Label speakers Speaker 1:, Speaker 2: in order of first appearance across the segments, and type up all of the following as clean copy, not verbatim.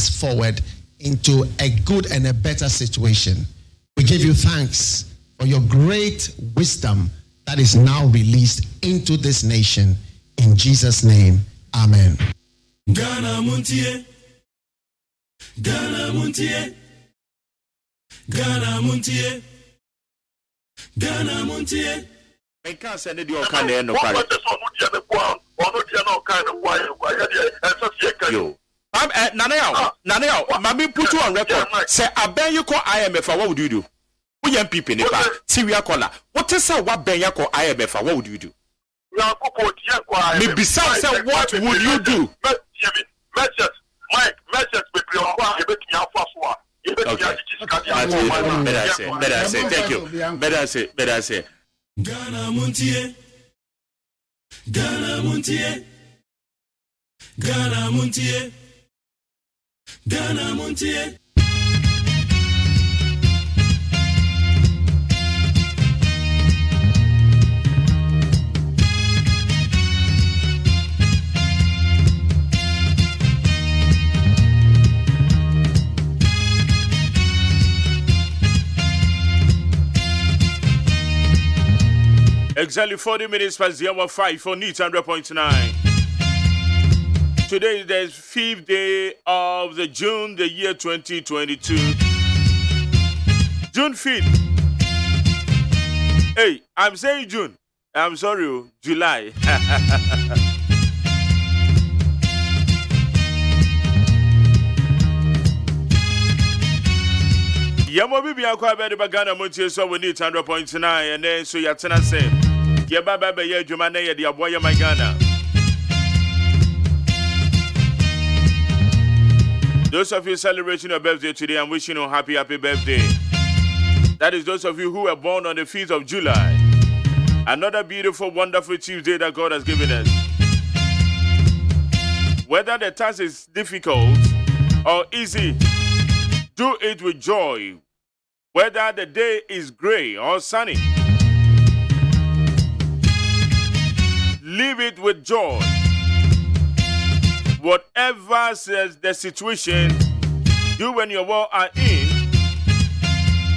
Speaker 1: forward into a good and a better situation. We give you thanks for your great wisdom that is now released into this nation. In Jesus' name, amen.
Speaker 2: Ghana Montie, Ghana Montie, Ghana Montie, Ghana Montie.
Speaker 3: I can't send it your kind of no. Naneo, Mami put you on record. Say, I bet you call IMF. What would you do? We young people in the back. Syria caller. What is what ben you call IMF? What would you do? Besides, what would you do? Better say. Thank you. Better say.
Speaker 2: Ghana Montie, Ghana Montie, Ghana Montie, Ghana Montie.
Speaker 3: Exactly 40 minutes past the hour 5 for NEET 100.9. Today is the 5th day of the June, the year 2022. June 5th. Hey, I'm saying June. I'm sorry, July. Yamo bibi akwa be de Ghana Montie so we NEET 100.9 and then so yatena say ye baba be ye adwuma na ye de aboye my Ghana. Those of you celebrating your birthday today, I'm wishing you a happy birthday. That is those of you who were born on the 5th of July. Another beautiful, wonderful Tuesday that God has given us. Whether the task is difficult or easy, do it with joy. Whether the day is gray or sunny, live it with joy. Whatever says the situation you and your world are in,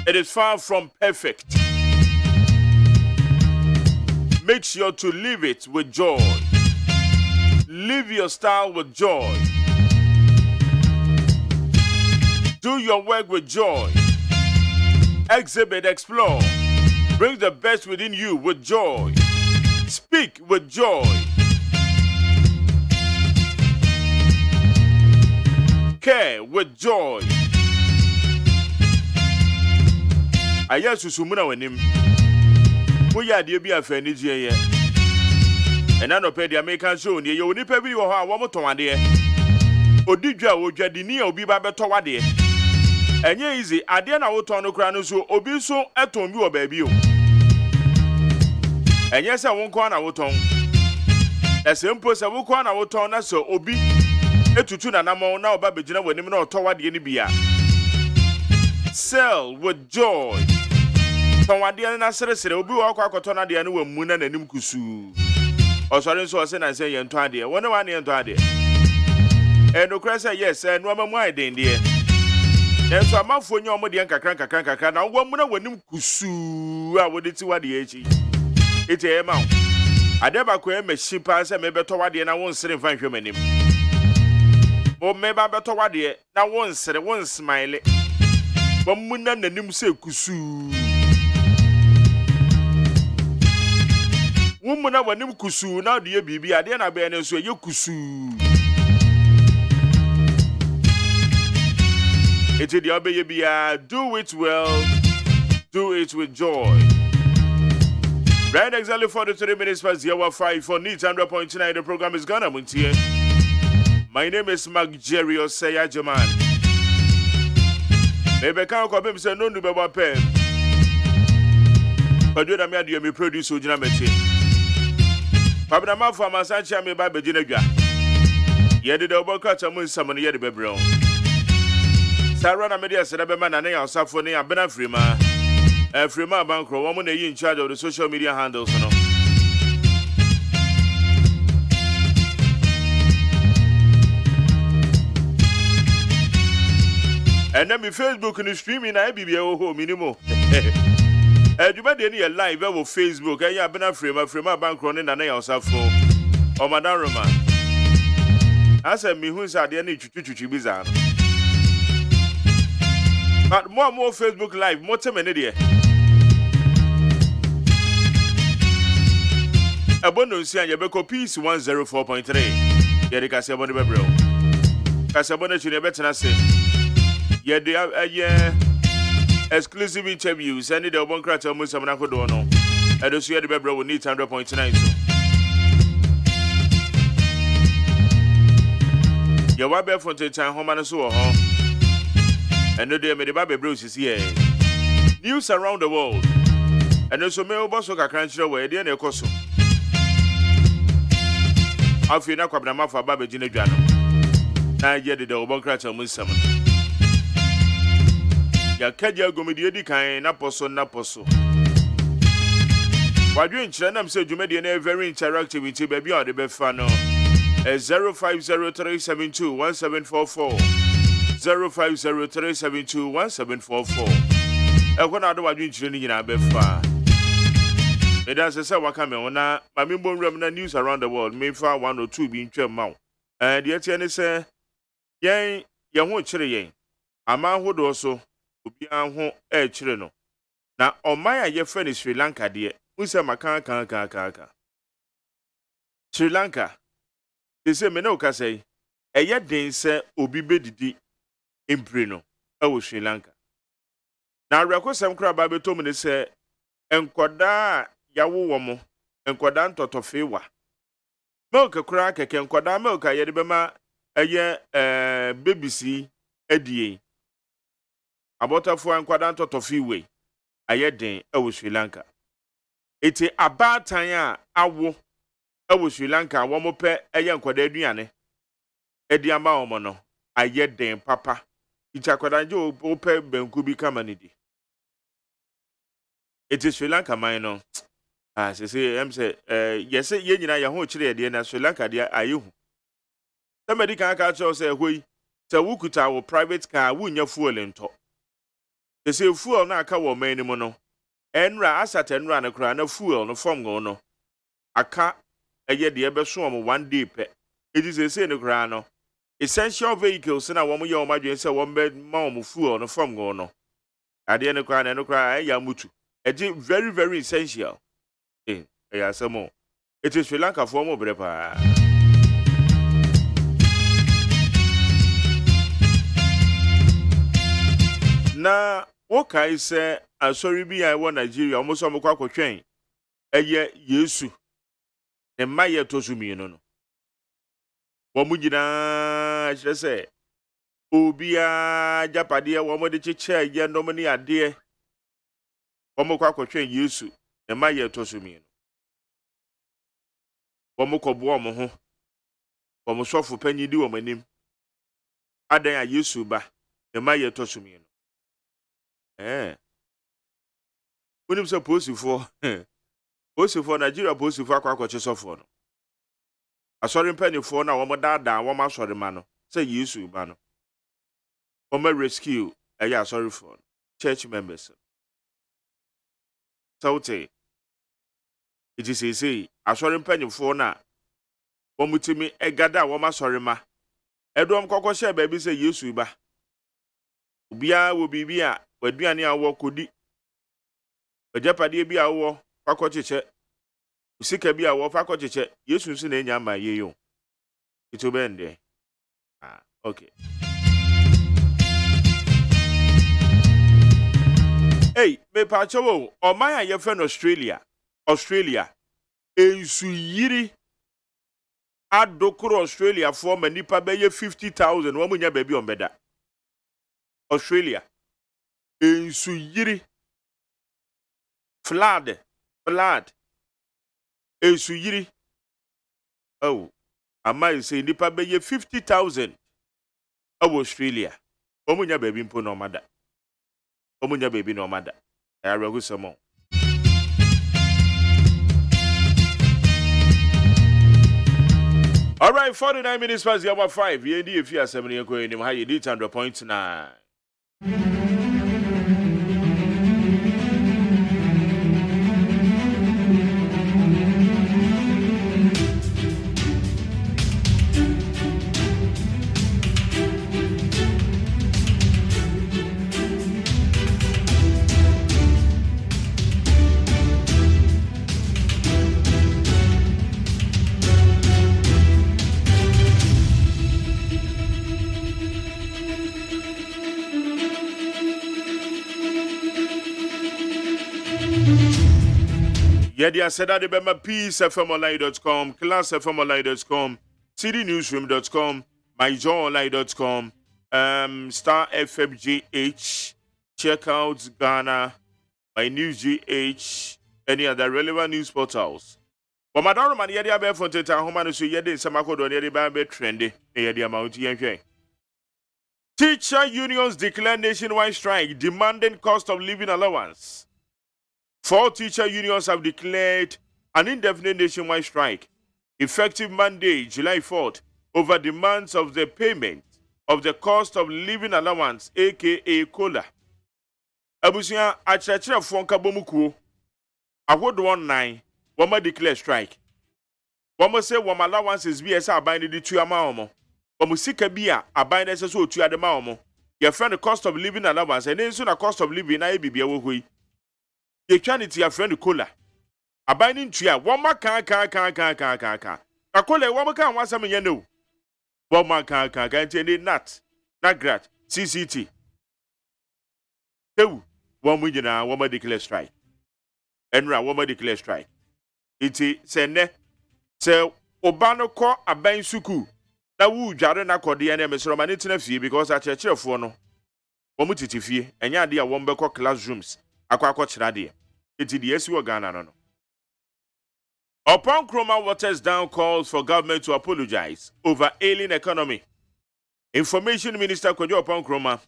Speaker 3: it is far from perfect. Make sure to live it with joy. Live your style with joy. Do your work with joy. Exhibit, explore. Bring the best within you with joy. Speak with joy. Care with joy. Aya susumuna wenim. Moya de bi afani gie ye. Ena no pe de American show ne ye onipa bi wo ho a wo moton ade. Odidwa odwadi ni obi ba beto wade. Enye easy ade na wo ton no kra no so obi so eton bi wo ba bi o. Enye se wo nko na wo ton. Esempo se wo ko na wo ton na so obi etutu na namo na oba begina wanim na oto wade ni bia. Sell with joy. Tawade na seresere obi wo akwa akoto na de na wamu na nanim kusu. Osore nso ose na se ye nto ade. Wone wa ne nto ade. No cry say yes, no amamu aiden de. Enso amafo nya omode nkakran na wo mu na wanim kusu a wode ti wade echi. Ete e ma. Adeba ko e meshi pa se me beto wade na won sere fan hwemanim. Bo me ba beto wade na won sere won smile. Bo mu na nanim se kusu. Wo mu na wanim kusu na de ye bibi ade na be ne so ye kusu. It's the obey, do it well, do it with joy. Right, exactly 43 minutes past the hour 5 for NEET 100.9. The program is Ghana Montie. My name is Jerry OSEI AGYEMAN. Maybe can't come say no new baba pen. But do that me me produce Ujina Meti. Pabna ma for Masanchi me ba Bejinega. Yedi the Oboka Chamun Samon Yedi Bebron. Sarah na media said man and I suffer near Benafrima. Frima Bankro, woman in charge of the social media handles. No. And then me Facebook and streaming na be home minimum. Eduma de ni live on Facebook. Ya bena frame bank running na na yourself for. O Madam Roma. Asa me hu sa de na chuchuchu bizarre. But more Facebook live, more time any there. A bonus and Yabeko Peace 104.3. Yedi Casabon Bebro. Casabona should have better say. Yedi exclusive interviews, and the one crater Musamako Dono. And also Yedi Bebro will need 100.9. Yawabe Fontaine, Homana so. And no day made the Baby Bruce is here. News around the world. And also Mel Bosoka Crancher where they are Nekoso. I feel not Quabama for Baby Ginejano. Now yet the Obocrat on Musaman. Yakadia Gomedi kind, Naposo. While doing Chenam said you made a very interactive with you, baby, or the Befano. 0503721744. 0503721744. I want to do what you're doing in our befa. It does a say, Wakame, my member remnant news around the world, may far 1 or 2 being mount. And yet, Jenny say, Yay, young one chilly. A man would also be on home air chileno. Now, on my your friend is Sri Lanka, dear. Who's a macan. Sri Lanka. They say, Menoka say, a yet day say, Obi Bedidi. Imprino, Sri Lanka. Now, Rako Sam Crabbe told me, say, Enquada Yawu Womo, Enquadan Totofewa. Milk a crack, a Kenquada milk, a yedibema, a year, BBC, Eddie. About a four Enquadan Totofiwe, a yet day, Sri Lanka. It's a bad time, awo, Sri Lanka, one more pair, a young Quadriane. Eddie Amaomono, a yet day, Papa. Ichakwadanjo ope benkubi kamanidi. It is Sri Lanka mine. Say yes, ye nyina ya ho chire de na Sri Lanka de ayehu. Somebody can catch say hoi, say wukuta wo private car wunya fuel ento. They say fuel na aka wo man mu no. Enra asat enra na kra na fuel no form go no. Aka eye de ebe so mo 1 day pe. It is say no kra no. Essential vehicles na womo ye o madwen se wo mbe ma wo fuel no from go no ade ne kwa ya mutu e very very essential ya samo it is Sri Lanka for mo brepa na wo kai se asori bi ai wo Nigeria omo so mo kwa kwotwen eye Yesu ne maye tosumi no Wamujina, I say, Ubia, Japadia, woman, the chicha, Yandomani, a dear. Wamoko train Yusu, the Maya Tosumi. Wamoko Bomo, Wamosofu penny do my name. Ada Yusu ba, the Maya Tosumi. When I'm supposed to for Nigeria, supposed to for Quacoches of one. I saw him penny for now, one dada, one master the man. Say Yusu, man. One rescue, sorry for church members. So, it is easy. I saw him penny for now. One with me, a gada, one master ma. Edom Coco share baby say Yusu ba. Ubia will be beer, where be near walk could be. A jeopardy be a war, Pacoche. Sika bi a wo fa kocheche Yesu nsi na enya ma ye yo ito bende okay hey me pa chowo o man ye friend Australia ensu yiri adokoro Australia for manipa be ye 50,000 wo munya ba bi on beda Australia ensu yiri flood Esuyiri. Oh, I say nipa be 50,000 of Australia. Omunya baby mpo no mada. Omunya baby no mada. I regu some. All right, 49 minutes past the hour 5. You need if you are 7 years going, how you did 100.9. Yedia said that the peacefmonline.com, classfmonline.com, cdnewsroom.com, myjoyonline.com, Star FMGH, check out Ghana, my news GH, any other relevant news portals. But Madame Man Yedia Bear for Teta Homanu so Yedi Samako don Yedi Babe trendy, Yedia Mountie. Teacher unions declare nationwide strike demanding cost of living allowance. 4 teacher unions have declared an indefinite nationwide strike, effective Monday, July 4th, over demands of the payment of the cost of living allowance, aka COLA. Abusia achachira fonka bomukuo. Awodo 19, wama declare strike. Wama say wama allowances bi esa aban de tu ama omo. Wama sika bi a aban de so tu ade ma omo. Your friend the cost of living allowance and then so na cost of living na bibia wo hoi. Ye twanity your friend COLA. Abiding tria, one man can. A COLA, one man can want some you know. One man can not grat, CCT. Two, 1 million and 1 man declare strike. Enra, 1 man declare strike. Iti, sene, se, Obano ko abain suku. Na wu jare na kodi ene mesro manitina fie because a church of no. Womu titi fie, enya dia wombe ko classrooms. Akwa chirade. Iti di esi Ghana no. Upon Chroma waters down calls for government to apologize over ailing economy. Information Minister Kojo Upon Chroma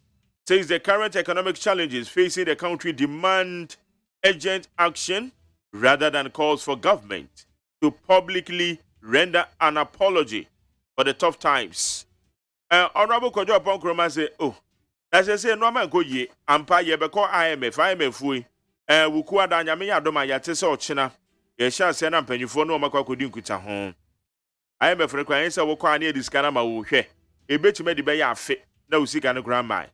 Speaker 3: says the current economic challenges facing the country demand urgent action rather than calls for government to publicly render an apology for the tough times. Honorable Kojo Upon Chroma say, oh, as I say, no man go ye, ampa ye beko IMF we. Wuku adanya me yadoma yate se ochina ye sha se na mpanyifo no makwa kodi nkuta ho IMF rekwan se wo kwa na ediska na ma wo hwe ebetume de be ya afe na usika no grandma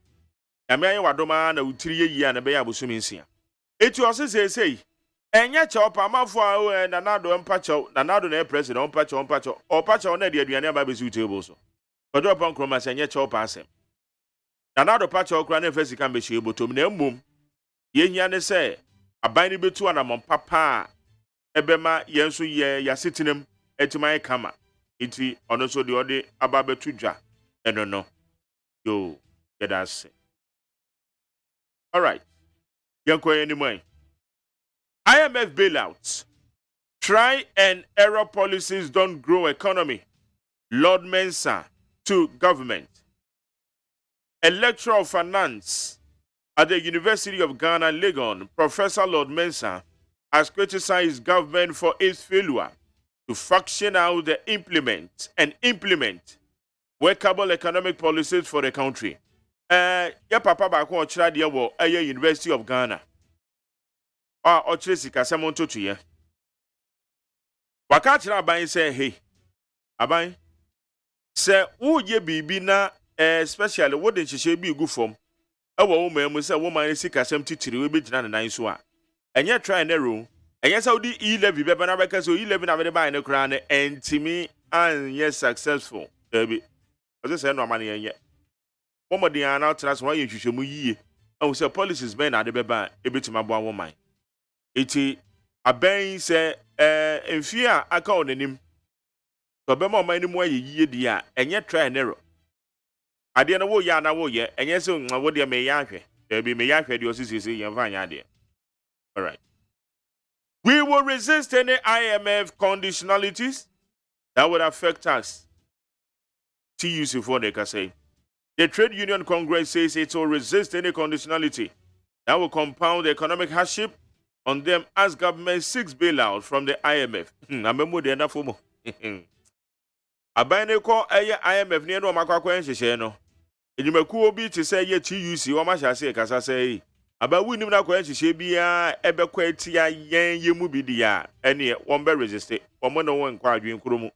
Speaker 3: ya me aye wadoma na utiri ye yi na be ya bosumi nsia eti ose sei enye che opa amafo a na nado mpacho na nado na president mpacho na de aduane aba besu table so kodo opa nkroma se enye che opa asem na nado pacho okra na fesika mbe hye botom na mmom ye hia ne se aban ni betu anamon papa ebema yenso ye yasetinem etimai kama iti ono so de ode aba betu dwa eno no yo get us all right yanko anymore IMF bailouts try and error policies don't grow economy Lord Mensah to government Electoral finance at the University of Ghana, Legon, Professor Lord Mensah has criticized government for its failure to function out the implement workable economic policies for the country. Ya papa ba ko ochira de wo University of Ghana. Ochire sika semonto to ye. Waka chira aban say hey. Aban say wo ye bibi na especially wo de hihye bi gu fom. Ewo wo mamu say wo man sika sem titiri we be gina nan so a. Enye try na ro. Enye say odi E11 be na beka so E11 na be buy na kra na entimi an yes successful. Debi. Oze say no amane enye. Momodi an out trans why hihye mu yie. And we say policies ben na de be ba ebetima bo awon man. Iti aben say enfie a aka onanim. So be mo man ni mu aye yie dia enye try na ro. Ade na wo ya na wo ye enye se wo de me ya hwe e bi me ya hwe de osisi ye mfa anya de. All right, we will resist any IMF conditionalities that would affect us. TUC for they can say the Trade Union Congress says it will resist any conditionality that will compound the economic hardship on them as government seeks bailout from the IMF. Amemo de na fomo. Abane ko eye IMF ni no makwa kwa nhyehyɛ no Enyumakuo bi te say ye TUC o ma hya se kasa say aba wunim na kwa nhihye bia ebekwa atia yen ye mu bi dia ene won be register omo no won kwa adwen kromu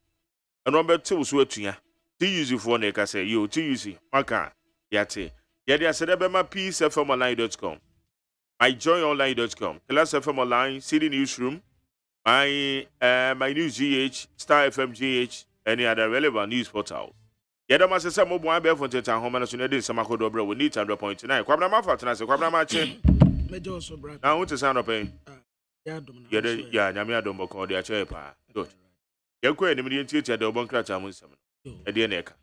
Speaker 3: eno be tew so atua TUC fo na kasa yo TUC maka yate ye dia se be ma peacefmonline.com myjoyonline.com Class FM Online City Newsroom my news GH Star FM GH any other relevant news portals. Yadama se mo bo abe fon teta homa na so na dey sama kodo bra we need 100.9 kwabna ma fa tena se kwabna ma che
Speaker 4: mejo so bra
Speaker 3: na won te san no pen
Speaker 4: ya dum na
Speaker 3: ya nyame adom boko de a che pa good ye ko enim de ntie de obon krata mo nsam e de na eka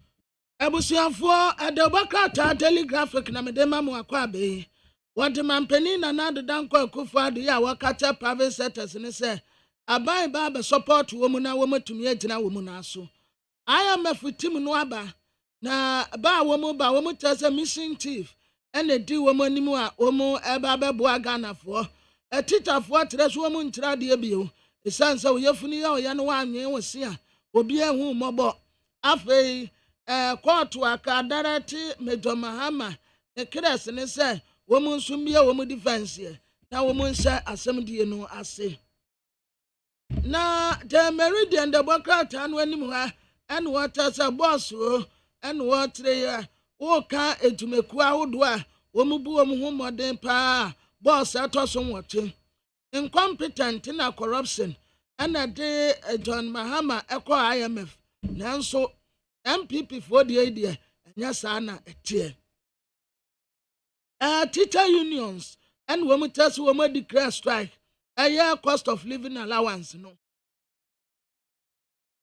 Speaker 4: abusuafo adobakata telegraphic na medema mu akwa be wode mampani na nado danko akufo ade ya wakata private sectors ne se aban ba be support wo mu na wo matumi agina wo mu na so I am a team no aba na ba wo mu tese mission chief ene di wo mu nimu a wo mu eba bebo agana fo a teacher fo tre so wo mu ntira de bio esanse wo yefuni ya oye no wanwe wo se a obi ehu mobo afei court aka darati Major Mahama e kres ne se wo mu nsumie wo mu defense na wo mu nsa asem die no ase na the meridian the bokrata no animu ha and what as a boss and what they ka etumeku ahodo a womubu omu modern pa boss atoso watching incompetent na corruption and a day John Mahama eko IMF nanso MPP for the idea anya sana etie teacher unions and womu test womu declare strike a year cost of living allowance no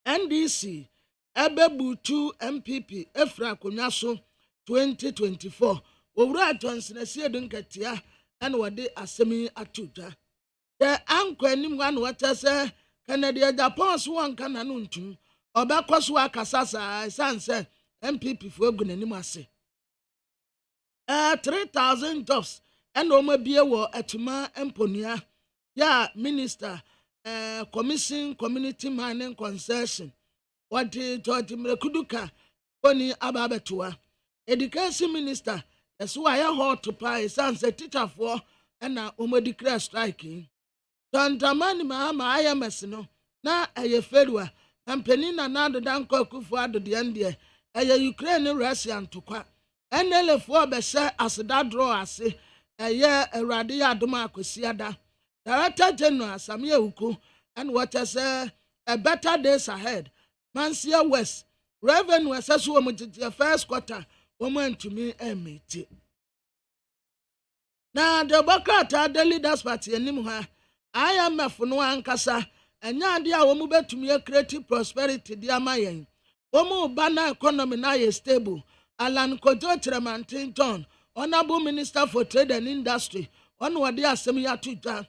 Speaker 4: NDC Ebebutu MPP Efra Kunyaso 2024 Owura Johnson Asiedun Katia and wade asemi atuja the anko anim wan wata se Canada Japan so wan kana no ntum obekoso akasasa sanse MPP fo egu nanim ase 3,000 jobs and omabie wo atuma emponia ya minister commission community mining concession what George Mrekuduka oni ababetua education minister yeso aya hot pie sanse teacher for na omodicare striking tantamani mahama IMS no na eye ferua ampeni na nado danko kufu ado de ande eye Ukraine Russia ntokwa enelefo be se aseda draw ase eye awrade ya adoma akosiada Director General Samia Uku and what I say a better days ahead. Mansia West, Reverend West, woman to the first quarter, woman to me and meet. Now the Bokata, the leaders party, and Nimuha, I am a Funo Ankasa, and Yandia woman to me a creative prosperity, dear Mayan. Woman banner economy now is stable. Alan Kojo Tremantin John, Honorable Minister for Trade and Industry, on what they are semi to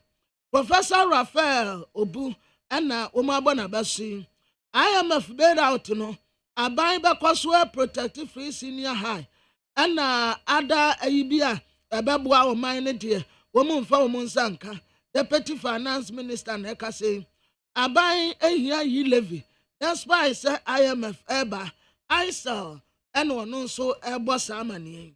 Speaker 4: Professor Raphael Obu and Umabona Basi. I am a bed out no. A Bible Coswell Protective Free Senior High and other Aibia, a Babua or mine dear, woman for Monsanka, Deputy Finance Minister Neka say, I buy a year ye levy. That's why I say IMF Eba, I saw, and one also a boss amani.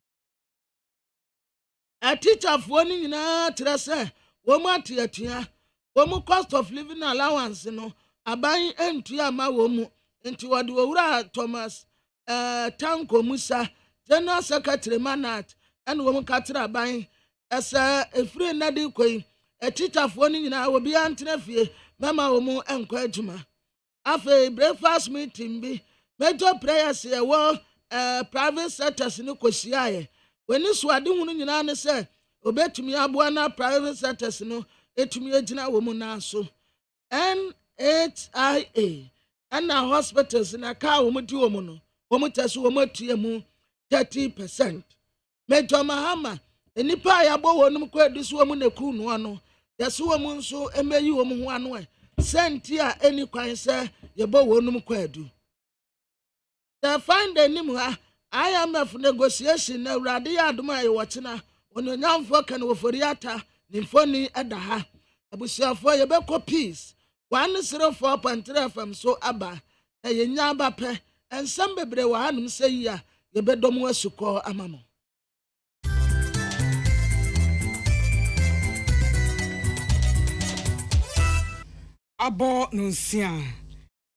Speaker 4: A teacher for one in a woman tia woman cost of living allowance no aban entua ma womu enti wode owura Thomas Tanko Musa General Secretary Manat and woman katra aban esa efre nadi koi teacher fo ni nyina obi antena fie mama womu enko adwuma afa breakfast meeting bi major prayers e wo private sectors ni kwosiaye weni so ade hunu nyina ne se obetumi aboa na private sectors no etumi agina wo mu na so NHIA and hospitals na ka wo mu di wo mu no wo mu teso wo matue mu 30%. Major Mahama enipa ya bo wonum kwa diso wo mu na ku no no yeso wo mu nso emeyi wo mu ho ano senti a eni kwan se ye bo wonum kwa adu the find anim ha IMF negotiation na urade ya adoma ye wochina ononyamfo kan woforiata nimfoni edaha abusiafo ye beko peace 104.3 FM so aba enya aba pe ensem bebre wa hanum seyi a yɛbɛdɔ mo asukɔ ama mo.
Speaker 5: Abo Nunsia.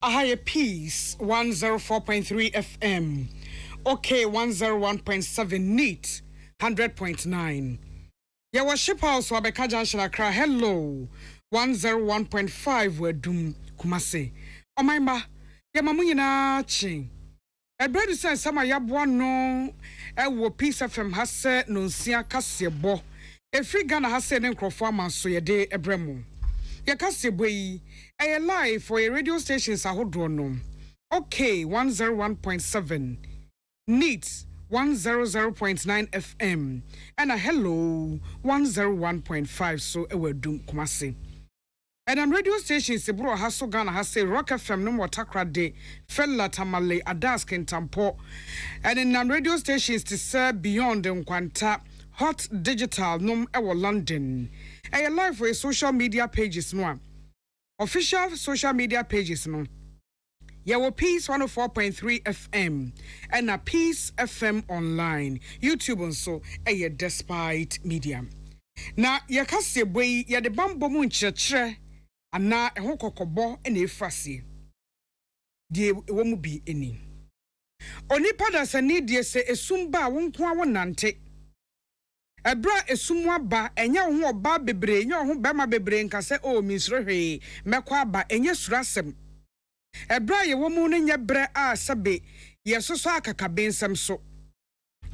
Speaker 5: Ahaya Peace 104.3 FM. OK 101.7 NEAT 100.9. Yawa Ship House Wabeka Junction Accra. Hello 101.5 Wedum Kumase. Omaimba Yamamu na chi. Ebredu say sama yabwa no ewo Peace FM hase Nunsia kasebo. Efri Ghana hase ne nkrofo amanso yede ebremu. Yakasebwe a live for a radio stations ahodo no. OK 101.7 NEAT 100.9 FM and a hello 101.5 so ewedum kumase. And on radio stations Sebro Haso Ghana has say Rock FM no more takra de Fella Tamale Adask in Tampo. And in radio stations to serve beyond the Nkwanta Hot Digital Num Ewa London. A live for social media pages no. Official social media pages no. Yawo Peace 104.3 FM and a Peace FM online. YouTube also a despite media. Na yakase boy ya de bambo mu nkyerɛkyerɛ ana ɛho kokɔbɔ ɛna efrase. Die ɛwɔ mu bi eni. Onipa da sani die se esumba wonko a wonante. Ebra esumwa ba enya ho oba bebre enya ho bema bebre nka se o misrohwe mekwa ba enye surasem. Ebra ye wo mu no nya bre a sabe yesoso akaka bensem so.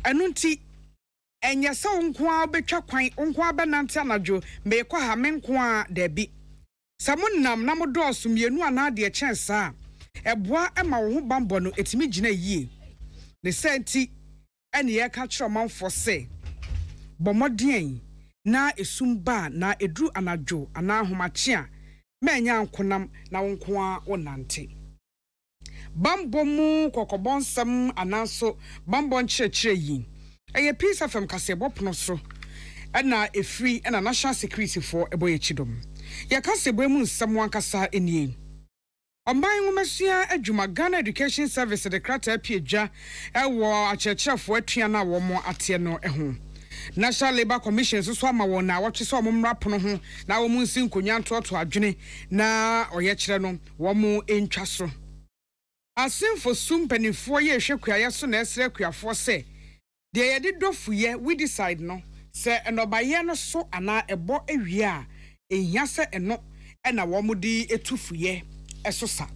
Speaker 5: Anunti enya se nko a betwa kwan nko a benante anadwo me kwa ha menko a da bi. Samunam na modoso mienu ana de chensa. Eboa ema wo ho bambo no etimi gina yie. Ne senti ene ye ka kire manfo se bomodien na esumba na edru anadwo ana ahomache a menya ankonam na wonko a wonante. Bambo mu kokobonsam ananso bambo nkyerɛkyerɛ yi. Eye Peace FM kasebo pono so. Ɛna efri ɛna national security for eboye chidom. Ya kasebo mu nsam wankasa enie. Omban ngumasua adwuma Ghana Education Service de krata apiedwa ɛwɔ akyerɛkyerɛfo atua na wo mo ate no ɛho. National Labour Commission so ama won na wɔtwe so omumra pono ho na wo mu nsi nkonya ntoto adwene na ɔyɛ kyerɛ no wo mu entwa so. Asimfo sumpanifo ye hwekuaye so na esre kuafo se de yɛde dofuye we decide no se enobaye no so ana ɛbɔ awie a ehia se eno ɛna wo mu di etufuye esosa.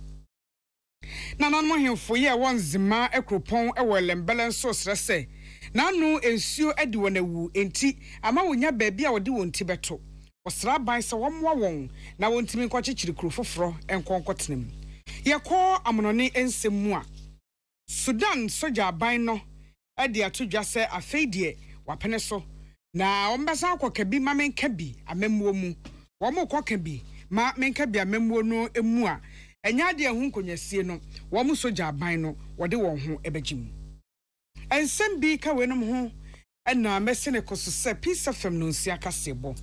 Speaker 5: Na nanmo hemfo ye won zima ekropon ɛwɔ lembelen so sre se nanu ensuo adi wonawu enti ama wonya baabi a wode wonti beto osra ban se womwa won na wontimi nkɔkyekyiri kuro foforo enkonkotenem yɛkɔ amonone ensemu a Sudan soja ban no adi atodwa se afeidie wapene so na ombasa akɔka bi ma menka bi amemmuo mu wɔn kɔka bi ma menka bi amemmuo no emu a enya de ho nkonyasie no wɔn soja ban no wɔde wɔn ho ebegyim. Ensem bi ka wenom ho ena mesene koso se Peace FM no nsia kasebo.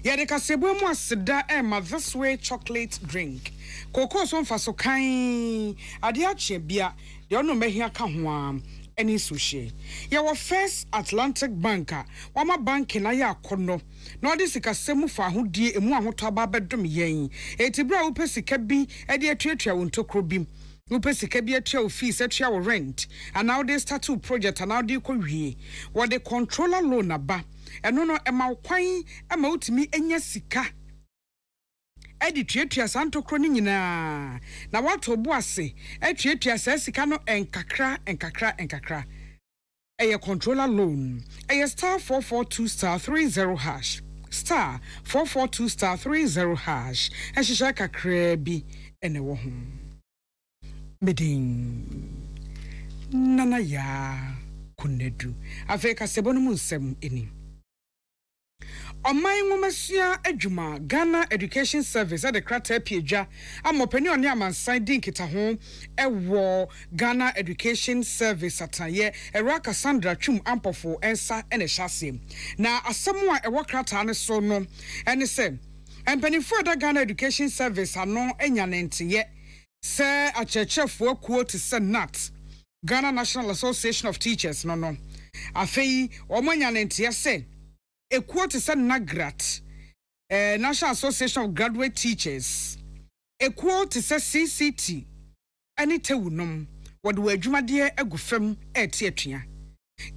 Speaker 5: Ya de kasebo mu aseda ma this way chocolate drink. Koko so mfa so kan ade ache bia de ono mahia ka ho a eni suhye. Ya wo First Atlantic Bank wama bank na ya akono. Na ode sikasemu fa ahodie emu ahoto aba bedom yen. Etibra wo pesika bi ade atuatua wo ntokro bi. Upe sika bi atua wo fees atua wo rent and now they start to project and now they ko wie what the controller loan aba eno no ema wo kwan ema utimi enya sika edi tuatua santo kro ni nyina na wato bo ase atuatua sa sika no enkakra eye controller loan eye star 442 star 30 hash star 442 star 30 hash ehihya kakra bi ene wo ho Meding Nana ya kunedu Afrika sebono munsem eni Omai ngumasua adwuma Ghana Education Service at the krata piedja amopeni oni amansan din kita ho ewo Ghana Education Service ataye era Cassandra twum ampofo ensa ene hyase na asemu a ewo krata ne so no ene se empanifo da Ghana Education Service ano enya nenteye Se achechefo quote se nat Ghana National Association of Teachers no afei omanya nentia se ekuo te se Nagrat National Association of Graduate Teachers ekuo te se CCT ani tewunom wode wadwumade agufam etiatua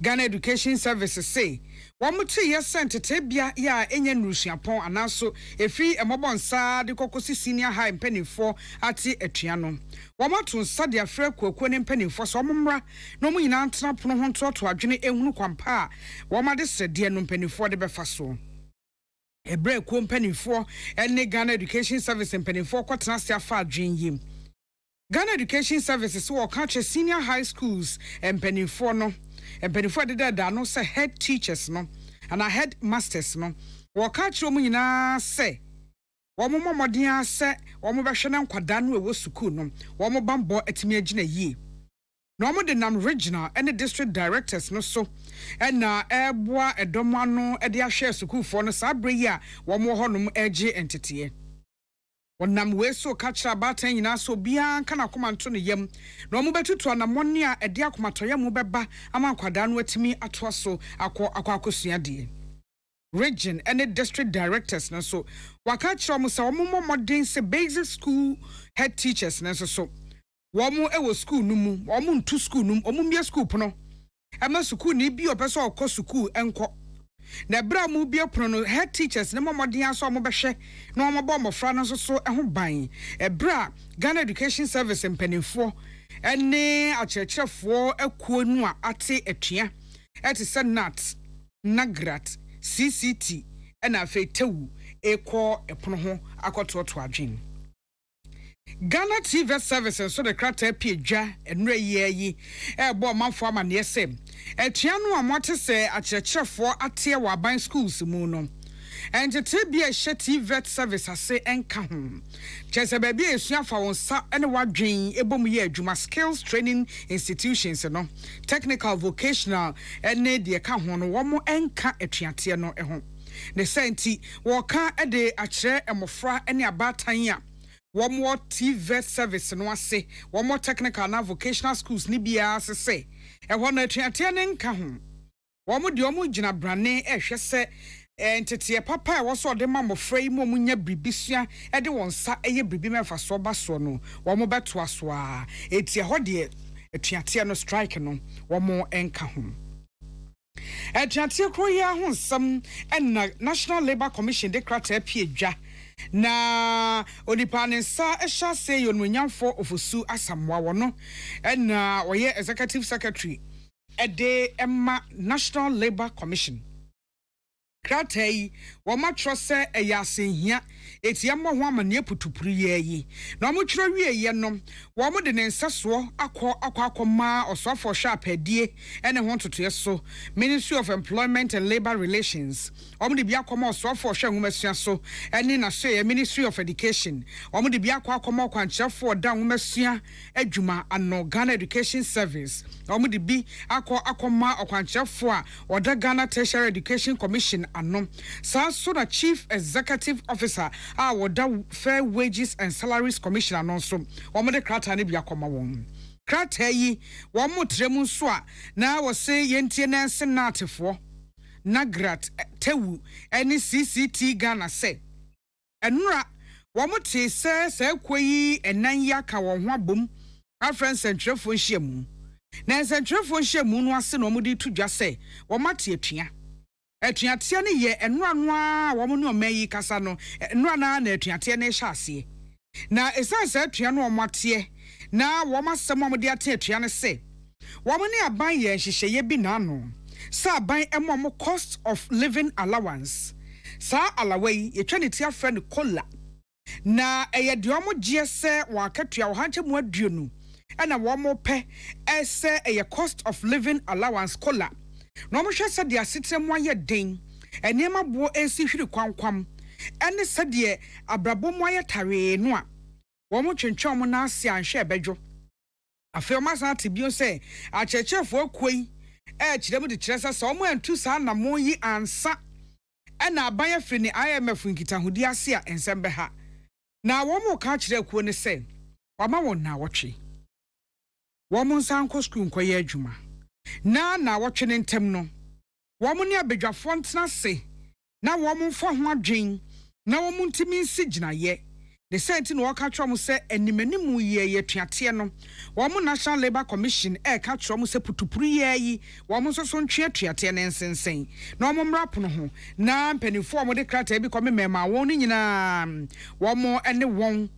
Speaker 5: Ghana Education Services say wamuti yesente tebia ya enye nrusuapon anaso efi emobonsa de kokosi senior high mpanimfo ati etua no wamatu nsa de afre kwakwo ne mpanimfo so omumra no mu nyina ntena pono ho ntoto adwene ehunu kwampa a wamade sede no mpanimfo de befa so ebre ko mpanimfo ene Ghana Education Service mpanimfo kwatena se afa adwen yim Ghana Education Services wo catch senior high schools mpanimfo no empenifo de da no say head teachers no and a head masters no wo ka kire mu nyina say wo mo moden ase wo mo behwe na nkwada no ewo school no wo mo bambo atimi agina yi no mo de nam regional and district directors no so and na eboa edomo ano e de ahwe school for no sabre yi a wo mo honum age entity wonam weso kachira batan nyina so bia kana komanto ne yam na omo betutu anamone a ede akomatoye mu beba ama kwada no atimi ato so akosua de region and district directors na so wakachira omo se omo modern se basic school head teachers na so womo ewo school no mu omo ntu school no omo mia school pono ama school ni bi opeso okọ school enko na bra mu bia pono no head teachers ne momodin aso mo behwe na mo bo mofra no so eho ban bra Ghana Education Service mpanimfo ene akyerkyerefo akuo nu a ate atua ete senat Nagrat CCT ena afetewu ekọ epono ho akototo adwen Ghana TV Services so the krata piedwa enre yi ebo manfo amane se atua no amote se akyerkyerefo ate wa ban schools mu no entete bia hye TV service ase enka ho chese ba bia esua fa wonsa ene wadwen ebom ye adwuma skills training institutions no technical vocational ene de ka ho no wo mo enka atuate no ho ne senti wo ka ede akyere emofra ene abatan a one more TV service no ase one more technical na vocational schools ni bia ase se e hono atuate ne nka ho wo mo de o mo gina brane ehwe se entete papa e wo so de ma mofra yi mo munya bribisua e de wonsa eye bribi mefa so ba so no wo mo beto aso a etie ho de atuate no strike no wo mo enka ho atuate kro ya ho nsam en National Labour Commission de krata piedwa na onipanensa ehya se yonwanyamfo ofosu asamwa wono na oye executive secretary ede emma National Labour Commission kratai wo matrose eyasenhia etiammo ho amane putupuru yi na mo twiro wieye no wo mo de nensaso akoma osofo hwapedie ene ho totoye so Ministry of Employment and Labour Relations wo mo de bia akoma osofo hwanwumasua so ene na so ye Ministry of Education wo mo de bia akoma okwankyerefo da nwumasua adwuma ano Ghana Education Service wo mo de bi akoma okwankyerefo a oda Ghana Tertiary Education Commission ano so na Chief Executive Officer woda Fair Wages and Salaries Commission ano so wo mo de krata ne bia akoma won krata yi wo mo tremu so a na wo se yentie na senatefo Nagrat tewu eni CCT Ghana se enura wo mo te se kwayi enan ya ka wo ho abom afran sentrefo hyiamu na sentrefo hyiamu no ase no mo de tudwa se wo mate atua atuate ne ye enura no a wo mo ne omayi kasa no enura na atuate ne hya ase na esanse atua no omate na wo masem mo de ate atua ne se wo mo ne aban ye hyehyeye bi na no sa ban emo cost of living allowance sa alawai ye twaneti afre kola na eye de omo giese wa katua wo hanche mu aduonu na wo mo pe ese eye cost of living allowance kola no mo hwese de asetrem aye den enema bo esi hwiri kwankwam ene se de abrabo mu aye tare no a wo mo twentwa mo na ase anhwe ebedwo afi ma sa tibio se achechefo akoi chiremu de chiresa so mo antu sa na mo yi ansa na aban afri ni IMF nkitahudi ase a ensembe ha na wo mo ka chire kuo ne se wama won na wotwe Woman sanko school nkoye adwuma. Na watchene ntem no. Woman ne abedwafo ntena se. Na woman fo ho adwen. Na woman ntimi nsi gina ye. The senti no waka twa mo se animanimu ye tuate no. Woman National Labour Commission ka twa mo se putupuru ye yi. Woman so ntwe tuate ne nsensen. Na woman mrap no ho. Na mpanifo mo de krata bi kome mema won nyina. Woman ene won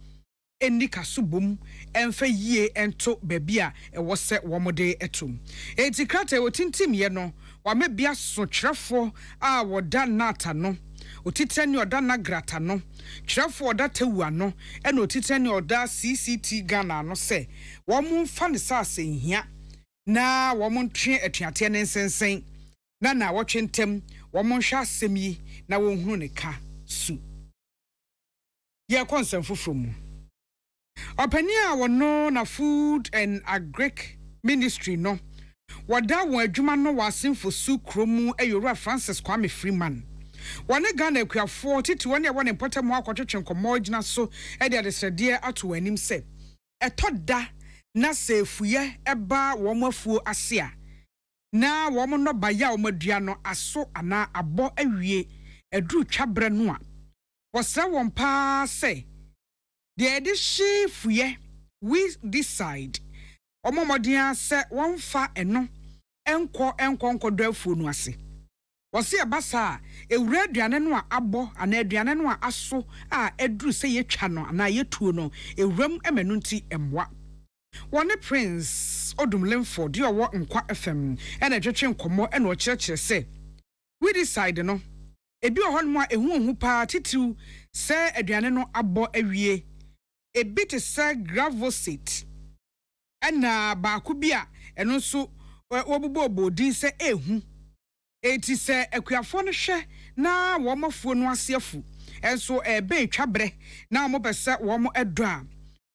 Speaker 5: eni kasubum emfa yie ento babia ewo se womode etum enti krata wotintim ye no wa mebia so kyerefo a woda nata no otitani oda na grata no kyerefo oda tewua no ena otitani oda CCT Ghana no se womu fa ne sase nhia na womu ntwe atuate ne nsensen na wotwentem womu hwa asemi na wonhunu ne ka su ye konsem fofromu Openia wono na Food and Agric Ministry no. Wada won adwuma no wasenfo su kromu eyora Francis Kwame Freeman. Wane Ghana akuafo titi wone e wone potem ho akotwetwe nkomo gina so e de adesrede ato anim se. Etoda na sefuye eba wo mafuo ase a. Na wo mo no baya wo madua no aso ana abo awie eduru twabre no a. Wosra won pa se the edition fuye we decide omomodia se wonfa eno enko do afuo no ase wose abasa ewura aduane no a abo ana aduane no a aso a eduru se yetwa no ana yetuo no ewuram emenu nti emwa wone Prince Odumlemfo di owo nkwa FM ena twetwe nkomo ena o kyerɛkyerɛ se we decide no ebi ohon mo a ehu pa titiu se aduane no abo awie a bit say gravosate ena baako bia eno so wobobo din se ehu eti se akuafo no hwe na wo mafuo no aseafu enso ebe twabre na mo pese wo mo edo a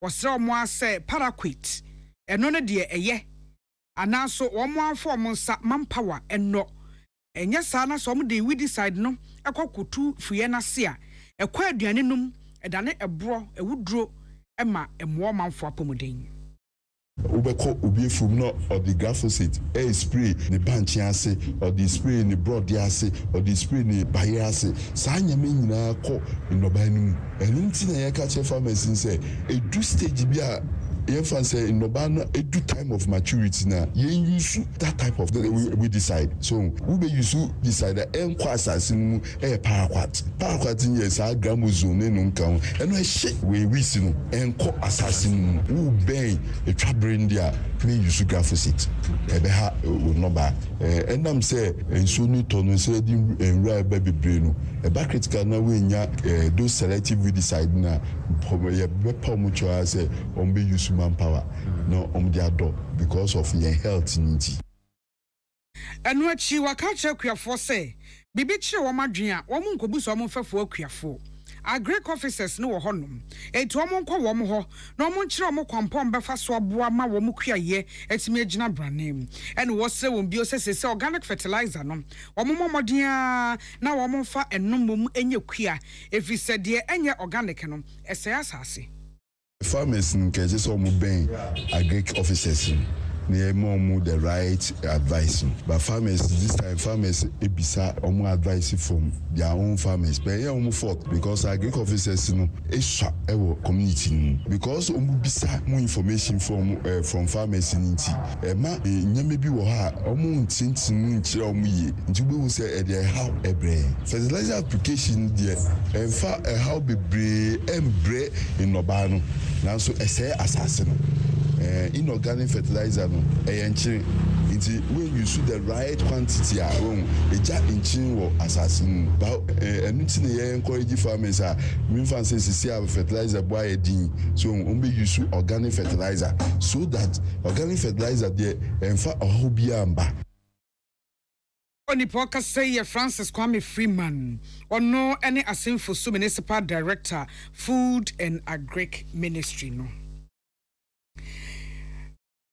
Speaker 5: wosre mo ase paraquat eno no de eye anaso wo mo afo mo nsa manpower eno enye sa na so mo de we decide no ekokotu fuye na se a ekwa aduane num edane ebro ewuduro ema emwo manfo apomuden
Speaker 6: ubeko obi from no or the glyphosate spray the banchi ase or the spray in the broad ase or the spray in the baye ase saa nyame nyina ko inobanum enunti na yaka che farmers say edu stage bi a yefan say inobano edu time of maturity na yen use that type of we decide so we be use decide enko assassin mu paraquat yes a gramozone no nkan eno ehye we see no enko assassin mu ben etwabre ndia me use glyphosate ebe ha no ba enam say enso ni tono say di enra ebe bebre no eba critical na we nya those selective we decide na ye be pom cho say on be use manpower no the adult because of your health nti
Speaker 5: enu achi waka kyekuafo se bibi kire wo madwen a wo nkobuso wo mfefo akuafo agric officers no wo honum etu wo nkọ wo ho na wo nkire wo kwampom befa so aboa ma wo kuaye etime agina branem enu wo se wo bio se organic fertilizer no wo momoden na wo mfa enomom enye kua efise de enye organic no ese asase
Speaker 6: farmers in cases of ben agric officers near more the right advice but farmers this time farmers ebisa omo advice from their own farmers but here omo fault because agric officers no esha ewo community because omo bisa more information from farmers nti ma nyame bi wo ha omo ntintin nchire omo ye nti we will say they how ebre fertilizer application there fa how bebre embre in obano now so essay assassin inorganic fertilizer no enchire nti when you use the right quantity a eja enchire wo assassin ba enuti ne ye encourage farmers a me fan say fertilizer boy edin so be use organic fertilizer so that organic fertilizer there enfa ohobia amba
Speaker 5: Oni poka say Francis Kwame Freeman ono any asenfo so municipal director Food and Agric Ministry no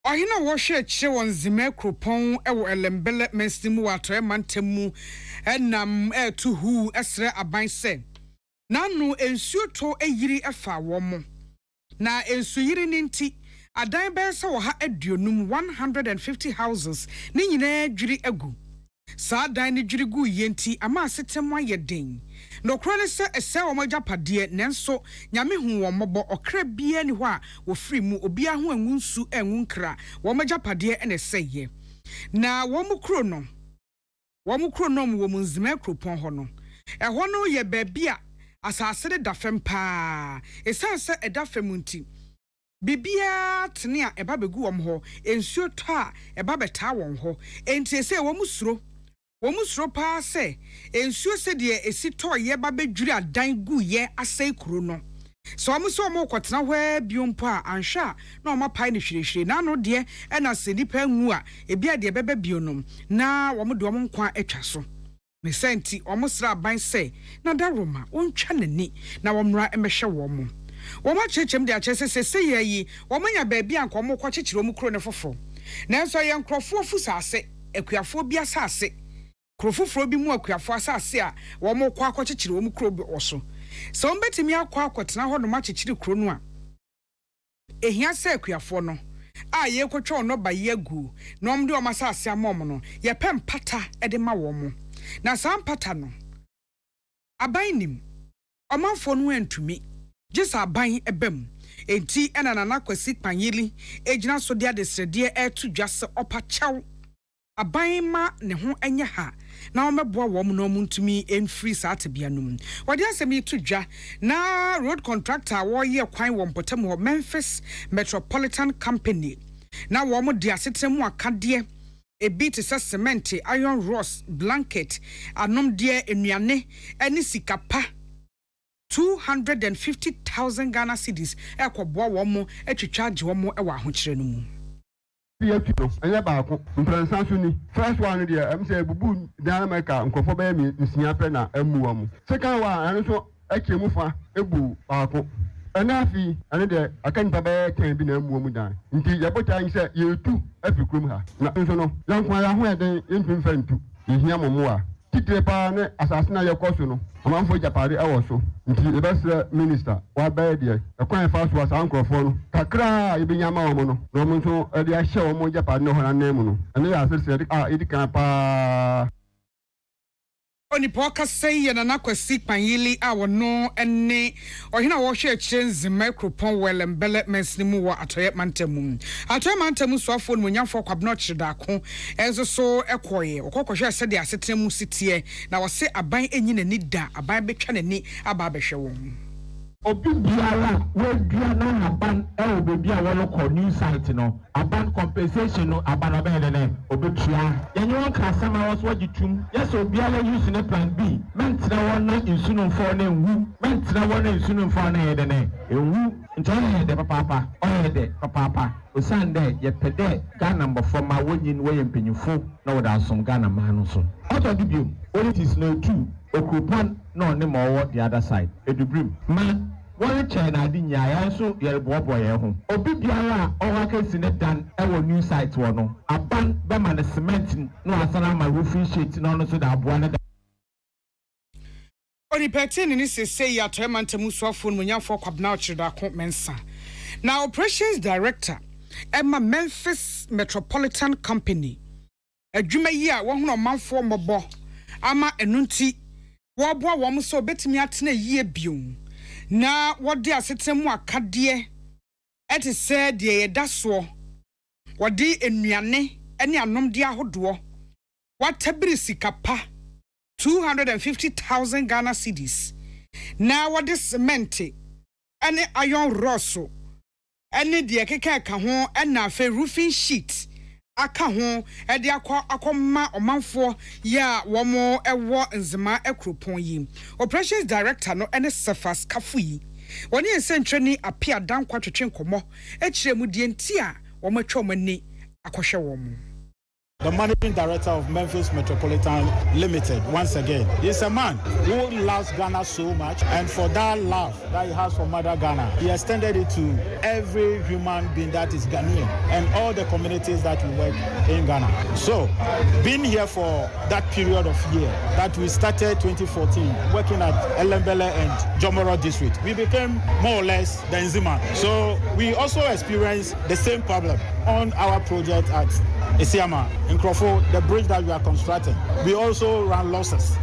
Speaker 5: Ohina wo hwe kire won zime kropon ewo elembele mensimu wato emantemu enam etuhu esre aban se nanu ensuo to eyiri efa wo mo na ensu yiri ninti adan bɛyɛ sɛ wɔ ha aduonum 150 houses ne nyinaa dwiri agu saa dan ne dwiri gu yenti ama asetem ayɛ den no kro ne sɛ ɛsɛ wɔn agyapadeɛ nanso nyame hu wɔn mɔbɔ ɔkra bia ni hɔ a wɔfiri mu obia ho angu nsu angu nkra wɔn agyapadeɛ ɛna ɛsɛyɛ na wɔn kro no mu wɔ mu nzima kropɔn hɔ no ɛhɔ no yɛ baabi a asase de da fam paa ɛsan sɛ ɛda fam nti bibia tene a ɛba begu wɔn hɔ ensuo tɔ a ɛba bɛtaa wɔn hɔ enti sɛ wɔn suro paa sɛ ensuo sɛ deɛ esi tɔ yɛ ba bedwiri adan gu yɛ asɛe kuro no so wɔn so wɔn kɔtena hɔ biompo a anhwɛ a na wɔn apae ne hwirehwire na ano deɛ ɛna sɛ nipa ngu a ebi a deɛ bɛbɛ bionom na wɔn de wɔn nkwa atwa so ne senti wɔn sra aban sɛ na da roma wɔntwa n'ani na wɔn mra ɛmɛhwɛ wɔn wɔn akyerɛkyerɛm de akyerɛ sɛ sɛ yɛ yi wɔn anya baabi a nkɔmɔ kɔ kyekyere wɔn kuro ne foforɔ nanso yɛ nkurɔfoɔ fu saase akuafoɔ bi asase kuro foforɔ bi mu akuafoɔ asase a wɔn kɔ akɔ kyekyere wɔn kuro bi wɔ so sɛ wɔn bɛtumi akɔ akɔtena hɔ nom akyekyere kuro no a ehia sɛ akuafoɔ no a yɛkɔtwa wɔn nɔba yɛ gu na wɔn de wɔn asase ama wɔn no yɛpɛ mpata de ma wɔn na saa mpata no aban nim ɔmanfoɔ no antumi Just a buying a bem. A tea and an anaquasi panyili, a gina so dear the sedia air to just upper chow. A buying ma neho and yaha. Now my boy woman no moon to me in free Satabianum. What does me to ja? Now road contractor warrior quine one potamo Memphis Metropolitan Company. Now woman dear sitemwa cadia. A bit is a cement, iron rods, blanket, a nom dear enyane, any sikapa. 250,000 Ghana cedis ekwoboa womo etwetwaje womo ewa ahokyere no mu
Speaker 7: Pietro anya baako mpransa so ni first one dey am say bubu dynamica nkofo be mi nsia pe na amu womo second one anu so akemu fa ebu baako anafi ane de akanpa be kan bi na amu womo dan nti yebota yin say yetu afi krum ha na nso no yankwa ya ho eden yempim fa ntu yehia momo a titire pa ne asase na yekoso no amanfo japare ewo so nti ebese minister wa bae de ekwan fa so asa nkrofo no kakra yebenyama wo no no mo nso e de ahye wo mo japare no hona na mu no ene ya asese edi kan pa
Speaker 5: Oni poka say na nakwasi panyili a wono ene ohina wo hwe akyenzi micropon welembele mesnimu wa atoyemantemu so afo no nyamfo kwabno kyedako enzo so ekoye okokohwe se de asetemu sitie na wo se aban enyi nani da aban betwa nani aba behwe won
Speaker 8: obi biara we dua na aban e obebi a wo ko new site no aban compensation no aban obede ne obetua yenye won ka sama wo so wagitum yes obi ala use ne plan B mentra won na insunu mfo na enwu mentra won na insunu mfo na yede ne enwu ntone de papa oyede papa osande ye pede Ghana mbofo ma wonyin wo ye mpenyufo na wo da asom Ghana ma no so auto dibio it is no two okupon no ne mo the other side edubrim ma one China di nya so ye bobo ye ho obi biara o wa ka sine dan e wo new site wo no aban be ma the cement no asana ma roofing sheet no no so da aboa ne
Speaker 5: Oni petini ni se ya toyemantemu so afo no nyamfo kwabna kyedako mensa na operations director Emma Memphis Metropolitan Company adwuma yi a wo hono manfo mobo ama enunti wo boa wo so betimi atena yie biom na wode asetemu akade etise de yeda so wode enuane ene anom de ahodo watabiri sikapa 250,000 Ghana cedis na wode cement ene iron rosso ene de keka ka ho ena fe roofing sheet aka ho e de akoma omanfo ya womo ewo nzema ekropon yi operations director no ene Sefas Kafuyi woni ensentwe ni apia dan kwatwetwe nkomo ekire mu die ntia womatwa omani akohwe womo
Speaker 9: the managing director of Memphis Metropolitan Limited, once again. He's a man who loves Ghana so much, and for that love that he has for Mother Ghana, he extended it to every human being that is Ghanaian and all the communities that we work in Ghana. So, being here for that period of year that we started 2014, working at Elembele and Jomoro district, we became more or less the Nzima. So, we also experienced the same problem on our project at Esiama in Krofo, the bridge that we are constructing. We also ran losses.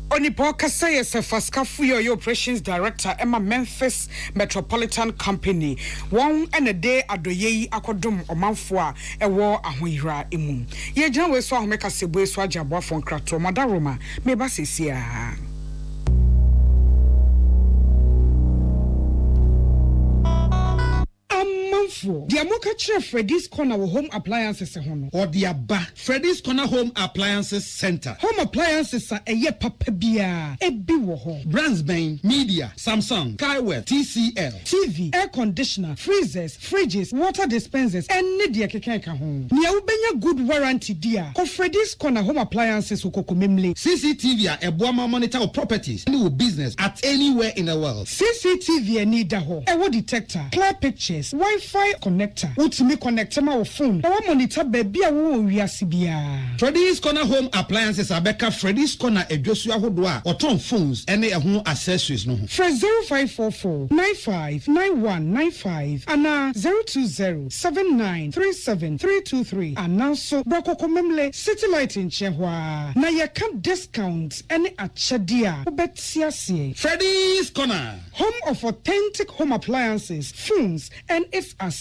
Speaker 5: Onipo Kasaya Faskafu, your operations director, Emma Memphis Metropolitan Company. One and a day adoye akodum omanfoa ewo ahoyira emu. Ye gyan we so ahomeka sebwe so agabo afon krato madaroma meba sesia. The Amoka Chair Freddy's Corner Home Appliances or the Abba Freddy's Corner Home Appliances Center. Home appliances are a ye papabia, a biwo brands Bain, Media, Samsung, Kaiwell, TCL, TV, air conditioner, freezers, fridges, water dispensers, and Nidia Kekeka home. Nia ubenya good warranty dear. Ko Freddy's Corner Home Appliances ukokumimli.
Speaker 1: CCTV a Boama monitor of properties and business at anywhere in the world.
Speaker 5: CCTV need a home. A detector, clear pictures, Wi-Fi connector. Ultimate connector my phone. Our monitor baby a wo wiasibia.
Speaker 1: Freddy's Corner Home Appliances Abeka Freddy's Corner Ejosua Hodwa or ton phones and a home accessories no.
Speaker 5: Fresh 0544 959195 and 020 7937323 and now so Brako Komemle City Light in Chehwa. Na ya can discount any achadia. Obetiasie.
Speaker 1: Freddy's Corner,
Speaker 5: home of authentic home appliances, phones and its accessories.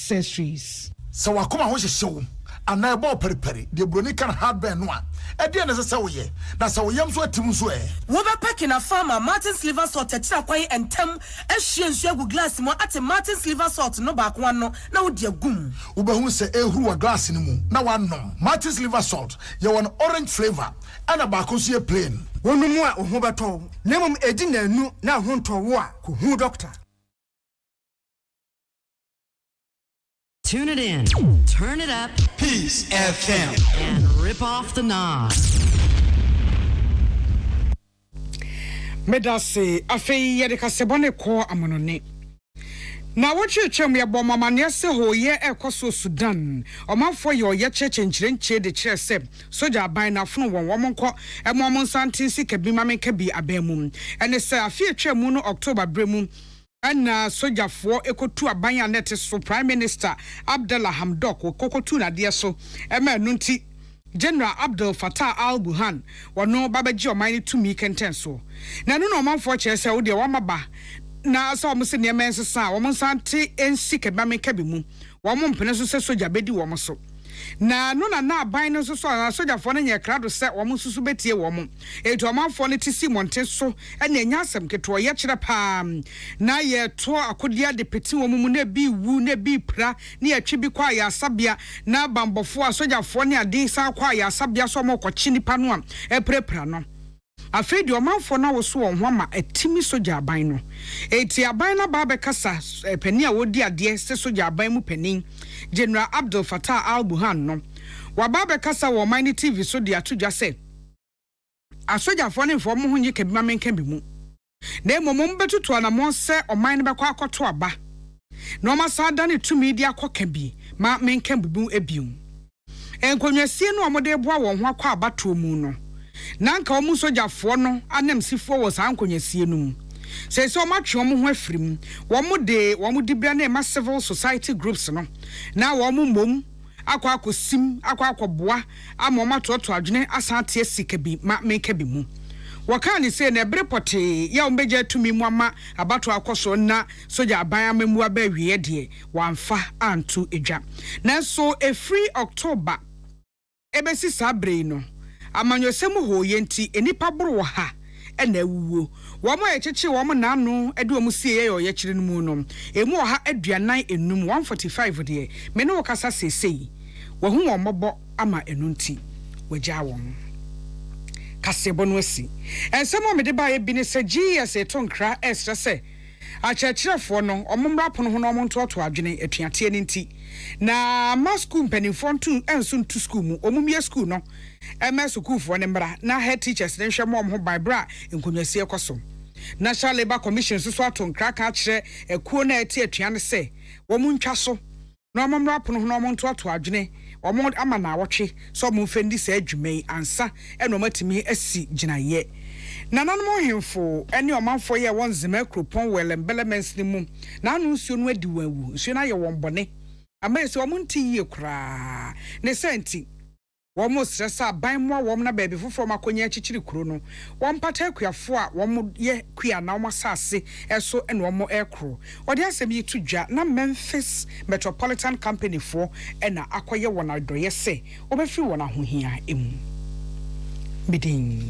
Speaker 10: So wakoma ho hyehyɛ ana ebo periperi de broni kan hardware no a ɛde na sɛ wo ye na sɛ wo yam so atim so
Speaker 11: wo be packing a farmer Martin's liver salt tira kwai entem ehwie nsu agu glass mu ate Martin's liver salt no ba ko no na wo de agum
Speaker 10: wo be hu sɛ ehuru wa glass ni mu na wanom Martin's liver salt ye won orange flavor ana ba ko so ye plain
Speaker 11: wonu mu a ho beto na mum edi na anu na ho nto wo a ko hu doctor.
Speaker 12: Tune it in, turn it up,
Speaker 2: Peace FM,
Speaker 12: and rip off the knob.
Speaker 5: Medase afei yede kasebone ko amonone. Na woche chem ya boma mane se hoye ekoso Sudan. Omanfo ye oye chenchenche de kire se soja aban na funu won womonko emom santinsi kabi mamenka bi abamum. Ene se afie twemu no October bremu. And soja for ekotu abanya net so Prime Minister Abdullah Hamdok kokotu na de so ema nunti General Abdel Fattah al-Burhan wano babaji omani tumi kenten so na no manfo che se wo de wamaba na so mo se ne mensesa wo sante ensi kebame kabimu wo mo mpene so se soja bedi wo so na no na aban no so soja fo no nye krado se wo mo susu betie wo mo eto manfo no tisi monte so na nya asem keto ye kire pa na ye to akodia de peti wo mu na bi wu na bi pra na ye twi bi kwa ya sabia na bambofo a soja fo ne ade sa kwa ya sabia so mo kochi nipa no a eprepra no afedi omanfo na wo so won ho ma atimi soja aban no eti aban na ba be kasa pani a wodi ade se soja aban mu panin General Abdel Fattah al-Burhan no wababa kasa wo mine TV so dia tudwa se asoja fo ne fo mo ho nye kabima menka bi mu na momom betutu na mo se o mine be kwa akoto aba na o masa da ne tumi dia akoka bi ma menka bibu ebium enkonwasie no omode boa wo ho akwa abato mu no nanka o mu soja fo no anemsifo wo sa ankonyasie no mu se so matwe omo ho afirim wo mo de bia na ma civil society groups no na wo mo mom akwa akosim akwa akoboa ama o matoto adwene asante asika bi ma menka bi mu waka ni se na ebrepoti ya ombeja tumi mu ama abato akoso na soja aban amamu aba wie de wamfa antu edwa na so free October ebesi sabre no amanyosem ho yenti enipa boro ha ena wuwo wo mo echeche wo mo nanu ede wo mo sie ye ye kire no mu no emu ha aduanan enum 145 de me no kasa sesei wo hu wo mobo ama enunti wagya wo kasebo no asi ensemo me de ba ye bi ne se GS etonkra extra se akyerɛkyerɛfoɔ no ɔmommra pono ho na ɔmontoato adwene atuateɛ no nti na ma school mpanimfoɔ nto ɛnso nto school mu ɔmumie school no ɛma sukuufoɔ ne mmra na head teachers ne nhwɛ ma ɔmo ho ban bra nkonnwasie kɔ so National Labour Commission so ato nkraka akyerɛ ekuo na ɛte atua ne sɛ wɔn ntwa so na ɔmomra pono ho na ɔmontoato adwene ɔmo ama na awɔtwe so ɔmo mfendi sɛ adwuma yi ansa ɛna ɔmo atumi asi gyinaeɛ nananom hemfo ɛne ɔmanfo yɛ wɔn zema kropon wɛlɛmbɛlɛmɛns ne mu na anu nsuo no adi wawu nsuo no ayɛ wɔn bɔne ama yɛ sɛ ɔmo nti yie koraa ne sɛnti wɔn stress a ban mu a wɔn na baabi foforɔ makonya akyikyiri kuro no wɔn pata akuafo a wɔn yɛ kua na wɔn asase ɛso ɛna wɔn ɛkoro wɔde asɛm yi to dwa na Memphis Metropolitan Company foɔ ɛna akɔyɛ wɔn adɔyɛ sɛ wɔbɛfiri wɔn ahohia emu bidin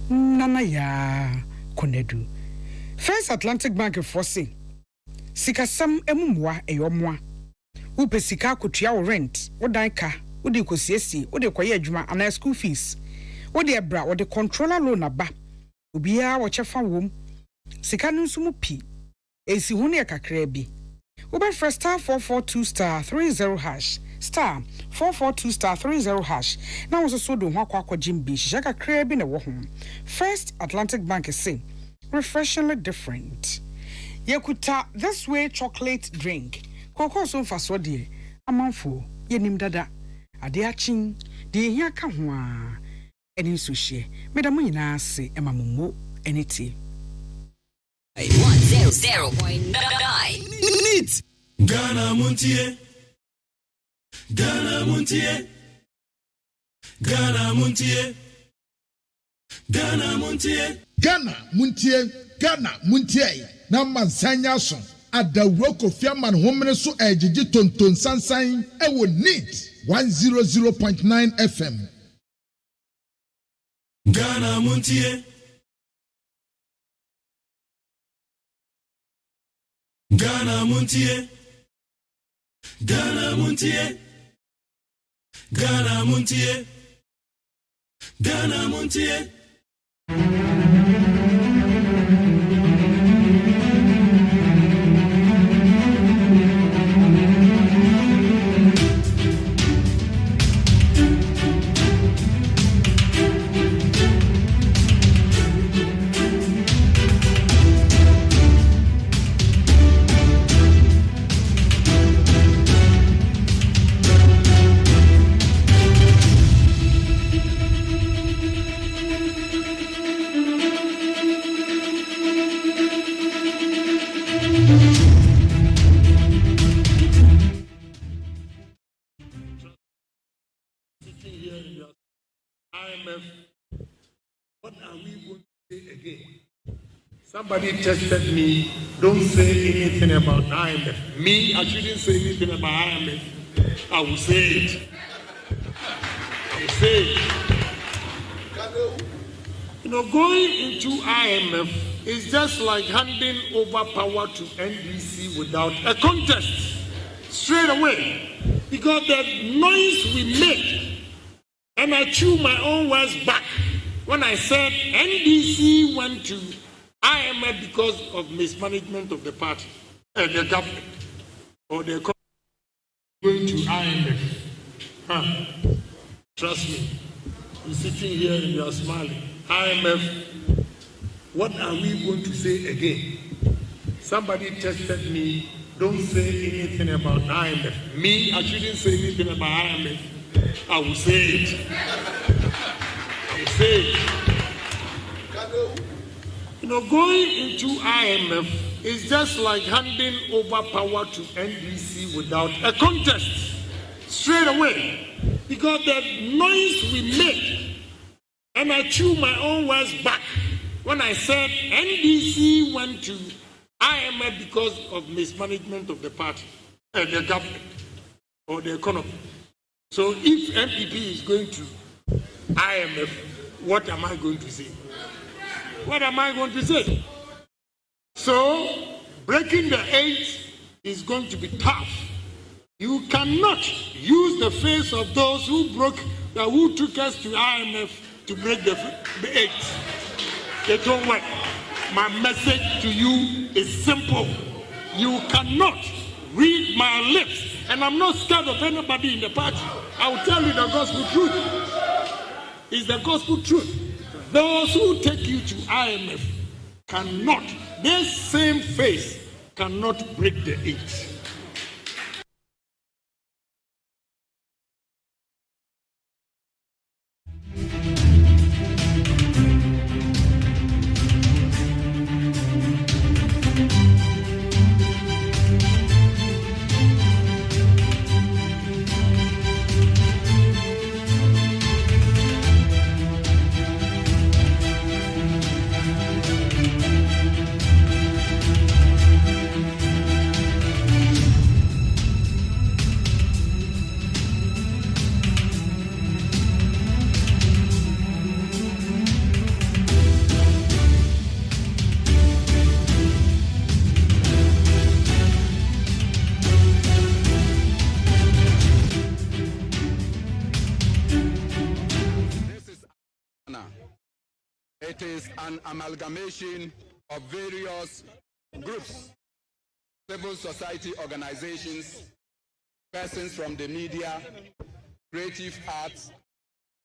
Speaker 5: nana ya konedu First Atlantic Bank foɔ se sikasam emumwa ɛyɔmoa wopɛ sika akotua wo rent wodan ka wode kosiesie wode koye adwuma ana school fees wode ebra wode controller loan aba obiya wo chefa wom sika no nso mu pi ensi hu ne kakra bi wobe first star 442*30 hash star 442*30 hash na wo so do ho akwa jimbi hihya kakra bi na wo ho First Atlantic Bank say refreshingly different yekuta this way chocolate drink koko so mfa so de amanfo yenim dada ade achin de hia ka ho a eni so hye medam nyina se emamumo eniti
Speaker 12: 100.9
Speaker 2: Neat Ghana Montie Ghana Montie Ghana Montie Ghana Montie
Speaker 13: Ghana Montie Ghana Montie na mansanya so adawro kofiaman homene so ejiji tonton sansan ewo Neat 100.9 FM
Speaker 2: Ghana Montie Ghana Montie Ghana Montie Ghana Montie Ghana Montie
Speaker 14: What are we going to say again? Somebody tested me. Don't say anything about IMF. Me, I shouldn't say anything about IMF. I will say it. I will say it. You know, going into IMF is just like handing over power to NDC without a contest. Straight away. Because the noise we make, and I chew my own words back when I said NDC went to IMF because of mismanagement of the party and the government, or they're going to IMF. Trust me, you're sitting here and you're smiling. IMF, what are we going to say again? Somebody tested me. Don't say anything about IMF. Me, I shouldn't say anything about IMF. I will say it. I will say it. You know, going into IMF is just like handing over power to NDC without a contest. Straight away. Because the noise we make, and I chew my own words back when I said NDC went to IMF because of mismanagement of the party and the government or the economy. So if MPP is going to IMF, what am I going to say? What am I going to say? So breaking the 8 is going to be tough. You cannot use the face of those who took us to IMF to break the 8. They don't work. My message to you is simple. You cannot read my lips, and I'm not scared of anybody in the party. I will tell you the gospel truth. It's the gospel truth. Those who take you to IMF cannot, this same face cannot break the eight.
Speaker 15: It is an amalgamation of various groups, civil society organizations, persons from the media, creative arts,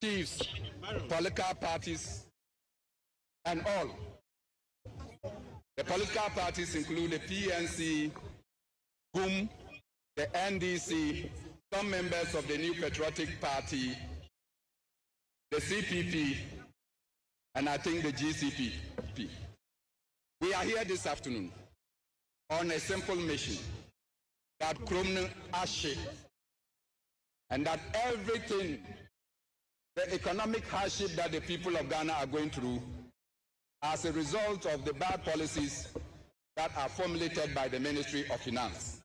Speaker 15: chiefs, political parties, and all. The political parties include the PNC, GUM, the NDC, some members of the New Patriotic Party, the CPP, and I think the GCP. We are here this afternoon on a simple mission that Kromne Ashe, and that everything, the economic hardship that the people of Ghana are going through as a result of the bad policies that are formulated by the Ministry of Finance.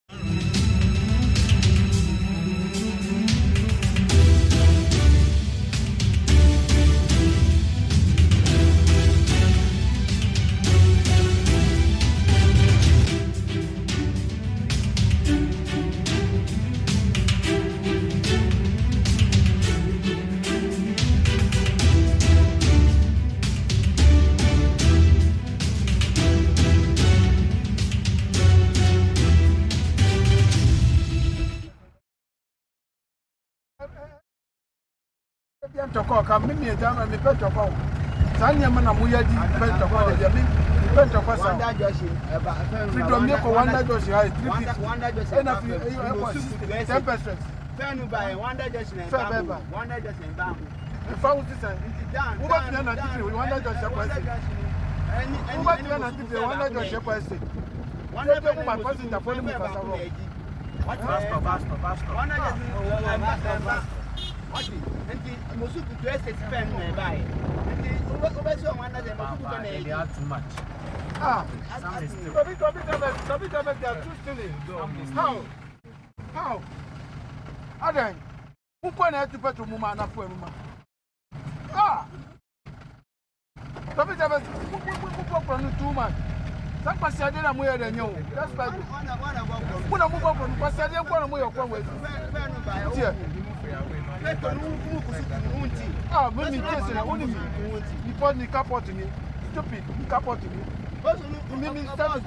Speaker 7: How? Adan, who can I to put to Muma na for Muma? Ah! Who from 2 months? Some Pasadena more than you. That's bad. When I move up from Pasadena, one of your conways. Ah, maybe just only me. You put me cap out to me. Stupid, cap out to me. You start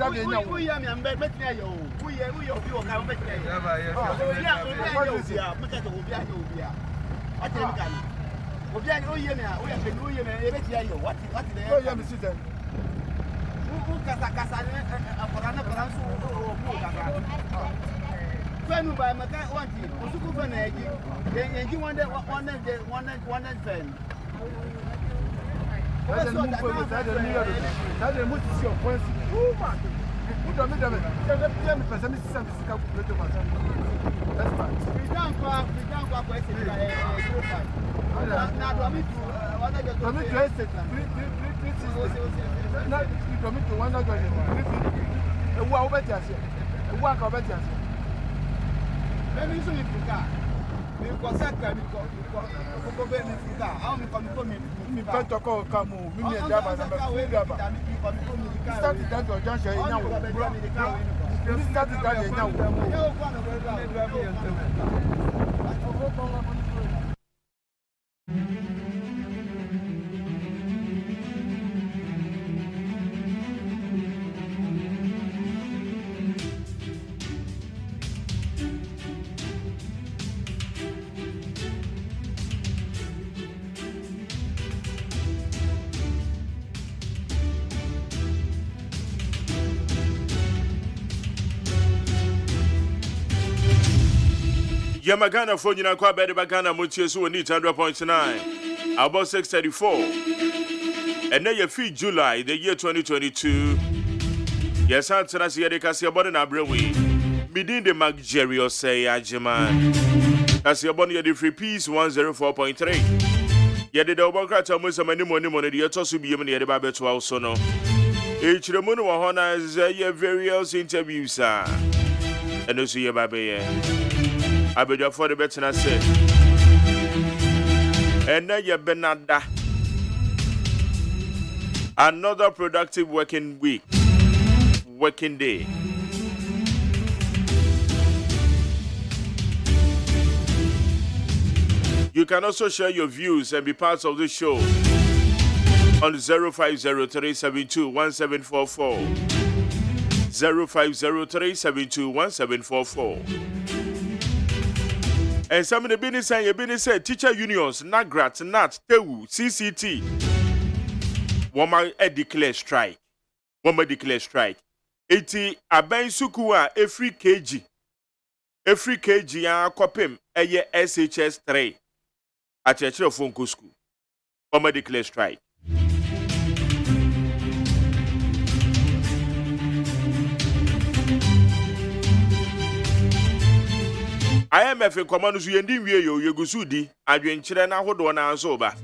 Speaker 7: that again now.
Speaker 3: Yamagana phone you kwa bedi bagana MONTIE so need 100.9 about 6:34 and then you feel July the year 2022 yes answer as you kasi about na brewe midin the Magjerry OSEI AGYEMAN as your body the free piece 104.3 yede the obokrata mo samani money the to so biem na yede ba beto also no echiremu no ho na ye various interviews and also ye ba be I beg you for the better than I say. And then you benada. Another productive working week, working day. You can also share your views and be part of the show on 0503721744. 0503721744. And some of the business said teacher unions, NAGRAT, NAT, TEU, CCT. Woman declare strike. Woman declare strike. 80 aben sukua every kg. Every kg ya kopim eye SHS 3. At your phone school. Woman declare strike. IMF in command to yendi wie yo yegusudi adwenkyere na hodo na anso ba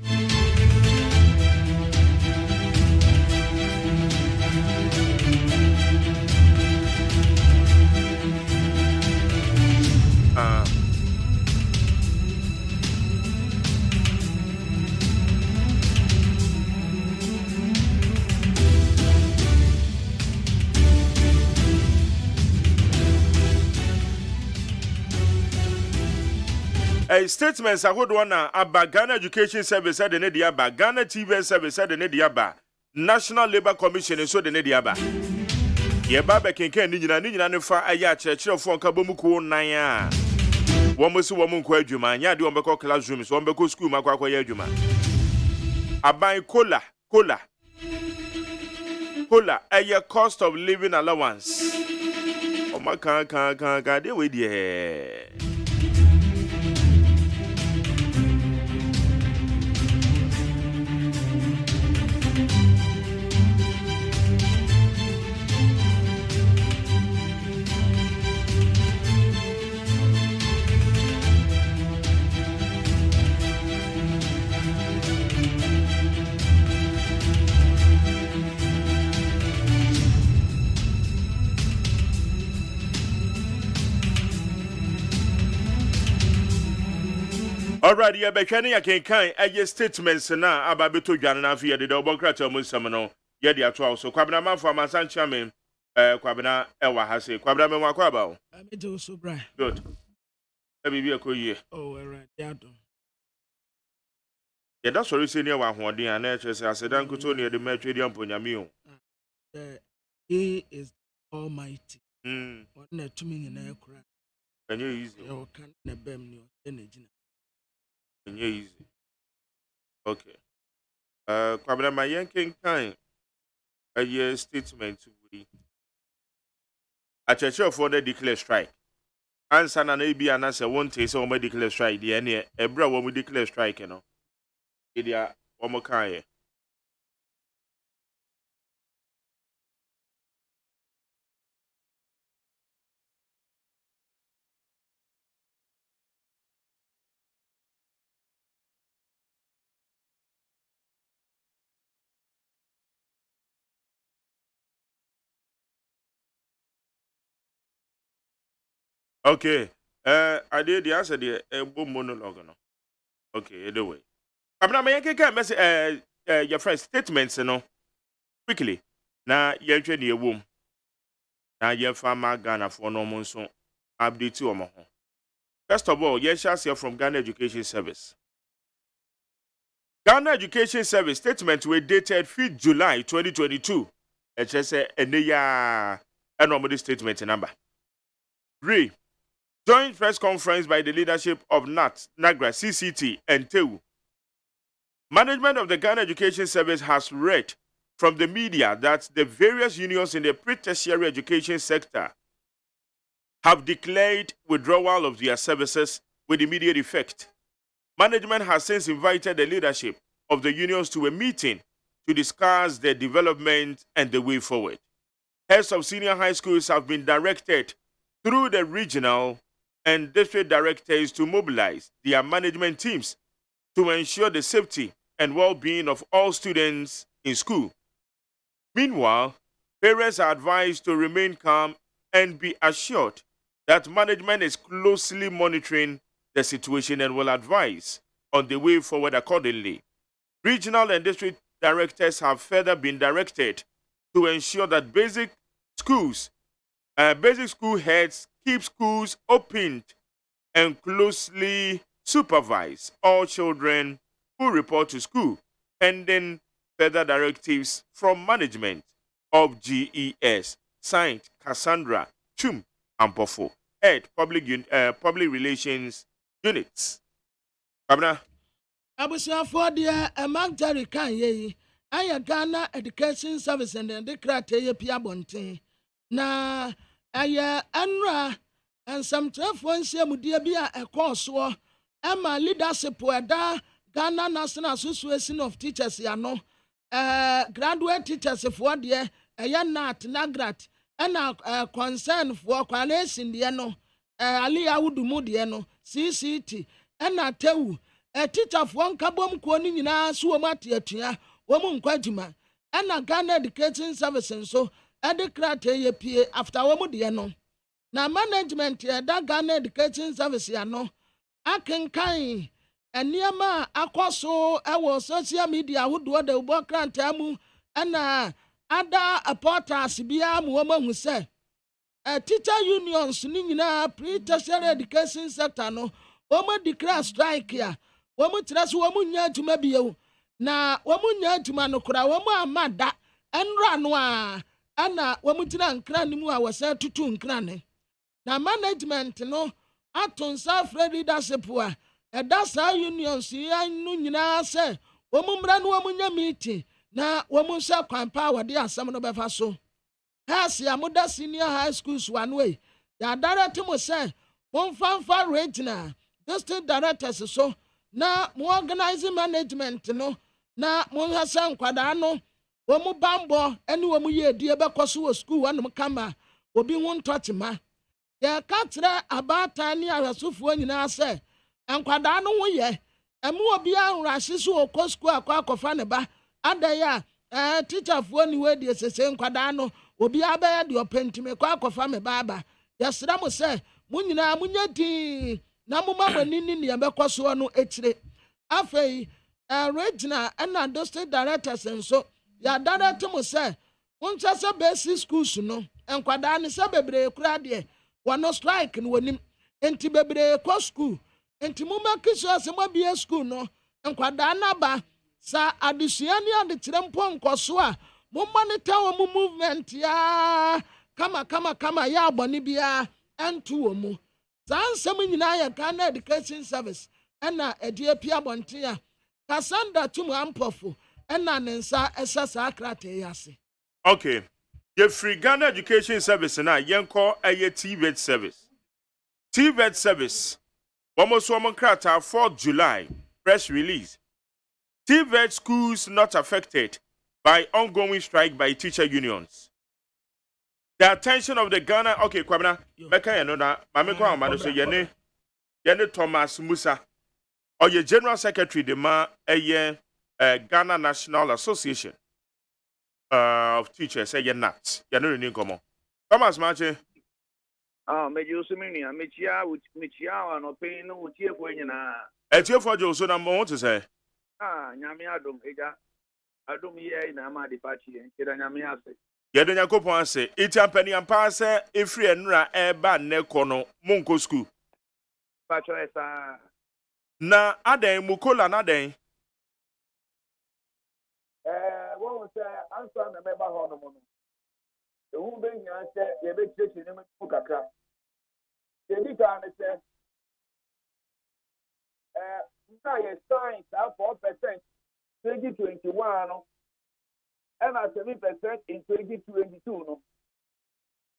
Speaker 3: a statement ahodo na aba Ghana Education Service said the Nediaba, Ghana TV Service said the Nediaba, National Labour Commission so the Nediaba. Yeba bekenken ni nyina ne fa aya kyerɛkyerɛ fo nka bomuko nan a. Womo si womo nkɔ adwuma, nya de wombekɔ classroom, so wombekɔ school makɔ akɔ yɛ adwuma. Aban kola aya cost of living allowance. O maka kan de we die. Alright, you be trying ya can a statements na ababeto dwan na afia de obokrata mo nsam no ye de ato so kwabena manfo amansan chairman kwabena ewa ha se kwabena me wakwa ba o
Speaker 4: ameje so bra
Speaker 3: good e bibi ekoyie
Speaker 4: oh alright ya do
Speaker 3: ye da sorry se ne wa hoden ana e chese asedan kuto ne de ma twedi amponyame o
Speaker 4: he is almighty
Speaker 3: what
Speaker 4: na tumi nyina ekura
Speaker 3: can you easy
Speaker 4: o kan na bem ni o na gina
Speaker 3: easy okay kwabena ma yankin kan a statement we a church for the declare strike answer na bi anase won take say we declare strike dey na ebra we declare strike no e dia we kan okay, I did the answer the monologue no. Okay, anyway. Abna me yanke message your first statements no. Quickly. Na yentwe ne ewom. Na ye farmer Ghana for no mo so update o mo ho. First of all, ye shall see from Ghana Education Service. Ghana Education Service statement were dated 5th July 2022. It say eneya enomody statement number. 3. Joint press conference by the leadership of NAT, NAGRA, CCT, and TEU. Management of the Ghana Education Service has read from the media that the various unions in the pre-tertiary education sector have declared withdrawal of their services with immediate effect. Management has since invited the leadership of the unions to a meeting to discuss their development and the way forward. Heads of senior high schools have been directed through the regional and district directors to mobilize their management teams to ensure the safety and well-being of all students in school. Meanwhile, parents are advised to remain calm and be assured that management is closely monitoring the situation and will advise on the way forward accordingly. Regional and district directors have further been directed to ensure that basic school heads keep schools opened and closely supervise all children who report to school, pending further directives from management of GES. Signed, Cassandra Chum Ampofo, Head Public Relations Units. Kabna.
Speaker 4: Abusuafo deɛ Magdari kan yɛ ayɛ Ghana Education Service and the krate yɛ pia bonten na ayɛ anra nsamtrafo nhyiamudie bi a ɛkɔɔ soɔ ɛma leadership ɛda Ghana National Association of Teachers ya no graduate teachers for deɛ ɛyɛ NAT Nagrat ɛna concern for coalition deɛ no Ali Awudumu deɛ no CCT ɛna Tewu teacher for nkabom ko ni nyinaa so wɔn atiatua wɔn nkwadwuma ɛna Ghana Education Service nso ɛde krate yɛ pie after wɔn deɛ no na management ɛda Ghana Education Service ya no akenkan nneɛma akɔ so ɛwɔ social media ahodoɔ da ubɔ kranta mu ɛna ada portals bia mu wɔn ahu sɛ teacher unions ni nyinaa pre-tertiary education sector no wɔn declare strike ya wɔn kyerɛ so wɔn nya adwuma bio na wɔn nya adwuma no kora wɔn amada ɛnra no a ɛna wɔn gyina nkran no mu a wɔsɛ tutu nkran ne na management no ato nsa frɛ leadership a ɛda saa unions yi no nyinaa sɛ wɔn mmra no wɔn nya meeting na wɔn nhyɛ kwan pa a wɔde asɛm no bɛfa so hasi amuda senior high schools one way ya direct mo sɛ wɔmfanfa regional district directors so na mo organizing management no na mo hasa nkwadaa no wɔn bambɔ ɛne wɔn yɛ die bɛkɔ so wɔ school wɔn kama obi ho ntɔkyema yɛ ka kyerɛ abaatan ne ahwɛsofoɔ nyinaa sɛ nkwadaa no ho yɛ ɛmo obi ahorahye so wɔ school akɔfa ne ba adaya teacherfoɔ ni wɔ die sese nkwadaa no obi abɛyɛ de ɔpɛntime akɔfa me baaba yɛsrɛ mo sɛ mo nyinaa mo nya din na mo ma wani ni ne bɛkɔ so no ekyire afei regional ɛna district directors nso ya direct mo sɛ mo nkyɛ sɛ basic schools no nkwadaa ne sɛ bebree kura deɛ wɔno strike no wɔnim enti bebree kɔ school enti mo ma kiso asɛ mo bia school no nkwadaa na ba sa adesua ne adekyerɛ mpo nkɔso a mo monitor wɔn movement ya kama ya abɔne bia ɛnto wɔ mu saa nsɛm nyinaa yɛ Ghana Education Service ɛna ɛde pia abɔnten a Cassandra Tumu Ampofo ɛna ne nsa ɛhyɛ saa krate yɛ ase.
Speaker 3: Okay. Ye free Ghana Education Service na yenko eye TVET service. TVET service. Almost woman krata 4th July press release. TVET schools not affected by ongoing strike by teacher unions. The attention of the Ghana Kwabena meka yeno na mame kwa amado so yene Thomas Musa or your general secretary de ma Ghana National Association of Teachers say NAT. You know the name Thomas Mache.
Speaker 16: Me Josumini, Michia, no pain, no tear for you na.
Speaker 3: At your for Josu number one to say.
Speaker 16: Nyami Adum Eda. Adum ye na ma de party and Keda Nyami Ase.
Speaker 3: Yedenya Kopon say, Itian Penny and Pass, if free and ra eba nekono, Monko school.
Speaker 16: Pacho esa.
Speaker 3: Na Ade Mukola Nade.
Speaker 16: What was answer the member honour? The who being answer, the big church in the Mukaka. The Nika said, science have 4% 2021 and 7% in 2022.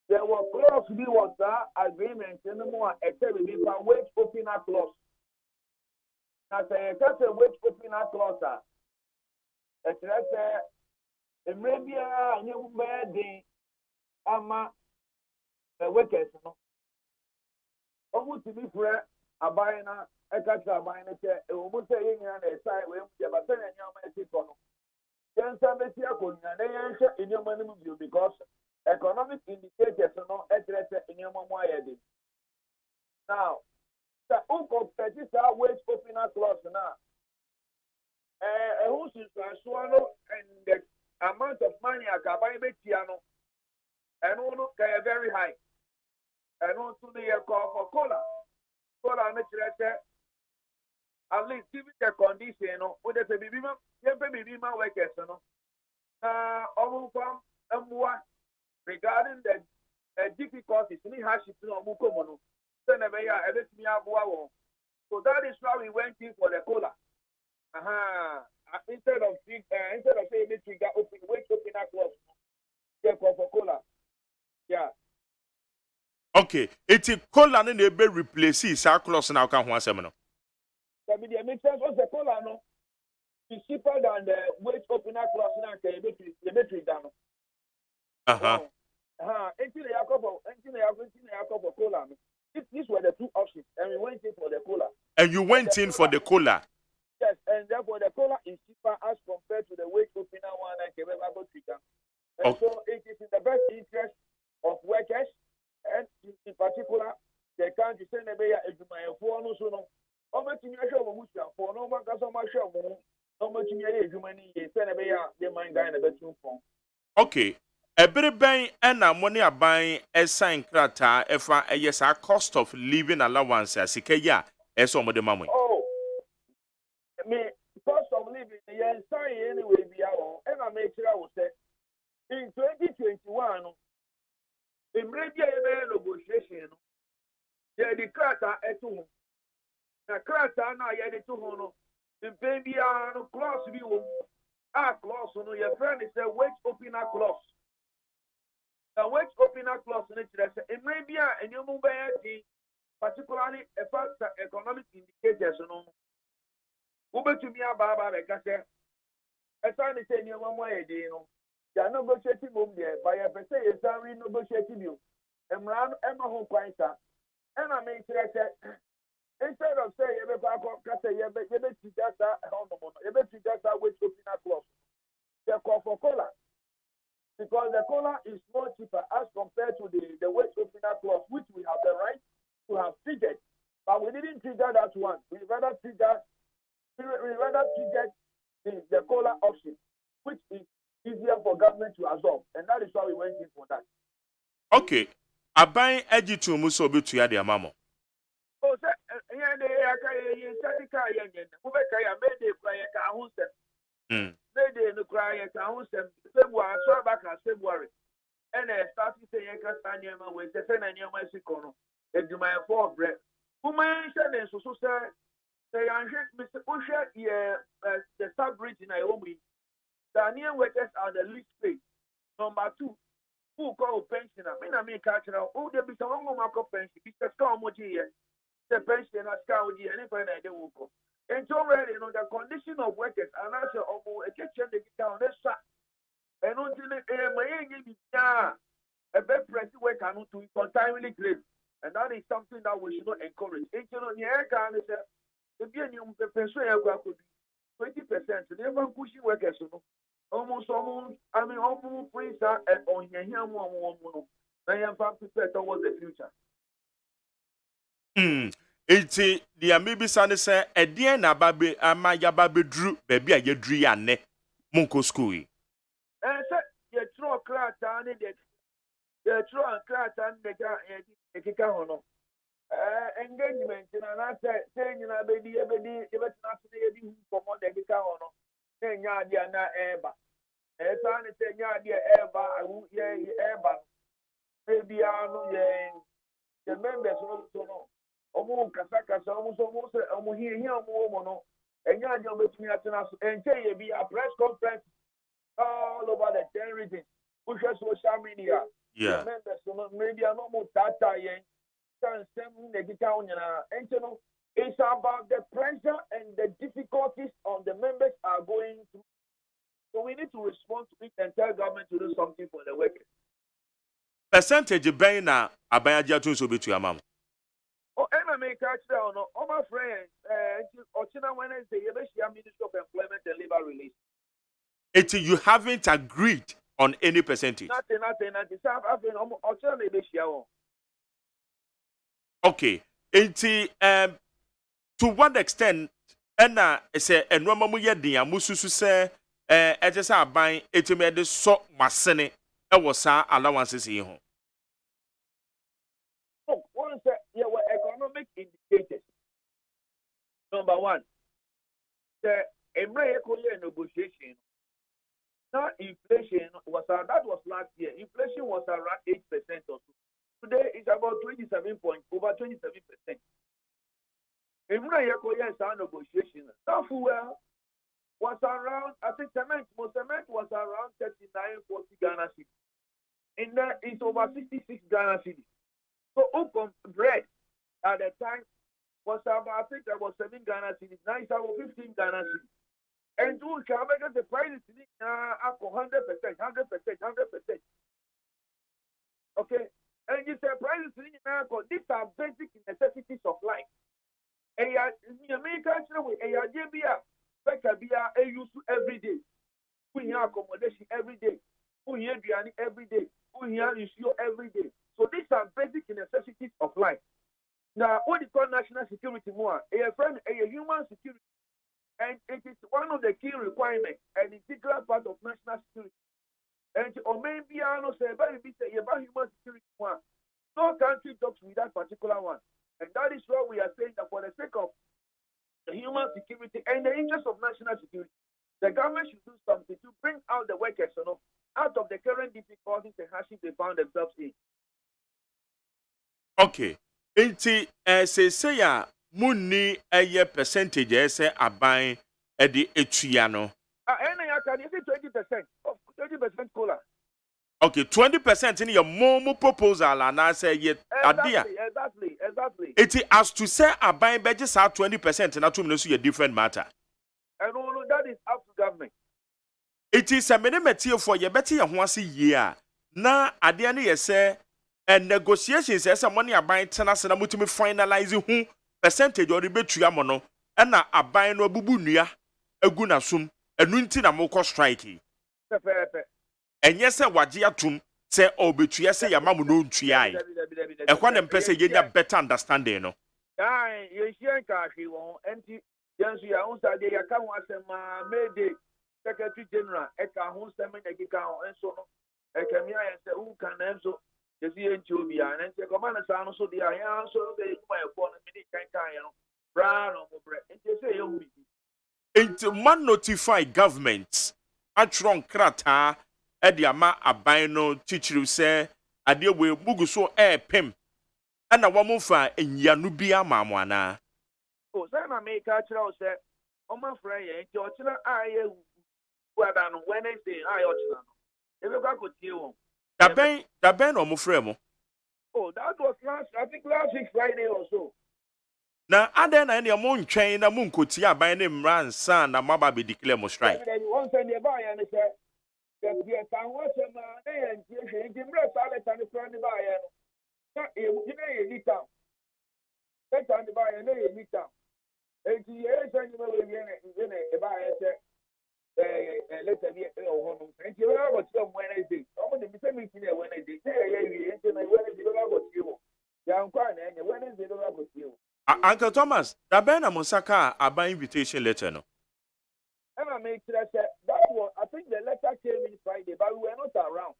Speaker 16: There were clause be was that agreement in the more except be for wage opener clause. Now say just a wage opener clause. It's like maybe a new bed ama the workers no. Almost to be fair, a buyer a catch a buyer a woman saying on a side where you have a ten and your man. Then somebody in your money because economic indicators are not addressed in your mom. Now, the uncle petty wage opener clause now. Who's swallow and the amount of money I can buy piano and all very high. And also the call for cola. Cola, at least give it a condition with the baby workers. Regarding the difficulties in hardship, so that is why we went in for the cola. Instead of saying the trigger open, wait open that clause. For cola. Yeah.
Speaker 3: Okay, it's a cola and they be replaces our clause now can one seminal.
Speaker 16: That means the makes sense of the cola no. It's cheaper than the wage opener clause now. The battery down. Until the cola. These were the two options, and we went in for the cola.
Speaker 3: And you went in for the cola.
Speaker 16: Yes, and therefore the cola is cheaper as compared to the wage opener one and the battery down. And so it is in the best interest of workers, and in particular, the country send a bear as my phone so no. How much in your show for no one can so much show how much in your money send a bear the mind guy in the bedroom phone.
Speaker 3: Okay. Every buying and money are buying a sign crata if yes our cost of living allowance as a as some of the money.
Speaker 16: Oh, me cost of living yes anyway be our and I make sure I will say in 2021 in media negotiation yeah the crata at home. The crata now yeah the 200 in baby clause view clause no your friend is a wage opener clause. The wage opener clause in it may be a new mobile, particularly a fast economic indicators. Uber to me about Baba, as I say, you one way, you know. They are negotiating there by a per se, is a renegotiating you. And run Emma Home Quinta. And I mean, instead of saying, you better just a wage opener clause. They call for cola. Because the cola is more cheaper as compared to the wage opener clause, which we have the right to have triggered. But we didn't trigger that one. We rather triggered the cola option, which is easier for government to absorb. And that is why we went in for that.
Speaker 3: Okay. I buy edgy to Musobi to Yadia Mamo.
Speaker 16: Oh, Mayday no cry at February, so back at February. And I started saying, Castanian with the Sen and your Mexico, and do my 4 bread. Who mentioned and so say, Mr. Usher, the sub bridge in Naomi. The near workers are the least paid. Number 2, who call pensioner? I mean, cultural. Oh, there be some more pension because how much here? The pensioner, Scout, and if I don't go. And already, you know, the condition of workers, and I say, oh, a kitchen, they get down this side. And until a better press work cannot do it untimely grave. And that is something that we should not encourage. And you know, the air can say, the new person, 20%, never pushing workers, you know. Almost, I mean, almost praise and on your one. I am prepared towards the future.
Speaker 3: It's the maybe son say a dear na baby amaya baby drew baby a yedri ane Munko school.
Speaker 16: And so you throw crack down in it. You throw a crack down the Kikahono. Engagement, and I said, saying, you know, baby, if it's not today, for more than Kikahono. Then Yadia na Eba. As I say, Yadia Eba, I won't hear Eba. Maybe I know the members also know. Almost here, and you're between us and be a press conference all over the 10 regions. Push us social media,
Speaker 3: Yeah.
Speaker 16: Members, maybe I'm almost that time. It's about the pressure and the difficulties on the members are going through. So we need to respond to it and tell government to do something for the workers.
Speaker 3: Percentage ben na abaya tun so betu amam.
Speaker 16: Oh, and make catch down. Oh, my friend, Ochina Wednesday, you Ministry of Employment and Labor Relations.
Speaker 3: You haven't agreed on any percentage.
Speaker 16: Nothing.
Speaker 3: Okay. To what extent ena say enwama mu yedin amususu say etese aban etimede so masene e wo sa allowances yi ho.
Speaker 16: One say there were economic indicators. Number one, the negotiation. Now inflation was that was last year. Inflation was around 8% or so. Today it's about over 27%. Negotiation. Now fuel was around, I think cement was around 39, 40 Ghana cedis. In there it's over 66 Ghana cedis. So bread at the time was about, I think that was 7 Ghana cedis. Now it's about 15 Ghana cedis. And to make the prices up 100%. Okay? And you say prices these are basic necessities of life. And you make with a use every day. We have accommodation every day. We have every day. We have issue every day. So these are basic necessities of life. Now, what is called national security more? A human security. And it is one of the key requirements and integral part of national security. And maybe I don't say about human security one. No country talks with that particular one. And that is why we are saying that for the sake of the human security and the interest of national security, the government should do something to bring out the workers out of the current difficulties and hardships they found themselves in.
Speaker 3: Okay. Say ya Muni a percentage say aban the etuya
Speaker 16: Can you say 20% cola?
Speaker 3: Okay, 20% in your momo proposal and I say yet
Speaker 16: Exactly.
Speaker 3: It has to say aban budgets are 20% and not to a different matter.
Speaker 16: And all that is up to government.
Speaker 3: It is a minimum for your better once a year. Now at the end you say and negotiations says some money aban tenas and I'm to finalizing who percentage or the betu mono and na aban no bubu nua eguna sum enu nti na moko strike and yes waje atum say obetua say yamamu no ntua ai e kwa na mpese yenya better understanding no
Speaker 16: you share kashi won enti yansu ya unsa de yaka ho asema mede secretary general e ka ho sema nyakika ho enso no e kamia ya say who can enso yesi enti obi an enti ko man sa no so de ya so de kuma e ko no me kan ya no bra no mo bre enti say you bi
Speaker 3: enti man notify government atron krata e de ama aban no chichiru say ade we bugu so pem ana wamufa enyanu bia mamwana
Speaker 16: o say na me ka kira o say o ma fra ye nti o kira aye wada no Wednesday aye o kira no e be kwa kotie won
Speaker 3: da ben no mo fra mo
Speaker 16: oh that was last week Friday or so
Speaker 3: na aden na ne mo ntwen na mo nkoti aban ne mran san na maba be declare mo strike
Speaker 16: one say ne ba ya ne say the kan wo say ma na ye ntie nti mra sa le tan fra ne ba ya no na e mu ne ye ni town e tan ne ba ya na ye ni town e ti ye say ni ma we ne e ba ya say later be o ho no nti we ga go ti on Wednesday o mo de bi say meeting e Wednesday say ye wi nti na Wednesday we ga go ti wo ya nkwa na enye Wednesday we ga go ti wo
Speaker 3: Uncle Thomas, da ben na Mosaka aba invitation letter no.
Speaker 16: And I make sure that was, I think the letter came in Friday, but we were not around.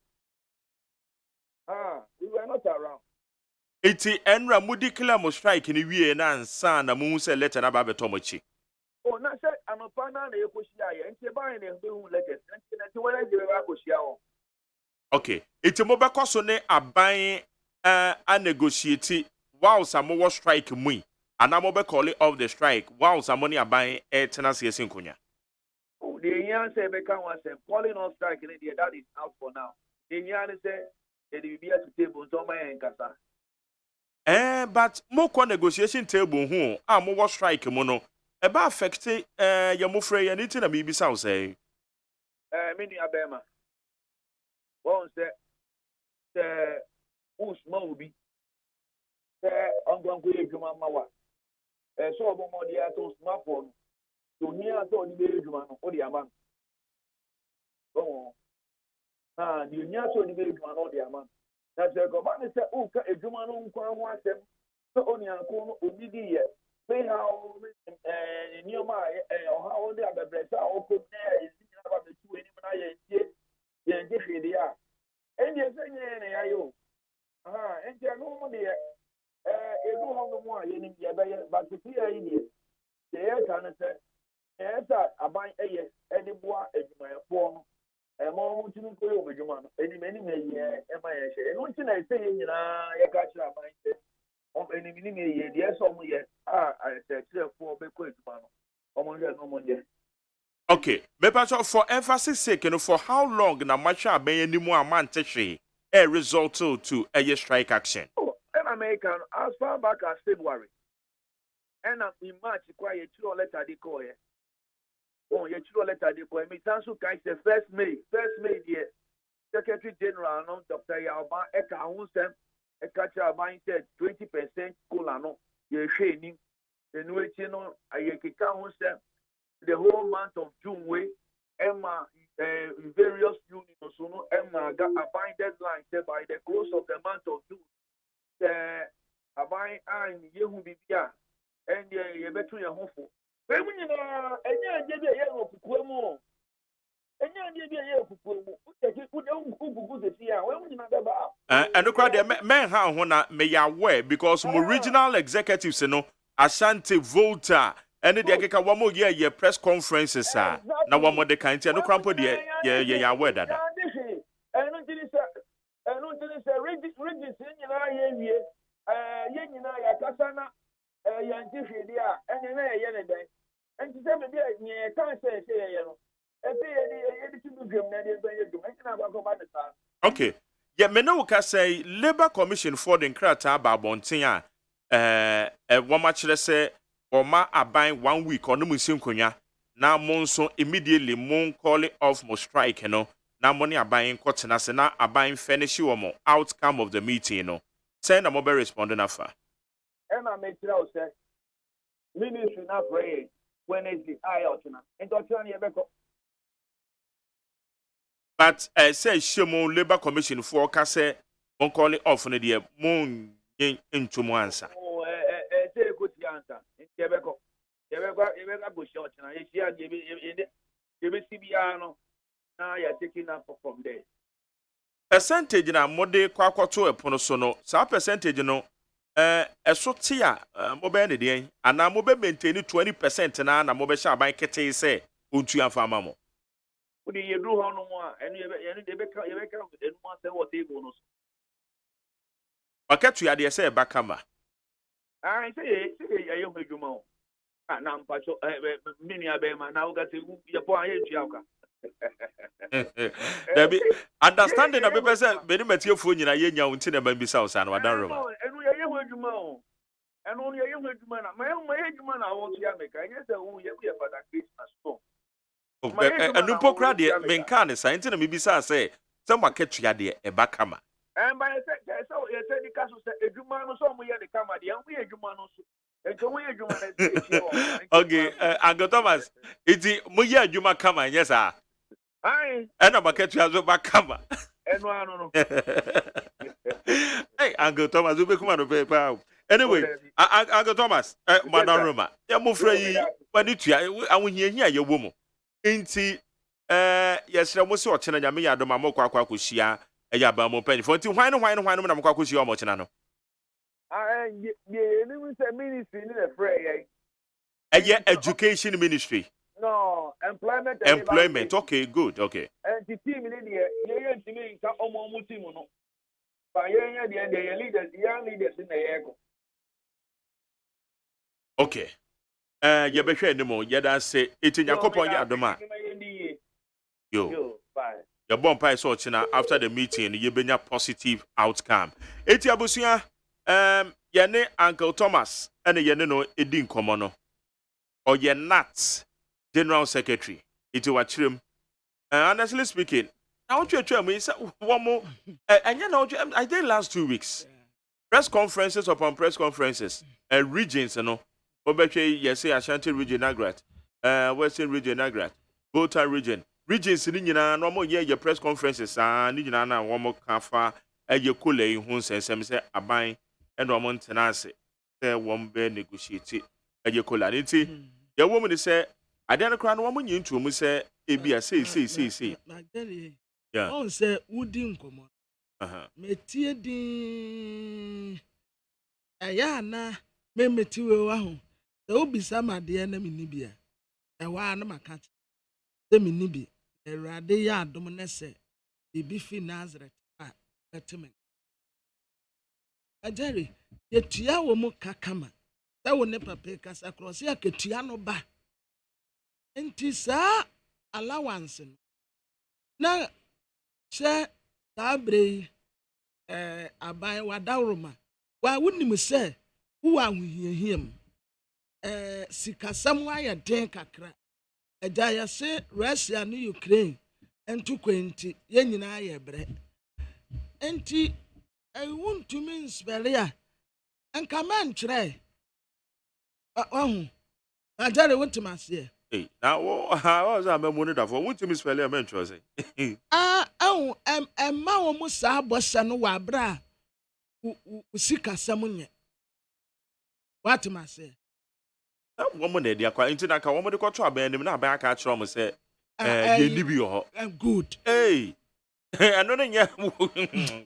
Speaker 16: We were not around.
Speaker 3: Iti enra mu declare mo strike ni wie na nsa na mu se letter na ba beto mo chi.
Speaker 16: Oh, na say anopa na na ekoshia ye. Nti ba na be hu letters. Nti when dey we akoshia o.
Speaker 3: Okay. Iti mo be koso ne aban a negotiate while some more strike mu. And I'm over call it off the strike. Wow, some money are buying a tenancy in Kunya.
Speaker 16: Oh, the Yan say, calling off strike in India, that is out for now. The Yan say, yɛde biribi ato table nso ɔma yɛn nkasa.
Speaker 3: But more negotiation table who are more strike mono. Eba affect your mofre and eating a baby sound say.
Speaker 16: Mini abema. One say the small be. I'm going to go to my wife. So about the atos smartphone. So near I thought the baby man or the amount. Oh, the near so the baby man or the amount. That's the command said, oh, a Juman on one them. So only a corner of the year. Say how near my or how the other breath are open there is about the two anymore. Yes, they are. And you're saying, ayo. And you're no dear. You don't have no more, but to see a India. The air can say, yes, I buy a yes, any boy, my form. And more to go over your man. Any many years, and my share. And one thing I say, you know, I got your mind. Of any minute, yes, only yet. I said, for be quick, man. No more yet.
Speaker 3: Okay, but for emphasis sake, you know, for how long na matcha be any more man teshi a result to a strike action?
Speaker 16: Oh, an American as far back as February. And in March, quite a true letter decoy. Oh, your true letter decoy. Me Tansu Kai say 1st May, dear. Secretary General, no, Dr. Yalba, Eka Hunsem, a catcher said 20% colano, you're shading. The new channel, I Hunsem. The whole month of June, Emma, various unions, Emma got a bind deadline by the close of the month of June. A bind and Yehu Bibia, and you better your hopeful. When you know, and you did a year of Kumo, and you did a year of Kumo, who could see when you know.
Speaker 3: And the crowd, men how may ya wear because original executives, you know, Ashanti Volta. And the Akeka one more year press conferences, sir. Now one more the kind of no crampo, yeah, where that.
Speaker 16: I don't think it's a rigid in here. Kasana, Yantifidia, and then a day. And to tell me, I can't say,
Speaker 3: okay. Yeah, Menoka say Labor Commission for the Krata Babontia, one much less say. Oma aban 1 week on the musim konya na monso immediately mon call it off mo strike no na money aban kwotena se na aban finish wo outcome of the meeting no say na mo be responding afa
Speaker 16: e na me tira o say ministry na pray Wednesday ayotuna entotuna ne beko
Speaker 3: but say shemo labor commission for ka say mon call it off no de mon into mo answer
Speaker 16: say ko ti answer Yebeko go short now. You see no. Now you're taking up from there.
Speaker 3: Percentage na mode kwakwato epono so no. Sa percentage no eso ti a mo be ne den ana mo be maintain 20% na mo be sha aban kete say ontu afama mo.
Speaker 16: Udi ye do ho no mo a enu ye de be ka enu mo say what table no.
Speaker 3: Paketu ya de say bakama.
Speaker 16: I say you hujuma. Na mpacho mini abema na ugate ya po aye tuaka.
Speaker 3: Debi understanding na be say be ni matiefu nyina ye nya unti na ban bisa usa na wadan roma.
Speaker 16: Enu ye hujuma o. Enu ye hujuma na ma ye hujuma na won tia meka. Nye say wo ye fada Christmas so.
Speaker 3: Enu pokra de menka ne sa nti na me bisa say maketu ya de e bakama.
Speaker 16: And by so you said the castle said a Jumano so we had the camera, and we a Jumano.
Speaker 3: Okay, Uncle Thomas, it's Muya Juma Kama, yes, sir.
Speaker 16: Aye,
Speaker 3: and I'm a catch as a back camera.
Speaker 16: And one,
Speaker 3: hey, Uncle Thomas, you become a paper. Anyway, Uncle Thomas, Madame Roma, I'm afraid, but it's I will hear your woman. Ain't he? Yes, I was watching a Yamia Domamo Kwakushia. Ya ba mo penny for why no na mkwakusi o mo china no
Speaker 16: ministry in the fray
Speaker 3: education ministry
Speaker 16: no employment
Speaker 3: okay good okay
Speaker 16: and the team in here ye ntimi ka omo mu team no ba ye the leaders young leaders in the ego
Speaker 3: okay ye be hwe ni mo ye da say etinyakopon ya adoma yo
Speaker 16: bye
Speaker 3: Your bomb pie so china after the meeting, you bring a positive outcome. Eti abusia, yene Uncle Thomas, and yene no edin komono. Or ye Nats, General Secretary. Iti wachrim. Honestly speaking, I want you to tell me one more. And you know, I did last 2 weeks. Press conferences upon press conferences. And regions, you know. Obeche, yes, Ashanti region, Nagrat. Western region, Nagrat. Volta region. Regions in Nina, no more your press conferences, and Nina, one more kafa, and your coole, who says, say, a buying, and Ramon Tenase. There won't be negotiated. And your colanity. Your woman is say, I don't crown woman you to me say, Abia say. Yeah.
Speaker 4: On say, Woodin come on. Metia din. Ayana, me metiwe there will be some at the enemy Nibia. A one of my cat. The minibi. A radia dominese. The beefy Nazareth. Betterment. A Jerry, yet tia womo kakama. That will never pay us across here. Ketiano ba. And tis allowance. Now, sir, Sabre, Abai Wadauruma. Why wouldn't you say, who are we him? Sika somewhere den kakra. Ejaya se Russia ni Ukraine entu kwenti ye nyina ye bre. Enti I want to mean spelia. And come on try. Ajare want to masie.
Speaker 3: Hey, now how was I money that for want to miss spelia men chose.
Speaker 4: Ma wo musa bossa no wa bra. Sika samunye. What masie?
Speaker 3: Woman, they are quite into that. Woman, the control band, and now back at Trom say, good. Hey, I know that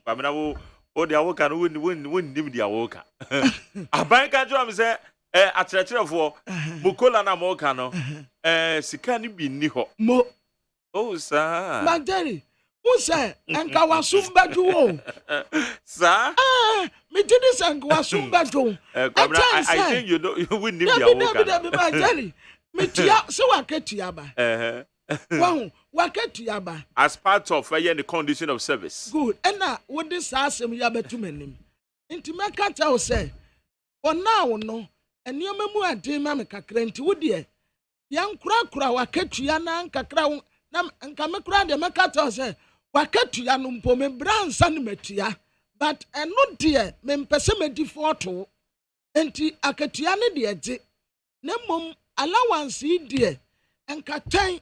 Speaker 3: but oh, the awoka wouldn't give the awoka. A bank at Trom say, a treasure for Mukola Namokano, Sikani be niho. Mo, oh, sir,
Speaker 4: my daddy. Who say, and Kawasumba do?
Speaker 3: Sir?
Speaker 4: Me did this and Kawasumba do.
Speaker 3: I think you wouldn't leave your
Speaker 4: my daddy. Me tia, so I get Yaba. Yaba.
Speaker 3: As part of the condition of service.
Speaker 4: Good. And now, what this ask him Yaba to men? Into my cat, I will say, for now, no, and you memoir a day, Mamma Cacrenti, would ye? Young Krakra, Waketiana, and Cacra, and Kamakra, the Macata say. Wakati ya numpo me bran sani metia but eno de me mpese me di photo enti akatia ne de age na mom allowance de enkatan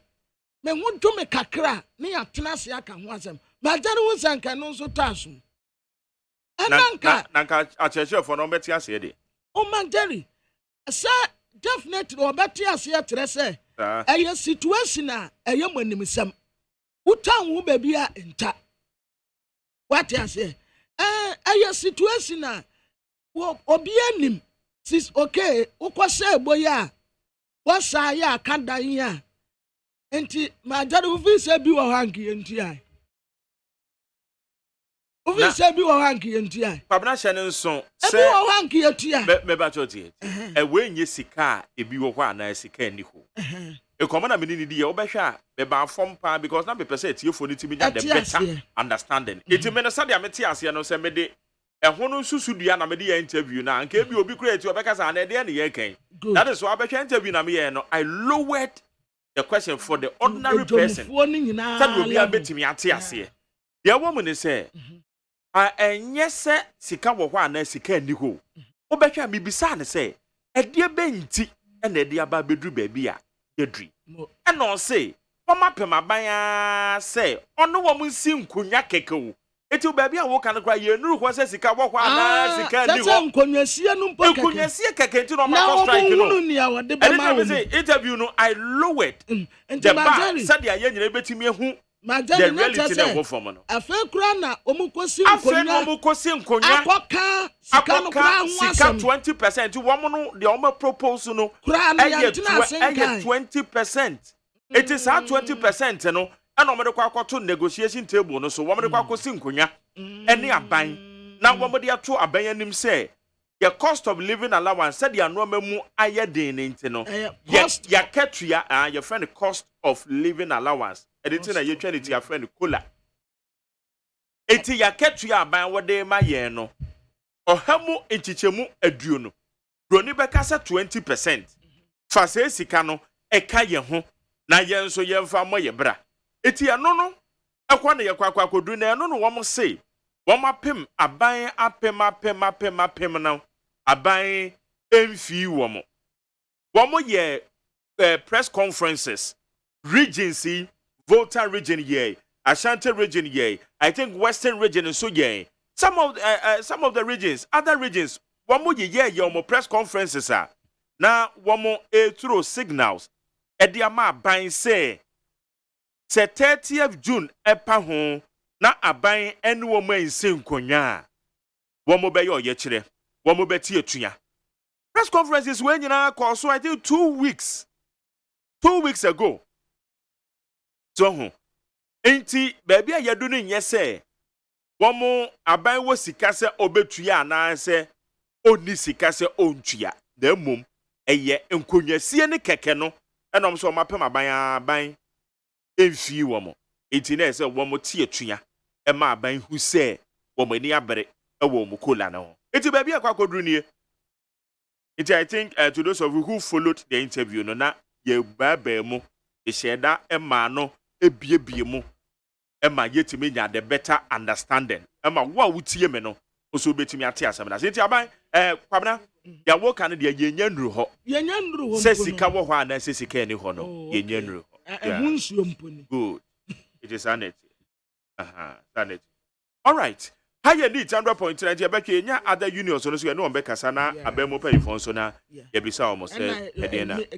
Speaker 4: me hudu me kakra ne atena se aka ho asem majare wo sanka no so tasum
Speaker 3: nanka acheche for no beti ase de
Speaker 4: o majare sa definitely obeti ase atere se eye situation a eye manimisam utan wo baby a enta what you say your situation na obi anim sis okay ukose boya wasa ya kanda ya enti majadu visa bi wo hanki enti ai visa bi wo hanki enti ai
Speaker 3: pabna hye nso
Speaker 4: se bi wo hanki enti ai
Speaker 3: me ba choti e we nye sika ebi wo ho ana sika ni ho e common na mini di ye obehwa be ba form pa because na be person tiefo ni timi nya the better understanding it me no say dia meti ase no say me de e ho no susu dua na me de ya interview na nka bi obi kura eti obeka sa na de na ye kan that is why obehwa interview na me ye no I lowered the question for the ordinary person that obi abetimi ate ase the woman is say enye se sika wo ho ana sika ni ho obehwa bibisa ne say e de be nti e na de aba bedru ba bi a edri and no say mama pema ban say ono wo munsi nkonya keke eti ba bi a wo kan kra ye nuru ko say sika wo kwa na sika ni ho
Speaker 4: nkonya sie no mpo keke
Speaker 3: nkonya sie keke enti no ma strike no
Speaker 4: no ni a wo de ba ma
Speaker 3: say interview no I lowered the bar said ya ye nyina betimi ehu
Speaker 4: the reality na go from no afa kura na omukosi nkonya akoka sika no kura ho asem
Speaker 3: 20% wo no the omo propose no
Speaker 4: kura na ya tina senkai
Speaker 3: 20%. It is at 20% no and omo de kwa akoto negotiation table no so wo de kwa akosi nkonya ene aban na wo de ato aban anim say the cost of living allowance said ya no mamu aye den nti no ya ketua your friend cost of living allowance editing na yetwa ne ti a friend kola eti ya ketu ya aban wode ma ye no ohamu enchichemu aduonu broni beka se 20% fa se sika no eka ye ho na ye nso ye mfa mo ye bra eti ano no ekwa na ye kwakwa kodu na ano no wo mo say wo mapem aban apem na aban emfi wo mo ye press conferences regency voter region ye Ashanti region ye I think western region so ye some of the regions other regions wo mo ye press conferences na wo mo through signals e dia ma aban say 30th June epa ho na aban ene wo mo ense nkonya wo mo be ye kire wo mo be tie atua press conferences when you na call so I think 2 weeks ago so enti baby a yadu no nye se wo mo aban wo sika se obetua na se oni sika se ontua na mum eye nkonyasie ne keke no enom so mapem aban emfi wo mo enti na se wo mo tie atua e ma aban hu se wo mo ni abere e wo mo kola na ho enti baby akwakodru nie enti I think to those of you who followed the interview no na ye baba mu e sheda e ma no ebiebie mu Emma yetimi nya the better understanding. Emma wa wutie me no oso betimi ate asem na. Senti aban kwabna ya wo kan de yenya nru ho. Yenya nru ho. Se sika wo ho ana se sika ni ho no. Yenya nru ho.
Speaker 4: Ehun nsuo mponi.
Speaker 3: Good. It is sanity. Sanity. All right. Higher need 100.9 ya betwe nya other unions so no so no bekasa na abemo payphone so na ya bisa almost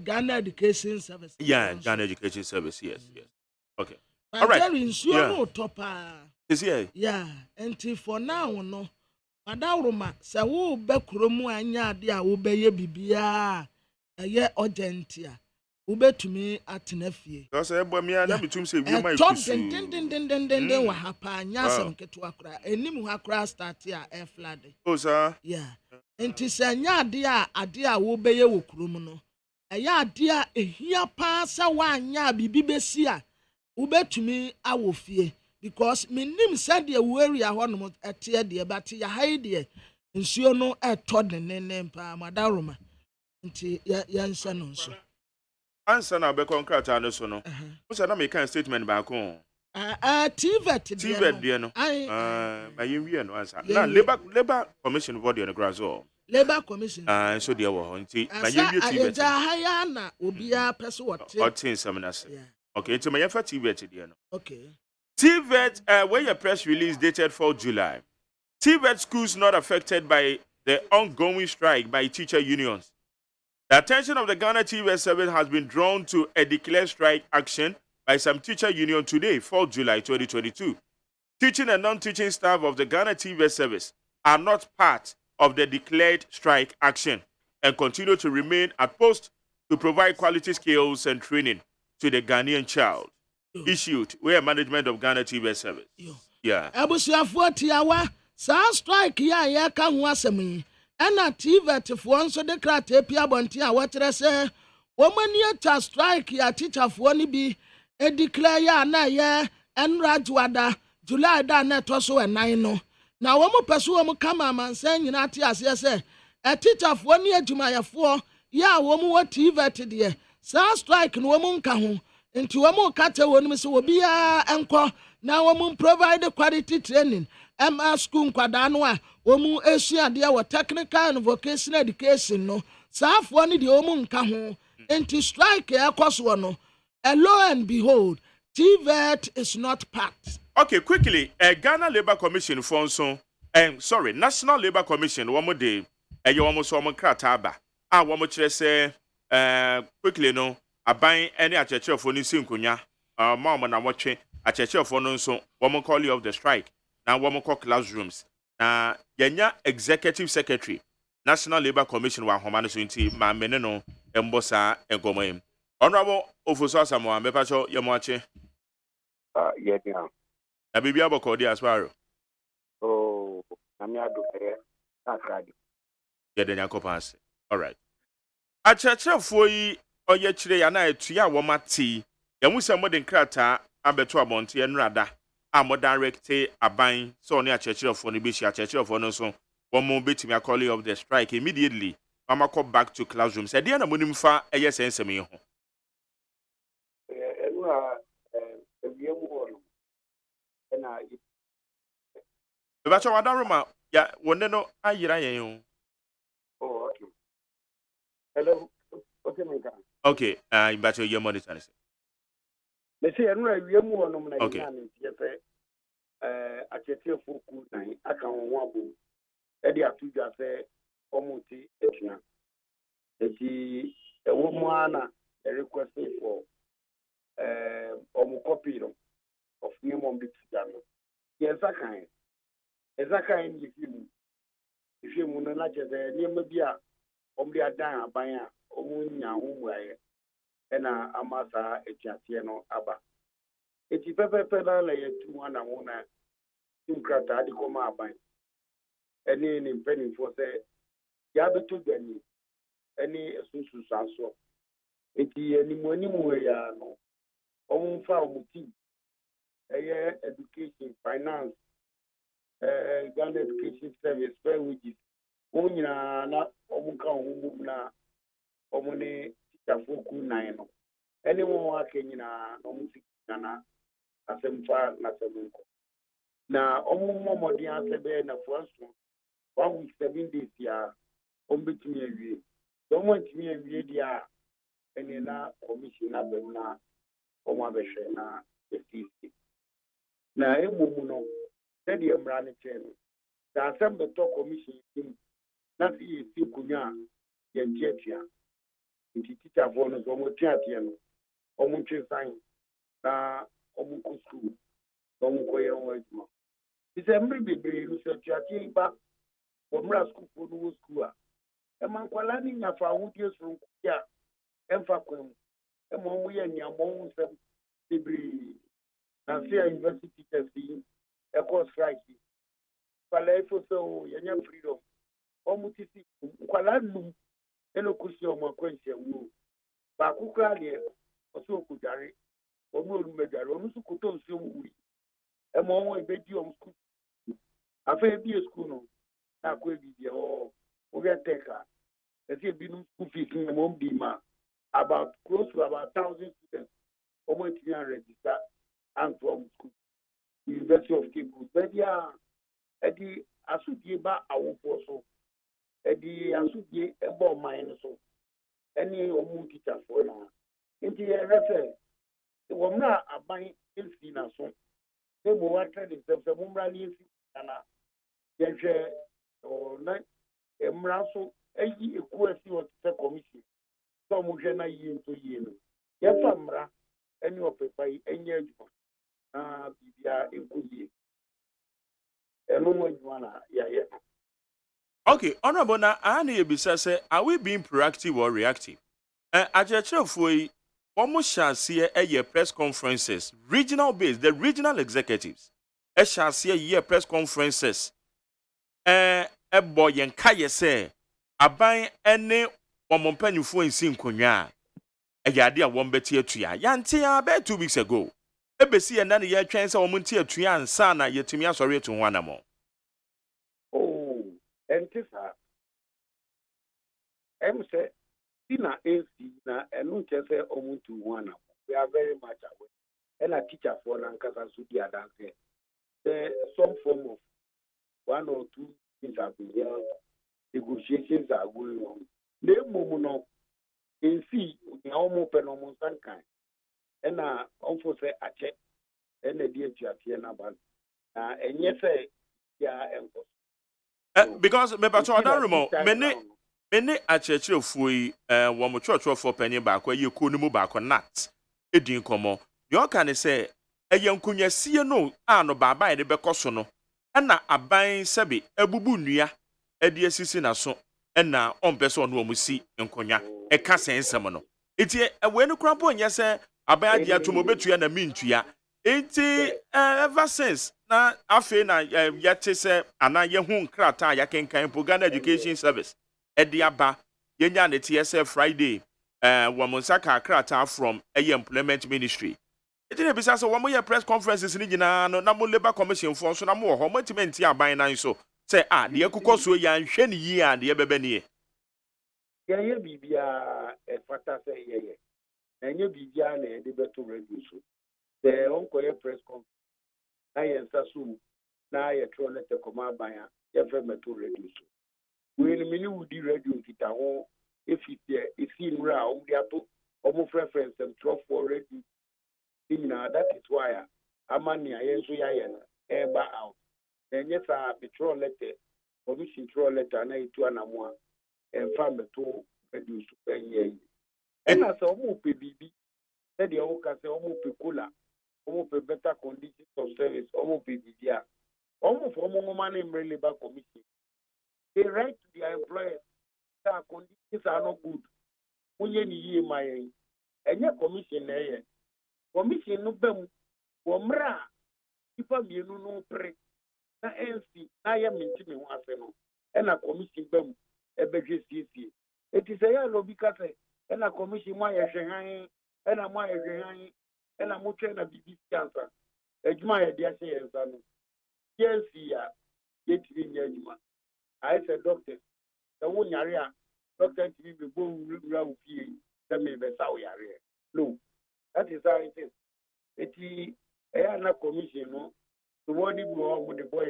Speaker 4: Ghana Education Service.
Speaker 3: Yeah, Ghana Education Service. Yes. Okay.
Speaker 4: All right. No topa.
Speaker 3: Is here.
Speaker 4: Yeah. And for now, no. Madawroma, sa wo be kromu anya ade a wo be ye bibia. Eye urgentia. Wo betumi atena fie.
Speaker 3: Because ebom ya na bitum se wi mai
Speaker 4: kusu. Den wa hapa anya asem keto akra. Enim ha akra start ya air flood.
Speaker 3: Oh sir.
Speaker 4: Yeah. Enti sa anya ade a wo be ye wo kromu no. Eye ade a ehia pa sa wa anya bibi besi a ubetumi awofie because minim said the area hono etie de but ya haide nsuo no etod ne mpa madaroma nti ya nsa no nso
Speaker 3: ansa na be contract no so no so na make statement ba ko
Speaker 4: TVET
Speaker 3: de no ma yinwie no ansa na labor commission body on grass all
Speaker 4: labor commission
Speaker 3: so de wo nti ma yinwie TVET
Speaker 4: ja haya na obia pese wote
Speaker 3: otin seminars. Okay, it's my effort TVET today.
Speaker 4: Okay.
Speaker 3: TVET, where your press release dated 4 July. TVET schools not affected by the ongoing strike by teacher unions. The attention of the Ghana TVET service has been drawn to a declared strike action by some teacher union today, 4 July 2022. Teaching and non-teaching staff of the Ghana TVET service are not part of the declared strike action and continue to remain at post to provide quality skills and training to the Ghanaian child. Issued where management of Ghana TV service. Yeah.
Speaker 4: Abusuafo tiawa sa strike ya ka ho asem yi. Ena TVET fo nso de krata pia bonte a wokyere se wo mani ata strike ya teacher fo ni bi e declare ya na ye enrajwada July da na to so enan no. Na wo mo peso wo mo kama mansan nyina ate ase se e teacher fo ni adwumayefo ya wo mo wa TVET de sa strike no wo nka ho enti wo mo kata wonim se wo bia enko na wo mo provide quality training school nkwada no a wo mo esua de wo technical and vocational education no sa afo ni de wo mo nka ho enti strike ekoso no lo and behold TVET is not part.
Speaker 3: Okay, quickly Ghana Labour Commission for so National Labour Commission wo mo de wo mo so mo krata ba wo mo kire se quickly no aban any achechefo ni sinkonya ma na wotwe achechefo no nso wo call you of the strike na wo call classrooms na yenya executive secretary National Labour Commission wa homa no so nti ma mene no embosa egomem honorable ofoso asamo amepa cho yemoache
Speaker 17: yeah
Speaker 3: na bibia bokodi aswaro
Speaker 17: na mi adu akadi
Speaker 3: yede nyakopas. All right. Achechefo yi oye chire ya na etua wo mate yamu se modern krata abeto abonte enrada a mo direct aban so ne akyerɛkyerɛfoɔ no bi hyia akyerɛkyerɛfoɔ no so wɔn mo betimi akɔle of the strike immediately mama go back to classroom said dey na monim fa ɛyɛ sɛnsɛm yi ho
Speaker 17: enu a ebiem wɔ no na
Speaker 3: bebacho wadaroma ya wonne no ayira yɛn
Speaker 17: oh okay hello okay menka
Speaker 3: okay bebacho you monitor this
Speaker 17: me say enu a wiem wɔ no na
Speaker 3: okay
Speaker 17: nya ne tie fɛ akyerɛkyerɛfoɔ ku nan aka wɔn abo ɛde ato dwa sɛ ɔmo ti etua eti ɛwɔ mu ana request for copy of minimum bit no yes akan if you no na je the name bi a omri adan aban a omu nya ho muaye na amasa etiate no aba eti pepepe na la yetu ana ho na timkrata di koma aban eni ni mpanimfo se ya beto dani eni esusu sanso eti eni mu ya no fa omuti education finance Ghana education service fair wages onyina na omuka ohumum na omune tafoku nan no ene won akenyina no musika na asemfa na semunko na omumomodi asebe na fuaso 1 days ya ombetumi awie so mo ntumi awie dia ene na commission abem na omo abehwe na FTC na emumu no said the embrane chain the assembly to commission na si kunya ye ntiatia teacher for no so mo tiatia no omo ntwe san na omo ko school omo ko ye won aduma December bebre no so tiatia ba omra school for no school a e man kwala ni nya fa wudie so ya emfa kwem e mo mo ye nya mo nsem bebre na see university test echo strike kwala ifo so yenya freedom omutisi kwala num eno kusi omo akwansia wu ba kukra de oso okujare omo olumejare omo su koto nsi wu e mo won ebedi om school afa bi school no na kwa bi o get teka e see bi no school fees no mo bi ma about close to about 1,000 students omo eti register and from school University of Cape Coast. But yeah, Eddie Asudie ba awofo so. Eddie Asudie ebo mine so. Any omu teacher for na. Inti refer. Wo mra aban elfi na so. E mo wa trade themselves mo mra ni elfi na. Yenhwe o na emra so eyi ekuasi o te commission. So mo hwe na yi nto yi no. Ye fa mra any opepa yi enye adwuma.
Speaker 3: Okay, honorable na ani ebisa say are we being proactive or reactive? Akyerɛkyerɛfoɔ yi wɔn hyɛ aseɛ ɛyɛ press conferences regional based the regional executives ɛhyɛ aseɛ yɛ press conferences ɛbɔ yɛn ka yɛ sɛ aban ɛne wɔn mpanyinfoɔ nsi nkonnwa a ɛyɛ ade a wɔn bɛte atua yɛnte ya bɛɛ 2 weeks ago. Ebesi ya nani ya twɛn sɛ wɔn nti atua ansa na yɛtumi asɔre etu ho anamo.
Speaker 17: Oh, entisa. Say tina AC na enu nche sɛ wɔn ntu ho anamo. We are very much aware. And a teacher for nankasa so di adanse. There some form of 1 or 2 things have been held. Negotiations are going on. Ne mumu no AC ni wɔn pɛ no wɔn sankan. Ena onfo se ache ena die tuatie na ban na enye se ya enko
Speaker 3: because me pato adan remo mene akyerɛkyerɛfoɔ yi wɔn mo twɔtwɔfoɔ panyin baako ayi ko no mu baako nat edin komo deɛ ɔka ne sɛ ɛyɛ nkonyasie no a no baaban de bɛkɔ so no ɛna aban sɛbe abubu nnua ɛde asisi na so ɛna ɔmpɛ sɛ ɔno wɔn si nkonya ɛka sɛnsɛm no etie ɛwɔ no kura po nyɛ sɛ aban ade atomo betua na mintua enti ever since na afe na yɛte sɛ ana yɛhu nkrata yɛkenkan po Ghana Education Service ɛde aba yɛnya ne TSF Friday wɔn nsa ka krata from employment ministry It didn't be so one more press conferences in Nigina, no more labor commission for so no more homotimenti a by nine so. Say, the Akukoso yan shen ye and the Ebebeni.
Speaker 17: Yeah, Bibia, a fata say, yeah. And you Bibia, and the better reduce. The uncle press conference. I am Sassum, now I throw let the command by a to reduce. When a minute would be reduce it, I won't, if it's in round, they are to almost reference and throw for reduce. That is why Amani, I am so young, out. Then yes, I patrol letter, commission troll letter, and I to an amount, and found the two reduce to pay. And as a whoop baby, said the old case, almost cooler, almost better conditions of service, almost baby, almost for more money in labor commission. They write to their employers that conditions are not good. When you my and your commission, commission no bem, womra, people you no pray. Na NC, na ya minti me wase no. Ena commission bem, ebege CC. It is a yellow because ena commission mo ya hwehan, ena mo ya hwehan, ena mo twa na BBC answer. Ejuma ya dia say answer no. Yes ya, yetiri nya ejuma. I said doctor, the one yare doctor TV be go wura ofie, tell me be saw yare. No. That is how it is. It is a commission no. The one you go with the boy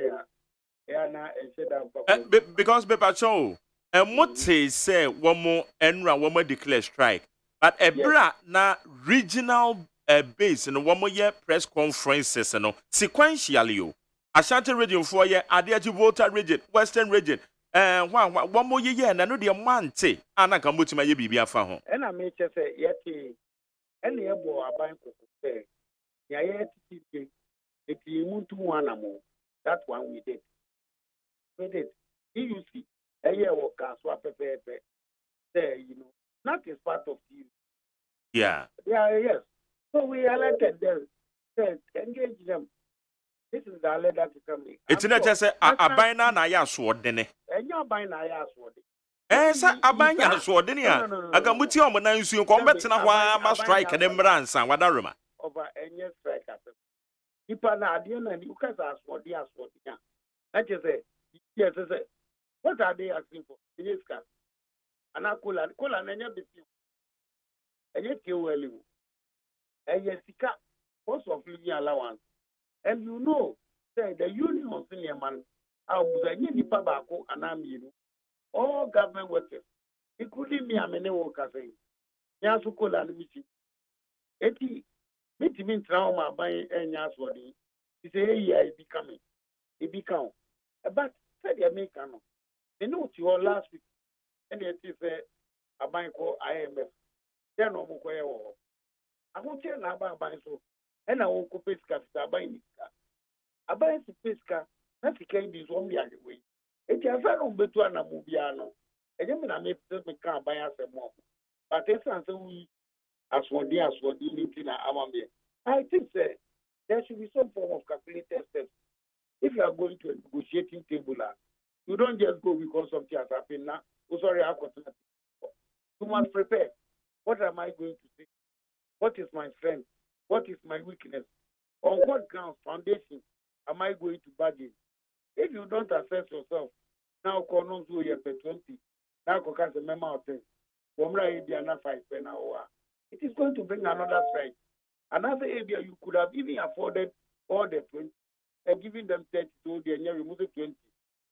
Speaker 3: because Pepper Chow, and what say one more enra one more declare strike, but a bra na regional base and one more year press conferences and sequentially. Ashanti region 4 year, Adiaji Volta region, Western region, and one more year, and I know the MONTIE, and I can put my baby a fan.
Speaker 17: And I may just say, yet, any abo a bank of say, yet, if you move to one more, that one we did. We did. You see, a year or swap there, that is part of you.
Speaker 3: Yeah.
Speaker 17: Yeah, yes. So we elected them, engage them. This is the letter to come in.
Speaker 3: It's not just a bina na ya sword, then.
Speaker 17: And you're buying a sword.
Speaker 3: Sir, a bina sword, then ya. I can put you on my you combat in a while, strike and embrace and what I remember.
Speaker 17: Over any strike. People now, and you can't ask for the sword. I just say, yes, I say, what are they asking for? Yes, and I call and any of the few. And yet you will live. And yes, most of living allowance. And you know, say the union of senior man, I was a new Pabako and I'm all government workers, including me, I'm a worker saying, Yasukola and Michi. Eti, it means trauma by any Yaswadi. He say, yeah, it become. But said the American, they know to your last week, and it is a bank called IMF. They're no more. I won't tell about so. And I won't go capital buying it. I buy a pesca, not to carry this one behind the way. It is a long better than a moviano. And then I make the car buy us a mom. But it's answer we as one day as what you need in Amambia. I think there should be some form of calculated steps. If you are going to a negotiating table, you don't just go because something has happened now. Oh, sorry, I've got nothing. You must prepare. What am I going to say? What is my strength? What is my weakness? On what grounds, foundation, am I going to bargain? If you don't assess yourself, now Konos will be 20, now Kokas a member of 10, Womra Indiana 5 pen hour. It is going to bring another strike. Another area you could have even afforded all the 20 and giving them 30 to the year remove 20.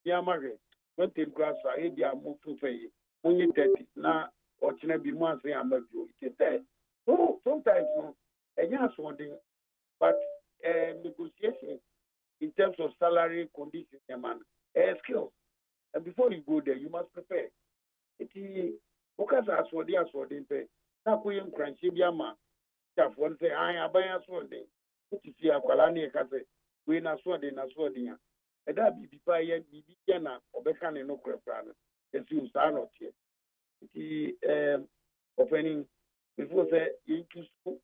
Speaker 17: Yamare, 20 grass for area move to pay. Only 30 now, or China be more say I'm not doing it. Is there? So sometimes, and yes, one thing, but negotiation in terms of salary conditions, man, skills. And before you go there, you must prepare. It is because as for the pay. Now, we am crunchy, Yama. If one say, I buy a sword, it is here, Kalani, Case, we na swording, and that be by Bibiana or Becan and no crap, as you are not here. It is opening before the into school.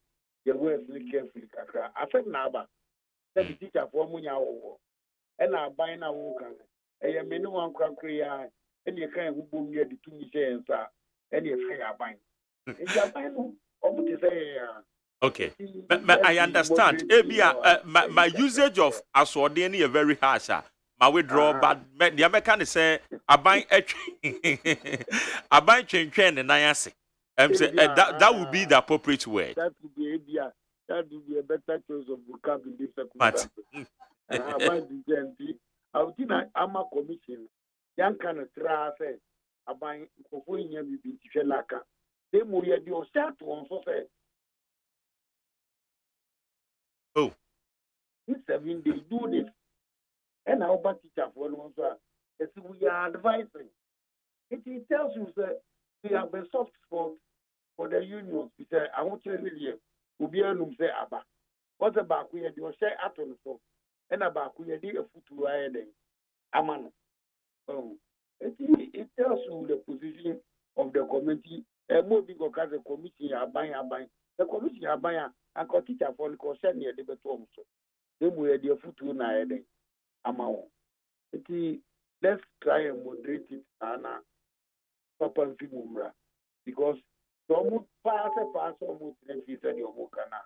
Speaker 17: Your words very carefully. I said, Naba, let the teacher for Munya, and I buy now walk. I am no one can create, and you can't boom near the 2 shares, and you say, I buy. If you buy, or what is
Speaker 3: Okay. I understand. My usage of aswardeni is very harsh. My withdraw, but the American say aban chen and nayase. That would be the appropriate word.
Speaker 17: That would be a better choice of vocabulary in this
Speaker 3: But
Speaker 17: circumstance. About the GNP, I would think I'm a commission. Young kind of try say about going here with the Shenaka. They move your deal start on so say.
Speaker 3: Oh,
Speaker 17: In 7 days, do this. And our bad teacher for one answer. Yes, we are advising. It tells you that we have a soft spot for the unions. We say, I want to tell you, we'll be able to say, Abba. What's about we had your share at on so? And about we had a foot to riding. Aman. Oh, it tells you the position of the committee. A more big or a committee are buying. The committee are buying and got teacher for the concern near the beton. So they will have your foot to riding. Amount. Let's try and moderate it and Papa Fimumra because some pass almost every said your mokana.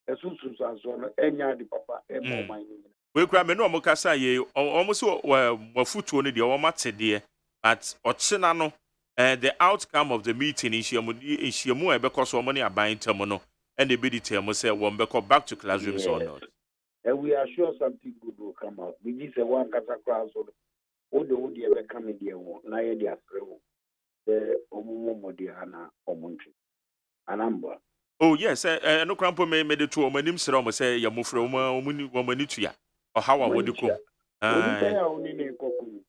Speaker 17: As soon as any the papa and more mining.
Speaker 3: we cry me no mokasa ye almost foot on the almost dear, but Ochinano, the outcome of the meeting is Shiamu because so money are buying terminal and the biddy term say one back to classrooms or not.
Speaker 17: And we are sure something good will come out. We just say one catacross or the wood ever come in the Naya the the Omodiana or Monti. Anamba.
Speaker 3: Oh, yes, no crampo made it to a manim serum say Yamufro womanituya or how I would come.
Speaker 17: Only name Cocoon.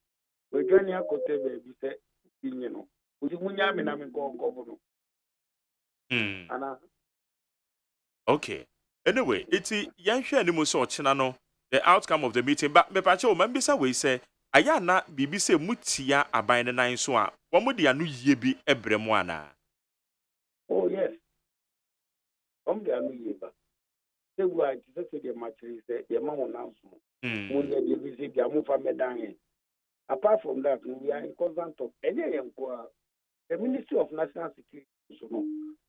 Speaker 17: We're going to have baby say, you know, would you win Yamin go?
Speaker 3: Okay. Anyway, it's Yansha anymore so chinano, the outcome of the meeting, but me pacho membisa we say, Ayana BBC Mutia abind the 9 swan, one would the anu ye be ebremwana.
Speaker 17: Oh, yes. The anu yeba. Say, why, just say the matches, the mamma announcement. When they visit the Amufa Medan. Apart from that, we are in constant talk. The Ministry of National Security,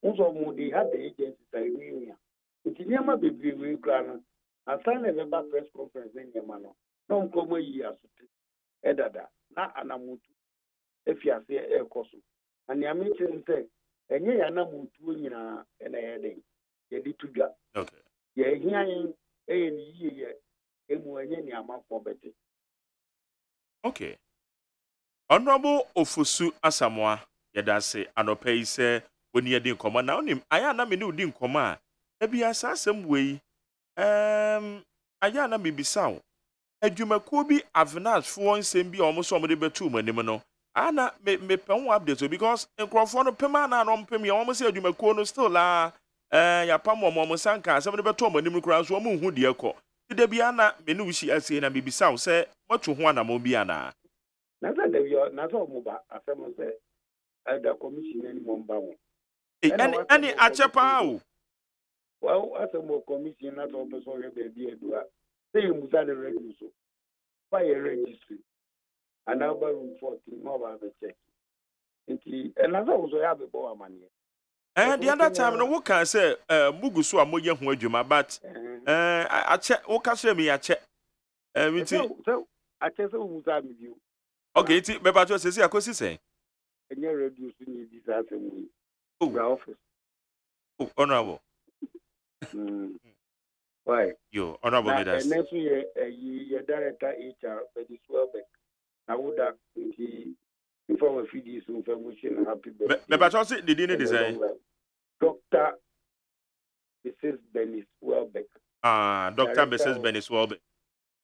Speaker 17: also, they have the agencies that are it's never be we grand. I signed a member press conference in Yamano. No come years. Edada. Na anamutu. If you say air cosu. And the mention say, and ye anamutu in a heading. Ye did to ga.
Speaker 3: Okay.
Speaker 17: Ye hearing a year. Emuany amount for better.
Speaker 3: Okay. Honorable Ofusu Asamoah, Yadase, Anope say, when you didn't come now, I am not didn't come. Ebi asasem wei ayana bibisa wo adwumakuo bi avenas fo nsem bi omoso omode betu manim no ana me pon update because nkrofo no pema na no mpem ye omo se adwumakuo no still la ya pam omo sanka asem de betu manim kura so omo hu de ekọ de bia na me ne wushi asie na bibisa wo se watu ho ana mo bia na
Speaker 17: na de yo na so mo ba asem se the commission any mo mba wo
Speaker 3: any achepa wo.
Speaker 17: Well, as a more commission, not all person have baby. Say you must have the registry. Fire registry. And now by room 14, more have a check. And as also have a boy money.
Speaker 3: And the other time, no one can say, Mugusu are more young with but I check, what can me? I check.
Speaker 17: So I check who's with you.
Speaker 3: Okay, but just say, I could say,
Speaker 17: and you're reducing this as a way. Oh, office.
Speaker 3: Oh, honorable.
Speaker 17: Why?
Speaker 3: You honorable leaders.
Speaker 17: Next year, your director HR, but it's Welbeck. I would have before we feed this information. Happy birthday.
Speaker 3: But also, the dinner design.
Speaker 17: Dr. Mrs. Dennis Welbeck.
Speaker 3: Dr. Mrs. Dennis Welbeck.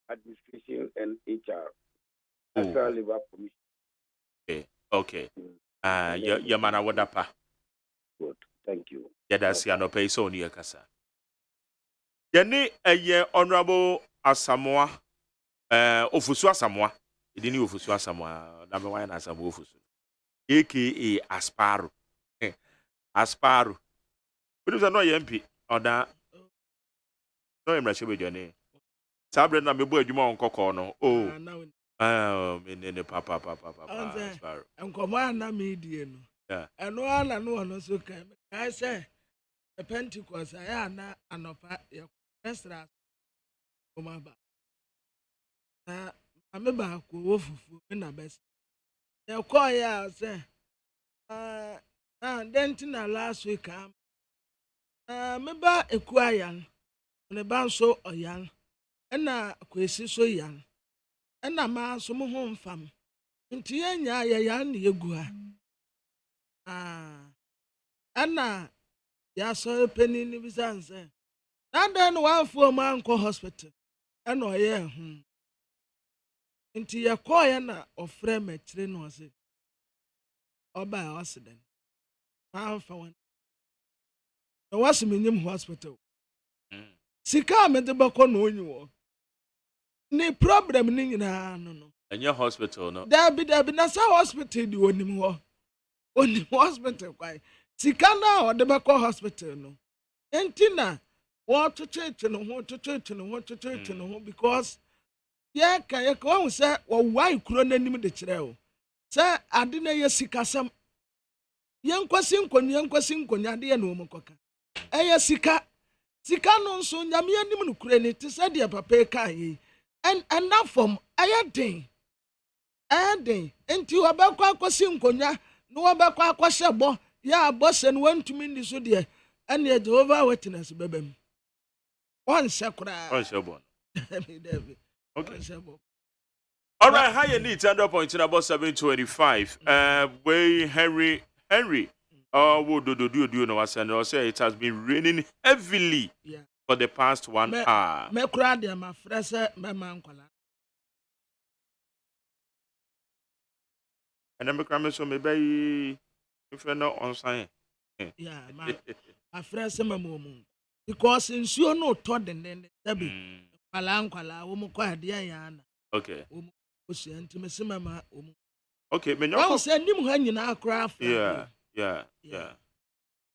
Speaker 17: Administration and HR. National Labor Commission.
Speaker 3: Okay. Your man, what up?
Speaker 17: Good. Thank you.
Speaker 3: Yeah, that's no pay so near Casa. Yene honorable Asamoah, Ofusu Asamoah, he didn't Ofusu Asamoah, number 1 Asamoah Ofusu, aka Asparo. Asparo. But it was no MP or that. No, I'm not sure with your name. Sabre na mebo adwuma on kokko no. Oh, me papa. Asparo.
Speaker 4: Enkomo na me die no.
Speaker 3: Yeah.
Speaker 4: Eno ala no so kan. I say a Pentecost, I am an offer, extra. I'm about to go in a best. They'll call you, say, then last week, remember a choir, and a band so young, and a quasi so young, and a man some home fam. Into ya young, you go. Anna, ya saw a penny in his answer. And then one for my uncle hospital, and oh, yeah, into your choir or frame a train was it, or by accident. I found one. There was a minimum hospital. Sika me de bako no onyu. Ni problem ni nyina no.
Speaker 3: And your hospital no.
Speaker 4: There be na sa hospital di onim ho. Onim hospital kwai. Sika na o de bako hospital no. Enti na wo to church no ho because ye ka ye ko hu se wo wai kuro nanim de kire o. Se ade na ye sika sam. Yenkwasi nkonya de ye no mo koka. Eye sika no nso nyame anim no kure ne te se de papa ka yi and na from ayadin enti obekwa akosi nkonya no obekwa akose bo ya bose no wantumi ndi so de ene Jehovah Witness bebem on sekura
Speaker 3: bon okay all right how you need 100.9 about 725 way Henry oh, do no I say it has been raining heavily for the past 1 hour.
Speaker 4: Me kura de ma frese me man kwala.
Speaker 3: And me kura me so me be if no on sign.
Speaker 4: Yeah, ma frese me mo because nsuo no to den tabi. Kwala wo mo kwa de ya na.
Speaker 3: Okay.
Speaker 4: Wo mo so ntime se mama wo mo.
Speaker 3: Okay, me
Speaker 4: nyoko. Wo se nim ha nyina akra fa.
Speaker 3: Yeah.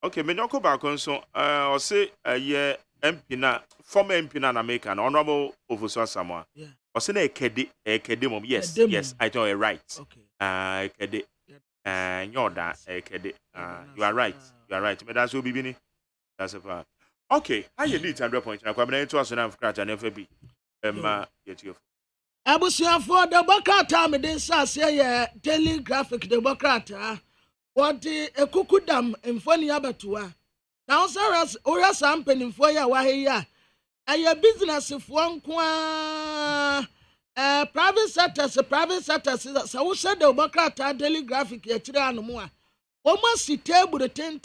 Speaker 3: Okay, me nyoko ba kon so o say ye MP na former MP na America na honorable Ofosu Samoa.
Speaker 4: Yeah.
Speaker 3: O say na ekede mom. Yes, I tell you right.
Speaker 4: Okay.
Speaker 3: Ekede. Nyoda ekede. You are right. Me that's obi bi ni. That's a fact. Okay, how you need 100.9 kwa me into aso na mfrata na FB. Yetio.
Speaker 4: Abusuafo de bokata me den sase ye daily graphic de bokata. What the ekukudam mfoni abatoa. Now sir ora sampeni mfo ya waheya. Aye business fo nko private sector so wo said the bokata daily graphic ya kire anomo a. Omo si table ten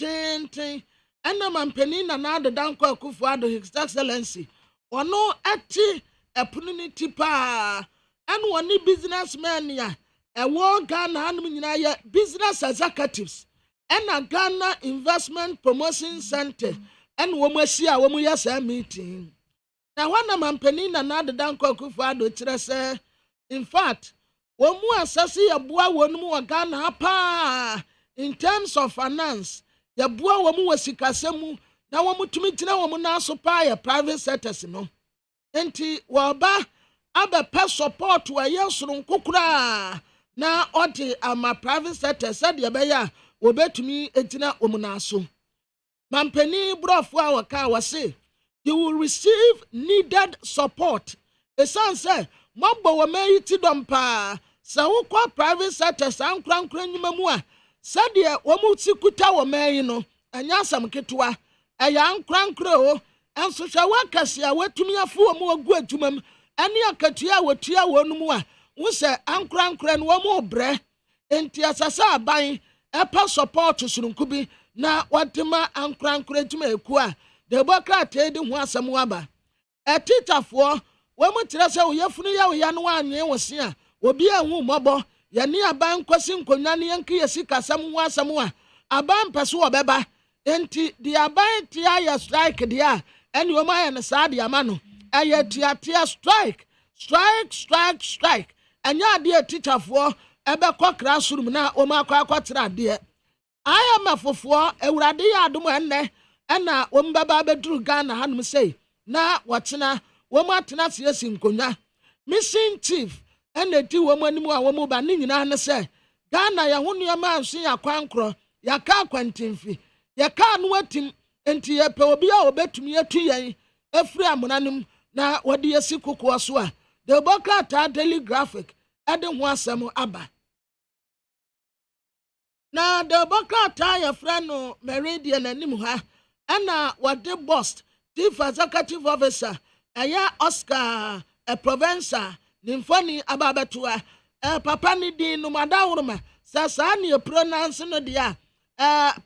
Speaker 4: ena mampeni na adedan kwa kufu ado his excellency. Ono ati epununity pa. Anu oni businessman ya. Ewo Ghana anum nyina ye business executives ena Ghana Investment Promotion Center en wo masia wo mu ya sa meeting na wana mampani na adeda nkokufu ado kire se in fact wo mu asase ye boa wonum wo Ghana pa in terms of finance ye boa wo mu wasikasemu na wo mutumi kina wo mu na so pa ye private sectors no enti wo ba abe support wa ye soro nkokura na odi ama private sector said ya beya obetumi etina omunaso mampeni brofo a waka wase you will receive needed support esanse mobbo wo mayi ti dompa sa wo kwa private sector san krankran nyuma mu a said ya wo mu ti kuta wo mayi no anya asam ketwa eya nkrankra o enso hwa wakase a watumi afo wo mu agu adwumam ane akatua watua wo no mu a wo se ankrankra no wo mo bre enti asasa aban epa support surunkubi na watema ankrankra tuma eku a de bokrata de ho asam aba etitafo wo mo tire se wo yefunu ya wo ya no anwe wo se a obi anwu mobo ya ni aban kwasi nkonwa ne yanke yesika asam ho asam a aban peso obeba enti di aban tia ya strike dia eni wo ma ya ne sa dia ma no aya tia strike anya de teacherfo ebe kokra surum na o ma akwa de aya mafofo ewurade ya adom enne na o mbaba beduru Ghana hanum sei na wotena wo ma tena siesi nkonya missing chief ene ti wo manimu a wo mu ba ne nyina ne se Ghana ya honu ya ma nso ya kwankro ya ka kwantimfi ya ka no atim enti ye pe obi a obetumi atu yen efri amonanum na wode yesi kokoa so a the Bokrata Daily Graphic ade ho asem aba na the Bokrata ya fra no Meridian anim ha ana wade bust chief executive officer aya Oscar a provencer nimfoni ababetua papa ni di no madawroma sasa ne pronounce no dia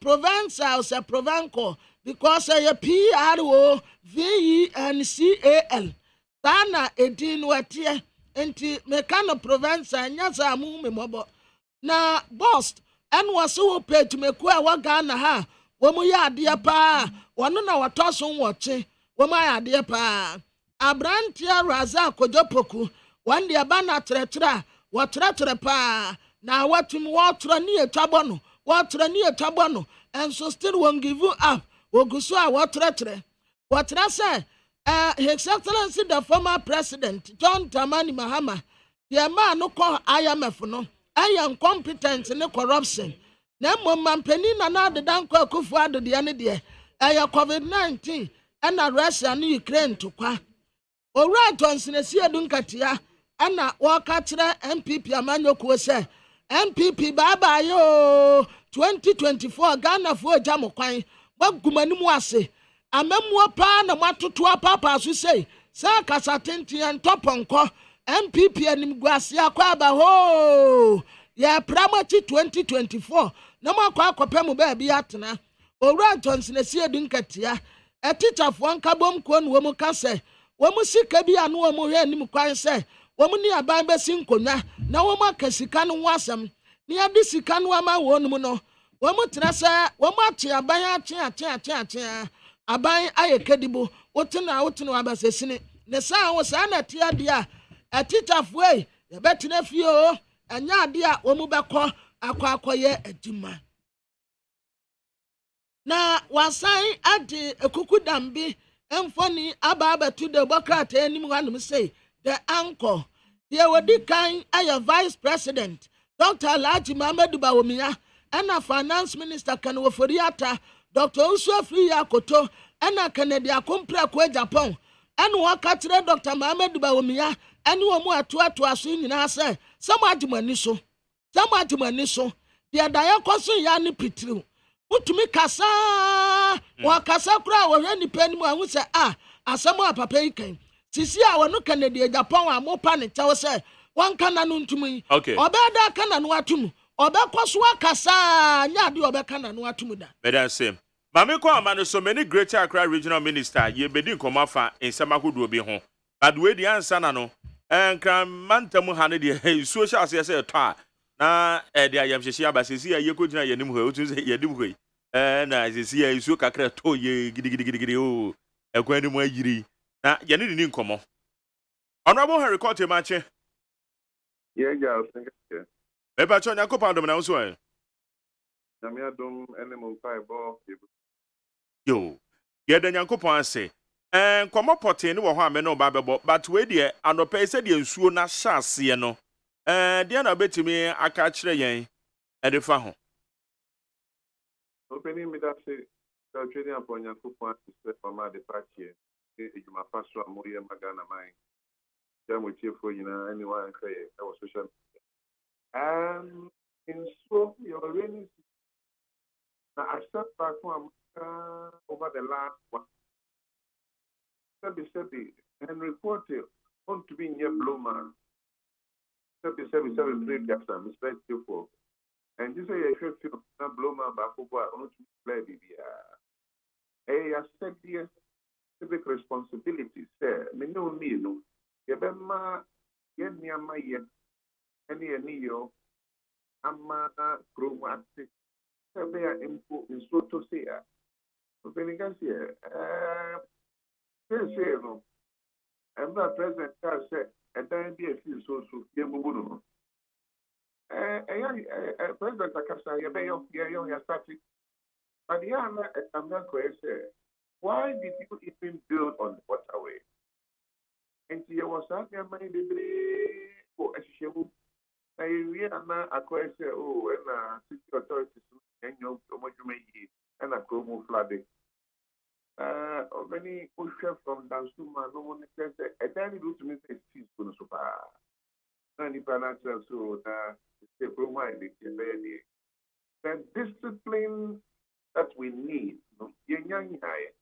Speaker 4: provencer or provenco because a PROVENCAL sana edin watie enti mekano provencer nyasa mu memobo na boss en waso page meku a waga na ha wo mu ya ade pa wono na watoso woche wo mu ya ade pa abrantia raza kojopoku wande aba na tretre wo tretre pa na watum wo tro ne etwabono wo tro ne etwabono and so still won't give you up woguso a wo tretre wo tre say His Excellency the former president John Dramani Mahama the man no call IMF no I am competent in corruption na mampani na de danko Akufo-Addo de ane de COVID-19 and Russia and Ukraine to kwa owura Johnson esi edunkatia ana waka kire MPP amanyoko se MPP baba yo 2024 Ghana fo jamo kwan bagumanimu ase amemmo pa na matoto papa so sei sa kasatenti entoponko MPP anim guase akwa ba ho ya pramachi 2024 na makwa akopem ba bi atena owura Johnson esi edunkatia etichafo nkabom ko no wo ka se wo mu sika bi anu wo mu hwe anim kwan se wo mu ni aban besi nkonya na wo ma kasika no wasam ni ade sika no ama wo no no wo mu tena se wo ma ache aban ache aban ayekedibo wotena abasesini ne sa wo sa na tia dia atitafo e ye betena fie o anya ade a wo mu bekọ akwakoye adima na wasan ade ekuku dambi emfoni aba to the Bokrata anim wanum say the anchor the wodi kan aye vice president Dr. Alhaji Mohammed Bawumia and a finance minister Kanwoforiata Dr. Usofri Yakoto and a Canada Compra Kwe Japan and wakatre Dr. Mohammed Bawumia and wo mu atoa aso nyina say some adwumani so the dayakoso ya ni pitru utumi kasa wakasa kura wo hwe nipa ni mu ahu se asamo apapa ikan sisi a wono Canada Japan a mo pa ne chawo se wan kana no ntumi obeda kana no atum obekoso akasa nya de obekana no atum da
Speaker 3: bedan same mame ko amano so many greater Accra regional minister ye bedi nkomafa ensamakodo bi ho but we di ansa na no enkran mantam ha ne de social say to na de ayam hyehyia abasesi ye ko gina ye nim ho otu say ye dim ho na sesi ye isu kakra to ye gidigidi o ekwan ni mu ayiri na ye ne ni nkomo honorable Henry Court Mache
Speaker 18: yeah thank you
Speaker 3: Eba chonya ko pandom na uso e
Speaker 18: na me adom enemo fiber
Speaker 3: yo ye da nyankopon ase nkomo pote ne wo ho ame no ba bebo but we de anope se de nsuo na hyase no de na betimi aka kire yen e de fa ho
Speaker 18: opening me that say the trading upon nyankopon ase for my departure ejuma paso amoye magana mai jam with you for anyone say I was social in so your rainy now I start back from over the last one. Sebi and reported on to be near Bloma. Sebi 3 gaps and respect for. And this way I should feel Bloma Bakuba on to play I said yes, civic responsibility, sir. Me no. Yabema yen yama yen any yo ama chromatic sebea info in so to say Benigasia say no I'm not present say and then be a few so yemubuno president akasa yebeyo ya static but I'm not say why did you even build on the waterway and you was out there money for a shemu we are now acquire and city authorities and your and a chromo flooding. Many push from Dansuma, no one says a tiny root to me says she's going to super. Any financial so that the promo the discipline that we need, young high.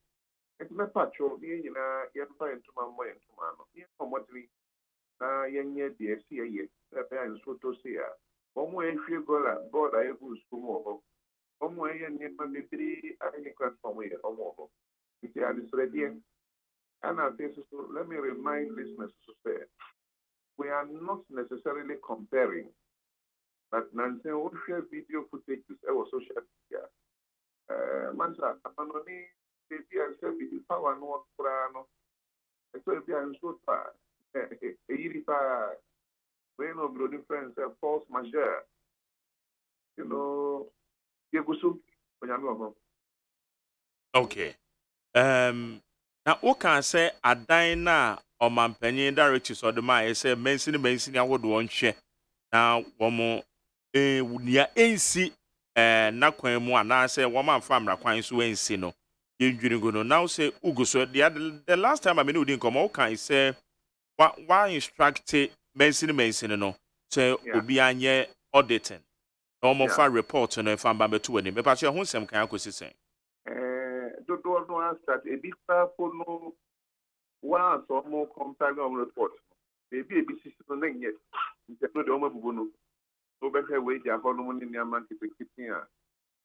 Speaker 18: It's not patrol, young into my mind to man. From what we young yet, the SCA, that I am so to see. One way, if you go board, I will school. One way, and yet, maybe 3 I can from way or more. If you are ready, and I think so, let me remind listeners to say we are not necessarily comparing, but Nancy will share video footage our social media. Mansa, Anoni, baby, and say, the power no prano. So if you are so far, a yiripa, when no brody friends, false major, you know, you go so when I'm over.
Speaker 3: Okay. Na wo kan say adan na omampanyin directors or the man say mention awodo nhwe na womo wunia ensi na kwan mu ana say woman famra kwan so ensi no yedwiri go no now say ugo so the last time I mean we didn't come kan say why instruct mention no say obi anye auditing no mo fa report no fa mba beto ani me pa che ho nsem kan akosi sen
Speaker 18: Dodo no answer a big for no once or more company on report. Maybe a business no yet. It's not the only buno. So better wait your hormone in your market here.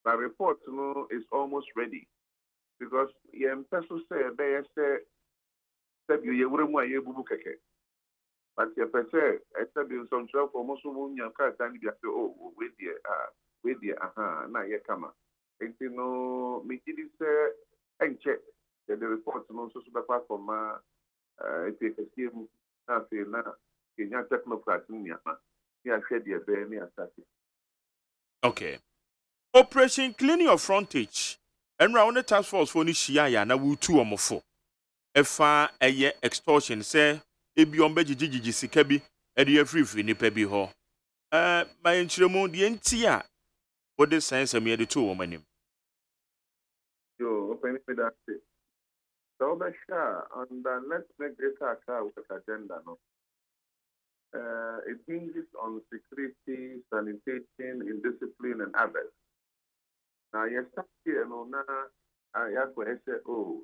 Speaker 18: The report no is almost ready. Because you person say they say you wouldn't want you bubu keke. But you say except in some job for most of your car time you say oh wait there now you come. And you know me did say and check the report no so super from if you can see na say na Kenya technocrat ni ama ya share the be ni asati.
Speaker 3: Okay. Operation Clean Your Frontage. And round the task force for Nishia ya na wutu omofo. Efa eye extortion say ebi ombeji jiji sikabi edi free nipa bi ho. My nchiremu die ntia what the science am ye de to womanim.
Speaker 18: Yo, open me that say. So and let's make this a car with agenda no. It hinges on security, sanitation, indiscipline, and others. Now, you start here, no, I have to say, oh,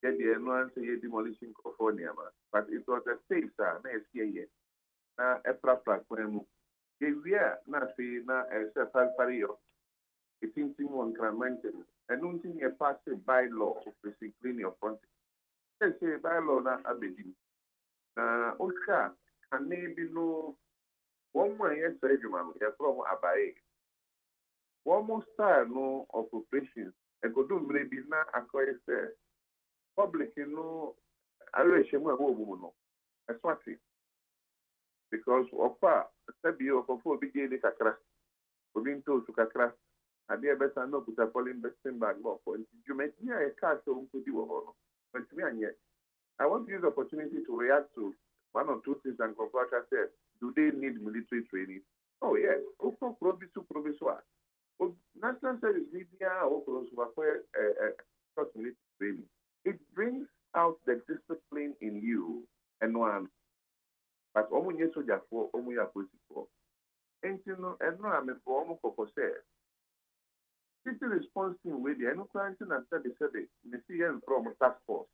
Speaker 18: get the annoyance, you're demolishing California, but it was a safe, next year. A proper plan. We are not saying, as a palpario, it seems to one cramentin, and don't think a passive bylaw of the clean your front. They say bylaw na abedi. Osha. And maybe no one way yesterday, you're from Abaye. One more style no of operations. And go do maybe not acquire public, you know, I wish you were no. That's what it. Because of far, the Sabio of 4 big kakra. We've been told to kakra. I dear better not put a falling besting bag more for you make me a car so could you but me and yet. I want to use the opportunity to react to one or two things and contractor said, do they need military training? Oh, yes. Also, provisoire. National Service Media also require military training. It brings out the discipline in you and one. But almost yes, soldier for almost a police for. And you know, and no, I'm for almost for say. City response team with the no quarantine and study survey, the CN from task force.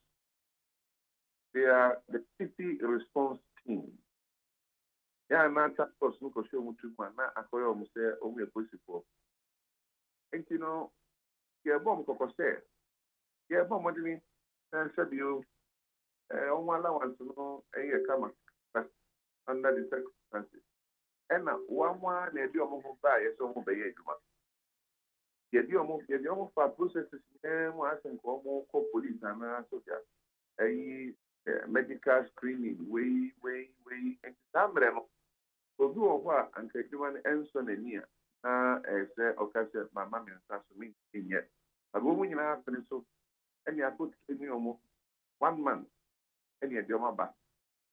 Speaker 18: They are the city response team. Yeah, na task force no ko show mutu ma na akoyo mo say o me posifo. And you know, yeah bomb ko say. Yeah bomb mo dini said you on one allowance no e kama under the circumstances. And na one na di omo ba yes omo be ye juma. Yeah di omo for processes mo asen ko omo ko police na soldier. Medical screening, way, and Sambreno. So, do what and take one answer near. As occasion, my mammy and Sassumi in yet. But woman in happening so, and you put in your 1 month, and you have back.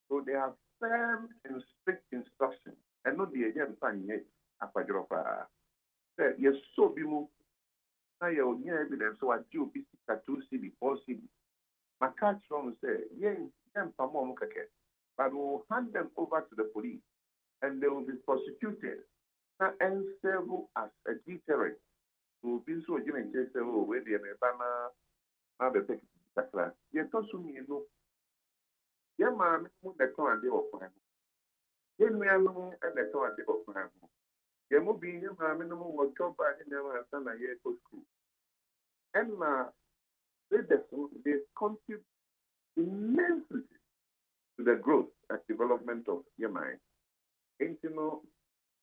Speaker 18: So, they have firm and strict instructions, and not the again fine yet. Yes, so be moved. Now you hear evidence so I do be 2 CB, 4 CB. My catch from say, yeah, but we'll hand them over to the police and they will be prosecuted and serve as a deterrent. We'll be so given case where the banner, now the take it class. You told me, you know, yeah, man, the car and they were fine. Yeah, me, I know, and the car and they were fine. Yeah, moving, yeah, man, minimum was job by the never stand a year to school. And they contribute immensely to the growth and development of your mind. And you know,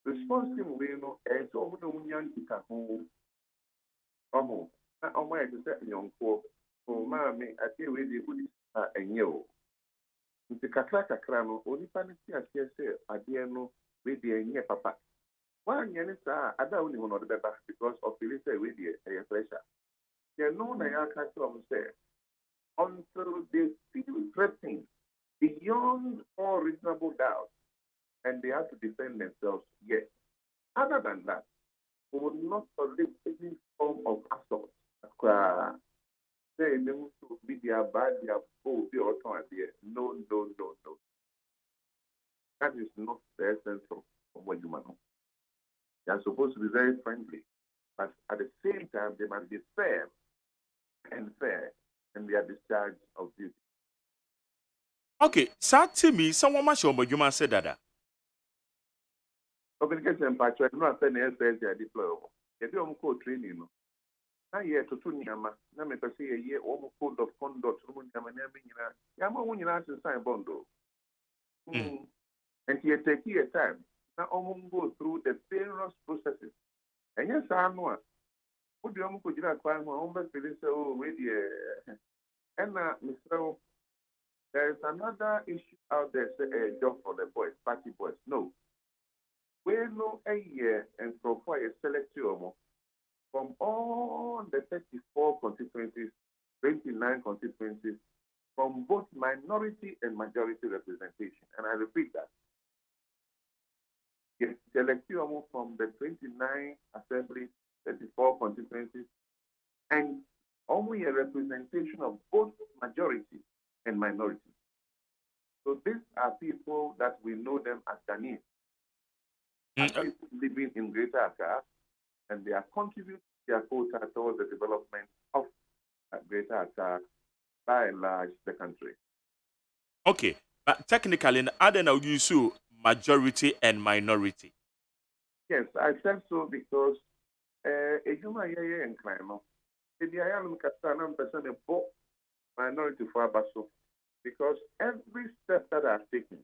Speaker 18: responsible, you know, as over the young people, I might say, young folk, oh, mammy, I feel really good, and you. Nti kakra no onipa ne ti ase se ade no we de enye papa wan nye ne saa ada woni ho no de beba because of the say we de e pressure ye no na ya ka from say until they feel threatened beyond all reasonable doubt and they have to defend themselves, yes. Other than that, we will not tolerate any form of assault. Say they want to be their bad, their foe, be also idea. No. That is not the essence of what you know. They are supposed to be very friendly, but at the same time, they must be fair in their discharge of duty.
Speaker 3: Okay, so to me, someone must show me you must say that.
Speaker 18: Communication patch, no, I say they deploy. They do training. Na ye to nyama na me pese ye o code of conduct no nyama na me nyina ya ma wo nyina sign bondo and you take your time na go through the various processes and yes I know wo de ko jira kwa ho be feel say oh we dey and na Mr. There is another issue out there say a job for the boys, party boys. No, we know a year and so far a select you from all the 34 constituencies, 29 constituencies, from both minority and majority representation. And I repeat that. Yes, select you from the 29 assemblies, 34 constituencies, and only a representation of both majority and minority. So these are people that we know them as Ghanaians, people living in Greater Accra, and they are contributing their quota towards the development of Greater Accra, by and large, the country.
Speaker 3: Okay, but technically, I don't know you so majority and minority.
Speaker 18: Yes, I said so because a human and crime. The Ayam Castanam person a book minority for Abaso because every step that I've taken,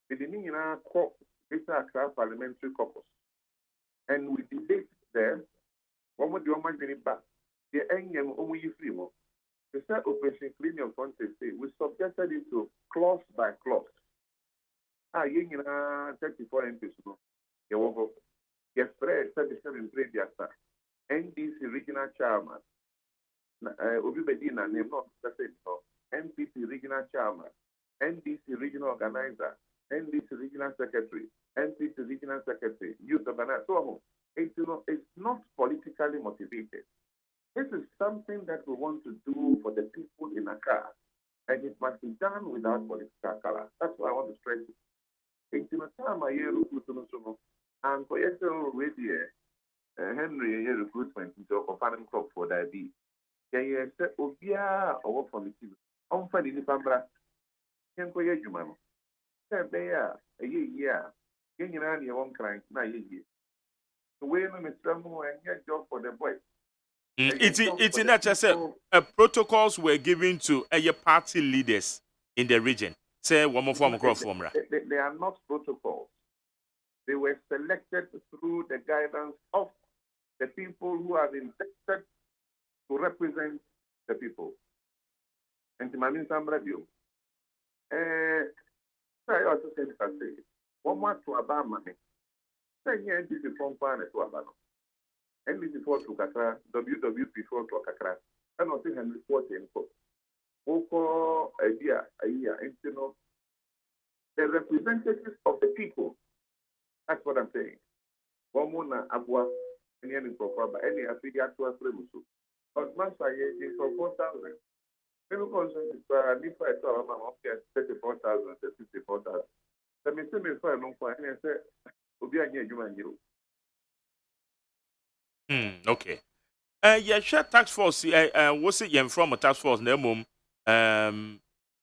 Speaker 18: we didn't in our Greater Accra Parliamentary Caucus, and we debate there. What would you imagine back? The Engem only free more. The start Operation Clean Your Front we subjected it to clause by clause. You 34 MPs. Yes, 37 previous NDC regional chairman. Obibedina name not the same. NPC regional chairman, NDC regional organizer, NDC regional secretary, NPC regional secretary, youth organizer. So it's not politically motivated. This is something that we want to do for the people in Accra, and it must be done without political color. That's why I want to stress it. And for yesterday, Henry recruitment into a farming crop for diabetes. Yes, Obia or from the TV. I'm finding the Pambra. Can go your human. Say, Bear, a year, getting around your own crying, not a year. The way we travel and get job for the boys.
Speaker 3: It's in that just protocols were given to party leaders in the region. Say one more form of formula.
Speaker 18: They are not protocols. They were selected through the guidance of the people who have invested to represent the people. And to my some review. I also said, one more to Obama. Say, yeah, this is from Pana to Obama. NBC for to Kakra, WWP for to Kakra, and also Henry Ford and Co. Oko idea, and you know, the representatives of the people. That's what I'm saying. Wamuna Abwa, any proper any affiliate to a frame. But master is for 4,000. People concerned if I saw my mom get 34,000, 64,000. Let me see me for a long time and say, Obi again, you and you.
Speaker 3: Okay. Yeah, share task force. What's it from a task force? Name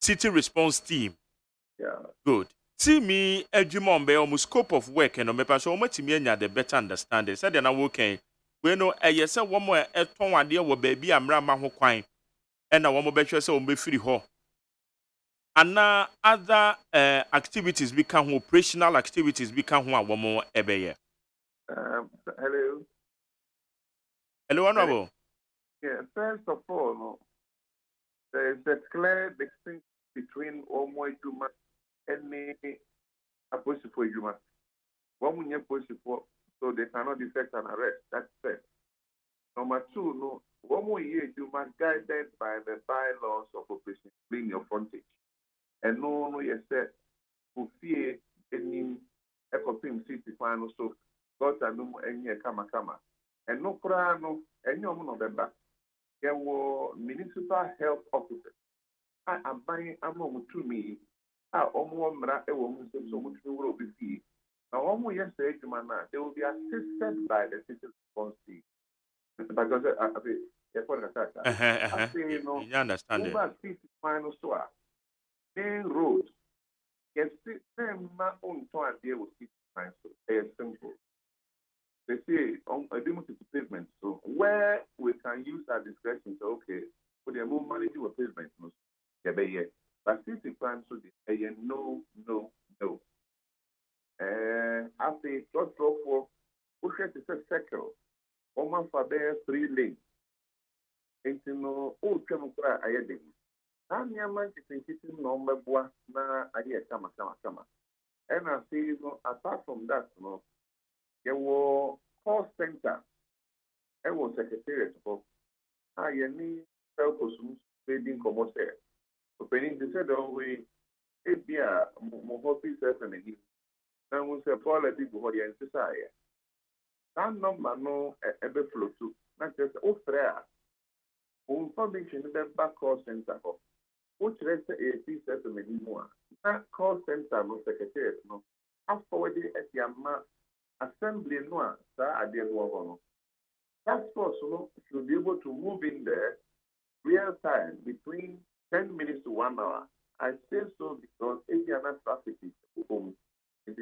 Speaker 3: city response team.
Speaker 18: Yeah.
Speaker 3: Good. See me, AGYEMAN be almost scope of work and me pass so much me the better understanding. Said na working. We know yes one more a ton idea wo baby amra ma ho kwan. And na one more be sure say o be free ho. And now other activities become operational activities become one more ebe.
Speaker 18: Hello.
Speaker 3: Hello, honorable.
Speaker 18: Yeah, first of all, there is a clear distinction between Omo Juma and opposed for Juma. One will opposed for, so they cannot detect an arrest. That's first. Number two, no, one more year Juma guided by the bylaws of operation clean your frontage. And no, yes, sir, who fear any ecopim city final so got a no any kama. And no crano, and no one of them back. There were municipal health officers. I am buying among to me. I almost so much will be fee. Now, almost yesterday, they will be assisted by the city response team. Because I say, you understand it. City final store, main road. Yes, them not on time deal with city final. It's simple. They say on a limited pavement, so where we can use our discretion, so okay, for the more money to a pavement, but city plan so they no. I say just for push it to a circle, almost for there 3 lanes. And you know, oh, come cry, I had it. I'm your man to think it's number one, na I hear come. And I say, apart from that, there were call center. I was secretariat for any self-consumed trading commercial. Opening the said always, it be a more self and a gift. Now, we say, Paul, I did what you society. That number no ever flow to, not just Australia. Information in the back call center. Which rest a piece settlement more. That call center no secretariat no. After forwarded at the assembly no sir at the end of task force should be able to move in there real time between 10 minutes to 1 hour. I say so because if you are not traffic is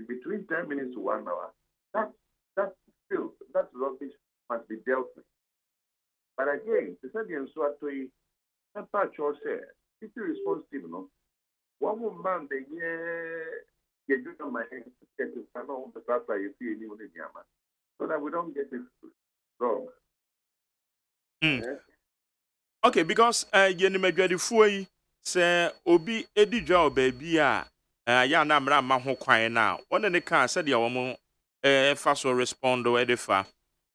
Speaker 18: between 10 minutes to 1 hour. That rubbish must be dealt with. But again, the same so to part your share. It's responsible, no. One more man the year you do my head to know the class you see anyone in Yama. So that we don't get it wrong.
Speaker 3: Okay, because you know, fuoi say obi edi job baby ya na mra ma ho kwan na one ne kan said ya wo fast respond o edefa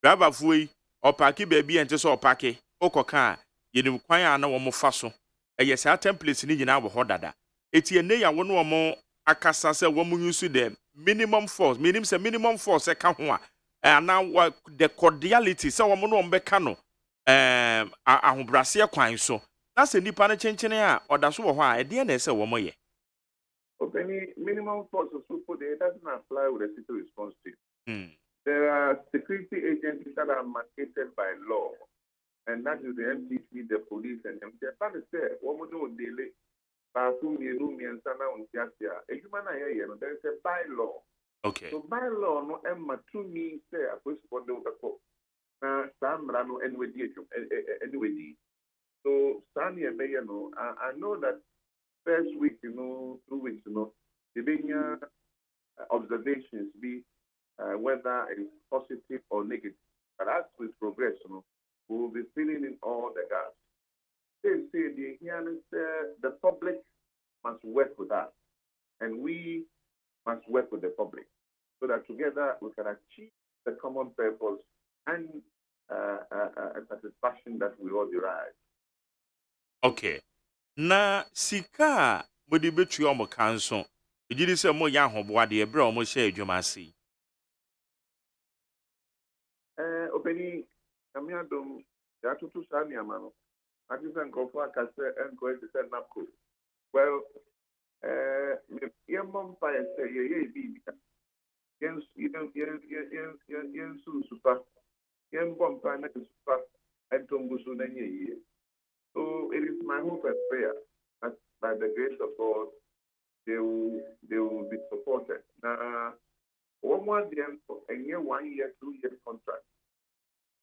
Speaker 3: driver fuoi o parki baby ente so o parki okoka yenim kwan a na wo mo fa so yes templates ni nyina wo hodada eti ene ya wo no mo akasa se wo mo use the minimum force minimum force ka ho a na the cordiality se wo mo no mbeka no ahobrase kwan so na se nipa na chenchene a oda so wo ho a ede na se wo mo ye
Speaker 18: okay minimum force so for the doesn't apply with the city response team. There are security agencies that are mandated by law, and that is the MTC, the police, and them. That is there. What we do daily. There is a bylaw.
Speaker 3: Okay.
Speaker 18: So bylaw no emma to me say a respond to the court. Anyway, so Sanya no, I know that first week, 2 weeks, the big observations be whether it's positive or negative. But as we progress, we will be filling in all the gaps. They say the public must work with us, and we must work with the public, so that together we can achieve the common purpose and satisfaction that we all derive.
Speaker 3: Okay. Na sika modi betu omo kanso. Ejidi se mo ya hoboade e bra omo share adwuma sei.
Speaker 18: Yamiadum, Yatutu Sanyamano. I just go for a cassette and go to send up. Well, your mom fire say, yeah, baby. Yen super. Yen bomb time super. And Tongusu Nanye. So it is my hope and prayer that by the grace of God, they will be supported. Now, one more year, a year, 1 year, 2 year contract.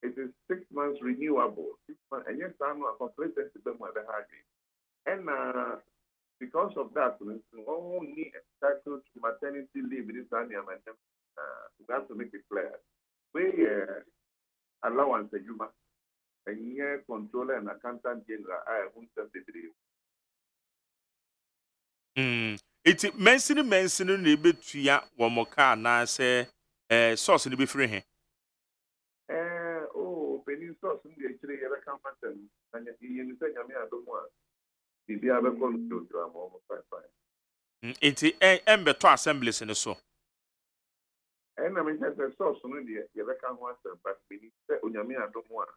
Speaker 18: It is 6 months renewable. 6 months, and yes, I'm a completed to them with the hard. And because of that, we only entitled to maternity leave this time, we have to make it clear. We allowance a human, a year controller and accountant general, I won't have the
Speaker 3: It's mentioning the betuya one more car now say sauce in the free.
Speaker 18: Penny sauce in the actually ever come and you say, I don't want. If you have a call to almost fine.
Speaker 3: It's ember to assemblies in the so.
Speaker 18: And I mean, that's a sauce on the ever come once, but we need to Unyami, I don't want.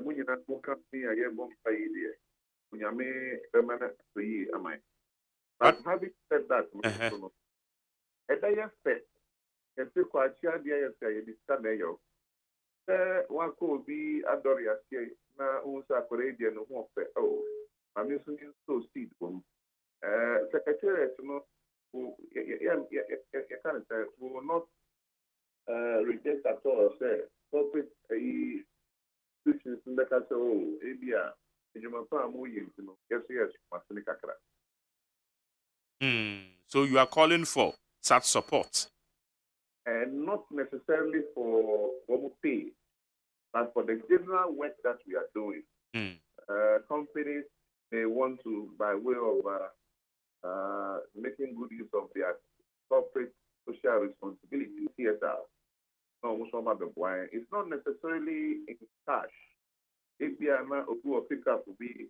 Speaker 18: When you not book up me, I am one pay there. Unyami, permanent to ye, am I? But having said that, and I have said, and so quite sure the ISA discover you. One could be a Doria, now also Canadian who oh, I'm using so seed from Secretary, you know, will not reject at all, say, corporate institutions in the castle, oh, Abia, and you must find more, you know, yes, Massinicacra.
Speaker 3: So you are calling for such support?
Speaker 18: And not necessarily for what we pay, but for the general work that we are doing. Companies, they want to, by way of making good use of their corporate social responsibility, CSR. It's not necessarily in cash. If you are not a pickup, will be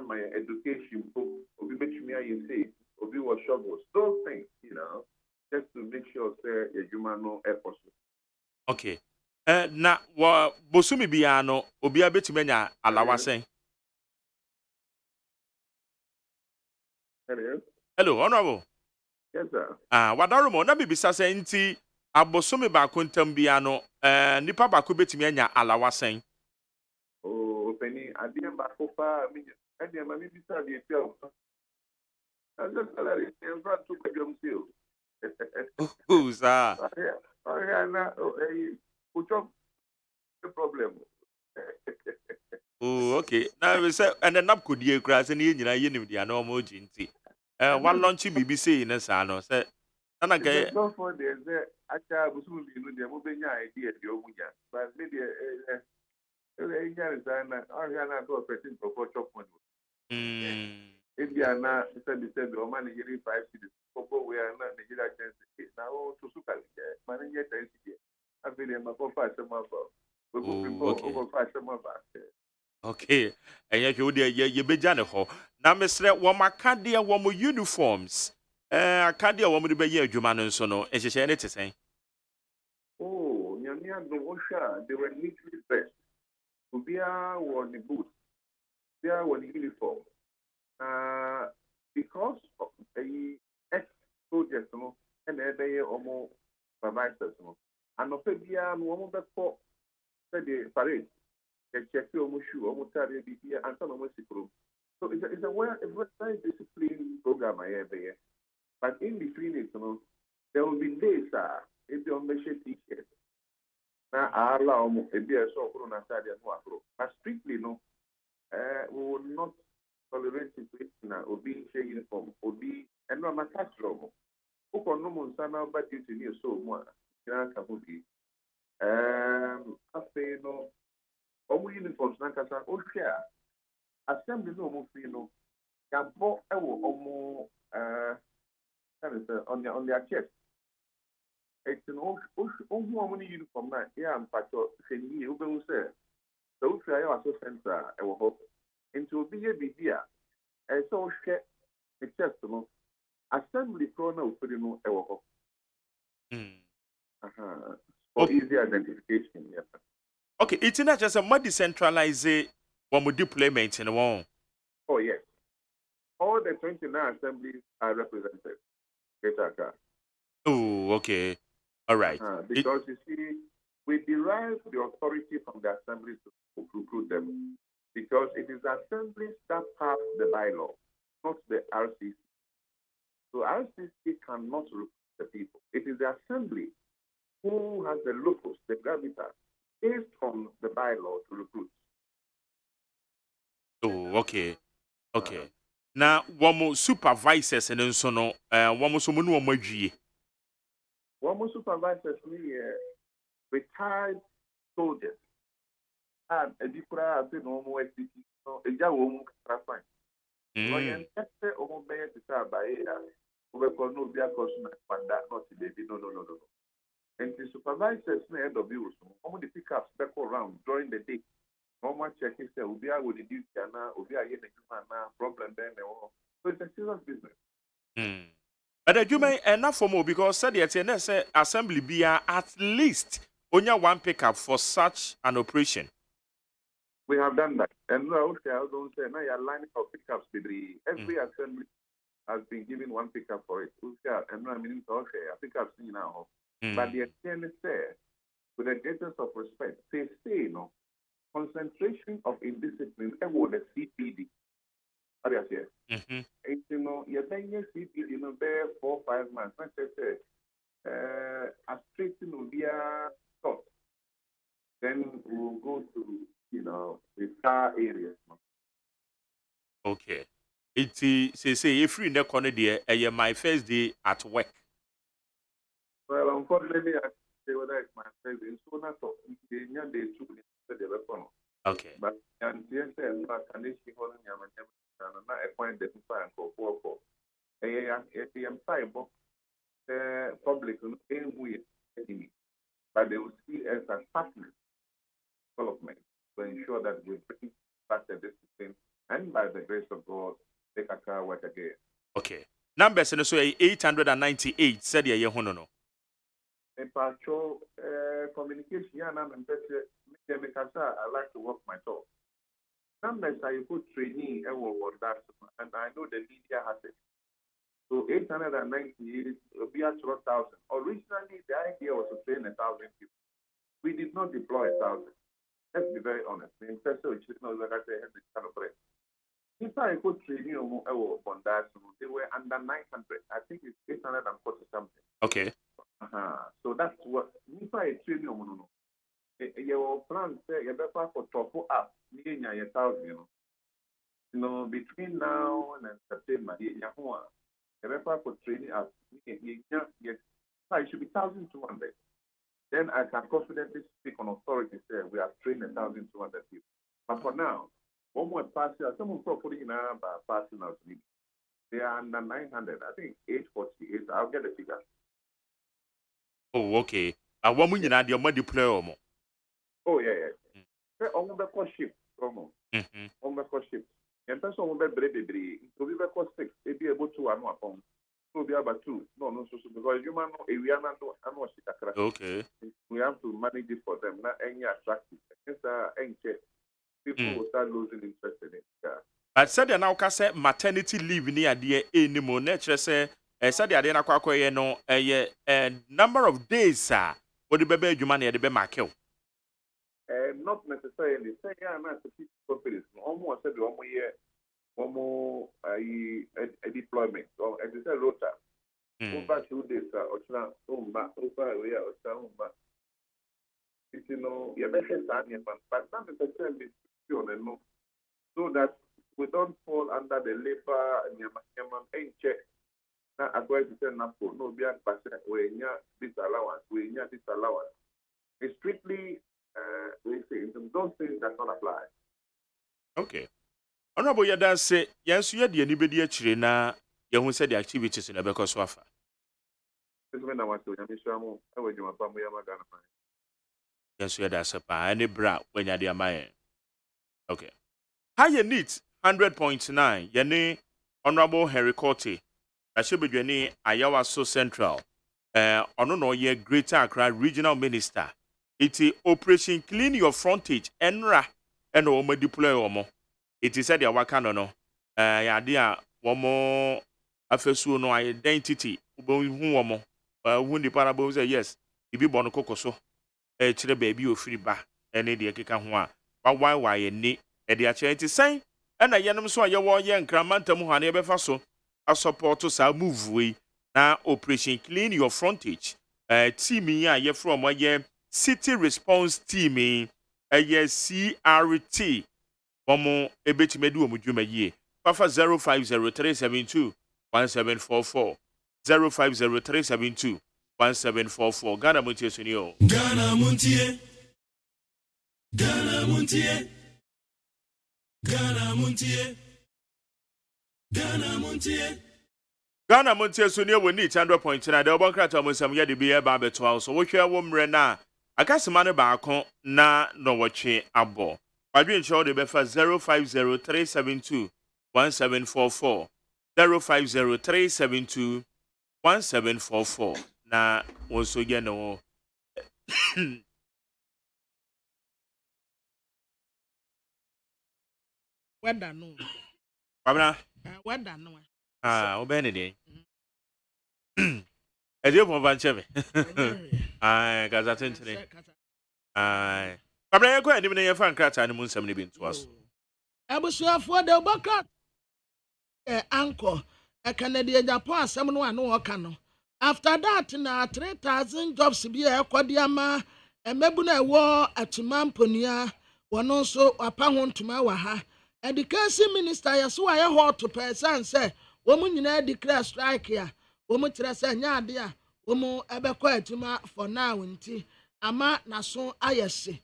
Speaker 18: my education, will be you say, will be what shovels, those things, you know, just to make sure that a human no effort.
Speaker 3: Okay. Na wa bosumi bia no obi abetumi nya alawasen. Hello, honorable.
Speaker 18: Yes, sir.
Speaker 3: Wadarumo na bibisa se nti abosumi ba kontam bia no nipa ba ko betumi nya alawasen.
Speaker 18: Oh, penny, I didn't back up me. I didn't make this the itself. I just salary in front to the seal.
Speaker 3: Oh, sir.
Speaker 18: Oh, yeah, now, put up the problem.
Speaker 3: Oh, okay. Now we say, and then up could ye grass and you know, you know, the normal ginty. One lunch you be saying, no, say, and I get
Speaker 18: so for there's a child was moving the moving idea, the Omuya, but maybe I not to a person for chop money. If you are not, said the money getting 5 cities, we are not the Gila chance now to Suka, manager, I feel in my papa, some of we go over 5 some of us.
Speaker 3: okay, and yet you be Janaho. Now, Mr. Wamakadia, Wamu uniforms. Kadia Wamu be ye, Juman and Sono, and she said it to say.
Speaker 18: Oh, Yamia, the washer, they were neatly dressed. Ubia wore the boots, there were the uniform. Because of the ex-soldiers, and they are almost supervisors, and of Fabia, one of the parade. Check your mushu, almost and some of so it's a very disciplined program I have here. But in between it, there will be days if you make sure teachers. Now I allow a beer so but strictly no, we will not tolerate situation or be uniform or be and not my classroom. Who can no one stand out but you to so much. I say no. Omu uniforms na kasa o share assembly no mo free no ya bo ewo omu on their chest it's no omu ni uniform na ya mpacho seni ube u say so free ya so center ewo ho into obi ye bibia e so share the chest no assembly pro na ofri no ewo ho for easy identification, yes.
Speaker 3: Okay, it's not just a more decentralized one with deployment in one.
Speaker 18: Oh, yes. All the 29 assemblies are represented. Greater Accra.
Speaker 3: Oh, okay. All right.
Speaker 18: Because you see, we derive the authority from the assemblies to recruit them. Because it is assemblies that pass the bylaw, not the RCC. So RCC cannot recruit the people. It is the assembly who has the locus, the gravitas, based on the bylaw to recruit.
Speaker 3: Oh, okay. Okay. Now, one more supervisors and then so no, one more someone who might
Speaker 18: One more supervisors, retired soldiers, and a different normal SCT, so a Jawu fine. Lawyer, or bear to start by over no be a caution, but that not today. No. And the supervisors may end of you, some the pickups back around during the day. Normal checking say, we are with the duty and now, we are getting a problem then. So it's a serious business.
Speaker 3: But the human enough for more because said the TNS assembly be at least only one pickup for such an operation.
Speaker 18: We have done that. And now I don't say now you're lining of pickups every assembly has been given one pickup for it. And now I mean okay, I think I've seen now. But the TNS say, with the greatest of respect, they say concentration of indiscipline and what the CPD. How do you say? You know, you're saying CPD, there 4 or 5 months. Let's say, a straight will be a thought. Then we'll go to, the far areas.
Speaker 3: Okay. It's say if you're in the corner there, my first day at work.
Speaker 18: Well, unfortunately, I say whether it's my first day, so not so. They too.
Speaker 3: Okay.
Speaker 18: But and yes, and not can they see one and not a point that you find for 4. If the empire public enemy, but they will see us as partners development to ensure that we bring back the discipline and by the grace of God, they can work again.
Speaker 3: Okay. Numbers and so 898 said yeah, no.
Speaker 18: In patrol communication, I like to work my talk. Sometimes I put training and that, and I know the media has it. So 898 will be at 1,000. Originally, the idea was to train 1,000 people. We did not deploy 1,000. Let's be very honest. The investor, which is not like I said, has this kind of rate. If I put training on that, they were under 900. I think it's 840 something.
Speaker 3: Okay.
Speaker 18: So that's what if I train you. Your plan say you better for top up, meaning 1,000. Between now and September, you better for training up. It should be 1,200. Then I can confidently speak on authority. Say we have trained 1,200 people. But for now, one more passing. Some of them putting in passing out. They are under 900. I think 848. I'll get the figure.
Speaker 3: Oh, okay. I want you to your money play or more.
Speaker 18: Oh, yeah. On the cost ship, on the cost ship. And person on the baby, to be the cost 6, they be able to one upon. So be about 2. No, because you man, we are not,
Speaker 3: okay.
Speaker 18: We have to manage it for them, not any attractive. People will start losing interest in it.
Speaker 3: But said now, say maternity leave near the anymore. Nature say, said the idea no a number of days, what the baby you money at the Bemakil.
Speaker 18: Not necessarily. Say, I'm not to keep companies. Almost said 1 more year, 1 more a deployment. Or as I said, rota. Over 2 days, or over we are, you're better than but not necessarily so that we don't fall under the labor and your check. Now, I'm going to say no, be a percent, we this allowance. It's strictly, we say, those things that don't apply.
Speaker 3: Okay. Honorable Yada say, yes, you had the anybody actually now, you who said the activities in a Beko Swafa.
Speaker 18: This is when I want to, I will do my family.
Speaker 3: Yes, you had a supper, any bra when you're the man. Okay. How you need 100.9, Yane, Honorable Henry Corte, I should be Yane, Ayawa So Central, no, ye Greater Accra Regional Minister, Iti operation clean your frontage enra ena omo deploy omo. Iti said ya waka no ya de a womo afesuo no identity hu womo hu di parable say yes ibi bono kokoso kire baabi ofiri ba ene de keka ho a wa ni e de a kire iti san ena yenom so ye wo ye nkramantam ho ane befa so a support sa move we na operation clean your frontage team ya ye from ye city response team CRT Momo ebetimedi wo mudwuma yie Fafa 050372 1744 050372 1744 Ghana Montie Sunio
Speaker 2: Ghana Montie Ghana Montie Ghana Montie Ghana Montie
Speaker 3: Ghana Montie Sunio we need 100.9 the obon krata mo sam ye de be ba beto so wo hwe wo mre na akasema ne ba akon na no woche abo Adwin show de befa 050372 1744 050372 1744 na wonso ge no
Speaker 4: Weda no.
Speaker 3: Babna?
Speaker 4: Weda no.
Speaker 3: Obene de. Eje fon vancheme. Gaza tentene. Babna yakwa ndi ne yefa nkrata ne munsam ne bintu aso.
Speaker 4: Abusuafo de Obaka anchor Canada Japan asem no anu oka no. After that na 3,000 jobs bi ekodiama emebu na ewo atumamponia wono so apa ho ntuma wa ha. Education minister yaso aye hot person say wo mu nyina declare strike ya wo mu kire say nya ade a wo mu ebekọ atuma for now nti ama naso ayese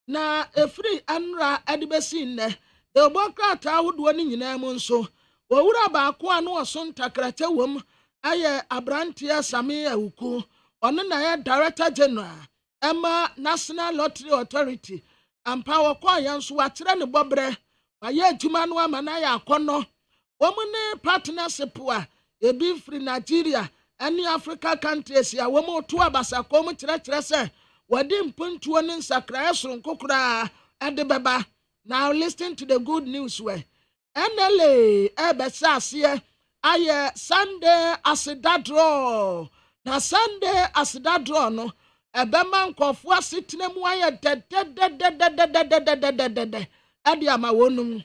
Speaker 4: na efiri anra edibesi nne de obokrata ahodo ni nyina mu nso wowura baako anu oso ntakrate wom aye abrantia sami awuku ono na ye director general ema National Lottery Authority ampa wokọ yanso wakire ne bobre aye adwuma no ama na ya akono womune partnership a ebi free Nigeria any Africa countries ya womo to abasa kom kire se wadi mpuntuo ne nsakra esoro nkokora ade beba. Now listen to the good news we NLA ebesa ase aye Sunday asidadro na Sunday asidadro no ebema nkofo asitine mu aye de ade ama wonum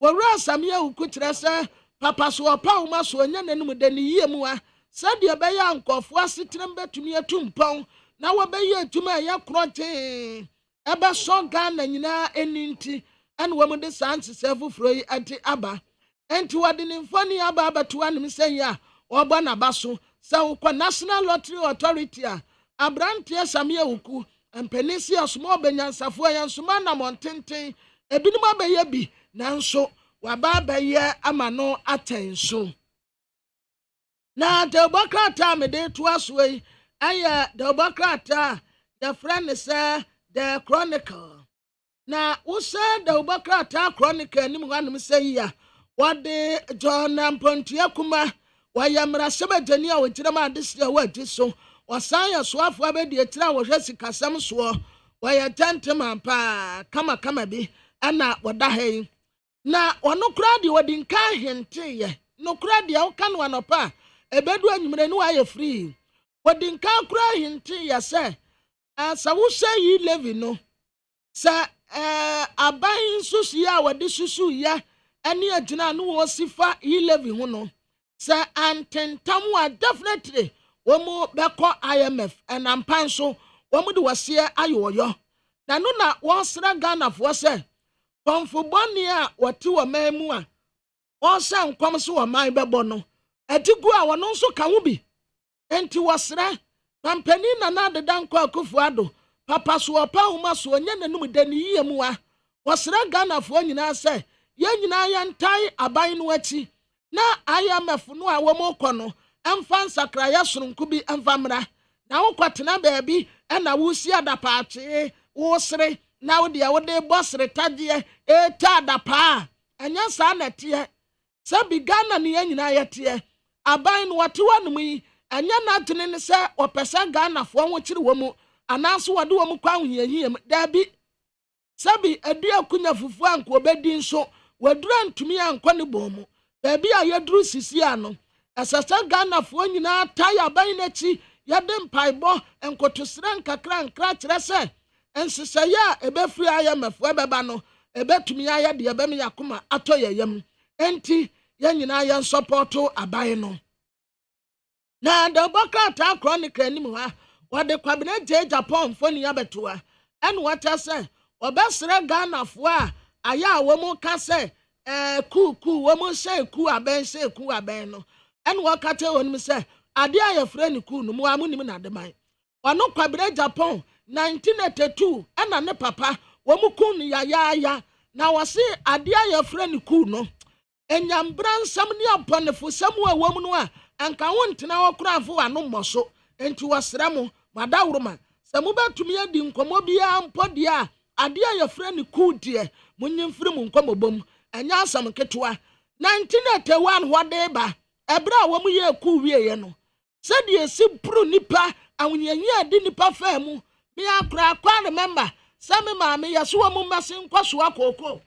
Speaker 4: wora samia ukutire se papa so opa uma so nya nanum de ne yie mu a sade beya nkofo asitine betumi atumpon na wobeye atuma ya kroche ebe so Ghana nyina eninti ene wom de sanse sefufuro yi ati aba enti wode ne mfoni aba abeto anem senya obo na baso se ukọ National Lottery Authority a abrantie samia uku empenisi asmo benyansafo yansoma na montenten ebinum abeye bi nanso waba abeye amano atenso na de bokrata me de to asoi aye de bokrata the friend say the Chronicle na wo say de bokrata Chronicle ni mwanum say ya wade John Ampontia kuma wayamra sebagani a wogire ma adesia wadi so wasan ya soafo abedi etira wo hwe sikasam so waya gentleman pa kama bi ana wada hen na ono kura de wodi nka hente ye no kura de wo kan wanopa ebedu anyumre ni waye free wodi nka kura hente ye se asa wo say yi levi no sa aban susu ya wadi susu ya ani agina no wo sifa yi levi ho no sa antentam wa definitely womu beko IMF enampan so womu de wase ayoyo na no na wonsra Ghana fo se pomfo boni a wati wo mamu a wonsa nkom so wo man bebo no atigu a wono nso ka wo bi enti wosra pampani na na de danko akufu ado papa so opa homa so onya nanum de ne yie a wosra Ghana fo nyina se ye nyina yantai aban no achi na IMF no a womu kono emfa sakra ya soronku bi emfamra na wo kwatena baabi na wo si adapaache wo sere na wo de wo de bosre tade eta adapa anya sa na tie sabi Ghana ne nyina ya tie aban no wate wanum yi anya na tene ne se opesa Ghana fo ho kire wo mu anaso wode wo mkwa ahuyehiem dabi sabi adua kunya fufu anko obedi nso wadura ntumi anko ne bomu dabi a yaduru sisi ano asasa Ghana fo nyina taya ban nachi yade mpaibo enkotosra nkakra nkra kyerɛ sɛ ensesaya ebefri ayamafo ebeba no ebetumi ayade ebem yakoma atɔ yeyam enti ya nyina ya supporto aban no na the boka ta chronicle anim ha wode kwabena je Japan fo ni abetoa ene wata sɛ obesre Ghana fo a aya wo mu ka sɛ ku wo mu sɛ ku aben no ene wakate wonum sɛ ade ayefre ni ku no mu amunim na de man ono kwabena Japan 1982 ena ne papa wo mu ku ni ya na wose ade ayefre ni ku no enyambran sam ni aponefo samu a wo mu no a anka wontena wokrafo wano mmoso enti wasra mo madawroma samu betumi adi nkomo bia mpode a ade ayefre ni ku de munyimfiri mu nkomobom anya asam ketwa 1981 hwade ba ebra wo mu ye ku wieye no sedi esi pru nipa awunyenyi adi nipa famu mi akra kwa remember sami maame yeso wo mu mase nkwaso akoko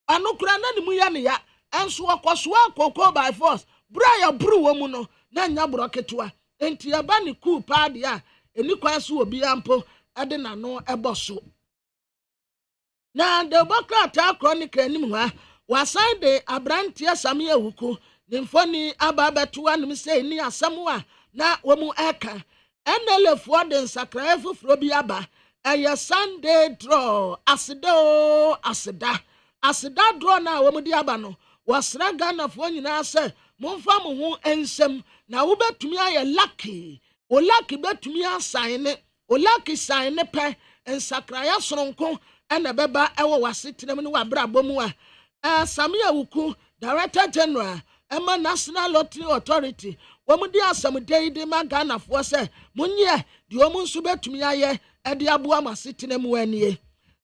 Speaker 4: anokura na ni mu ya ne ya enso akwaso akoko by force bra ya bru wo mu no na nya bro ketwa enti aba ni ku pa de a eni kwaso obi ampo ade na no eboso na de boka ta chronicle anim ha wasan de abrantie same awuku ne mfoni aba beto anim sei ni asɛm a na wo mu eka enelefo de nsakra fufuro bi aba eye Sunday draw aseda draw na wo mu di aba no wasra Ghana fo nyina sɛ momfa mo ho ensem na wo betumi aye lucky o lucky betumi asine o lucky sign pe nsakra ya soronko ena beba ewo wasetenam ne wabra bomu a Samia Wuku Director General Emma National Lottery Authority womudi asam deide ma Ghana fo se munye di omu nso betumi aye ede aboa masetenam wanie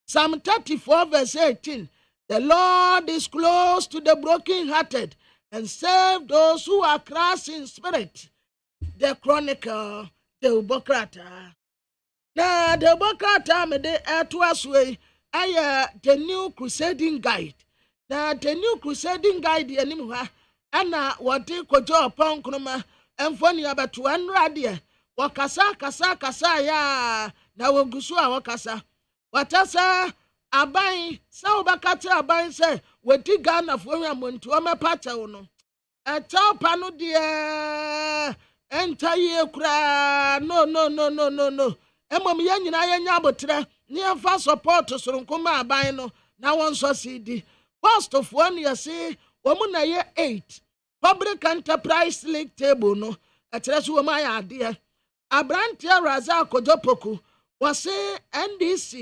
Speaker 4: Psalm 34 verse 18 The Lord is close to the broken-hearted and save those who are crushed in spirit. The Chronicle, the Bokrata. Now, the Bokrata me de etwaswe aya the New Crusading Guide. Now, the New Crusading Guide yanimwa ana wati kojo upon kroma emfoni abatu anradia wakasa ya na wogusu a wakasa watasa aban sa obakata aban se wadi Ghana fo hwamontu o mepacha wo no etapa no de entaye kura no emom ya nyina ya nya abotre ne fa support soronkoma aban no na won so cd post of one yesi wo mu na ye 8 public enterprise league table no etere so wo ma ya ade abrante raza kojopoku wase NDC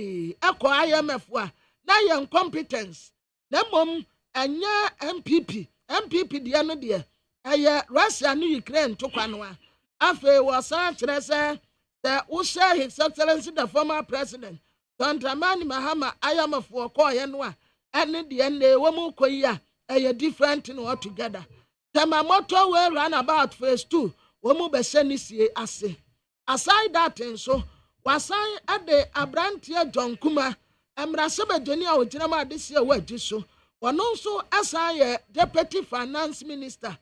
Speaker 4: eko IMF wa na ye incompetence na mom anya MPP de no de eye Russia no Ukraine to kwanwa afa wasa kire se the Usha His Excellency the former president Dramani Mahama IMF wo ko ye no a ene de ne wo mu koyi a eye different no altogether Tamamoto we run about phase 2 wo mu be senisi ase aside that so wasan ade abrantie John Kuma emrasebe jeni a ogyinama adese a wadi so wono nso asan ye deputy finance minister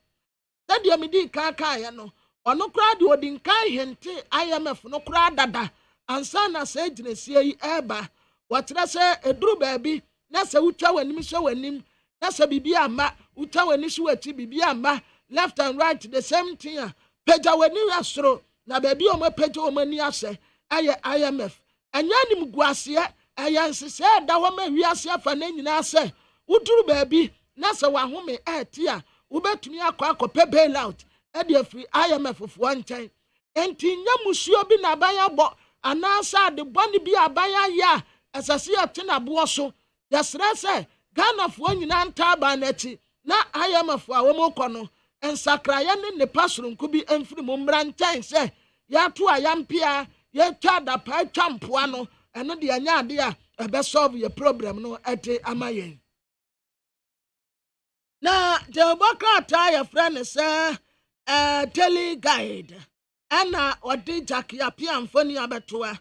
Speaker 4: sadia medi kaka ye no ono kra de odinkan hente IMF no kra dada ansa na se gyinasie yi eba wotre se eduru baabi na se wutwa wanim hwe wanim na se bibia ama wutwa wani hwe wachi bibia ama left and right the same thing peja wani asoro na baabi o ma peja o mani ase aye IMF anya nim guase aya nsese da ho ma wiase afa na nyina se uduru baabi na se wa home etia ubetumi akọ bailout e de free IMF fo nchen enti nya musuo bi na baya bo anasa de boni bi abaya ya asase atena bo so yasra se Ghana fo nyina ntaba na chi na IMF a wo mokọ no ensakra ya ne pasurunku bi emfiri mo mra nchen se ya to ayampia ye twa da pa twampoa no eno de anya ade a ebe solve your problem no ete amayen na the bokata ya friend say tele guide ana odi jakia pia mfoni abetoa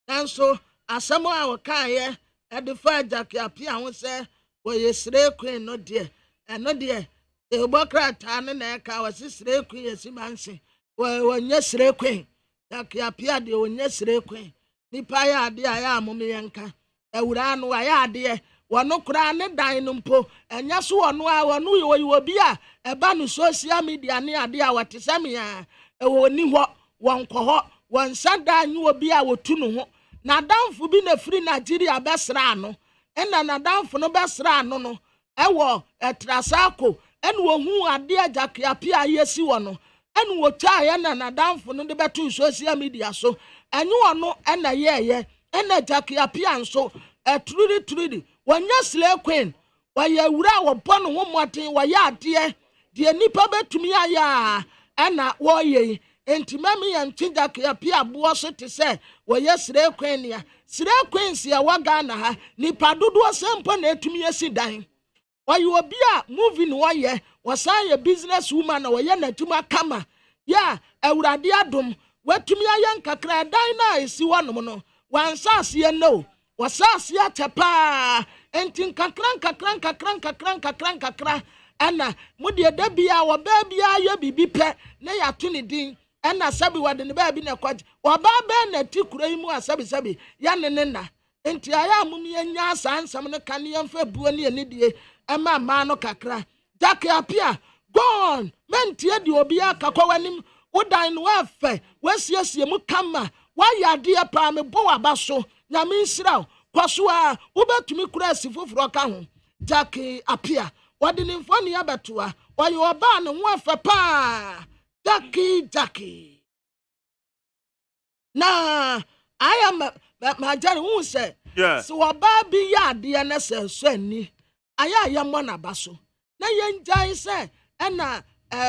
Speaker 4: nanso asɛm a wɔkaeɛ ɛde fa agyakeapia ho sɛ wɔyɛ sire queen no deɛ ɛno deɛ ɛbɔkrataa ne na ɛka wɔse sire queen yɛsi manse wɔnyɛ sire queen agyakeapia deɛ wɔnyɛ sire queen nipa yɛ adeɛ a yɛ amom yɛnka awura no ayɛ adeɛ wɔno koraa ne dan no mpo ɛnyɛ so wɔno a wɔno yɛ obi a ɛba no social media ne adeɛ a wɔte sɛ me a ɛwɔ ni hɔ wɔnkɔ hɔ wɔnsa dan nye obi a wɔtu no ho na damfo bi na firi Nigeria bɛsra no ɛna na damfo no bɛsra no ɛwɔ ɛtrasako ɛna wɔhu adeɛ agyakeapia yɛsi wɔ no ɛna wɔtwa yɛ na damfo no de bɛto social media so ɛnyɛ wɔno ɛna yɛyɛ ɛna agyakeapia nso ɛturidi wɔnyɛ slave queen wɔyɛ wura a wɔbɔ no ho mmɔten wɔyɛ adeɛ deɛ nipa bɛtumi ayɛ a ɛna wɔyɛ enti mami yɛ ntwe agyakeapia aboɔ so te sɛ wɔyɛ slave queen ya slave queen si ɛwɔ Ghana ha nipa dodoɔ sɛ mpo na etumi asi dan wɔyɛ obi a movie no wɔyɛ wɔsan yɛ business woman na wɔyɛ n'adwuma kama yɛ awurade adom wɔtumi ayɛ nkakra dan na esi wɔnom no wɔansa aseɛ no wɔsa aseɛ akyɛ paa enti nkakra ɛna mo deɛ da bia wɔbaa bia yɛ bibi pɛ na yɛato ne din ɛna sɛbi wɔde ne baabi na kɔgye wɔbaa bɛɛ na ti kura yi mu a sɛbi yɛne ne na enti ayɛ amom yɛnya saa nsɛm no ka ne yɛmfa buo ne yɛnidie ɛma mmaa no kakra agyakeapia gone mentie de obi aka kɔ w'anim wodan no wafɛ wasiesie mu kama wayɛ adeɛ paa mebɔ w'aba so nyame nhyira kɔ so a wobɛtumi kura asi foforɔ ka ho agyakeapia wɔde ne mfoni abɛtoa wɔyɛ ɔbaa ne ho afɛ paa Jackie na I am my Jerry who said so ɔbaa bi yɛ adeɛ na sɛ so ani ayɛ ayɛmmɔ n'aba so na yɛngyae sɛ ɛna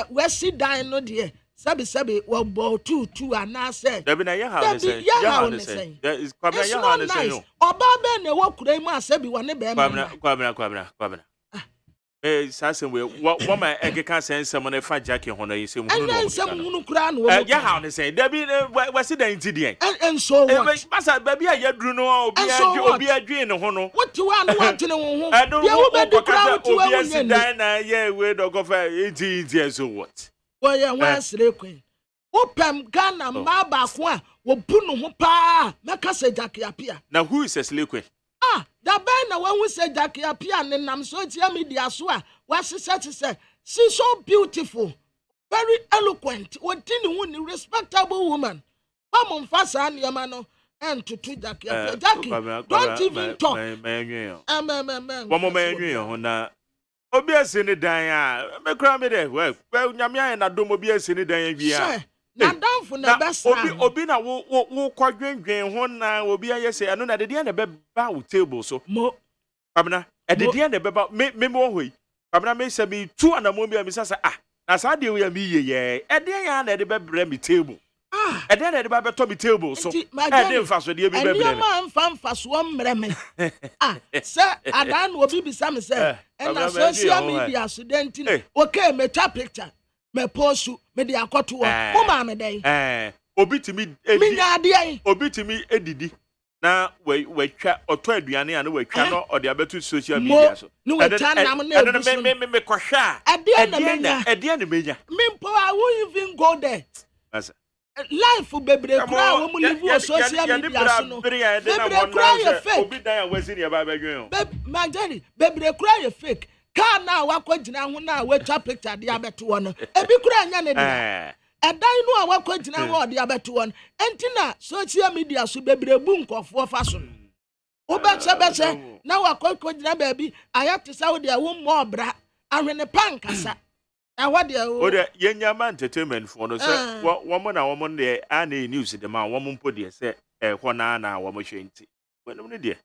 Speaker 4: wasi dan no deɛ sɛbi wɔbɔ tutu anaasɛ
Speaker 3: dabi na yɛ ha ne sɛ
Speaker 4: it's not nice ɔbaa bɛɛ na ɛwɔ kura yi mu a sɛbi wɔ ne bɛɛma
Speaker 3: kwabena sasem we woma ekeka sensem na fa Jackie ho na yesem hunu no
Speaker 4: ensem hunu kura no
Speaker 3: ya ha ne say dabi wasi dan ti den
Speaker 4: enso what
Speaker 3: masa baby a yadru no obi adwen ne ho no
Speaker 4: woti wa no wantene ho dia wo be di kura woti wa
Speaker 3: obi asi dan na ye we do go fa enti so what
Speaker 4: wo ye ho asre kwen opem Ghana mba ba ko a wo bu no ho pa meka se agyakeapia
Speaker 3: na who is a slave queen
Speaker 4: da ben na when we say agyakeapia ne nam social media so a say she's so beautiful, very eloquent, wotini hu ni respectable woman. Mama mfasa ani no and to agyakeapia. Jackie, don't even talk.
Speaker 3: One more na obi asini dan a me kra me de we nyame aye na dom obi asini dan bia.
Speaker 4: Na danfo na besa
Speaker 3: obi na wo kwadwenwen ho na obi aye se ano na de dia na be ba wo table so
Speaker 4: mo
Speaker 3: abna e de dia na be ba me mo hoi abna me se bi tu anamo bi am sasa na sa de we am ye e de ya na de be bre me table e de na de ba be to me table so e de mfa so de bi be bre
Speaker 4: ma mfa so mre me se adan obi bi sam se e na social media student okay me ta picture me postu me de akoto wo ma me den
Speaker 3: obi timi edidi na we twa oto aduane a na we twa no ode abetu social media so
Speaker 4: no we twa nam na
Speaker 3: me kohwa ade na menya
Speaker 4: mimpo I won't even go there life bebre kura wo mu live social media so no bebre kura ye fake
Speaker 3: obi dan a wasi ne ba badwen
Speaker 4: Majani bebre kura ye fake ka na wakogina ho na watwa picture de abeto no ebi kura anya ne dia edan no a wakogina ho de abeto no entina social media so bebre bu nkofo fa so obeche na wakogina ba bi ayate sa wo de wo mo obra ahwene pankasa awade
Speaker 3: o de yenyama entertainment for no say wo na wo de ana news de ma wo mpo de say ho na wo mo hwenti wonum ne de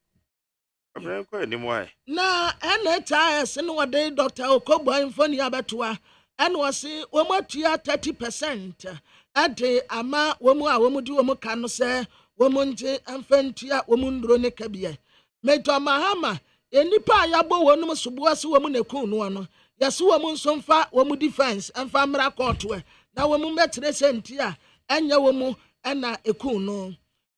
Speaker 4: na NHIS no wade Dr. Okobo infoni abetoa ene wose wo matua 30% ade ama wo mu a wo mu di wo mu ka no se wo mu nje amfantua wo mu ndro ne kabie Major Mahama enipa yabo wonum sobo ase wo mu nekun no no yase wo mu nsomfa wo mu defense amfa mra court we na wo mu metre senti a enya wo mu ena ekun no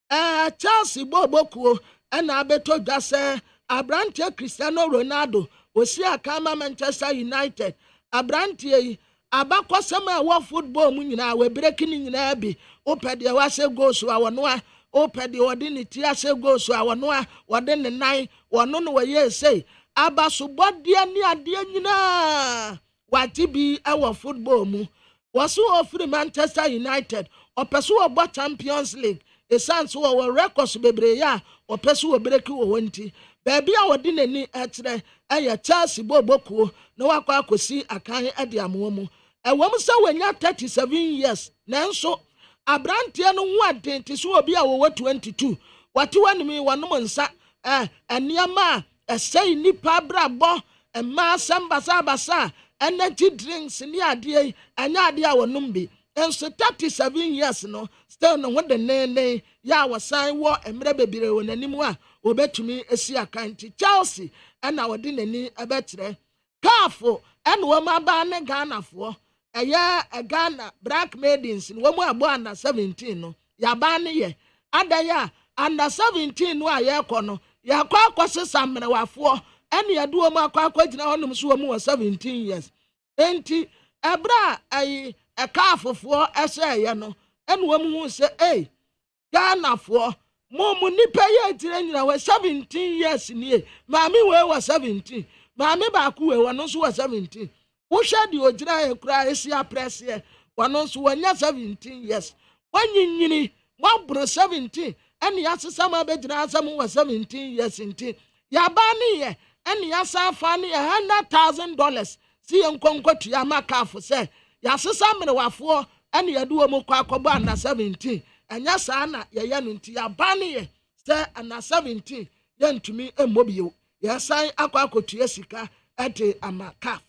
Speaker 4: Chelsea bobokuo na abeto dwa sɛ abrante Cristiano Ronaldo osi akama Manchester United abrante yi abakɔsɛm a wɔ football mu nyinaa wɔ breaking nyinaa bi opɛ deɛ wahyɛ goals a wɔno a opɛ deɛ wɔde ne ti ahyɛ goals a wɔno a wɔde ne nan wɔno no wɔyɛ sei abasobɔdeɛ ne adeɛ nyinaa wagye bi wɔ football mu wɔso ofiri Manchester United ɔpɛ so wɔbɔ Champions League esan so wɔ records bebree a ɔpɛ so wɔ break wɔ wɔnti baabi a wɔde n'ani ɛkyerɛ ɛyɛ Chelsea bobokuo na wakɔ akɔsi akan ɛde amoa mu ɛwɔm sɛ wɔnya 37 years nanso abranteɛ no ho aden te so obi a wɔwɔ 22 wɔte wɔnum wɔnom nsa nneɛma a ɛsɛe nipa brabɔ mmaa asɛm basabasa energy drinks ne adeɛ anya adeɛ a wɔnom bi nso 37 years no still no ho de nene ya wɔsan wɔ mmerɛ bebree wɔ n'anim a obetumi esi akanti Chelsea ɛna wɔde n'ani ɛbɛkyerɛ Kafo ɛna wɔn aba ne Ghanafoɔ ɛyɛ Ghana Black Maidens no wɔn abo under 17 no yaba ne yɛ adaya under 17 no a yɛkɔ no yɛakɔ akɔsesa mmerɛwafoɔ ɛna yɛde wɔn akɔ akɔgyina hɔnom so wɔn wɔ 17 years enti ɛbra ayi Kafofoɔ ɛhyɛ yɛ no ɛna wɔn ho sɛ Ghanafoɔ mo nipa yɛ tire nyina wɔ 17 years nie maame wɔ 17 maame baako wɔ no so wɔ 17 wohwɛ de ogyina ekura esi aprɛseɛ wɔno nso wɔnya 17 years wɔnyinyini wɔboro 17 ɛne yɛasesa ma bɛgyina asɛm wɔ 17 years nti yaba ne yɛ ɛne yɛasa afa ne $100,000 si yɛ nkɔnkɔtu yɛ ama Kafo sɛ yɛasesa mmerewafoɔ ɛne yɛde wɔ mu kɔ akɔbɔ ana 17 ɛnyɛ saa na yɛyɛ no nti yɛaba ne yɛ sɛ ana 17 yɛntumi mmɔ bio yɛsan akɔ akɔtua sika ɛde ama Kaf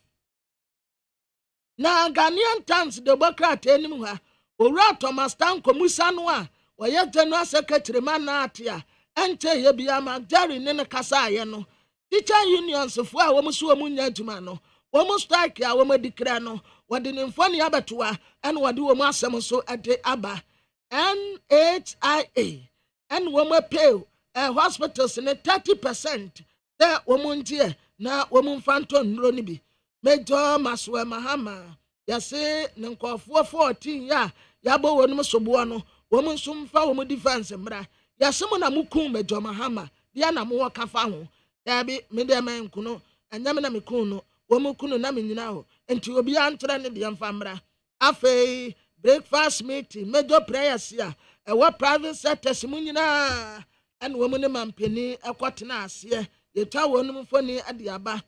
Speaker 4: na Ghanaian Times de bokrata anim ha owura Thomas Tanko Musa no a wɔyɛ general secretary man na ate a ɛnkyɛ yɛ bia ma Jerry ne kasa ayɛ no teacher unions fo a wɔn so wɔn nya adwuma no wɔn strike a wɔn adikra no wɔde ne mfoni abɛtoa ɛna wɔde wɔn asɛm so ɛde aba NHIA ɛna wɔn pay hospitals ne 30% sɛ wɔn ntie na wɔn mfanto nnuro ne bi Major Maswe Mahama yɛse ne nkɔfoɔ 14 ya yɛabɔ wɔn soboɔ no wɔn nso mfa wɔn defense mmra yɛse mo na mukun Major Mahama deɛ na mo wɔ kafa ho dabi me deɛ man kuno anyame na me kun no wɔn kunu na me nyina ho enti obi antrɛ ne deɛ mfa mmra afei breakfast meeting major prayers ya ɛwɔ private sectors mu nyina ɛna wɔn ne mampani ɛkɔtena aseɛ yɛtwa wɔn mfoni ade aba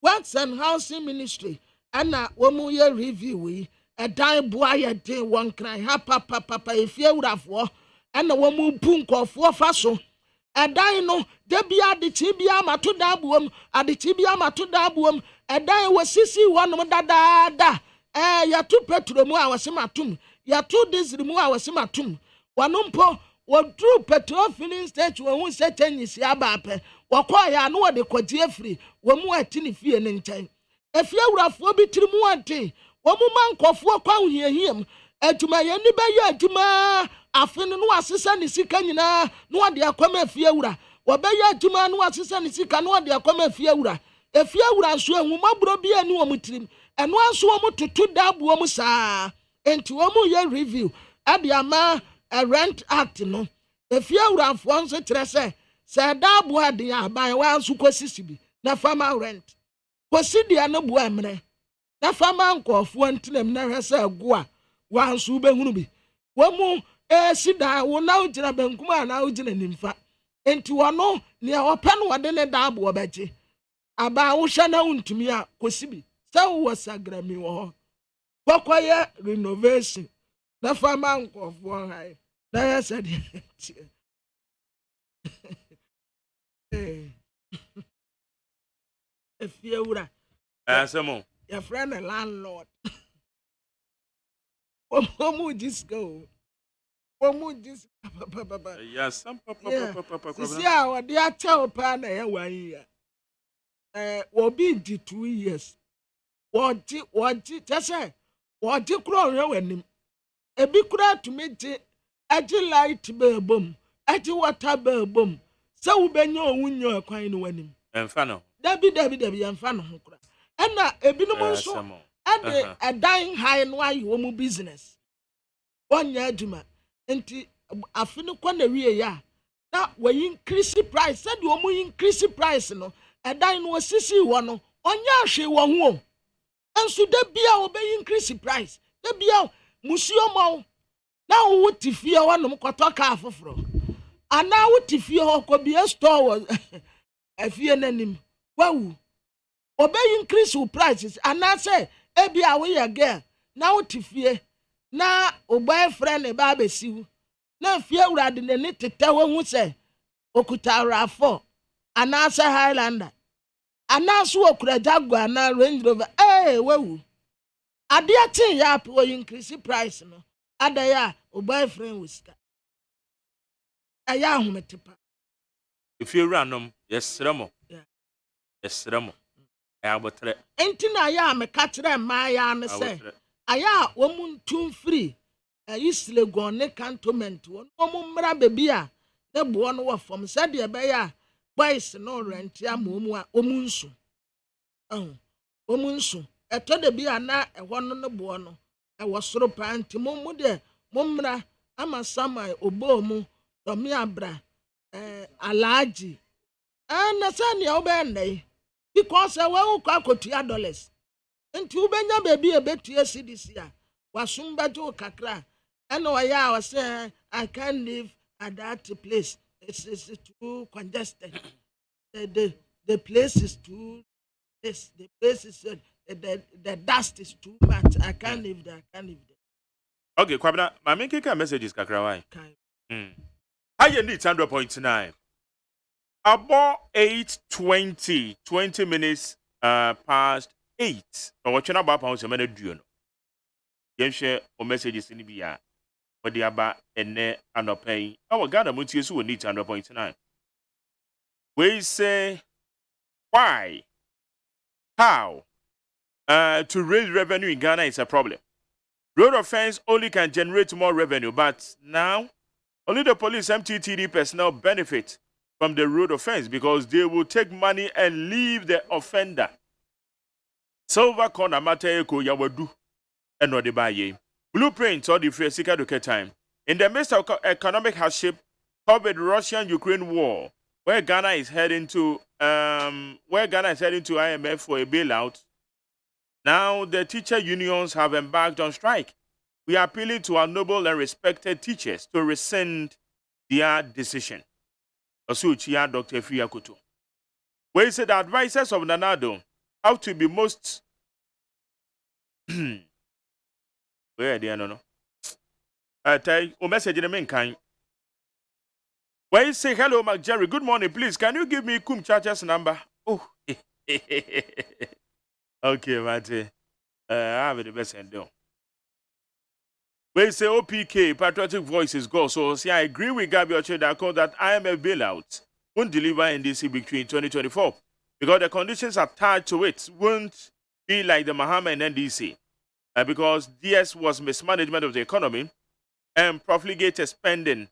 Speaker 4: Works and Housing Ministry ɛna wɔn yɛ review yi ɛdan boa yɛ den wɔn kran ha papa efie wurafoɔ ɛna wɔn pu nkɔfoɔ fa so ɛdan no debi adekyi bi amato da abuom adekyi bi amato da abuom ɛdan wɔ sisi wɔnom dadaada yɛto petrol mu a wɔsem atom yɛto diesel mu a wɔsem atom wɔn mpo wɔduru petrol filling station wɔn ho sɛ kyɛnyisi aba apɛ wɔkɔ yɛ ano wɔde kɔgye afiri wɔn mu ati ne fie ne nkyɛn efie wurafoɔ bi tiri mu ante wɔn mu ma nkɔfoɔ kɔ ahohiahiam adwumayɛni bɛyɛ adwuma afe no wasesa ne sika nyinaa no wɔde akɔma efie wura wɔbɛyɛ adwuma no wasesa ne sika no wɔde akɔma efie wura nso ahumaburo bi ani wɔn tirim ɛno nso wɔn tutu daabu wɔn saa enti wɔn yɛ review ɛde ama rent act no efie wurafoɔ nso kyerɛ sɛ daabu ade aban wɔn nso kɔsisi bi na fama rent kɔsi deɛ no bu amene na fama nkɔfoɔ ntinam na hwɛ sɛ agu a wɔn nso bɛhunu bi wɔn esi da wɔn na gyina benkum a na gyina nimfa enti wɔn nea ɔpɛ no wɔde ne daabu ɔbɛgye aba wohwɛ na wontumi a kɔsi bi sɛ wɔ sagrami wɔ hɔ kɔkɔyɛ renovation na fama nkɔfoɔ hae na yɛ sɛ deɛ efie wura
Speaker 3: asɛmo
Speaker 4: yɛfrɛ no landlord wɔmu disco papa
Speaker 3: yasam papa
Speaker 4: sisi a wɔde akyɛw paa na ɛyɛ wɔn yi wɔbi di 2 years wɔgye kyɛsɛ wɔgye kura ɔhwɛ w'anim ebi kura tumi gye agye light bɛɛbom ati water bell boom so ubenyo wunyo kwan no wanim
Speaker 3: emfa no
Speaker 4: dabi emfa no ho kra ena ebinom nso ade edan high no ayi wo mu business wonya adwuma enti afi no kwa na wie ya na we increase price said wo mu increase price no edan no sisi wo no onya hwe wo ho enso da bia wo be increase price da bia musio mawo na wo tifie wo no mkoto ka afoforo ana wo tifie ho ko bia store wo afie nanim wawu obe increase wo prices ana say ebia wo ye girl na wo tifie na o boyfriend e ba besiwu na fie urade ne ne tete wo hu say okuta rafo ana say highlander ana so okura jaguar na range rover wawu ade atin ya po increase price no adaya o boyfriend wiska aya ahometepa
Speaker 3: if you random yes remo aya botre
Speaker 4: entina ya me katre ma ya ne say aya wo muntum free isle gon cantonment wo mo mmra bebi a ne bo no wo fom se de be ya boys no rent ya momu a omunsu omunsu eto de bi ana ehwo no bo no e wo soro panti mo de mo mmra ama samai obomu to mi abra alaji na sani ya obe ndai because we wo kwa kotua dollars nti ubenya bebi ebetua CDC a wasumba jo kakra and oya was say I can't live at that place it's too congested the place is too the place is the dust is too much I can't live there
Speaker 3: okay kwabna ma me keka messages kakra why I need 100.9 about 8:20 20 minutes past 8 or watching about pounds a minute do no share o messages in bia what the aba ene anopay our Ghana Montie so need 100.9 we say why how to raise revenue in Ghana is a problem. Road offense only can generate more revenue, but now only the police MTTD personnel benefit from the road offense because they will take money and leave the offender. Silver corner mateko yawadu and what they buy. Blueprint or the free sika duke time. In the midst of economic hardship caused by the Russian-Ukraine war, where Ghana is heading to IMF for a bailout. Now the teacher unions have embarked on strike. We are appealing to our noble and respected teachers to rescind their decision. Osuchia Dr. Fiyakutu. We said the advisors of Nanado have to be most where they no. I tell you, message in the meantime. Where you say hello, McJerry. Good morning, please. Can you give me Kum Chacha's number? Oh, okay, Mate. I have the best end. Where you say OPK, Patriotic Voices go. So, see, I agree with Gabi Ochedako that IMF bailout won't deliver NDC victory in 2024 because the conditions attached to it won't be like the Mahama and NDC because DS was mismanagement of the economy and profligate spending.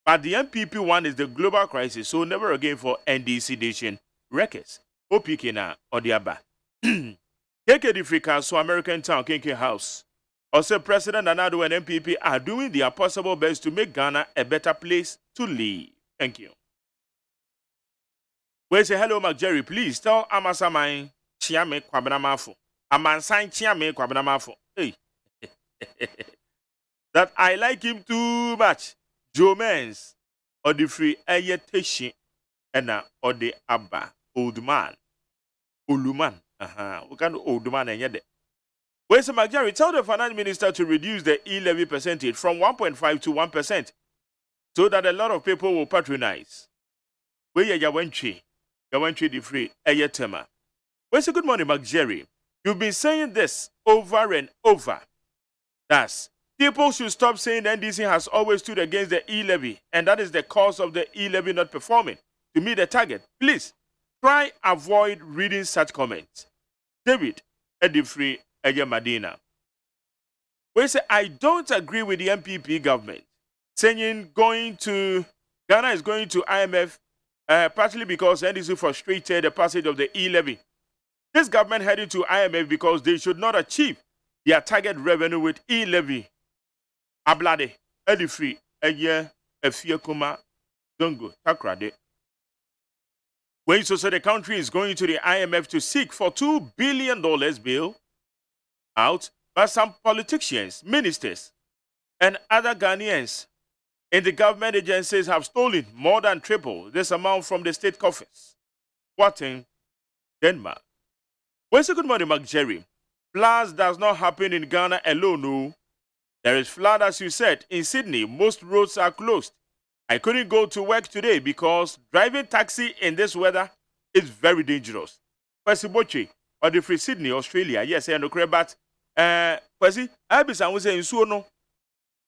Speaker 3: But the MPP one is the global crisis, so never again for NDC nation records. OPK na Odiaba. KKD Frika, so American Town, KK House. Also, President Nanado and MPP are doing their possible best to make Ghana a better place to live. Thank you. We say hello, McJerry. Please tell Amasamai Chiame Kwabnamafo. Amansan Chiame Kwabnamafo. Hey. That I like him too much. Joe Mans or the free Ayeteshi and or the Abba old man. Uluman. We can old man and yet. Where's the McJerry? Tell the finance minister to reduce the e-levy percentage from 1.5 to 1% so that a lot of people will patronize. Where ya wentry the free Ayetema. Where's the good morning, McJerry? You've been saying this over and over. That's people should stop saying NDC has always stood against the e-levy, and that is the cause of the e-levy not performing to meet the target. Please, try avoid reading such comments. David Edifree Madina. We say, I don't agree with the MPP government saying going to Ghana is going to IMF partly because NDC frustrated the passage of the e-levy. This government heading to IMF because they should not achieve their target revenue with e-levy. Ablade, Edifree, Eye, Efiekuma, Dongo, Takrade. When so the country is going to the IMF to seek for $2 billion bail out, but some politicians, ministers, and other Ghanaians in the government agencies have stolen more than triple this amount from the state coffers. What in Denmark? Well, so good morning, Mark Jerry. Floods does not happen in Ghana alone, no. There is flood, as you said, in Sydney. Most roads are closed. I couldn't go to work today because driving taxi in this weather is very dangerous. Kwesi Boche, or the free Sydney, Australia. Yes, I know, but Kwesi, I be saying in Suono,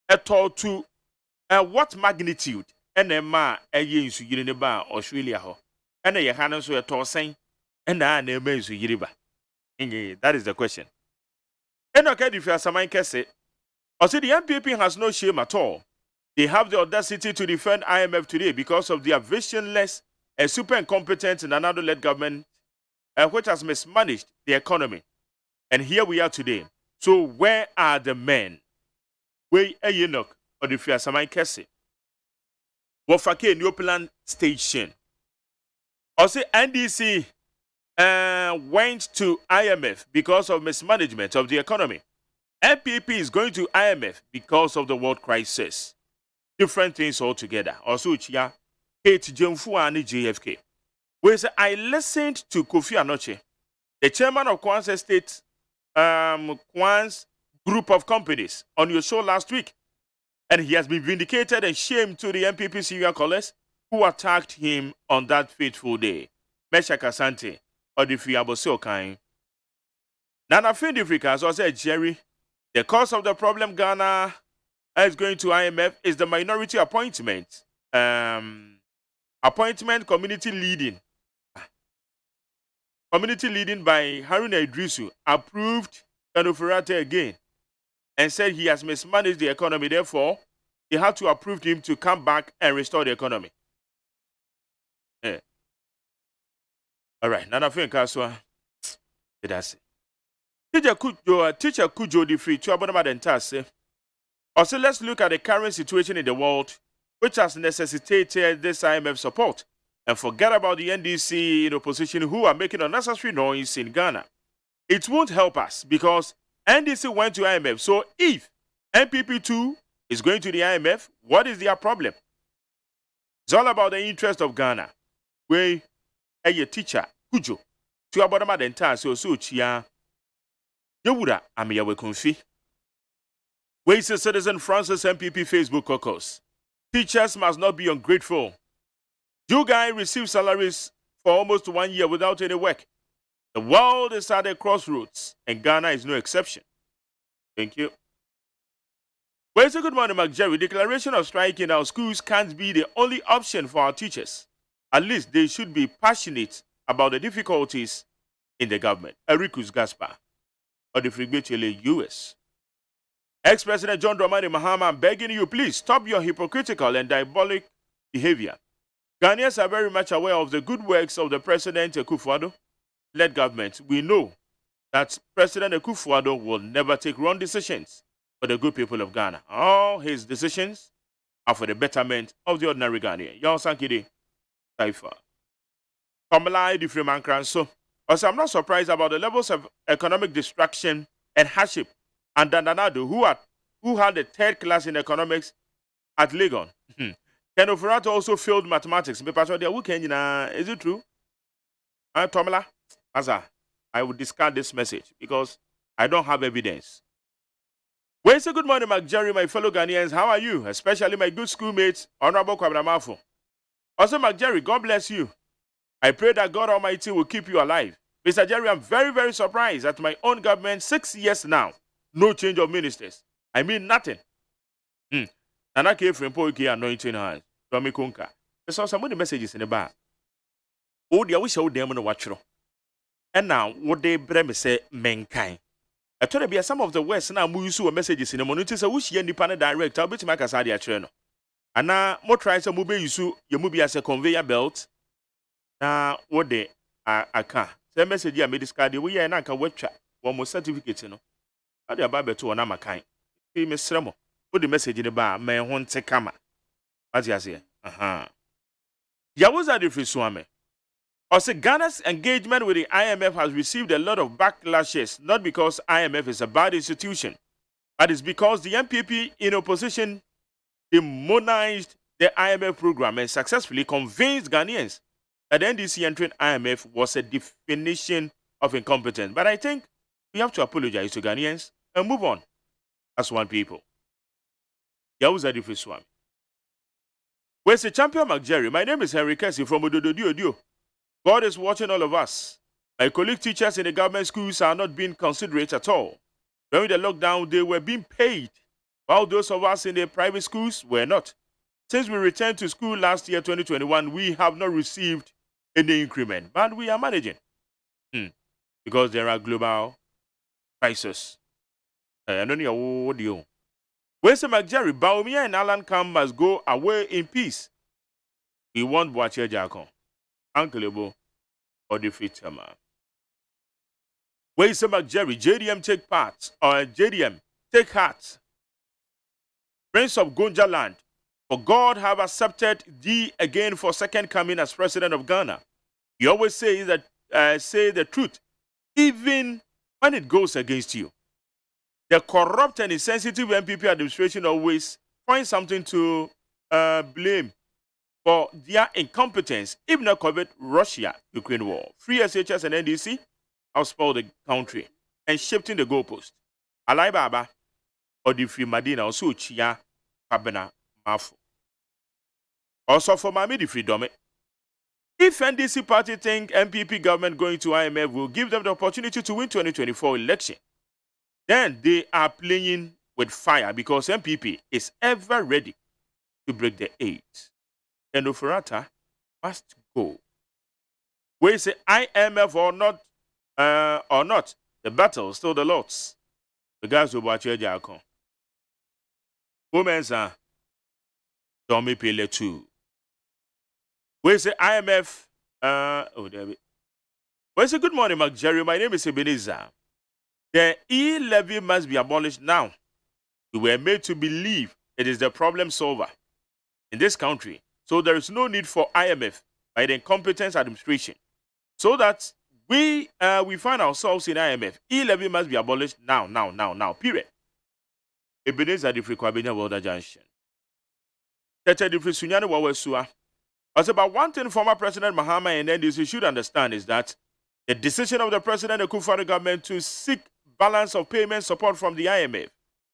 Speaker 3: at all to what magnitude? And a ma a year in Surinaba, Australia, and a Yahanan so a tall saying, and I never in Suriba. That is the question. And okay, if you are some say, or say the MPP has no shame at all. They have the audacity to defend IMF today because of their visionless and super incompetent and another-led government which has mismanaged the economy. And here we are today. So where are the men? Where are you knock? Or if you are some kese? Wofake New Plan Station. Or say NDC went to IMF because of mismanagement of the economy. MPP is going to IMF because of the world crisis. Different things altogether. Also, Chia, Kate Jemfua and JFK. Where I listened to Kofi Anoche, the chairman of Kwan's State, Kwan's group of companies, on your show last week. And he has been vindicated and shamed to the MPP senior callers who attacked him on that fateful day. Mesha Kasante, or the Fiabose Okai. Nana Findifrika, so said Jerry, the cause of the problem Ghana is going to IMF is the minority appointment. Appointment community leading. Community leading by Haruna Idrisu approved Kanoferate again and said he has mismanaged the economy. Therefore, they had to approve him to come back and restore the economy. Yeah. All right. Nana Finkaswa. That's it. Teacher Kujo the free to Abonama Dentase. Also, let's look at the current situation in the world, which has necessitated this IMF support, and forget about the NDC in opposition who are making unnecessary noise in Ghana. It won't help us because NDC went to IMF. So if MPP2 is going to the IMF, what is their problem? It's all about the interest of Ghana. Where a teacher Kujo to Abonama Dentase so chia. Yewura Amiyawe Konfi. Where is the Citizen Francis MPP Facebook caucus? Teachers must not be ungrateful. You guys receive salaries for almost 1 year without any work. The world is at a crossroads, and Ghana is no exception. Thank you. Well, it's a good morning, Mark Jerry. Declaration of strike in our schools can't be the only option for our teachers. At least they should be passionate about the difficulties in the government. Erikus Gaspar, of the Frigbechele US. Ex-President John Dramani Mahama, I'm begging you, please stop your hypocritical and diabolic behavior. Ghanaians are very much aware of the good works of the President Akufo-Addo-led government. We know that President Akufo-Addo will never take wrong decisions for the good people of Ghana. All his decisions are for the betterment of the ordinary Ghanaian. Y'all sankide, Taifa. Kamala Edifree Mankranso. Also, I'm not surprised about the levels of economic distraction and hardship and Dandanado, who had a third class in economics at Legon. Ken Oferato also failed mathematics. Is it true? Tomala, I would discard this message because I don't have evidence. Well, it's a good morning, Mark Jerry, my fellow Ghanaians. How are you? Especially my good schoolmates, Honorable Kwabramafo. Also, Mark Jerry, God bless you. I pray that God Almighty will keep you alive. Mr. Jerry, I'm very, very surprised at my own government, 6 years now. No change of ministers. I mean nothing. Nana came from Poiki anointing hands. Tommy Kunka. I saw some of the messages in the bar. Oh, I wish I would them on the watch. And now, what they bring say, mankind. I told you some of the West now move messages in the monitor. I wish you independent direct. I'll bet you make us idea trainer. Ana mo try say mo be use ye mo be as a conveyor belt. Na what de aka. Say message ya me discard we ye na aka wetwa one mo certificate no. Ade aba beto na makan. E me sremo. Wo the message ni ba me ho nte kama. What you say? Ya was that if you also, Ghana's engagement with the IMF has received a lot of backlashes, not because IMF is a bad institution, but it's because the MPP in opposition demonized the IMF program and successfully convinced Ghanaians that the NDC entering IMF was a definition of incompetence. But I think we have to apologize to Ghanaians and move on as one people. Yawuza Difiswami. Where's the champion McJerry? My name is Henry Kessie from Odododio. God is watching all of us. My colleague teachers in the government schools are not being considerate at all. During the lockdown, they were being paid, while those of us in the private schools were not. Since we returned to school last year, 2021, we have not received any increment, but we are managing. Because there are global crises. I don't know what do you. Where's the McJerry? Baumia and Alan Kam must go away in peace. We want Boache Jakon. Uncle Ebo or defeat him. Where is the McJerry? JDM take part or JDM take heart. Prince of Gonja land, for God have accepted thee again for second coming as president of Ghana. You always say that say the truth, even when it goes against you. The corrupt and insensitive MPP administration always find something to blame for their incompetence, even not covered Russia-Ukraine war. Free SHS and NDC have spoiled the country and shifting the goalpost. Alai Baba or the free Madina also chia Kabena Mafu. Also for Mami the freedom. If NDC party think MPP government going to IMF will give them the opportunity to win 2024 election, then they are playing with fire because MPP is ever ready to break the eight. And Ofurata must go. We say IMF or not, the battle is still the Lord's. The guys who watch your Jakon. Women's are Tommy Pele too. We say IMF, we say good morning, Mark Jerry. My name is Ebenezer. The e-levy must be abolished now. We were made to believe it is the problem solver in this country. So there is no need for IMF by the incompetent administration. So that we find ourselves in IMF. E-levy must be abolished now, period. Ebenezer the Frequabina World Junction. Tete the Frisunyani Wawesua. As about one thing former President Mahama and NDC should understand is that the decision of the President and Akufo-Addo government to seek balance of payment support from the IMF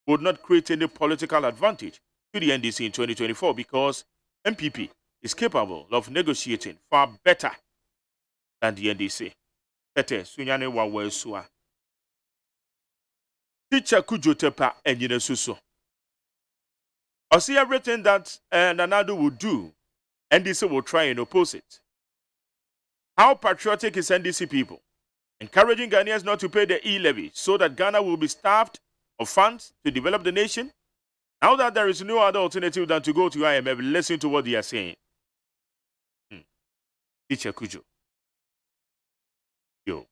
Speaker 3: would not create any political advantage to the NDC in 2024 because MPP is capable of negotiating far better than the NDC. Tete Sunyane Wawesua. Teacher Kujotepa and Yinesuso. I see everything that Nanado would do, NDC will try and oppose it. How patriotic is NDC people? Encouraging Ghanaians not to pay the e-levy so that Ghana will be starved of funds to develop the nation? Now that there is no other alternative than to go to IMF, listen to what they are saying. Teacher Kujo. Yo.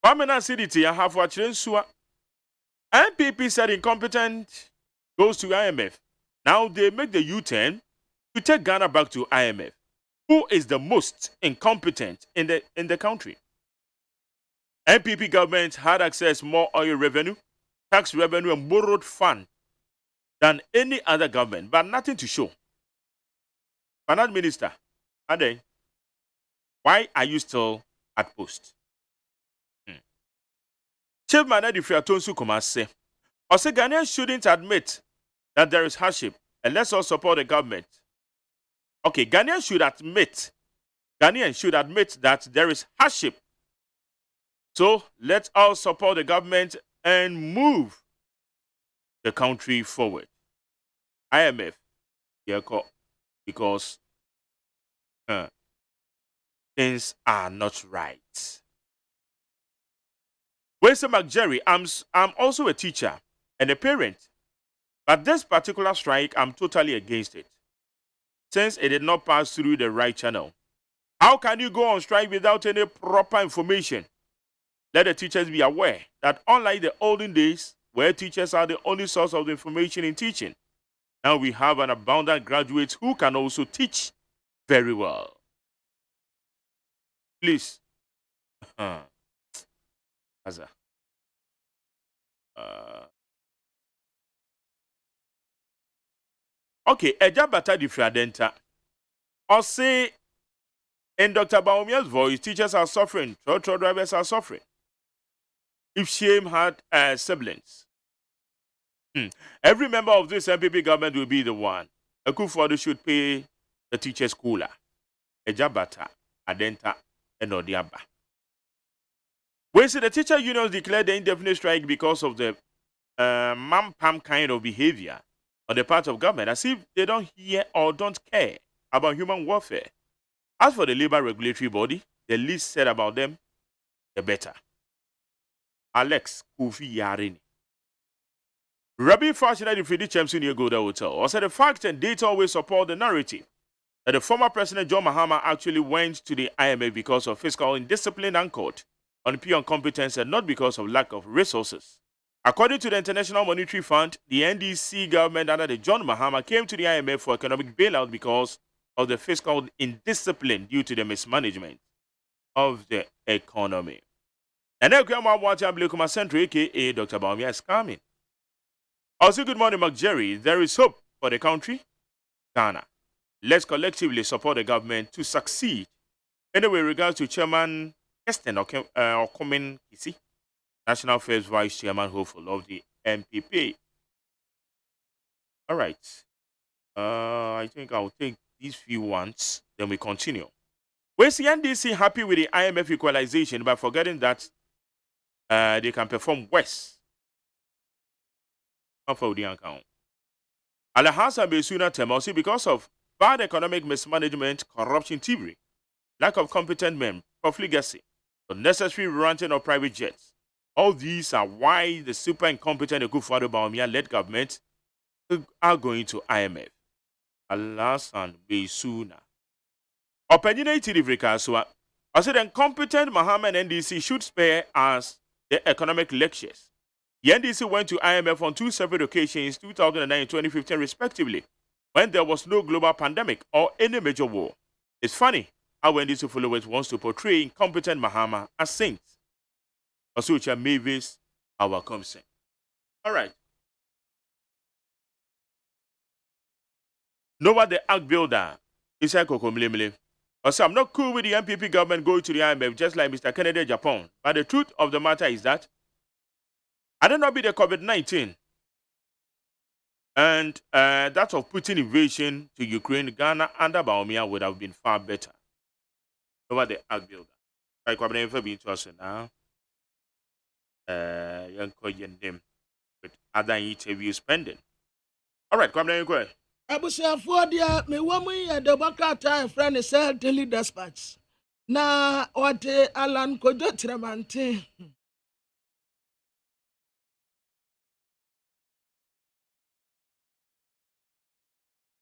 Speaker 3: Pamela Siditi, I have watched Sua. MPP said incompetent goes to IMF. Now they make the U-turn to take Ghana back to IMF. Who is the most incompetent in the country? MPP government had access more oil revenue, tax revenue, and borrowed fund than any other government, but nothing to show. Finance Minister, Ade, why are you still at post? Chief Manadi Friatonsu Kumase, also Ghanaians shouldn't admit that there is hardship, and let's all support the government. Okay, Ghanaians should admit that there is hardship. So let's all support the government and move the country forward. IMF, because things are not right. Where's McJerry? I'm also a teacher and a parent, but this particular strike, I'm totally against it. since it did not pass through the right channel. How can you go on strike without any proper information? Let the teachers be aware that unlike the olden days, where teachers are the only source of the information in teaching, now we have an abundant graduates who can also teach very well. Please. Aza. Okay, Ejabata di Fradenta. Or say, in Dr. Baumia's voice, teachers are suffering, truck drivers are suffering. If shame had siblings, every member of this MPP government will be the one. A Kufuor should pay the teachers cooler. Ejabata, Adenta, and Odiaba. We see the teacher unions declared the indefinite strike because of the mam-pam kind of behavior on the part of government, as if they don't hear or don't care about human welfare. As for the labor regulatory body, the least said about them, the better. Alex Kofi Yarini. Rabbi Fashioned in Fridi Chemsin Yegoda Hotel also the fact and data always support the narrative that the former President John Mahama actually went to the IMF because of fiscal indiscipline anchored on pure incompetence and not because of lack of resources. According to the International Monetary Fund, the NDC government under the John Mahama came to the IMF for economic bailout because of the fiscal indiscipline due to the mismanagement of the economy. And now, Grandma Watcher Blakuma Central, aka Dr. Baumia, is coming. Also, good morning, Mark Jerry. There is hope for the country, Ghana. Let's collectively support the government to succeed. Anyway, regards to Chairman Keston Okomen Kisi, National Affairs Vice Chairman hopeful of the MPP. All right. I think I'll take these few ones, then we continue. Where's the NDC happy with the IMF equalization by forgetting that they can perform worse? For the account. Alahasa Besuna Temosi, because of bad economic mismanagement, corruption, thievery, lack of competent men, profligacy, unnecessary renting of private jets. All these are why the super incompetent Akufo-Addo Bawumia-led government are going to IMF. Alahasa Besuna. Opinionated Ivrika, I said the incompetent Mohammed NDC should spare us the economic lectures. The NDC went to IMF on two separate occasions, 2009 and 2015 respectively, when there was no global pandemic or any major war. It's funny how NDC followers wants to portray incompetent Mahama as saints. Asucha Mavis, our concern. All right. Noah the Ark Builder, Isako Komlemle. Also, I'm not cool with the MPP government going to the IMF just like Mr. Kennedy Japan. But the truth of the matter is that I don't know be the COVID-19 and that of Putin invasion to Ukraine, Ghana under Bawumia would have been far better. Over the Ark Builder. I come never been to us now. Young name with other interview spending. All right, come down quick.
Speaker 4: Abusiafoɔ deɛ mewɔ mu yɛ Democrat friend sɛ Daily Dispatch. Na ɔde Alan Kojo Tremante.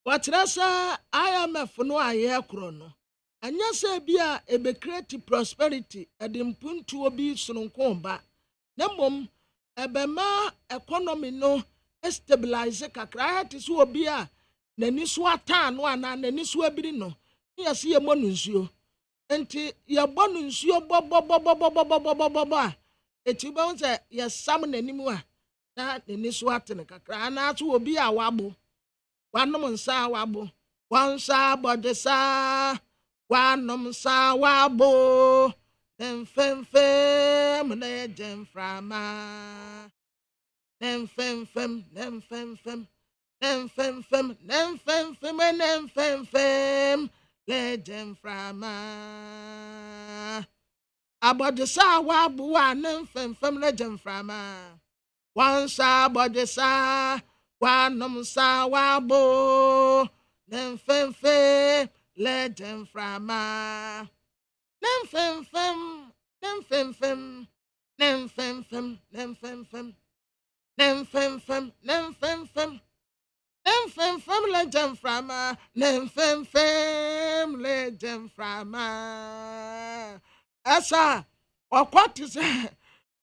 Speaker 4: Wɔkyerɛ sɛ IMF no ayɛ korɔ no. Anya sɛ bi a ebe create prosperity ɛde mpuntuo bi sononko ba. Na mmom ɛbɛma economy no stabilize kakra ate so obi a n'ani so ata no ana n'ani so abiri no. Yɛse yɛ mo nsuo. Enti yɛ bɔ no nsuo bɔ eti ba sɛ yɛ sam n'anim a na n'ani so ate ne kakra ana so obi a wabo. Wanom nsa wabo. Wansa bodesa. Wanom nsa wabo. Nemfemfem legend frama. Nemfemfem. Legend frama. Abodesa wabo wa nemfemfem legend frama. Wansa bodesa. Wanom sa wabo. Nemfemfem legend frama. Nemfemfem. Fem legend from fem legend from asa okwati se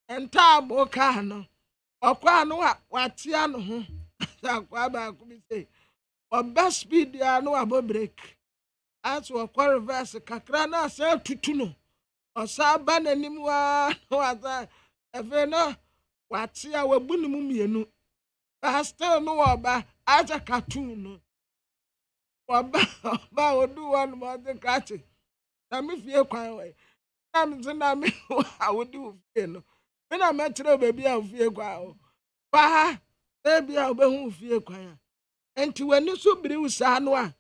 Speaker 4: enta boka no okwa no watia no ho akwa ba ku bi se oba speed ya no abo break as okwa reverse kakra na asa tutu no osa ba nanim wa no asa efe no watia wabu ni mu mienu pastor no oba aja cartoon no oba odu one more the catch na me fie kwan we na me na me awodi fie no me na me kire baby a fie kwan o pa baby a obehu fie kwan enti wani so biri usa no a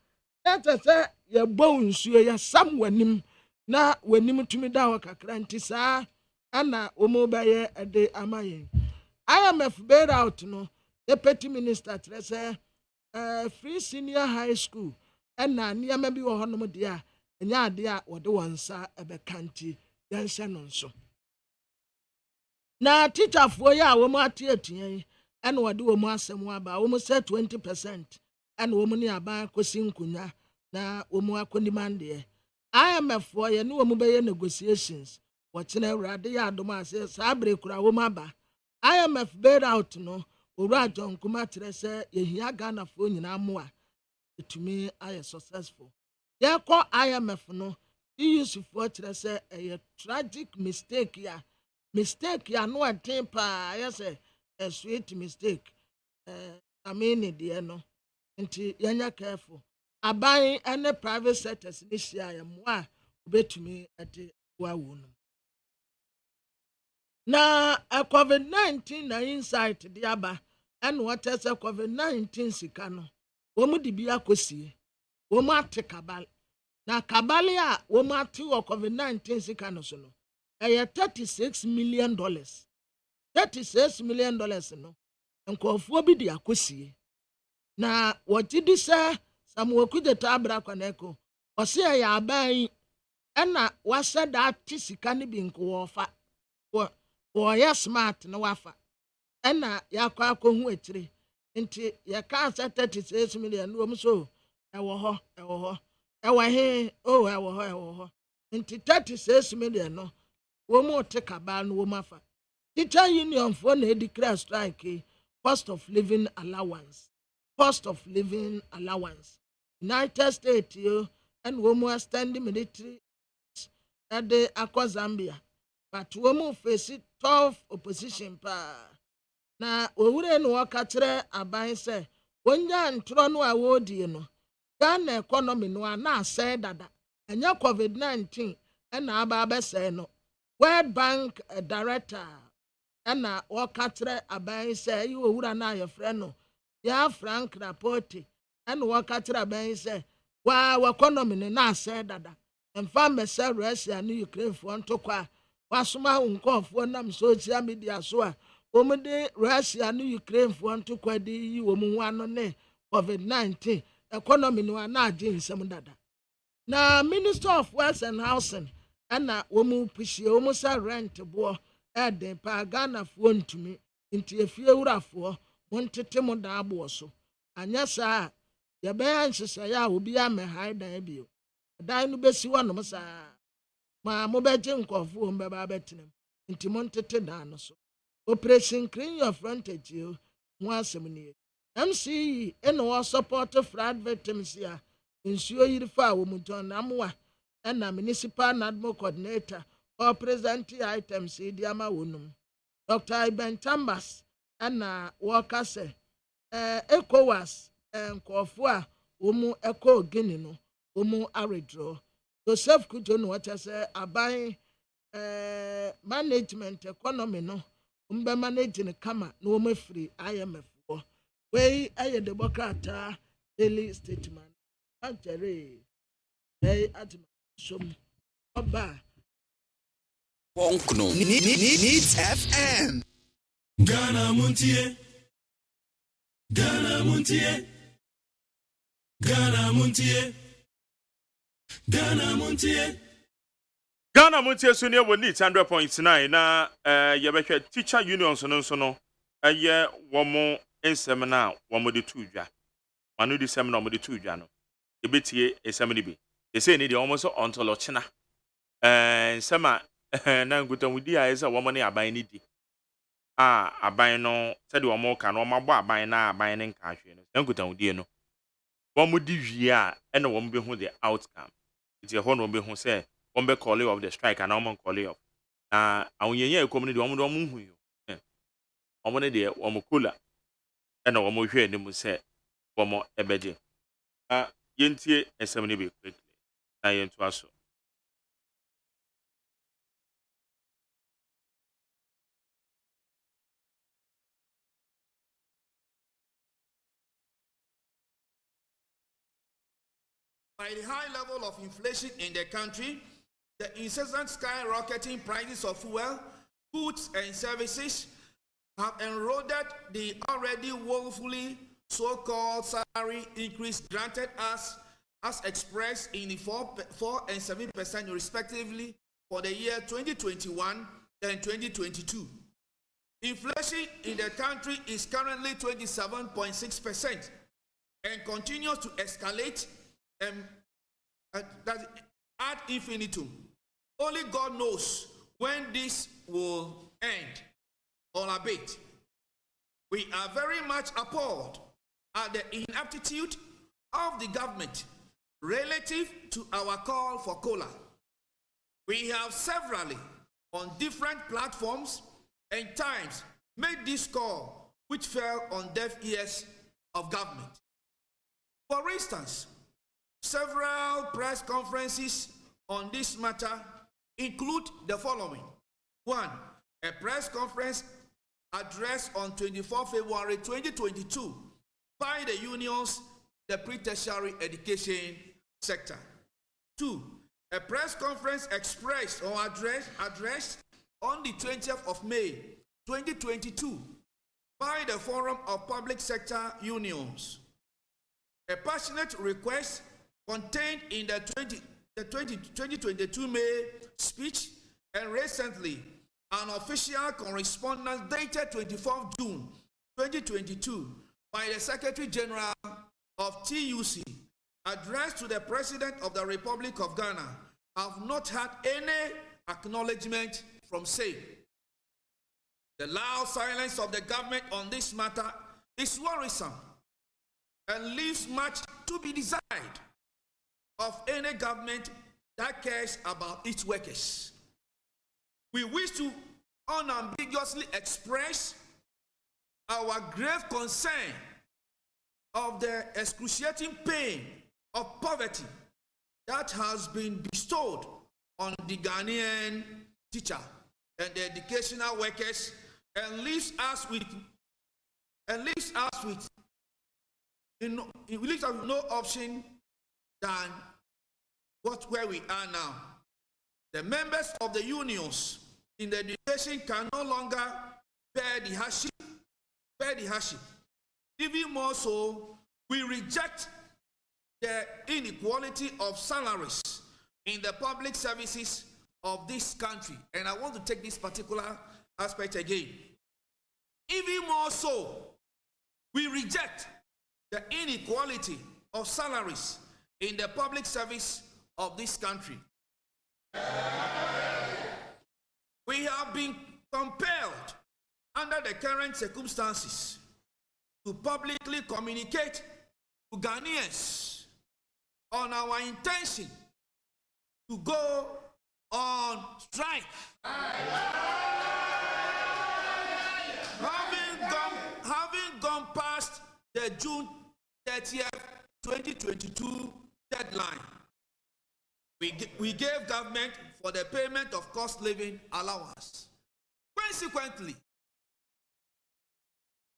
Speaker 4: ete se ye bo nsuo ya sam wanim na wanim tumi da ho kakra nti saa ana omo baye ede amaye IMF bail out no deputy minister say free senior high school and na niam bi wo honom de a enya ade a wode wonsa ebekanti yanse no nso na teacher fo ya wo mu atiatuen and wode wo mu asem aba wo mu say 20% and wo mu ni aba kosi nkunya na wo mu akonimande IMF fo ye ne wo mu be negotiations wo kina awrade ya adom ase sa abre kura wo mu aba IMF bail out no owura John Kuma kire se yehia Ghana fo nyina mo a etumi aye successful ye ko IMF no use fo kire se a tragic mistake ya no atin pa yes a sweet mistake I mean de no nti yanya careful aban and private sectors ni share ya mo a obetumi ade wa wo no na COVID-19 na insight de aba and what else COVID-19 sika no wo mu de bi akosie wo mu ate kabal na kabal a wo mu ate wo COVID-19 sika no so no $36 million $36 million no nkofo bi de akosie na wo ti di se samwoku de tabra kwaneko o se ya aban na wasa da ate sika ne bi nko wo fa wo ya smart na wafa ena yakwa akohu akire nti ya ka 36 million no so ewo ho ewo he ewo ho nti 36 million no wo mo te kaba no wo mafa teacher union for na declare strike cost of living allowance United States yo and wo mo stand military at the Zambia but wo mo face tough opposition pa na owure no wakatre aban se wonya ntro no a wodie no Ghana economy no na ase dada enya COVID-19 na aba abese no World Bank director na wakatre aban se yi owura na ayefre no ya Frank Rapporti na wakatre aban se wa economy no na ase dada emfa mese Russia ne Ukraine fo ntokwa wasoma nkofo nam social media so a omede Russia and Ukraine for to kwadi yi wo mu ano ne COVID-19 economy no na age nsem dada na Minister of Works and Housing ana wo mu pushie wo mu sa rent bo eden pa Ghana fo ntumi nti efie wurafo montete mo da abo so anya sa ye be anhye ya obi ame haidan bio dan no besi wonom sa ma mo beje nkofo mbe ba betenem nti montete da no so Operation Clean Your Frontage you asem ni MCE eno support flood victims ya nsuo yirifa wo muton namwa na municipal NADMO coordinator or present items di ama wonum Dr. Iben Chambers na worker say ECOWAS nkofo a wo mu eko gini no wo mu aredro Joseph Kujo no what say aban management economy no umbe managing kama na wo mafiri IMF wo we aye democrat daily statement ajere atima som oba
Speaker 2: Wonkno Needs FM Ghana Montie Ghana Montie Ghana Montie Ghana Montie
Speaker 3: Ghana Montie so ne woni 100.9 na yebehwe teacher unions no so no eye wo mo ensem na wo mo de tudwa Manu di sem no mo di tu dwa no. E betie esem ni bi. They say ni dey almost until ochina. Sama na ngutamudi a esa wo mo ne aban ni di. Aban no said wo mo ka no ma bɔ aban na aban ne nka hwe no. Na ngutamudi no. Wo mo di wie a na wo mo be hu the outcome. It is ho no be hu say wo be call of the strike and wo mo call of. Na awunyenya ekom ni de wo mo hu yo. Wo mo ne de wo mo kola. Na wo mo hwe ni mu say wo mo ebeje. Yentie esem ni be quickly. Na yentu aso.
Speaker 19: By the high level of inflation in the country, the incessant skyrocketing prices of fuel, goods, and services have eroded the already woefully so-called salary increase granted us as expressed in the 4 and 7% respectively for the year 2021 and 2022. Inflation in the country is currently 27.6% and continues to escalate that ad infinitum. Only God knows when this will end or abate. We are very much appalled at the inaptitude of the government relative to our call for cola. We have severally, on different platforms and times, made this call, which fell on deaf ears of government. For instance, several press conferences on this matter include the following. 1. A press conference address on 24 February 2022 by the unions, the pre-tertiary education sector. 2. A press conference expressed or addressed on the 20th of May 2022 by the Forum of Public Sector Unions. A passionate request contained in the 2022 May speech, and recently an official correspondence dated 24th June 2022 by the Secretary General of TUC addressed to the President of the Republic of Ghana have not had any acknowledgement from SAIL. The loud silence of the government on this matter is worrisome and leaves much to be desired of any government that cares about its workers. We wish to unambiguously express our grave concern of the excruciating pain of poverty that has been bestowed on the Ghanaian teacher and the educational workers, and leaves us with no option than where we are now. The members of the unions in the education can no longer bear the hardship. Even more so, we reject the inequality of salaries in the public services of this country. And I want to take this particular aspect again. Even more so, we reject the inequality of salaries in the public service of this country. We have been compelled under the current circumstances to publicly communicate to Ghanaians on our intention to go on strike. Having gone past the June 30th, 2022 deadline, we gave government for the payment of cost living allowance. Consequently,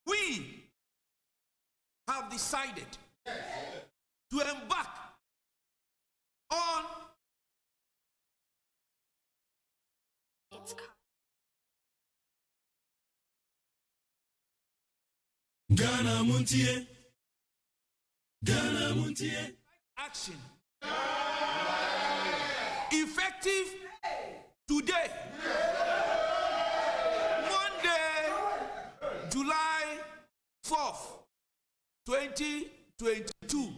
Speaker 19: we have decided to embark on
Speaker 2: Ghana MONTIE
Speaker 19: action effective today, Monday, July 4th, 2022. 22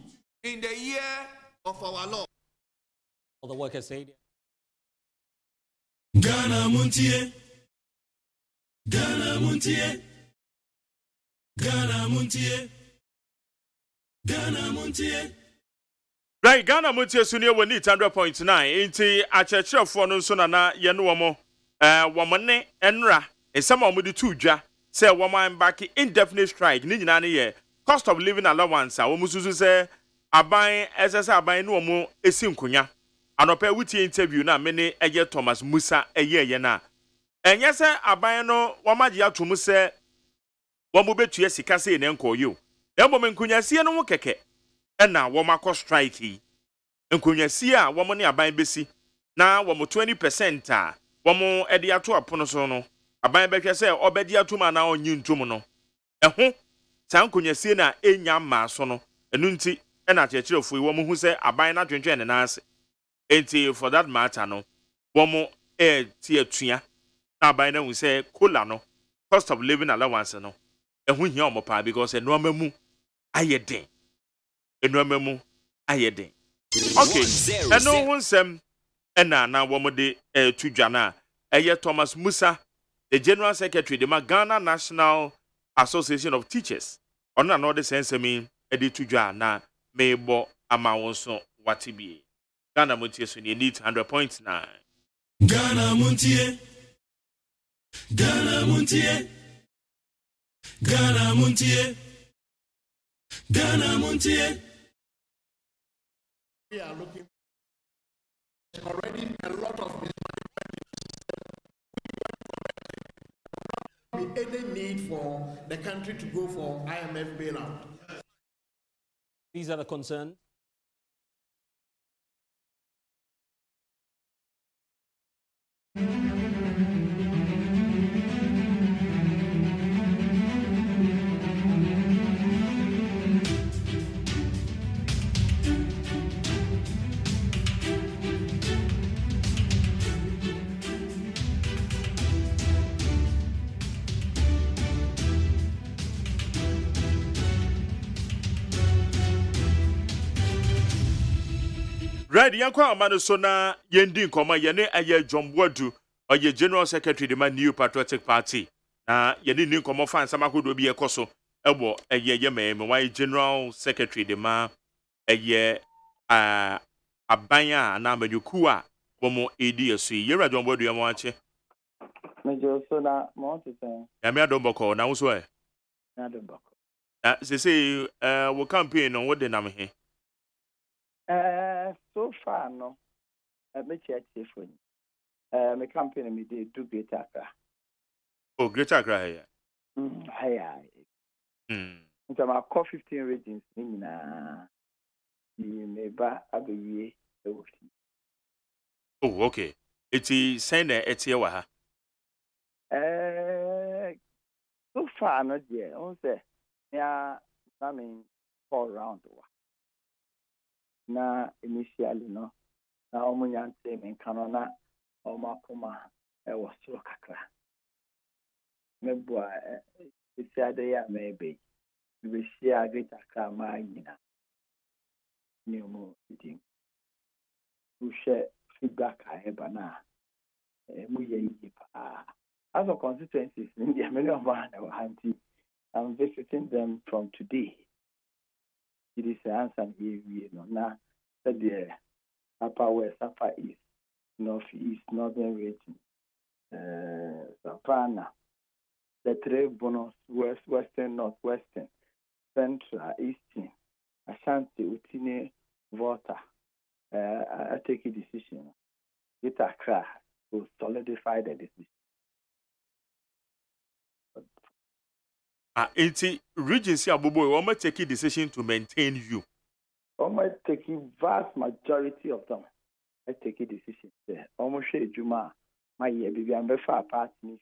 Speaker 19: in the year of our Lord.
Speaker 20: All the workers say.
Speaker 2: Ghana Montie. Ghana Montie. Ghana Montie. Ghana Montie.
Speaker 3: Right, Ghana Montie Sunia will need 100.9. Inti a church of one sonana Yanuamo. Womane Enra. And some of the two ja. Say woman back indefinite strike. Nini ye. Cost of living allowance. Womususu say abai SSA abai no mo esim kunya. Anope wuti interview na mene eye Thomas Musa eye ye na. Enye se abai no wamaji atomu se womu betua sika se ne nkoyo. Ebo menkunya sie no keke. Ena womako strike yi. Nkunya sie a womo ne abai besi na womo 20% a womo ede ato apono so no. Abai behwe se obedi atuma na onyi ntum no. Eho sankunya sie na enya ma so no. Enu nti ena chechirefo yi womo hu se abai na twentwen ne na ase. Enti for that matter no womo ti atua abai na hu se kola no cost of living allowance no. Ehu hia omo pa because enoma mu ayeden. Enoma mu ayeden. Okay. Eno hu nsem ena na womo de tudwa na eye Thomas Musa, the General Secretary, the Ghana National Association of Teachers. Ono na the sense me edi tudwa na mebo ama wonso watibi. Ghana Montie so you need 100.9.
Speaker 2: Ghana Montie. Ghana Montie. Ghana Montie. Ghana Montie.
Speaker 14: We are looking already a lot of be any need for the country to go for IMF bailout.
Speaker 20: These are the concerns.
Speaker 3: Right, yankwa amano so na yendi nkoma yene aye John Boadu oye General Secretary de ma New Patriotic Party na yene ni nkoma fan samakodo bi ekoso ebo eye yeme why General Secretary de ma eye abanya na maduku a bomo edi esu yera John Boadu yamo ache
Speaker 17: mejo so na mo tete
Speaker 3: ya me adomboko na wo so e
Speaker 17: na adomboko
Speaker 3: na se wo campaign no wo de na me he
Speaker 17: so far no me check for me campaign me dey do Greater Accra.
Speaker 3: Oh, Greater Accra here.
Speaker 17: So my call 15 regions na me ba abewie e wo fi.
Speaker 3: Oh, okay. Eti send eti wa ha.
Speaker 17: So far no there. On say ya I mean 4 round wa. Na initially no na omunyante me kano na omakoma e wo so kakra mebua iti ade ya mebe we share Greater Accra ma nyina ni mu idi we share feedback aheba na mu ye yi pa as a constituencies in the many of our hanti I'm visiting them from today. It is an answer here, na the Upper West, Upper East, Northeast, Northern region, Savannah, the three bonus, West, Western, Northwestern, Central, Eastern, Ashanti, Utine, Volta. I take a decision. Get a crash to solidify the decision.
Speaker 3: Enti Regency Abubo, we might take a decision to maintain you.
Speaker 17: Almost take a vast majority of them. I take a decision there. Almost say Juma, my year, baby, I'm very far partner,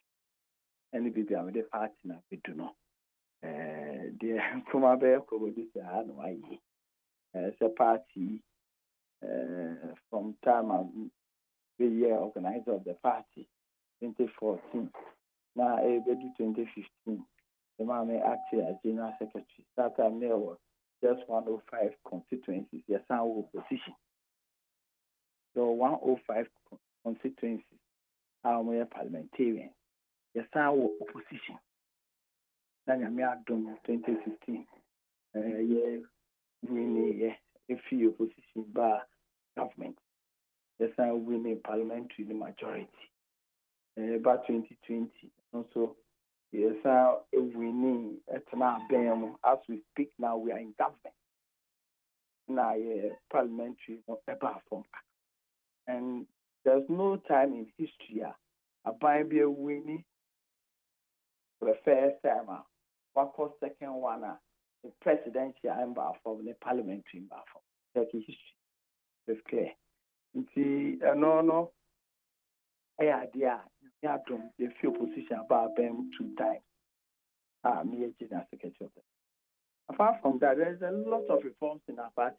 Speaker 17: and baby, I'm the partner. We do not. The Kumabe could be said, why as a party from time I'm the year organizer of the party, 2014. Now, I do 2015. The mommy acted as General Secretary. That time there was just 105 constituencies. Yes, I will opposition. So 105 constituencies are more parliamentarian. Yes, I will opposition. Then I may have done 2015. Yeah, winning a few opposition by government. Yes, I will win a parliamentary majority. About 2020. Also, yes, I will winning at now. As we speak now, we are in government. Now, parliamentary about from. And there's no time in history a Bible winning for the first time. What was second one? The presidential ember from the parliamentary ember from. Turkey history is clear. No. I idea the few position about them 2 times. Me a general secretary of them. Apart from that, there's a lot of reforms in our party.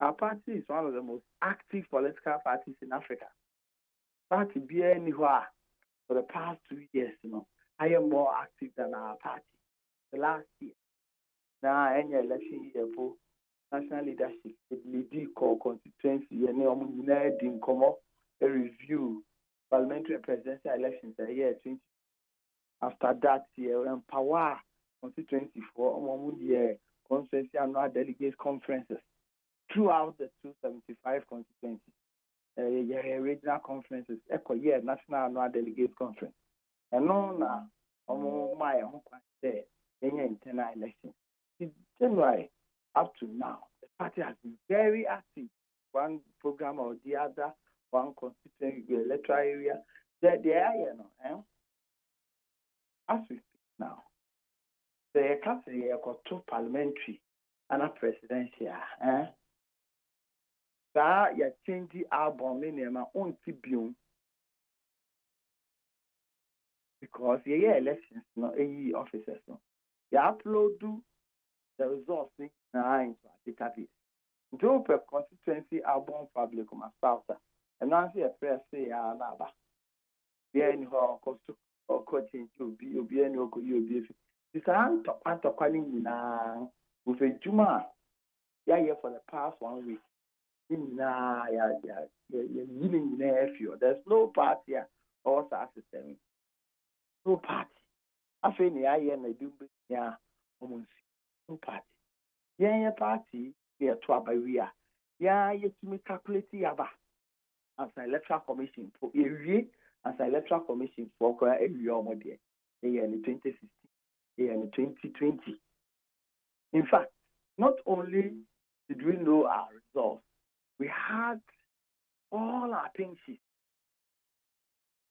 Speaker 17: Our party is one of the most active political parties in Africa. Party be anywhere for the past 2 years, I am more active than our party. The last year, now any election year for national leadership, the call constituency, and a review parliamentary and presidential elections a year 20. After that year, empower constituency for year constituency annual delegate conferences throughout the 275 constituencies. Regional conferences, year national annual delegate conference. And now, my internal election. In January up to now, the party has been very active. One program or the other, one constituency electoral area. They are, as we speak now, the country got 2 parliamentary and a presidential. You change the album in my own tribune because you elections, officers. You upload the results into a database. Do a constituency album public as spouser. And now see a press say, Naba. Be any or coaching you be any or you be. This is calling now with a Juma. Yeah, for the past 1 week. There's no party or system. No party. I feel I do no party. Yeah, party, yeah, to yeah, you to me calculate yaba as an electoral commission for as an electoral commission for a year more there. In 2016, in 2020. In fact, not only did we know our results, we had all our pink sheets.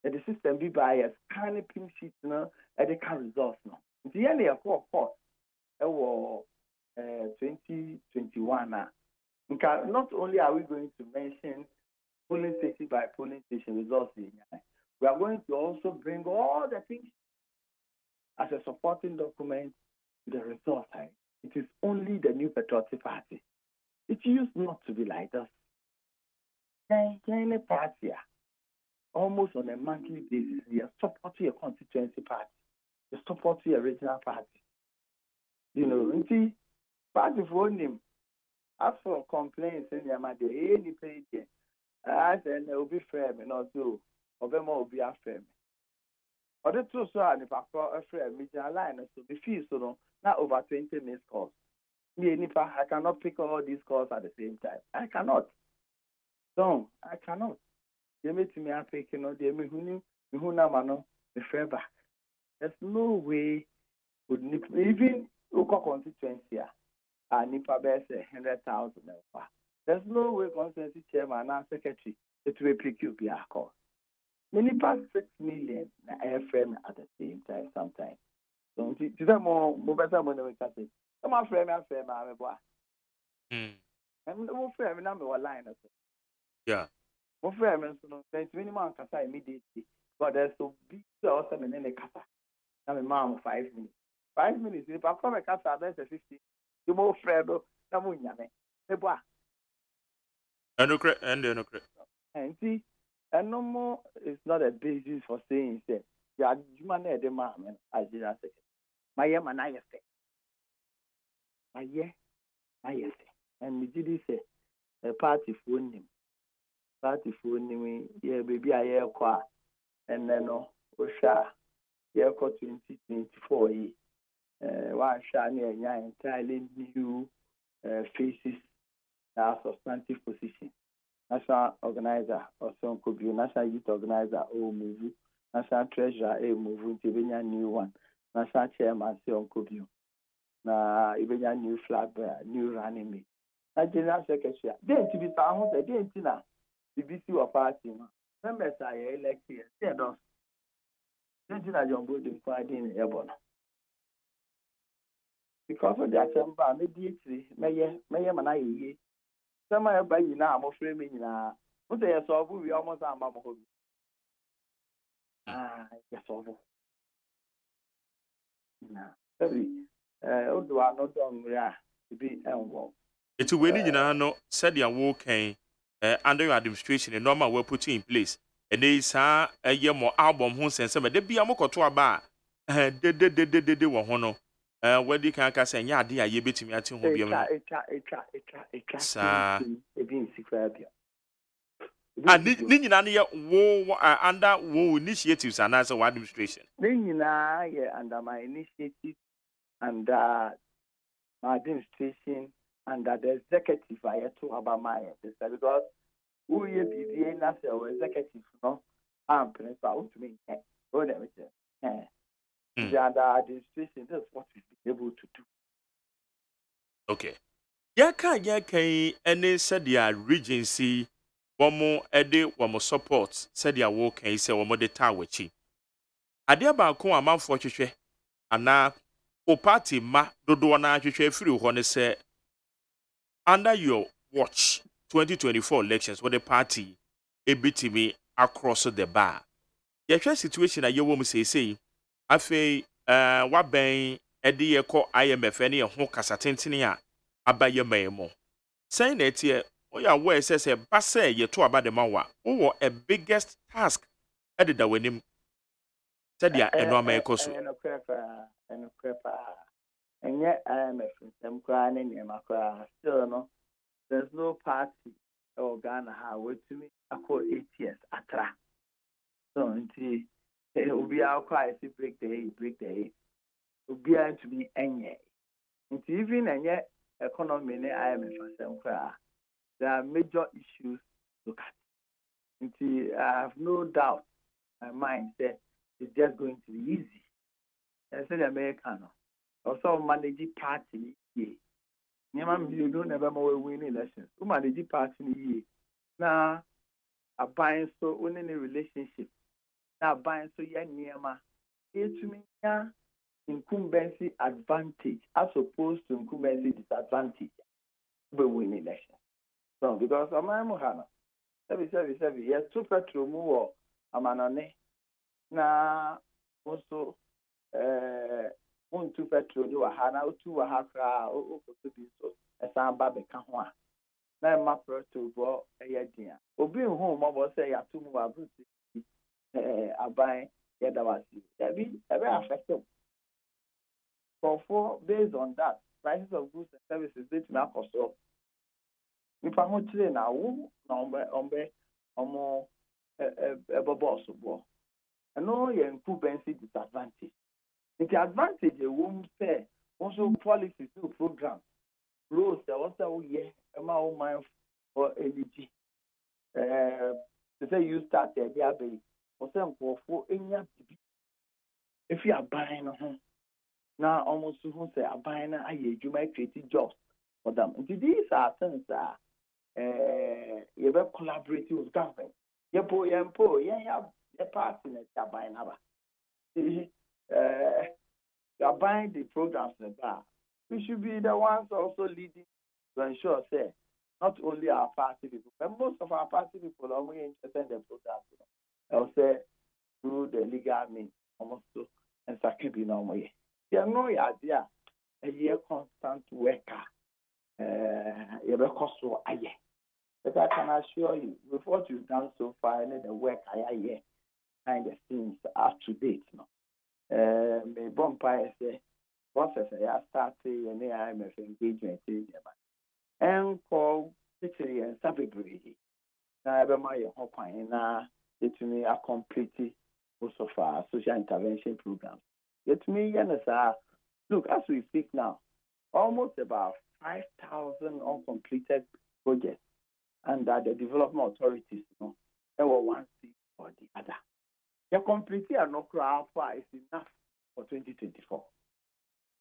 Speaker 17: And the system be by a scanning pink sheets, and the can results now. The end of course, it was 2021. Not only are we going to mention polling station by polling station results, we are going to also bring all the things as a supporting document to the results. It is only the New Patriotic Party. It used not to be like this. Any party, almost on a monthly basis, you support your constituency party, you support your regional party. Party for him. As for complaints in your mind, any page, I said, it will be fair, not so, or be more be a fair. Or the two, so if I call a friend, meet a line, so the fees, so not over 20 missed calls. I cannot pick all these calls at the same time. I cannot. No, I cannot. They make me a picking or they me who mano the fair back. There's no way would even local constituency nipa best 100,000. There's no way constituency chairman and secretary it will pick you be a call. Many past 6 million FM at the same time sometimes. So to them more better money we can say. Come on, frame, I'm a boy. And no frame, I'm a line.
Speaker 3: Yeah.
Speaker 17: More frame, so there's minimum casa immediately. But there's so big also in any casa. I'm a mom 5 minutes. 5 minutes. If I come a casa, there's a 50. You more frame, no more. Hey, boy.
Speaker 3: And
Speaker 17: see, and no more is not a basis for saying, say, yeah, you man, the man, as you say. My man, I say. ayɛ fɛ and megye di sɛ partyfoɔ nim yɛ baabi a yɛrekɔ a ɛnnɛ no wohwɛ a yɛrekɔ 2024 yi woanhwɛ a ne ɛnya entirely new faces na substantive position. National organizer also nkɔbio, national youth organizer move, national treasurer move nti ebenya new one, national chairman say nkɔbio na ebenya new flag bearer, new running mate. Na general secretary dey to be found say dey nti na BBC wa party ma members are elected say don dey nti na John Bode party in ebono because of the assembly mediately meye mana yeye some everybody now mo frame me na mo say so we almost am mo ho yes so na very odo anodo nwere a bi enwo
Speaker 3: Eti we ni nyina no said ya wo kan under your administration the normal we put in place and they sa eye mo album ho sense me de bia mo koto aba de wo ho no wadi kan ka say nya ade a ye betimi ate ho bia mo sa
Speaker 17: ebin sikra bia
Speaker 3: ni nyina no ye wo under wo initiatives and as administration
Speaker 17: ni nyina ye under my initiative and my administration under the executive I had to about my because who you be na say executive no am principal to me what let me say the under administration that's what we be able to do.
Speaker 3: Okay. Ya kan any said ya regency womo ede womo support said ya wo kan say womo de ta wachi ade ba ko amanfo hwehwe ana o party ma dodo na hwehwe free ho ne say under your watch 2024 elections with the party ebitimi across the bar yehwe situation a yewo mu say afei waben ede ye ko IMF ne ho kasa tentene a abaye mayemo saying that here we are where says ba say ye to aba de mawa wo a biggest task edida wanim said ya eno amayekoso
Speaker 17: eno prepa enye IMF nsem kwa ne nyema kwa still no there's no party or Ghana how we to me ako 8 years atra so until obi akwa I break the eight obi to be enye until even enye economy ne IMF nsem kwa there are major issues to look at until I have no doubt my mind that it's just going to be easy as an American also manage party you don't never more win elections. Who manage party now a buying so only in a relationship. Now buying so near it to me incumbency advantage as opposed to incumbency disadvantage. But win elections. So because of my Mohana, every yes, super true move a manane now also two petrol you hana two haka to be so esamba beka ho a na ma proto bo eyedia obi hu mo bo say ya to mu abusi aban ye da wasi e affect for based on that prices of goods and services they na cost up if I want to na wo na ombe omo boss bo no ye incumbency disadvantage. The advantage a woman say also policies to program rules that also my mind for energy. To say you start there, be also for any if you are buying now almost who say are buying you might create jobs for them. And these are things that you will collaborate with government. You have partners that buying you are buying the programs in the bar. We should be the ones also leading to ensure, say, not only our party people, but most of our party people are only interested in the programs. I'll say through the legal means, almost so, and second be no way. You have no idea a year constant worker. You have cost so a year. But I can assure you, with what you've done so far, the work I hear kind of things up to date. No? Me bumpire say process I start say IMF engagement ɛnkɔ titiri yɛn nsa bebree na ɛbɛma yɛn ho kwan na yɛtumi acomplete most of our social intervention programs. Yɛtumi yɛ no saa. Look, as we speak now, almost about 5,000 uncompleted projects under the development authorities, there were one seat or the other. The complete and no crowd is enough for 2024.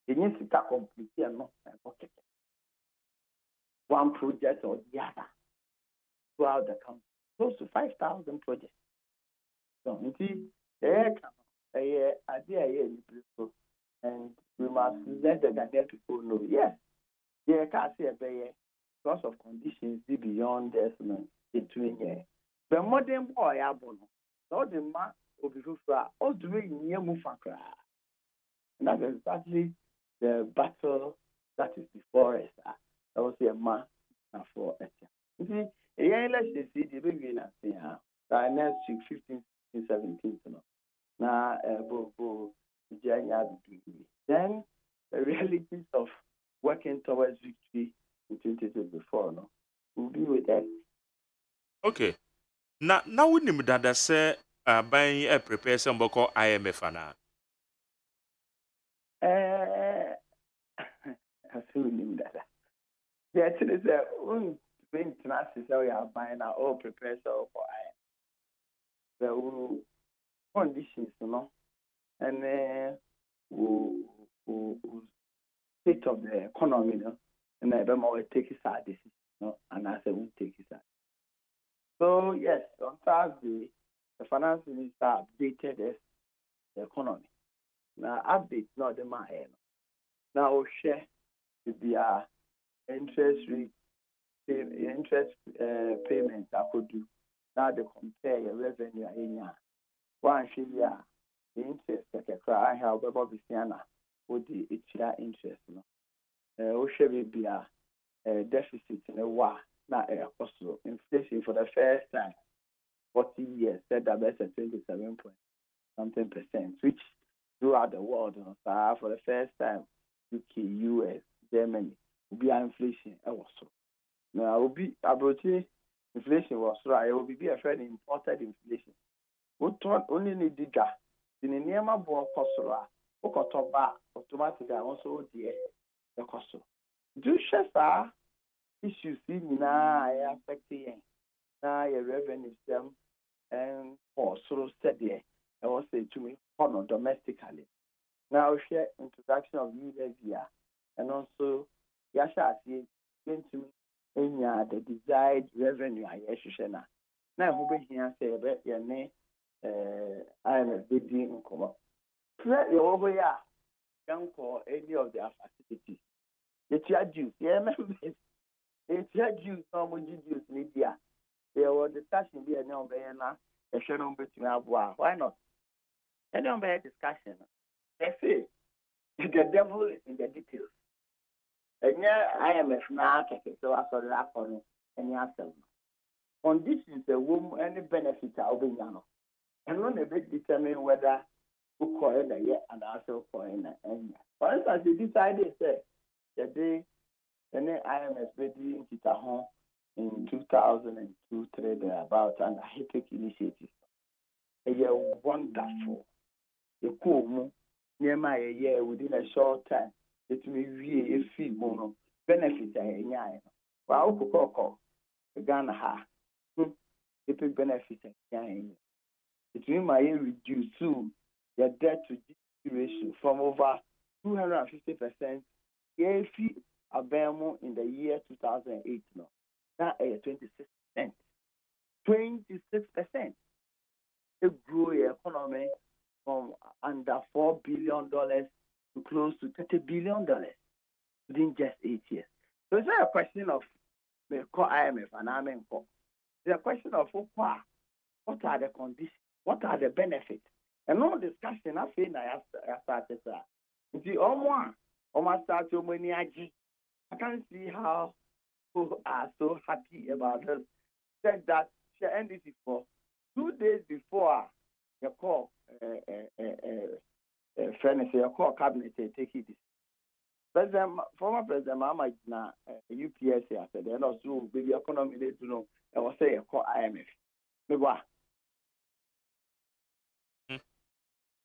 Speaker 17: The needs to complete and not one project or the other throughout the country. Close to 5,000 projects. So, and we must let the Ghanaian people know, yes, they can't see a bear because of conditions beyond the estimate between years. The modern boy, not the man of the all doing near Mufakra. And that's exactly the battle that is before us. I will say a man for us. You see, let's see the beginning of the year. Next week, 15, 16, 17, now, then the realities of working towards victory in 2024 will be with us.
Speaker 3: Okay. Now we need that say buying a prepare some boko IMF ana.
Speaker 17: I see we need that. The actually is when international we are buying our all prepare so for IMF. The conditions, and state of the economy, and I don't know take his side decision, and I say we take his side. So yes, on Thursday, the finance minister updated the economy. Now update not the man. Now share with the interest rate, payments I could do. Now they compare your revenue in one share. The interest like a cry, how about Visiana would the interest? Osha will be a deficit in a war, not a cost inflation for the first time 40 years, said that that's a 27.something%, which throughout the world, for the first time, UK, US, Germany, will be inflation. Now, will be about inflation was right, it will be a fairly imported inflation. What only need digger. In the near my boy Cosora, Okotoba, automatically also the Cosso. Do share issues in I affecting now your revenue stem and also said there. I will say to me, domestically. Now share introduction of new year and also Yasha going to me in the desired revenue I share now who be here say about your name. I am a big deal in common. Over here, young for any of their facilities. The Jews, Jews, some Jews, media. There was discussion here now, a channel between our why not? Any on discussion. They say the devil is in the details. And yeah, I am a snack, so I saw that on any answer. Conditions a woman any benefit I'll be young. And when a bit determine whether who coin a year and also coin and for instance, they decided that they IMS in Kitahon in 2002, they about an HIPIC initiative. A year wonderful. The cool near my year within a short time. It may be a fee mono benefit a yen. Well, Coco, the Ghana ha. HIPIC benefit a yen. It will my reduce to the debt to GDP ratio from over 250%. If Abemo in the year 2008 now, that 26%. 26%. It grew the economy from under $4 billion to close to $30 billion within just 8 years. So it's not a question of the IMF and IMF. It's a question of what are the conditions, what are the benefits, and no discussion. I feel I started that. You see, almost start to many. I can't see how people are so happy about this. Said that she ended it for 2 days before the call. Friend say your call cabinet take it. Former President Mama na UPS I said, and also baby economy they do know. I was say call IMF. Me wa.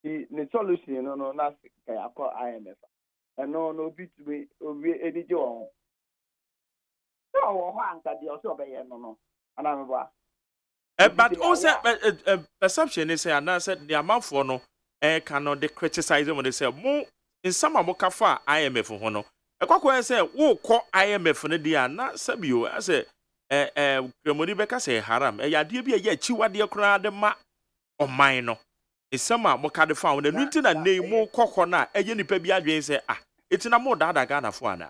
Speaker 17: The solution no na I call IMF. And no bit to be any job. No, one that the also be no. And I'm
Speaker 3: but also perception is say and I said the amount for no cannot they criticize when they say more in some amokafa IMF ho no. Ekwa say wo kọ IMF no dia na sabio say kremoni beka say haram yade bi ye chiwade kra de ma oman no isama moka de fa wo na nti na nei mo kokọ na eye nipa bi adwen say etina mo dada Ghana fo ana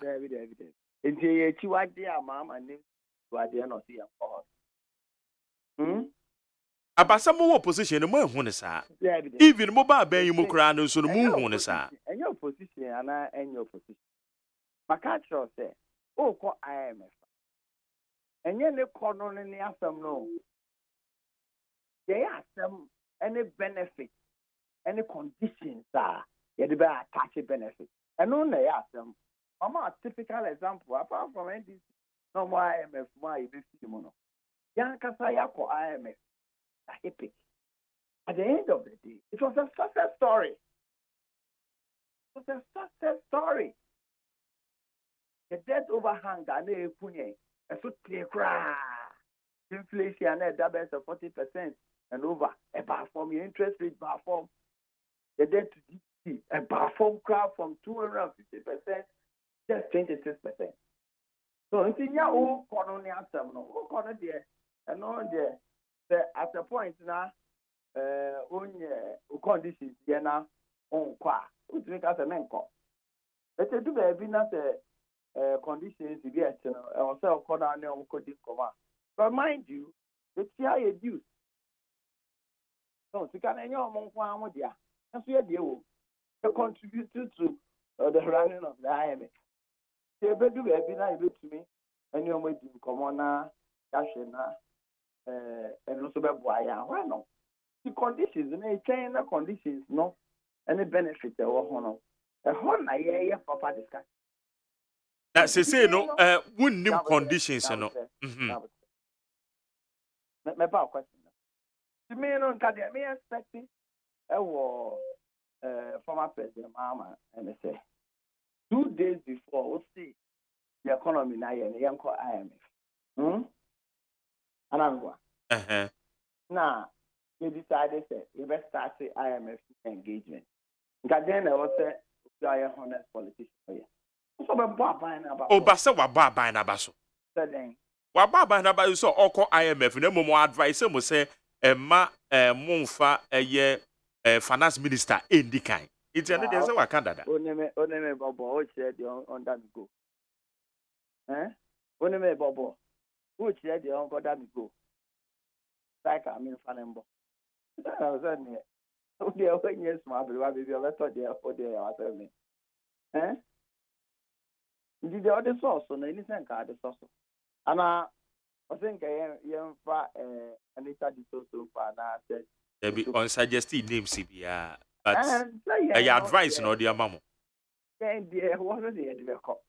Speaker 17: nti ye chiwade ama ne wade no see
Speaker 3: abasa mo opposition mo ehu ne saa even mo ba ban yi mo kra no so no mo hu ne saa
Speaker 17: enye opposition ana enye opposition makatro say o ko IMF enye ne kono ne asem no ye asem any benefit any conditions ye de be attach benefit eno na ye asem mama typical example apart from NDC no more IMF more you be see mo no yan kasa ya ko IMF epic. At the end of the day, it was a success story. It was a success story. The debt overhang and the punye, a foot clear cry. Inflation at double of 40% and over a bar form, your interest rate bar form. The debt to GDP, a bar form crowd from 250%, just 26%. So, in your own corner, no corner there, and on there. At a point now, on conditions, now on qua, which make us a menko. Let's do baby not conditions to get ourselves corner on coding command. But mind you, the TI abuse. So, you can any among one with ya. That's where they contributed to the running of the IMF. They do baby now, to me, and you're waiting, come on now, Yashina. And also why no the conditions in China conditions no any benefit there were no a whole na proper discussion
Speaker 3: that say no wouldn't conditions no
Speaker 17: me ba question to me no me expecting former president Mama and say 2 days before we see the economy na call IMF now, they decided that we best start the IMF engagement. Then I was a honest politician. So,
Speaker 3: Basa wa baba na baso. Wa baba na baso so oko IMF na mo advice mo say ma monfa ye finance minister endi kan. It's any dey say wa Canada.
Speaker 17: Oneme bobo o che dey under me go. Oneme bobo o che dey under me go. Like I mean, Fanembo. I was on here. Oh, dear, when you smart, baby, I thought they are for the other me. Did the other source on anything? The source. And I think I am far and it's a so far. Now I said,
Speaker 3: there be unsuggested name CBR, but I advise no dear mamma.
Speaker 17: Then, dear, what is the cop?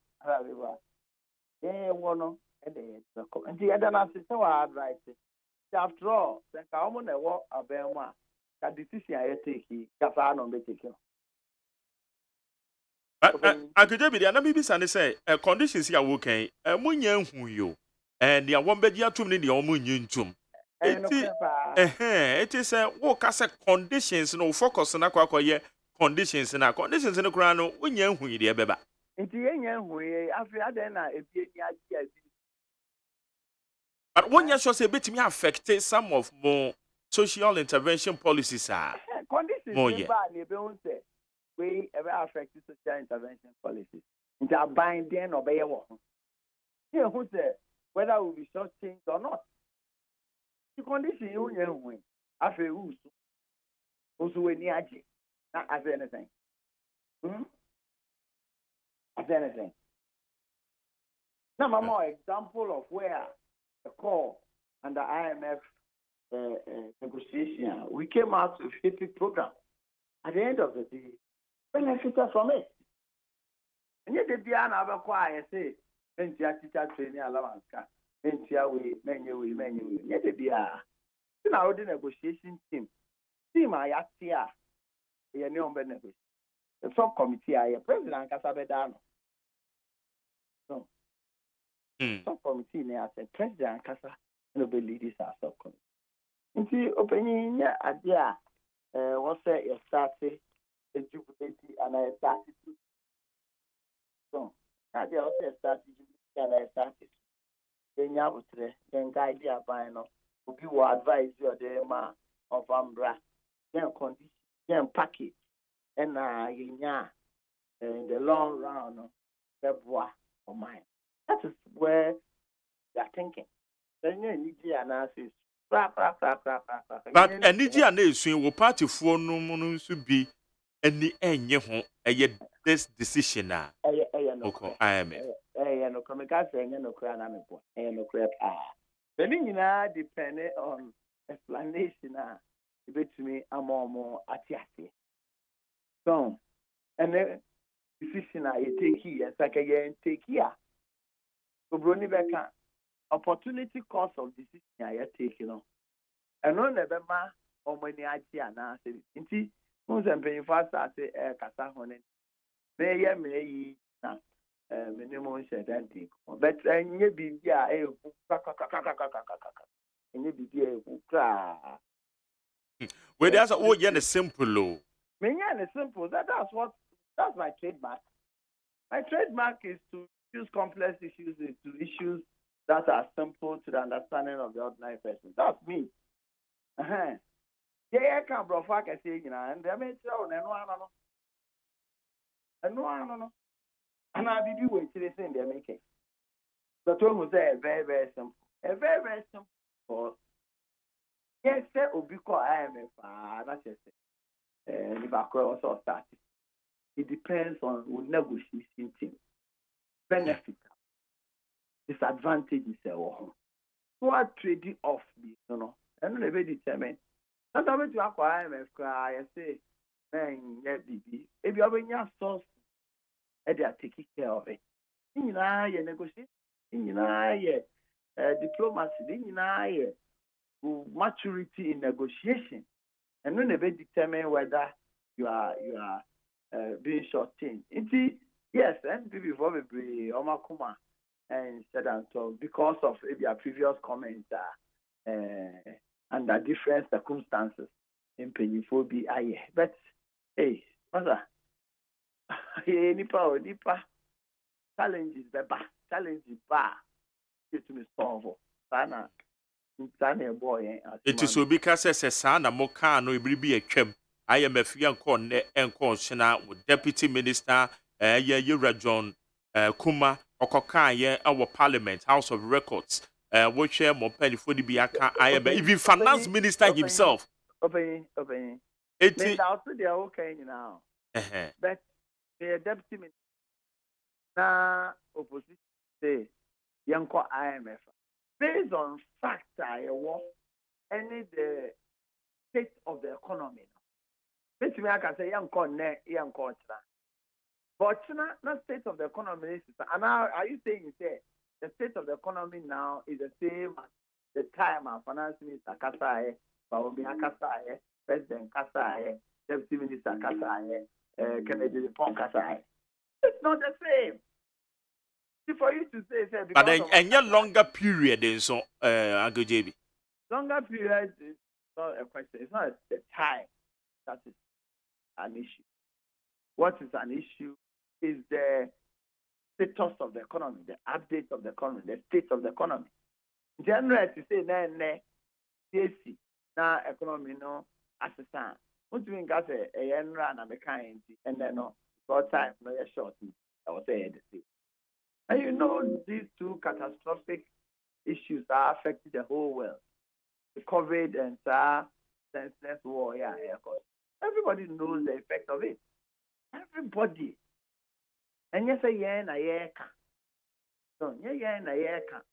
Speaker 17: Yeah, one and the other answer, so I advise it. After all, the common work of Belma, that decision I take, Cafano be taken.
Speaker 3: I could be the enemy, and say, conditions here okay, a munyan who you, and the one bed too many or munyan tum. It is a walk as a conditions, no focus on a quack conditions and our conditions in the crown, when you who dear beba.
Speaker 17: It's the young way, after then, if you
Speaker 3: but when you say bit me affected some of more social intervention policies are
Speaker 17: conditions
Speaker 3: more
Speaker 17: we ever affected social intervention policies. Into a binding or by a walk. Here who said whether we be short things or not. The condition you win after who's also in the AG, not as anything. As anything. Now, more example of where the call and the IMF negotiation, we came out with a 50 program. At the end of the day, benefited from it. And yet, the Diana have acquired, say, Mentia teacher training allowance, Mentia way, menu, yet the Dia. Now, the negotiation team. Team, I asked here, a new benefit. The subcommittee, I president Casabedano. So, subcommittee, I said, President Casa, nobody leaders are subcommittee. Nti opening ya adia what's say you started the jubilate and I started so adia what's say started and I started then ya utre then guide ya by no obi will advise you the ma of umbra then condition then package and yinya in the long run the bois of mine. That is where they are thinking. Then you need the analysis. But
Speaker 3: aniji a na-esu wo party for no no so be any enye ho this decision a okay I am
Speaker 17: no come ka say enye no kra na me bo no kra the nyina depend on explanation a betumi amomo atiase so and the decision a you take here like again take here so broni beka opportunity cost of decision you take you know and no never ma omani aji ana say nti mo se mpeni fast say kasa honen me ye me yi na minimum sedanti but enye bibia enye bibia kra
Speaker 3: we that's all yeah simple low
Speaker 17: me yeah simple that's my trademark. My trademark is to use complex issues to issues that are simple to the understanding of the ordinary person. That's me. Yeah, I can't bro fuck I say, you know, and they may tell no. And I'll be doing to the thing they're making. The term was very, very simple. A very, very simple. For yes, sir, Obiko IMF, that's just it. Liverpool also started. It depends on the negotiation team. Benefit, disadvantages, what trading off, you know, and they determine. That's how to acquire IMF. I say, man, yeah, BB. If you have any source, they are taking care of it. In negotiation, in diplomacy, in maturity in negotiation, and then they determine whether you are being short-changed. Yes, and before we bring Omakuma and said and so because of their previous comments under different circumstances in Pennyphobia, but hey, what's that? Nipa challenges bar to me solve. Sana boy.
Speaker 3: It is so because as a son, a mokano, it will be a chem. I am a young corn and corn with Deputy Minister Yura John Kuma Okoka, our Parliament, House of Records, which more penny for the Biaka. I am even Finance Minister himself.
Speaker 17: Open. It's out to the okay now. But the Deputy Minister now opposition say young IMF based on facts any the state of the economy. Basically, I can say young but not state of the economy. And now, are you saying the state of the economy now is the same as the time our finance minister Kasaye, Baobia Kasaye, President Kasaye, Deputy Minister Kasaye, Kennedy Pong Kasaye? It's not the same. For you to say,
Speaker 3: but then a longer period in so JB.
Speaker 17: Longer period is not a question. It's not the time that is an issue. What is an issue is the status of the economy, the update of the economy, the state of the economy. Generally, to say na economy no assistant. What do you mean? Got a yen run and and then no time no short. I was saying the same. And you know these two catastrophic issues are affecting the whole world. The COVID and senseless war, everybody knows the effect of it. Everybody. And yes, a so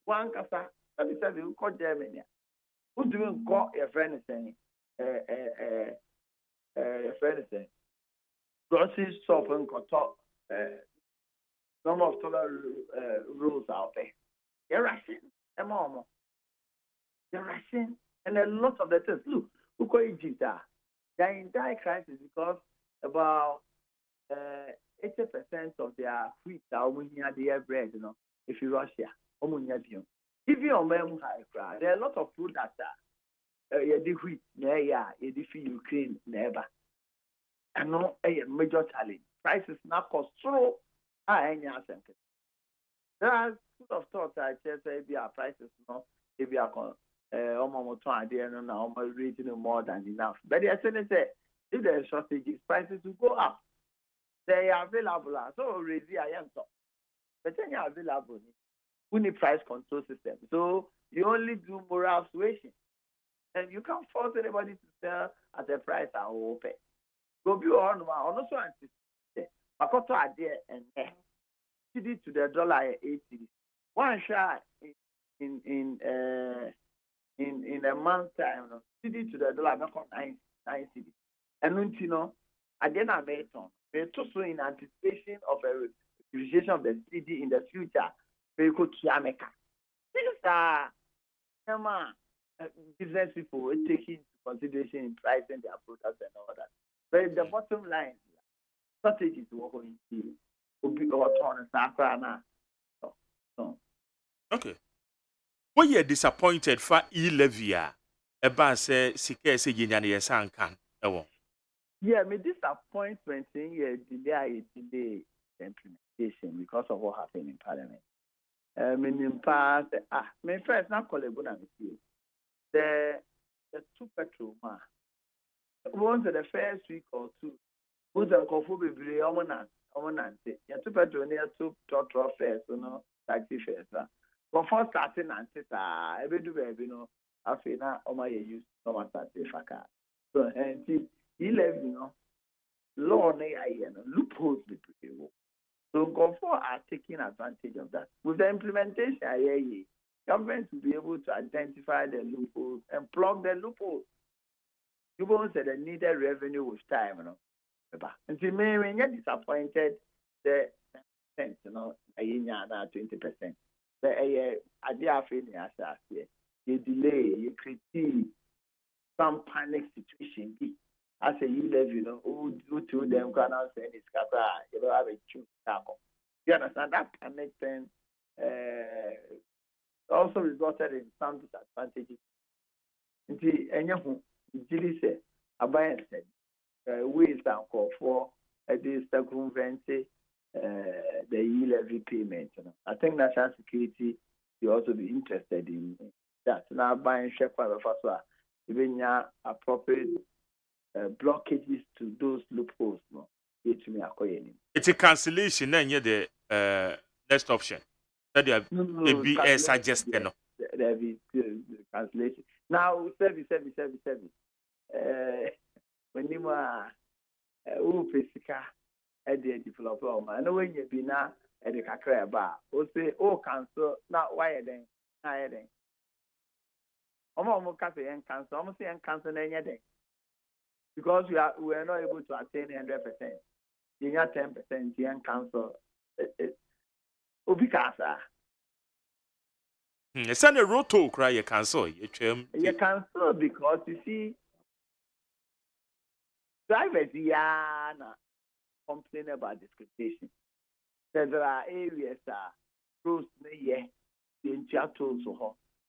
Speaker 17: one kasa. Let me tell you, call Germany. Who do you call your friend saying? Your friend saying, grocery shop and talk. some of rules out there. They're rushing. They're rushing. And a lot of the things. Look at Egypt. They're in dire crisis because about 80% of their wheat are near their bread, if you Russia. Even on them high crowd, there are a lot of food that are wheat, Ukraine, never. And no a major challenge. Prices now cost through. There are school of thought I just say our prices if you are almost now reaching more than enough. But the essence is if there are shortages, prices will go up. They are available, so already I am top. But then you are available. We need price control system. So you only do moral suasion. And you can't force anybody to sell at a price I will pay. Go be on also anticipate. I got to idea and CD to the dollar 80. One shot in a month's time, CD to the dollar make 9 CD. And I didn't make it also in anticipation of a appreciation of the CD in the future. Very good to America. These are business people taking into consideration in pricing their products and all that. But the bottom line, strategies work on it.
Speaker 3: Okay. When you're disappointed for E-Levia, about say Sike say Yinyani San can.
Speaker 17: Yeah, my disappointment in delay the implementation because of what happened in Parliament. In past, my first not call it the two petrol man. Once the first week or two, who's a coffee be omonant. You two petrol near two total first, taxi first. But for starting and every do baby, I feel now my use no one start faka. So and law loopholes be people. So Gofo are taking advantage of that. With the implementation, government will be able to identify the loopholes and plug the loopholes. You won't say the needed revenue with time, And see, when you're disappointed, the 20%, 20%. The idea you delay, you critique some panic situation. As a who to them can say this you have a choose tackle. You understand that panic thing also resulted in some disadvantages. And you say, Abayan said, ways and call for this circumvent the e-levy payment. I think national security will also be interested in that. Now buying share of us, even appropriate blockages to those loopholes.
Speaker 3: It's a cancellation, then you're the next option. That you be suggested.
Speaker 17: There be cancellation. Now, service. When you are physical at the developer, I know when you be now at the Kakra bar, or say, cancel, not why then, almost cafe and cancel, almost and cancel any day. Because we are not able to attain 100%. You have 10%, you can cancel. Ubikasa.
Speaker 3: It's a roto cry, you cancel. You
Speaker 17: cancel because you see, drivers complain about discrimination. There are areas roads near the tools.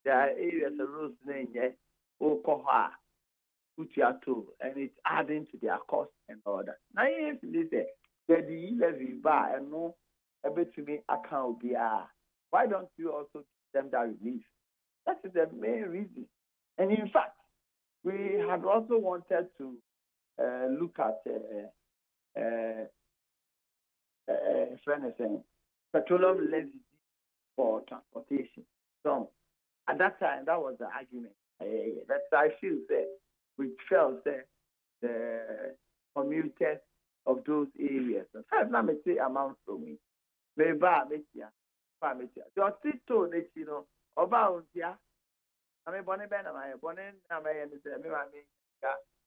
Speaker 17: There are areas of roads near Okoha, Utiato, and it's adding to their cost and all that. Now, if they say the levy bar and no, a bit to me account be why don't you also give them that relief? That is the main reason. And in fact, we had also wanted to look at petroleum levy for transportation. So at that time, that was the argument. That I feel that we felt that the commuters of those areas, and five now may say amount for me. Maybe you're still told that about I mean, Bonnie Ben, I and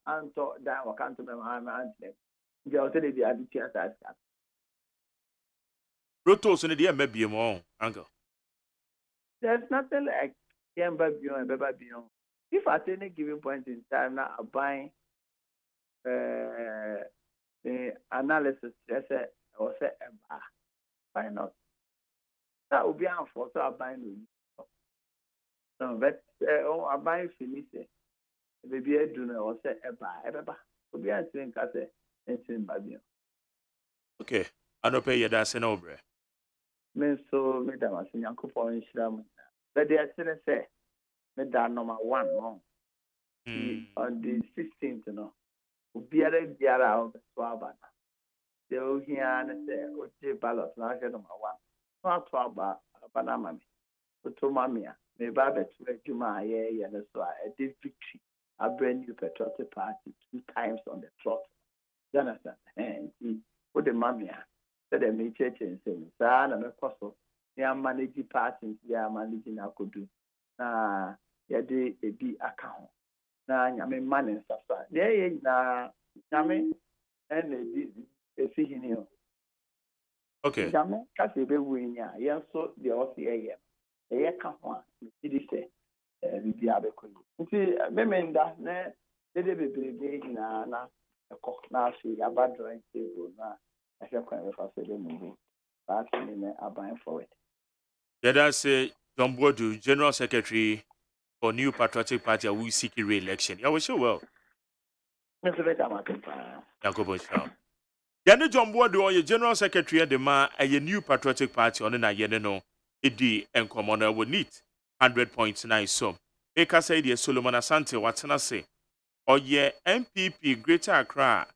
Speaker 17: and so that I can't remember my answer. They also did the attitude as
Speaker 3: Rotos in the maybe more, uncle.
Speaker 17: There's nothing like Yamba beyond and Baba beyond. If at any given point in time now I'm buying the analysis, just say or say why not? That would be unfortunate. So I'm buying no, but I'm buying finish. Maybe I do not or say eba. Would be answering case anything bad.
Speaker 3: Okay, I don't pay you that's an over.
Speaker 17: Me so me da was Nyankopon Shram. But they are say me da number 1 no. On the 16th no. Biara out to Abana. They will hear and say Oche ballot na number 1. Not to Abana mami. To mamia. Me baba to Juma yeah so a victory. A brand new patriotic party 2 times on the trot. You understand? And see what the mamia. So they may church and say, "Sir, I'm a apostle. They are managing parties. They are managing akudu. Na ya de ebi account. Na nyame man and stuff. Yeah, na nyame and ebi hini.
Speaker 3: Okay.
Speaker 17: Nyame kasi be winya. Yeah, so the OSEI. Yeah, come on. It say, bibi abeko. Nti memenda na de be na ekok na shi abadro table na. I feel quite moving. But I'm buying forward.
Speaker 3: Yeah, say John Bodu, General Secretary for New Patriotic Party, who is seeking re-election. Yeah, we sure well.
Speaker 17: Mr.
Speaker 3: Jacob Shaw. Yeah, John Bodu, or your General Secretary at the man, a New Patriotic Party on the Yeneno, Edi and Commoner would need 100.9 so. Eka say the Solomon Asante, what's I say? Or yeah, MPP Greater Accra,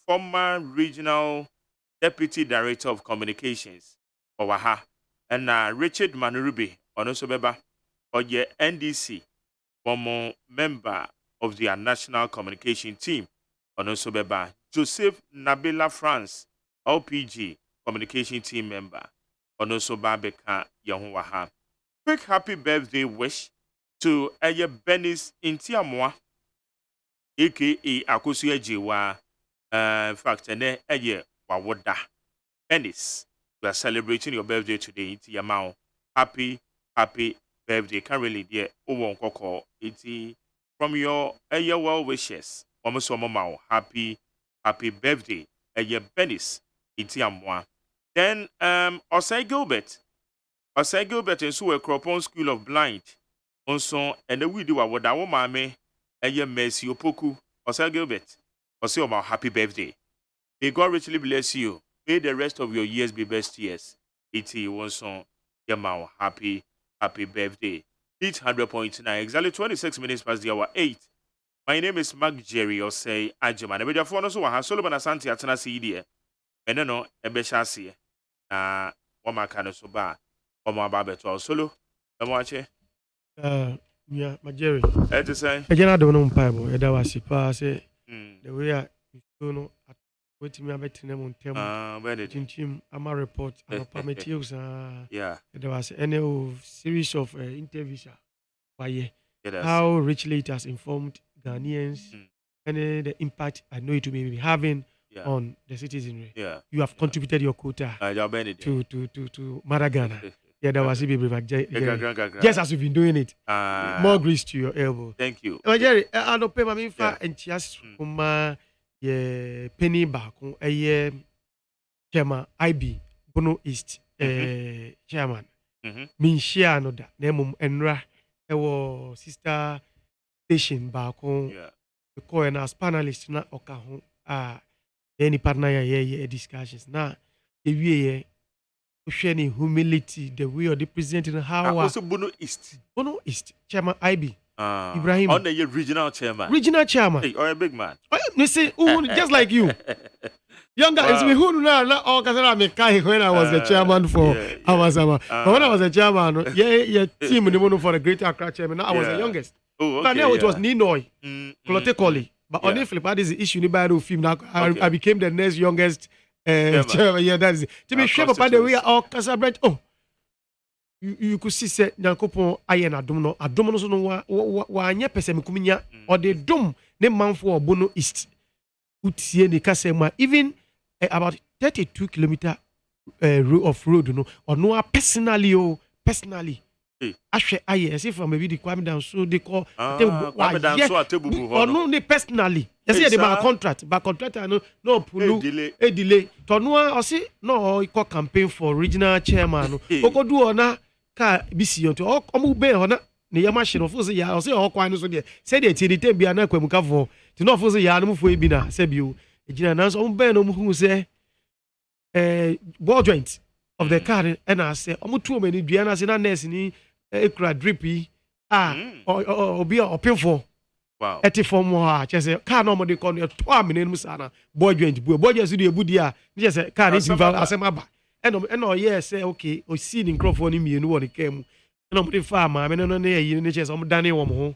Speaker 3: former regional deputy director of communications Owaha and Richard Manurubi Onosobeba or ye NDC former member of the national communication team Onosobeba Joseph Nabila France LPG communication team member Onosoba Beka Yahuwaha. Quick happy birthday wish to Eye Benis Intiamwa aka Akosu Ejiwa. In fact, and then Wawoda. Ennis, we are celebrating your birthday today. It's your happy birthday. Can't really dear over Koko. It's from your well wishes. Almost one happy birthday. Benis. It's your Then OSEI Gilbert and so a Cropon School of Blind. Also, and the we do a Wadawo Mame. Mercy Opoku. OSEI Gilbert. Say about happy birthday. May God richly bless you. May the rest of your years be best years. It's one song. Yamau, happy birthday. It's 100.9, exactly 26 minutes past the hour 8. My name is Mark Jerry, or say AGYEMAN. I mean, for us who have Solomon Asante at Tennessee, dear. And no, a beshasi. One man can so bad. One more barbeto solo. I'm watching.
Speaker 21: Yeah, my Jerry.
Speaker 3: I just say,
Speaker 21: I don't know, Pablo. I was say. The way I don't know what me about them on team I'm a report and yeah there was any series of interviews how richly it has informed Ghanaians and the impact I know it will be having on the citizenry. You have contributed your quota to Maragana. Yeah, that was it. Just as you've been doing it. More grease to your elbow.
Speaker 3: Thank you.
Speaker 21: Jerry, I don't pay my info and just penny back on chairman IB Bono East chairman. Min share no da name Enra ewo sister station back on the coin as panelist na okaho any partner here discussions na the sharing humility, the way of the presenting how
Speaker 3: also Bono
Speaker 21: East chairman IB Ibrahim
Speaker 3: on the regional chairman.
Speaker 21: Hey,
Speaker 3: or a big man.
Speaker 21: You see, just like you. Younger, it's me who now all when I was the chairman for Awasama. But when I was a chairman, team in for the Greater Accra chairman, I was the youngest. But now it was Ninoy, politically. But on the flip, that is the issue. Now I became the next youngest chairman. Yeah, that is it. To be sure, by the way, all Casablanca. Oh, you could see say Nyankopon ayena adom no so no wa anya pese mekuminya or the dom ne manfo Bono East utie ne kasema even about 32 kilometer of road no or no personally ahwe aye say from maybe the Kwame down so they call
Speaker 3: Kwame down so atebubu ho
Speaker 21: no they personally say they my contract but contract no pulu delay to no o say no e call campaign for regional chairman no okodu ona ka bisi on to omo be ho na ne yama hye no fo say ya o say o kwan no so de say de ti de bia na kwamuka fo ti no fo say ya no mo fo e bi na say bio ejina na so omo be no mo hu say ball joint of the car and I say omo tu o mani dua na say na nurse ni ekura drippy obi open for
Speaker 3: wow
Speaker 21: eti for mo ha say car no mo de kon to amene no sana ball joint so de ebu dia ni say car ni simfa asema ba eno yes say okay o see ni microphone ni mienu wo ni kam eno mo de fa ma me no na yi ni say omo dane wo mo ho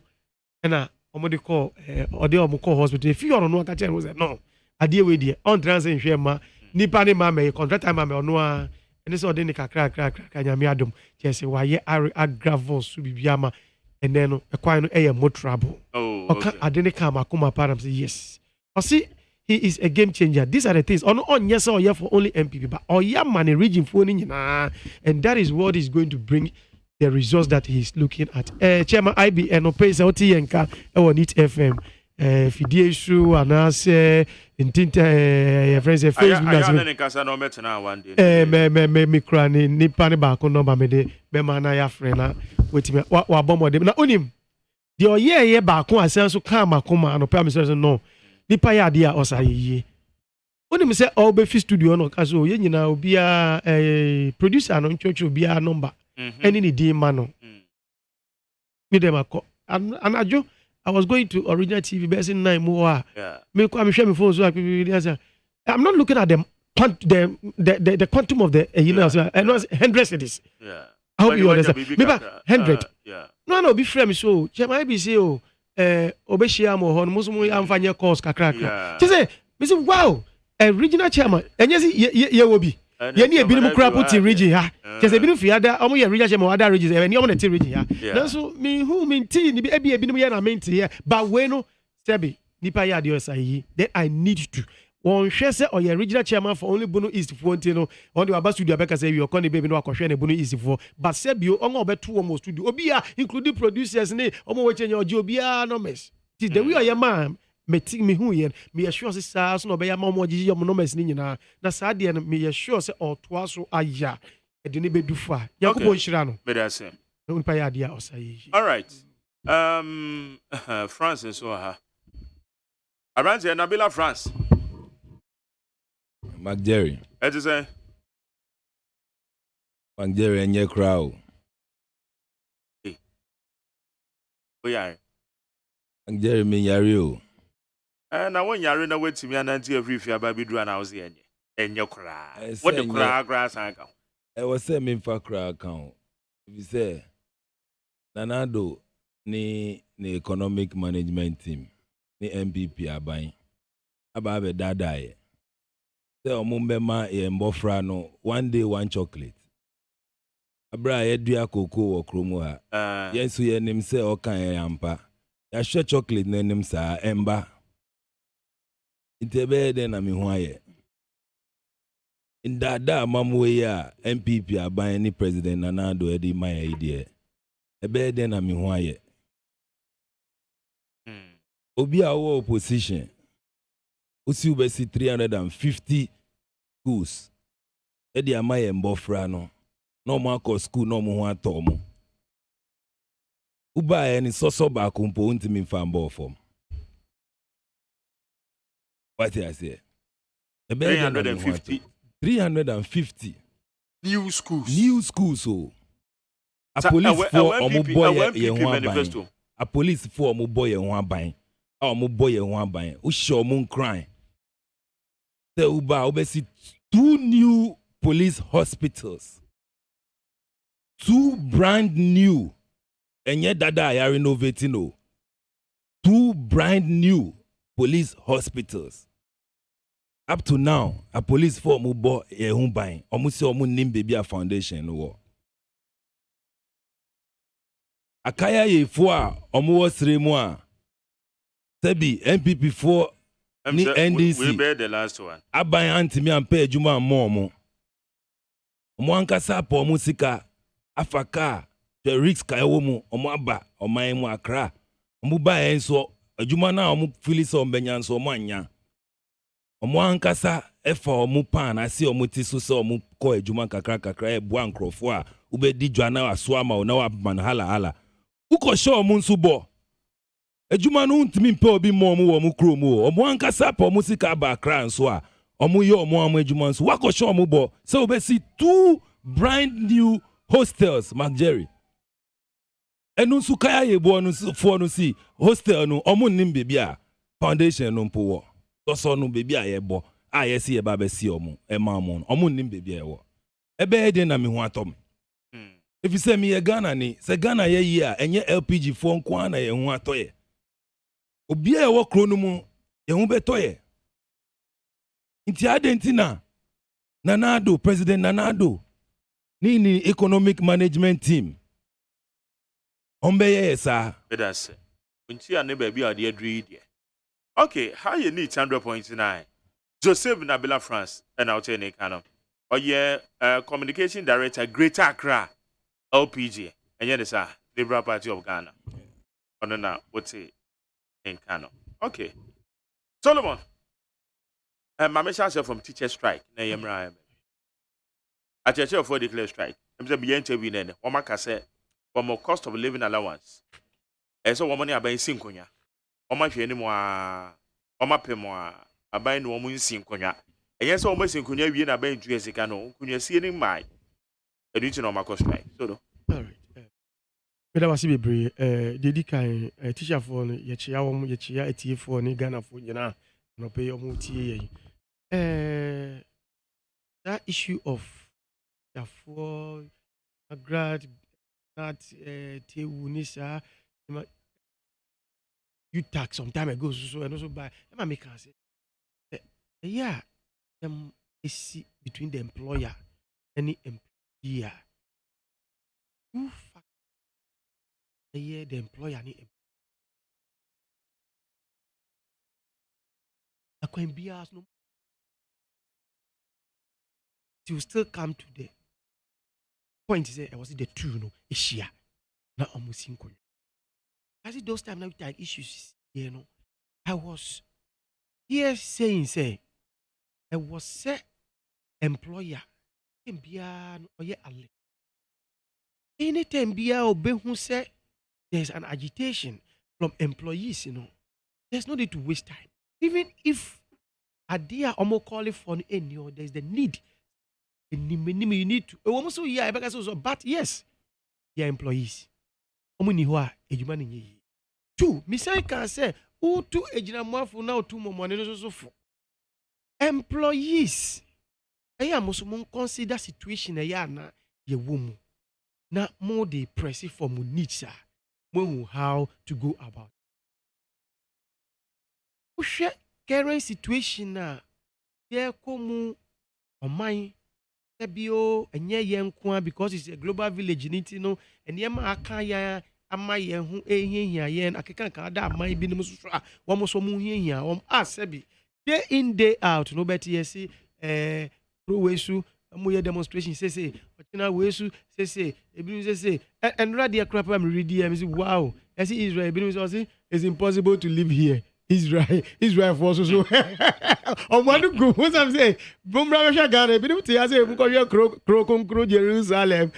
Speaker 21: na omo de call ode omo call hospital fi ono no aka tell no say no ade we de on transfer hwe ma nipa ni ma me contractor ma me ono a ene so de ni kakra nyame adom say waye aggravos so bibiama ene no ekwan no eye mo trouble okay ade ni ka makoma param say yes o see he is a game changer. These are the things on yes or yeah for only MPP but oya man region for ni nyina and that is what is going to bring the results that he is looking at. Chairman IBN no pay say oti yenka e won it FM fidie issue anase intinta friends Facebook
Speaker 3: as well. Kasa no metena one day.
Speaker 21: Me kra ni nipa ne ba ko number me de be ma na ya friend na wetimi wa bomode na onim de oye ba ko asen so ka makoma no pay me say no nipa ya ade a osaye onim say o be fi studio no kaso ye nyina obi a producer no nchocho obi a number any ni di ma no me dem akọ anajo I was going to original TV best in 9 more. Me ko am share me phone so I'm not looking at the quantum of the I know 100 cities. I hope you understand. Maybe 100. No be frame so. Chema be say obeshia mo hon musumu amfanye course kakra. She say me say wow, a regional chairman. Enye ye wo bi. Ye ni ebinim kra put in region ha. She say ebinim fi ada omo ye regional chairman other regions. E ni omo na ti region ha. Na so me who me ti ni bi ebinim ye na me ti here. But we no sebi nipa ya de osayi. Then I need to one share say or your regional chairman for only Bono East for no on the Abba studio Becca say you can baby no akoshe ne Bono East for but sebio on obeto omo studio obia including producers ne omo we change ojo obia no mess it the way your man me hu yen me assure say sa so no be ya ma omo gigi omo no mess ni nyina na sa de no me assure say otoa so aya e de ne bedufa yakobo nhira no
Speaker 3: me da say
Speaker 21: no pa ya dia osayi
Speaker 3: all right Francis so ha Abrante Nabila France
Speaker 6: McJerry.
Speaker 3: What you say?
Speaker 6: McJerry and your crowd.
Speaker 3: Hey. Oh yeah.
Speaker 6: McJerry me yario.
Speaker 3: Na when yari na wait me ananti every fear baby do and I was here. And your crowd. What the crowd grass I go.
Speaker 6: I was saying me for crowd account. If you say Nanado ni economic management team ni MPP abai. Aba be dada Omumbema e mbofra no one day one chocolate. Abra ye dua koko wo kromo ha. Yensu ye nim se o kan ye ampa. Ya hwe chocolate na nim sa emba. Itebe de na me ho aye. Ndada mamwe ya MPP aban ni president Nanado edi maya ide. Ebe de na me ho aye. Obi a wo opposition. Usi ubesi 350 schools. Edi amaye mbofra no. No mo akọ school no mo ho ato mo. Uba e ni soso ba kumpo ntimi mfa mbo fom. What I say? 350
Speaker 3: new schools.
Speaker 6: New schools so. A police for omo boy ye ho aban. A police for omo boy ye ho aban. Omo boy ye ho aban. O show mo crime. The Uba obesi 2 new police hospitals. 2 brand new. And yet dada are renovating no. 2 brand new police hospitals. Up to now, a police for mubo ye humbain. Omusi omu nim baby a foundation no. Akaya ye foa omu wasre mo a. Sebi MPP for ni NDC.
Speaker 3: We bear the last one.
Speaker 6: Aban antimi ampe ejuma momo. Omo ankasa pa omo sika afaka the risk ka ewo mu omo aba oman mu akra. Omo ba enso adwuma na omo feel so ombenya nso omo anya. Omo ankasa efa omo pan ase omo ti so omo ko adwuma kakra e bo ankrofo a ubedi dwa na aso ama na wa man hala. Uko show omo nso bo. Adwuma no ntimi mpe obi mo omo wo omo krom o. Omo ankasa pa omo sika ba akra nso a omo ye omo adwuma nso wako show omo bo. So we see 2 brand new hostels Mark Jerry. Enu nso kaya ye bo no fo no si hostel no omo nim baby a foundation no mpo wo. So no baby a ye bo a ye si ye ba be si omo e ma omo nim baby a ye wo. Ebe de na me ho atom. If you say me ye Ghana ni, say Ghana ye yi a enye LPG phone kwa na ye ho atoye. Obi a ye wo kro no mu ye ho betoye. Nti adentina Nanado, President Nanado, ni economic management team. Ombeye sa.
Speaker 3: Bedase. Unti ane baby a de adri de. Okay, how you need 100.9. Joseph Nabila France and out in Kano. Or yeah, communication director Greater Accra LPG. And yet sir, Liberal Party of Ghana. On na what's it in Kano. Okay. Solomon. My message from teacher strike. Na yemra. A teacher for declare strike. I'm say be interview then. Oma kase for more cost of living allowance. And so woman abai sinkonya. Oma hwe ni mo a oma pe mo a abai no mo sinkonya. And yes, oma sinkonya wie na abai ntu esika no. Kunya sie ni mai. Edu ti no ma cost strike. So do.
Speaker 21: All right. Meda wasi bebre dedi kan teacher for no ye chia wo ye chia etie for ni Ghana for nyina no pay omo tie ye. That issue of for grad that Teunisa you tax some time ago so and also by make us say yeah is between the employer and the employer. Who the employer and the employer no to still come to the point is was it the true no issue na almost in. As it those time now we take issues, you know. I was here saying say I was say employer mbia no oye ale. Anytime bia obe hu say there's an agitation from employees, you know. There's no need to waste time. Even if a dear omo calling for any or there's the need. You need to almost yeah, but yes, your employees. Omuni hoa ejuma ni. 2, Mr. can say, who 2 ejina mwafu now 2 more money so for employees. Aya musumun consider situation aya na ye womu. Na more they press it for munitsa. Mo how to go about. Ushe current situation na ye komu omai Ebio enye yenkwa because it's a global village niti no enye aka ya ama ye hu ehihia ye akeka ka da ama bi no so a wo mo so mu hihia wo asebi day in day out no better yesi pro wesu mo ye demonstration say otina wesu say ebi say and radio crap am read here say wow yesi Israel ebi say it's impossible to live here. Israel for so on one go what I'm saying Bumbra Ghana be to say Krokon Jerusalem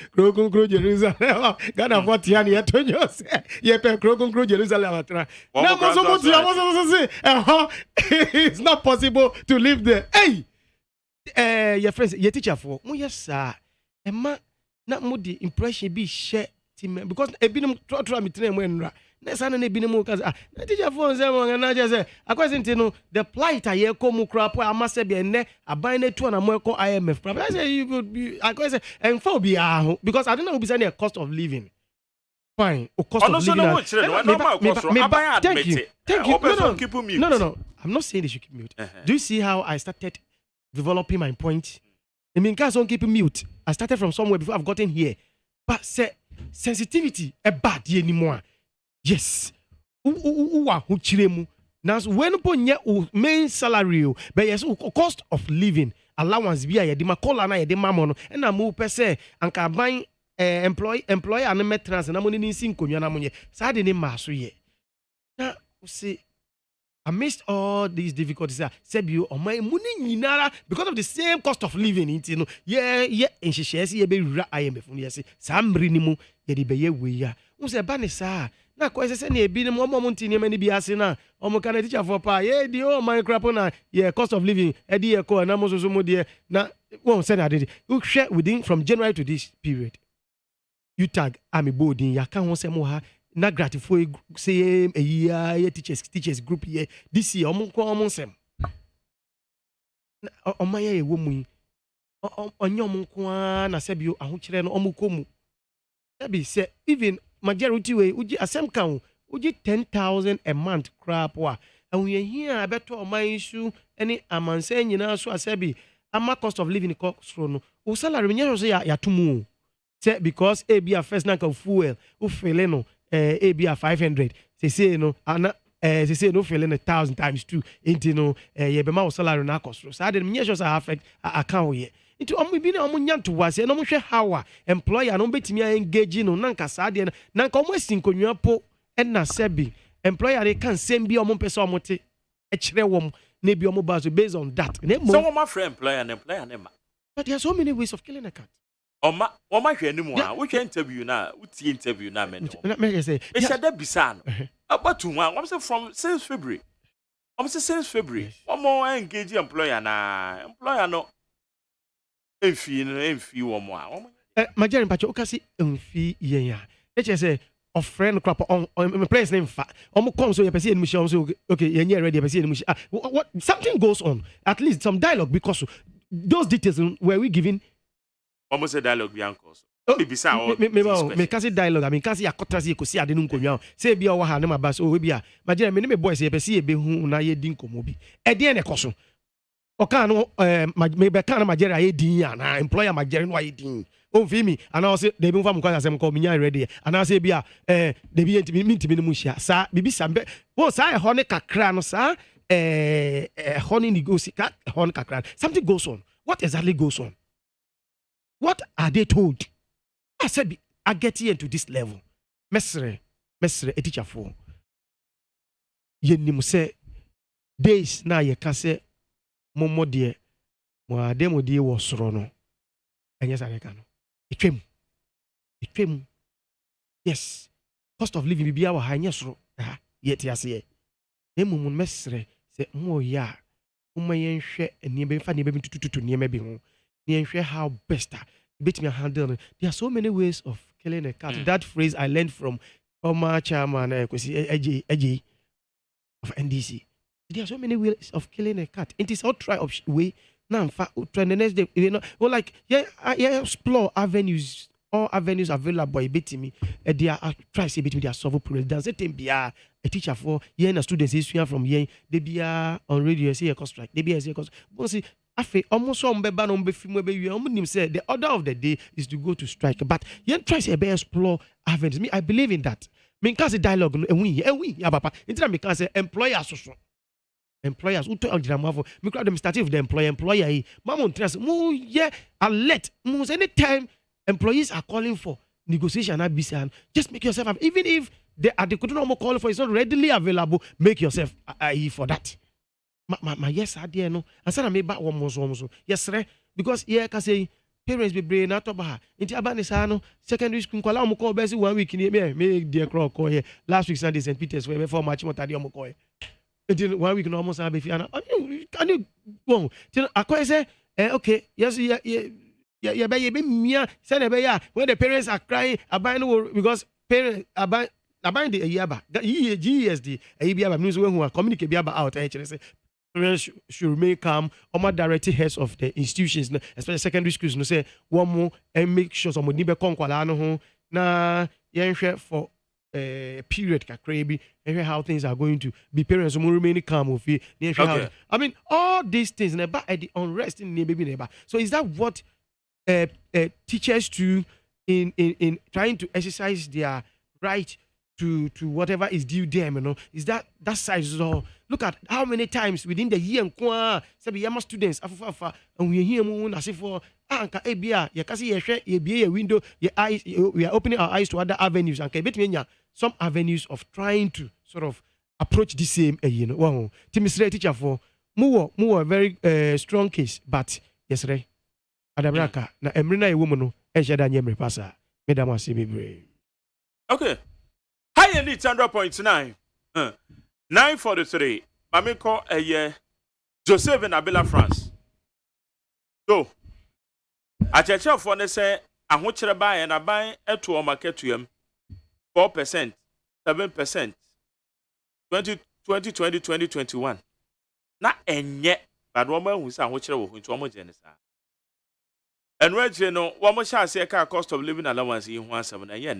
Speaker 21: Ghana 40 years yet to just ye pe Krokon Jerusalem atra now it's not possible to live there. Hey your friends your teacher for mo yes sir emma na mo the impression be share team because ebinom try me train mo enra Nessa na ebi mu kaza na teacher phone say mo na say akwasenti no the plight aye ko mu crap amase be enne aban na tu na mo ko IMF problem. I say you could be akwase and for be because I don't know be say the cost of living. Fine, o cost of living. Thank you. No. I'm not saying they should keep mute. Do you see how I started developing my point? I mean, guys don't keep mute. I started from somewhere before I've gotten here. But say sensitivity a bad anymore. Yes. Who chiremu. Now when upon your main salary, but yes, cost of living. allowance bi a yɛde ma kola na yɛde ma mo no ɛna mo pɛ sɛ anka ban employer no metrans na mo ne nsi nkonnwa na mo nyɛ saa de ne ma so yɛ na say amidst all these difficulties sebio oman mu ni nyinara because of the same cost of living nti no ye nhyehyɛse ye be wura IMF no yɛse saa mmiri ni mu ye de bɛyɛ wei a wo sɛ ba ne saa na kɔ sɛ ne ebi ne mo nti ne mani bi ase na omo kana teacher for pa ye di o man crap na ye cost of living e di ye ko na mo so mo de na won sɛ na de we share within from January to this period you tag ami bodin ya kan ho sɛ mo ha na gratify say a year teachers group here this year omo nsem omaye ye wo mu onye omo nko na sebio ahokyere no omo komu sabi say even majority way uji asem kan uji 10,000 a month crap wa ahunye hia abeto oman su any amanse nyina so asabi ama cost of living cost no o salary nyen so ya tumu say because a first na ka fuel o fele no ABR 500 say no ana say no feeling 1,000 times 2 into no ye be ma salary na cost so that me sure affect account here into omo bi na omo nyanto wase na omo hwe how employer no betimi engage no na nka saa de na nka omo asinkonwa po na sebi employer they can same bi omo pese omo te e kire wom na bi omo ba so based on that
Speaker 3: so my friend employer nema
Speaker 21: but there are so many ways of killing a cat.
Speaker 3: Oma hwe ni mu a wo hwe interview na wo tie interview na me no
Speaker 21: me say
Speaker 3: e shada bisa no about to one say from since February since February omo engage employer no emfi wo mo a
Speaker 21: majari mpacho okasi emfi yen ya e say of friend crop on place name fa omo come so you person enu shi so okay yen ready person enu shi what something goes on at least some dialogue because those details were we given
Speaker 3: almost a dialogue bi anko
Speaker 21: me kasi dialogue I mean kasi yakota si ekosi ade no nkonwa say bia wo ha ne maba so we bia magina me ne me boys ye pese ye be hu na ye din komo bi e de ne koso o kan no me be kan na magina ye din ya na employer magina no ye din o fi mi ana o say de bi mfa mko asem ko mi nya ready ana say bia de bi ntimi ntimi no mu hia sa bibi sambe wo sa e ho ne kakra no sa ho ne negotiate ka ho ne kakra something goes on. What exactly goes on? What are they told? I said, I get into this level. Mesre, a teacher for. Ye nimu se days na ye ka se momo de mo ademo de wo soro no. Enye sa re ka no. Etwem. Yes. Cost of living bibia wa ha nye soro. Ye ti ase ye. Emumun mesre se mo ya. Uma yen hwe eniebe fa ne be tututu nieme bi ho. How best beat me handle. There are so many ways of killing a cat. That phrase I learned from former chairman AGYEMAN of NDC. There are so many ways of killing a cat. It is all try of way. Now, try the next day. You know, like explore avenues. All avenues available. Beat me. They are try to beat me. They are solve problem. There's a teacher for a students history from here. They be on radio. See a cost strike. They be a cost. Afe almost some beba no be film be we nim say the order of the day is to go to strike, but yen try to explore avenues. Me I believe in that. Me can say dialogue no enwi ya papa. Intina me can say employers who to agramafo me crowd them starting with the employer mama interest mu ye alert mu anytime employees are calling for negotiation and business, just make yourself even if they are the could not call for it's not readily available, make yourself for that. My yes idea no answer na me ba wo mo so yes re because here ka say parents be brain na to ba nti abani sa no secondary school kwala mo call be 1 week ni me dear call call here last week Sunday St. Peter's where before match mo tadi mo call nti 1 week no almost be fi ana can you go till akoy say okay yes yeah be mia say na be ya when the parents are crying abani no because parents abani the yaba GSD ayibia ba means when who communicate biaba out say parents should remain calm. All my directing heads of the institutions, especially secondary schools, no say one more and make sure some nibe konkwala no ho na yen for a period kakrebi and how things are going to be. Parents will remain calm of it. I mean all these things never at the unrest in baby neighbor. So is that what teachers do in trying to exercise their right to whatever is due them, is that size. So look at how many times within the year and students and we hear moon as if for anka ebia ye kasi ye window your eyes, we are opening our eyes to other avenues and some avenues of trying to sort of approach the same wow Timisre teacher for more very strong case, but yes right adabraka na emrina e woman e sheda nyemre pasa medam asibibre.
Speaker 3: Okay. High and it's 100.9. 9:43. Mamiko a year. Joseph and Abela France. So, a church of one say, I want to buy and I buy a to market to him 4%, 7%, 2021. Not and yet, but woman who's a watcher who to almost genocide. And where you know, one more shall say a cost of living allowance in 1.7 a year.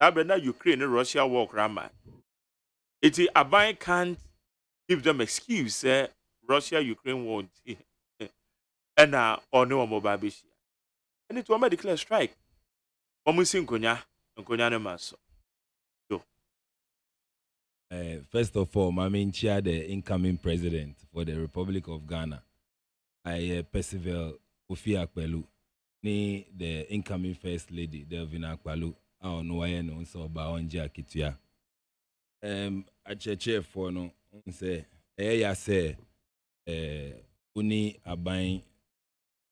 Speaker 3: Now Ukraine and Russia war grammar. It is a bank can't give them excuse. Russia Ukraine won't. And now or no mobile bishi. And it will declare strike. Almost in Konya and Konya Maso.
Speaker 6: First of all, MONTIE, the incoming president for the Republic of Ghana, I Percival Kofi Akpelu, ni the incoming first lady Delvina Akpalu. I no why no so ba onje akitua a cheche for no say ya say uni aban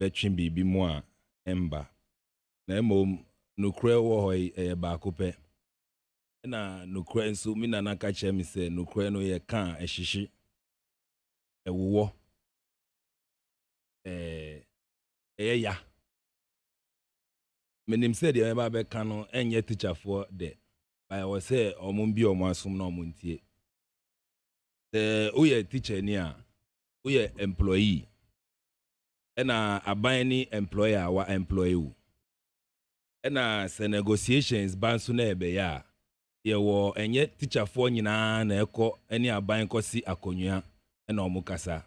Speaker 6: betwin bibi mu a emba na emom no kre wo hoy ba kope na no kre nso mi na naka che mi say no kre no ye kan ehihyi ewo ya menim said the member can enye teacher for the I was say omumbi omasum no montie the we teacher ni a we employee na aban ni employer wa employee na se negotiations banso na ebe ya ye wo enye teacher for nyina na ekọ ani aban kosi akonua na omukasa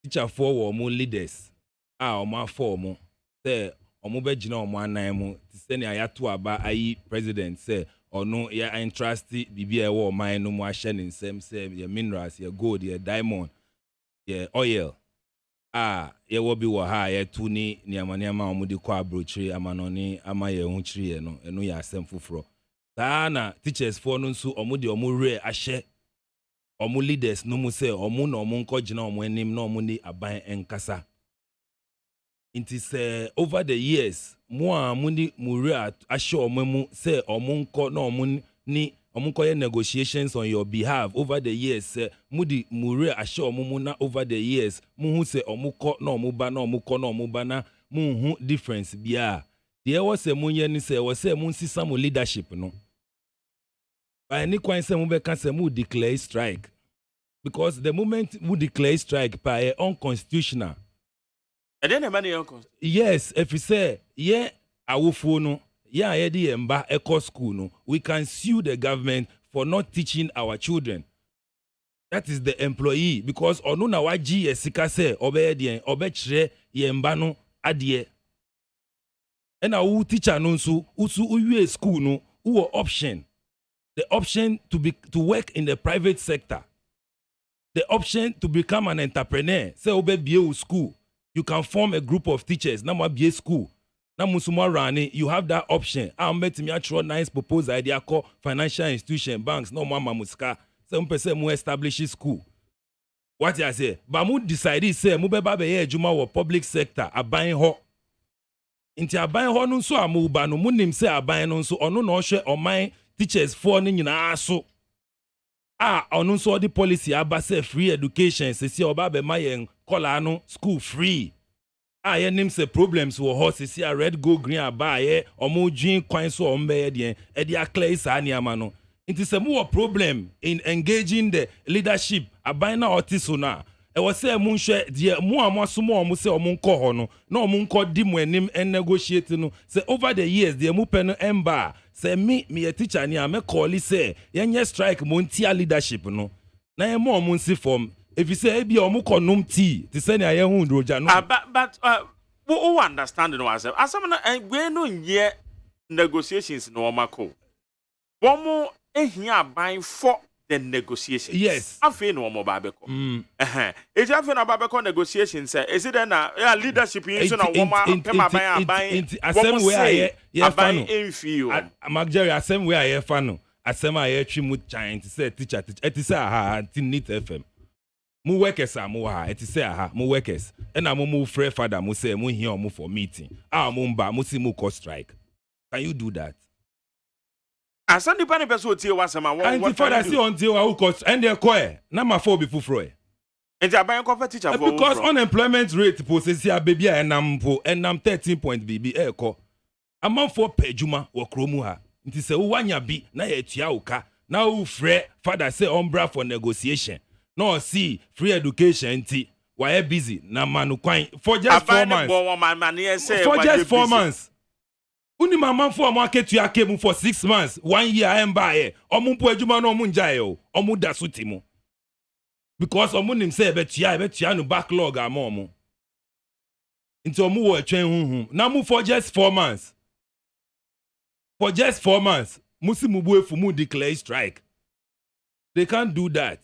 Speaker 6: teacher for wo mo leaders omo afọ mo say omobe jina omo anan mu tiseni ayato aba ayi president say ono ya entrust bibia ewo oman no mu ahye ne nsem say ye minerals ye gold ye diamond ye oil ye wo bi wo ha ye tu ni niamaniama omo di kwa abrochiri amanoni ama ye hu chiri ye no eno ya asem foforo na teachers for no nso omo di omo re ahye omo leaders no mu say omo na omo nko jina omo enim na omo ni aban enkasa. It is over the years, more money Muria assure Memu say Omunko no ni Omunko negotiations on your behalf over the years. Mudi Muria assure Mumuna over the years. Muhu say Omuko no Muba no Muko no Mubana Muhu difference bia. There was a Munyan say was a Munsi some leadership no. By any coin say Mube can say mu declare strike. Because the moment we declare strike by unconstitutional.
Speaker 3: And then the money uncle.
Speaker 6: Yes, if you say, yeah, our phone, yeah, emba eco school, no, we can sue the government for not teaching our children. That is the employee because onuna waji esika se obedien obechre yemba no adie. And our teacher no so usu uwe school no who option. The option to work in the private sector. The option to become an entrepreneur. Say obe school. You can form a group of teachers. Now, BA school. Now, Musuma you have that option. I'm met me actual nice proposal idea called financial institution, banks, no mama muska. 7% more establish school. What I say? But mu decide say mu beba be juma wo public sector aban ho. Inti aban ho no so amu ba no mu nim say aban no so ono no hwe oman teachers for ni nyina so. Ono so the policy aba say free education se si oba be mayen kola no school free. Ye nim say problems wo ho se si red go green aba ye omo dwin kwan so ombe ye de e dia clear sa niama no. It is a more problem in engaging the leadership aban na otiso na. E wo say mu hwe de mu amoso mu say omo nko ho no na omo nko di mu anim en negotiate no say over the years the mu pen emba say me a teacher ni am call say yenye strike MONTIE leadership no na ye mo omo nsi form if you say ebi omo konum tea to say na ye hu ndroja no
Speaker 3: but we understand no asem na we no nye negotiations no omako womo ehia ban for the negotiation.
Speaker 6: Yes.
Speaker 3: Afi no mo ba beko. Eji afi na ba beko negotiation say is it na leadership yin so na woman pema ban
Speaker 6: asem we aye ye fa no.
Speaker 3: Magjerry
Speaker 6: asem we aye fa no. Asem aye twi mu giant say teacher eti say aha NIT FM. Mu workers are mu ha eti say aha mu workers. E na mu free father mu say mu here mu for meeting. Mu mba mu si mu call strike. Can you do that?
Speaker 3: Asandi pani person tie wasema
Speaker 6: what father see on tie wa who cost and they call na ma for be fufuro e.
Speaker 3: Enti aban ko teacher for
Speaker 6: because unemployment rate process ya baby enam 13 point bb e ko. Amount for pejuma wo kromu ha. Nti se wo wanya bi na ye tua uka na wo frɛ father say umbra for negotiation. No see free education nti why busy na manu kwan for just 4 months. For just 4 months. Uni mama for market you came for 6 months, 1 year I am by omu po adwuma no omu njae omu da suti mu. Because omu nim say betua no backlog amomu. Into omu wo atwen hunhum. Na mu for just 4 months. For just 4 months, musi mubu efu mu declare strike. They can't do that.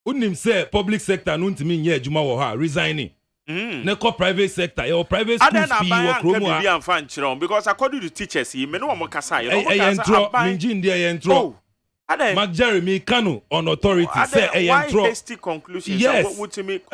Speaker 6: Unim say public sector no ntimi nye adwuma wo ha resigning. Neko private sector, your private schools fee your
Speaker 3: kromo because according to teachers, you no mo kasa
Speaker 6: minji ndie yentro. Mark Jeremy Kanu on authority say yentro.
Speaker 3: Hasty conclusions.
Speaker 6: Yes,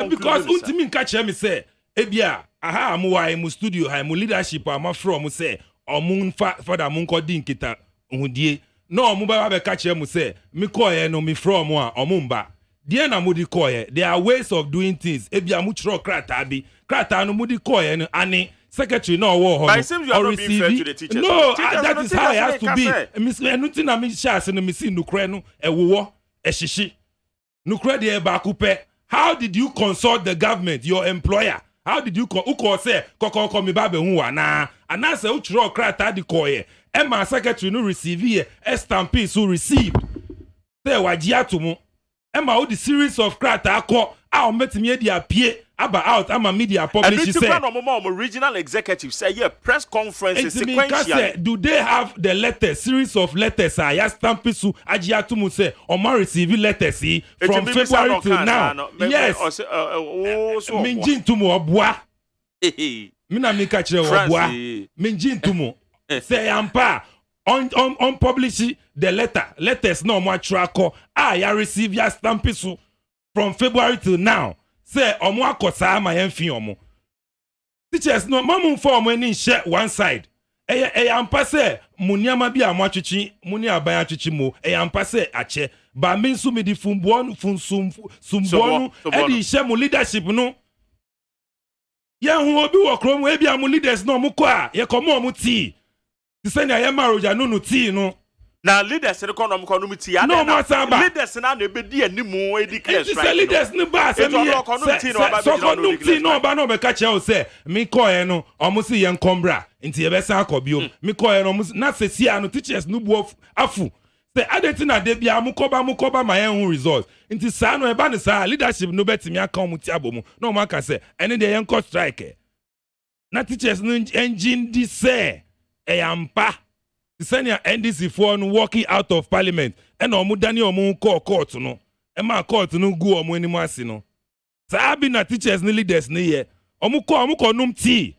Speaker 6: because
Speaker 3: ultimate
Speaker 6: nka che me say ebia aha amu wa mu studio ha mu leadership ama from say omu father mu nko di nkita hudie no omu ba be ka che mu say me call ye no me from a omu mba. Dear na mudi koye, there are ways of doing things. Ebi amuchro krata bi. Krata no mudi koye no ani secretary no wo ho.
Speaker 3: But it seems you are not being fair to the teachers.
Speaker 6: No, that is how it has to be. Miss enuti na mi share no mi si nukre no ewo ehyishi. Nukre de ba kupe. How did you consult the government, your employer? How did you uko say kokoko mi ba be hu ana? Ana se uchro krata di koye. Emma secretary no receive here, estampi so received. Say wajia to mu. Emma all the series of krata ko a met me dey appear about out am media publish say
Speaker 3: regional executive say yeah press conference sequential.
Speaker 6: Do they have the letters series of letters ya stamp su agiatumu say o ma receive letters from February till now? Yes. Minjin tumu obua. Mina mi ka kire obua. Minjin tumu say ampa on publish the letters no more track ya receive ya stamp su from February till now say omo akosa ma yemfi omo teachers no mamu for omo ni share one side ampa say muniama bi amwatwetwe muni aban atwetwe mo ampa say ache ba me nso me di fumbuonu edi share mo leadership no ye hu obi wo krom e bia mo leaders no mo ko a ye komo omo ti send ya maroja no ti no
Speaker 3: na leaders no kono no ti ya
Speaker 6: no mo saba
Speaker 3: leaders na be di animu e declare strike
Speaker 6: no leaders no ba se me no ba no be ka che o se me ko e no omo si ye nkombra nti ye be san akobio me ko e no na se sia no teachers no bu afu se adenti na de bia mukoba ma ye hu result nti sa no e ba ne sa leadership no betimi aka omo ti abomu no mo aka se ene de ye nko strike na teachers no engine di say ampa senior NDC for no walking out of parliament and omu dani omu court no e ma court no gu omu enimu ase no sabi na teachers ni leaders ni ye omu ko num tea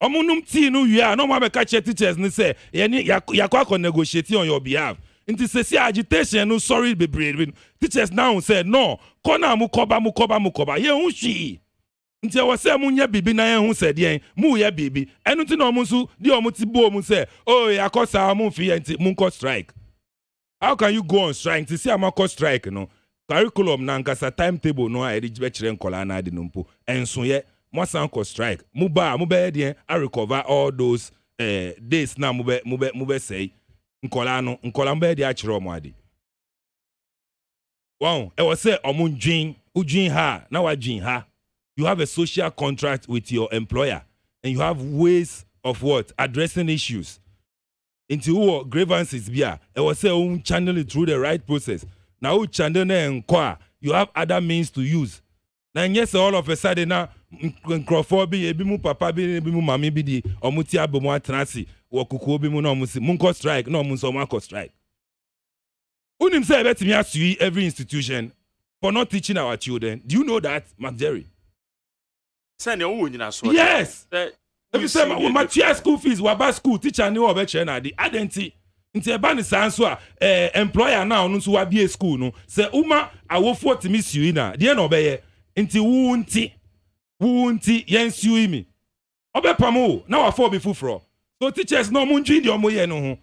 Speaker 6: no wi no ma be ka che teachers ni say ye ni yakwa negotiate on your behalf nti say agitation no sorry be brave teachers now say no kona mu koba ye hu hwi nti e wose amunya bibi na hu se de mu ya bibi enu ti na omu nso di omu ti bo omu se oh yakosa amu fi nti mu ko strike. How can you go on strike to see amako strike no curriculum na nkasa timetable no a edge be kire nkola na ade no mpo enso ye mo san ko strike mu be de a recover all those days na mu be say nkola be de a kire omu ade wow e wose omu udwin ha na wadwin ha. You have a social contract with your employer and you have ways of what? Addressing issues. Into what grievances be it was say channel it through the right process. Now channel inquire, you have other means to use. Now yes, all of a sudden now Crawford be ebi mu papa be ebi mu mami be di omuti abomu atrasi wo kuku obi mu no musi munko strike no munso manko strike. Unim say bet me sue every institution for not teaching our children. Do you know that, Mark Jerry? Yes. Every time my chair school fees, waba school teacher ni obe che na di identity. Nti eba ni sanso a employer now no so wa be school no. Say uma awofo timi sue na. De na obeye. Nti wunti yen sue mi. Obe pamo na wa for be fufro. So teachers no munji di omo ye no ho.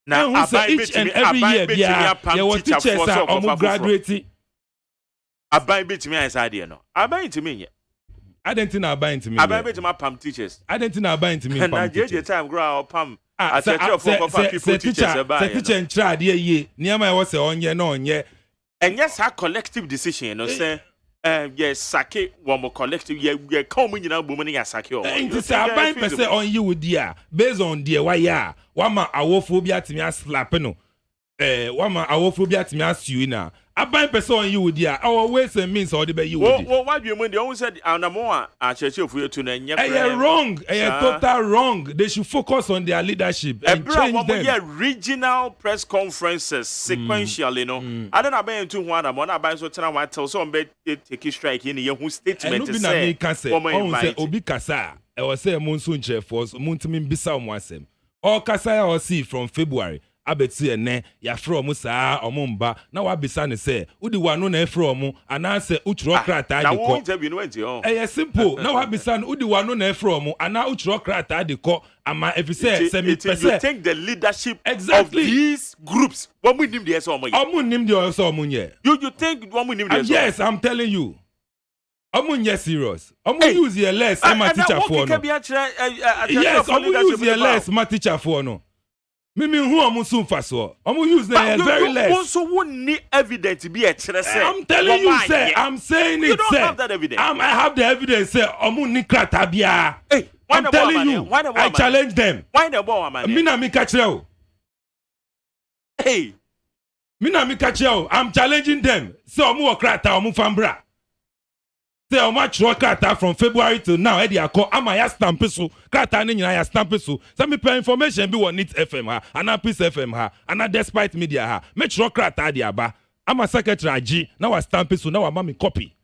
Speaker 6: Now each and every year there teachers are graduating.
Speaker 3: Aban betimi ansade no. Aban ntimi nye.
Speaker 6: I don't think Aban to me.
Speaker 3: Aban betimi pam teachers.
Speaker 6: I don't think Aban to me.
Speaker 3: And I JJ time grow pam. I said for people teachers about.
Speaker 6: Teacher and tried ye. Near my was on ye no ye.
Speaker 3: And yes, our collective decision, you know, say yes, sake one more collective ye come in our woman ya sake.
Speaker 6: And to say Aban per se on you dear based on dear why ya. Wama awophobia to me as slapping. Wama awophobia to me as you na. Aban person on you dear. Our ways and means all the be you.
Speaker 3: Well, why do you mean they always said Anamoa church of you to
Speaker 6: na wrong. Total wrong. They should focus on their leadership and change them.
Speaker 3: Yeah, regional press conferences sequentially, you know. I don't know about into one. I'm not about so tell tell some be take a strike in your statement to say.
Speaker 6: Obi kasa. I was say monsoon chef was muntimin bisa omwasem. All kasa I see from February. Abeti ene ya from saa omumba na wa bisa ne say udi wanu na from ana say utro krata de ko simple na wa bisa ne udi wanu na from ana utro krata de ko ama if say me pese
Speaker 3: you think the leadership of these groups what we name the so you think what we name the
Speaker 6: yes I'm telling you serious. Use your less my teacher for no. Yes, use your less my teacher for no. Mimi who am soon fast use the very less.
Speaker 3: Also won't need evidence to be a
Speaker 6: I'm telling you, sir. I'm saying it,
Speaker 3: you don't
Speaker 6: sir.
Speaker 3: Have that evidence.
Speaker 6: I have the evidence, sir. Ni kratabia.
Speaker 3: Hey,
Speaker 6: I'm telling you. I challenge them.
Speaker 3: Why the ball, man?
Speaker 6: Mina mi kacheo.
Speaker 3: Hey.
Speaker 6: Mina mi kacheo. I'm challenging them. So omu krata omu fambra. Say omu chro krata from February till now. Edi ako ama ya stamp so. Krata ni nyina ya stamp so. Some me information be on NIT FM ha, ana Peace FM ha, ana Despite Media ha. Me chro krata di aba. Ama secretary G na wa stamp so na wa mami copy.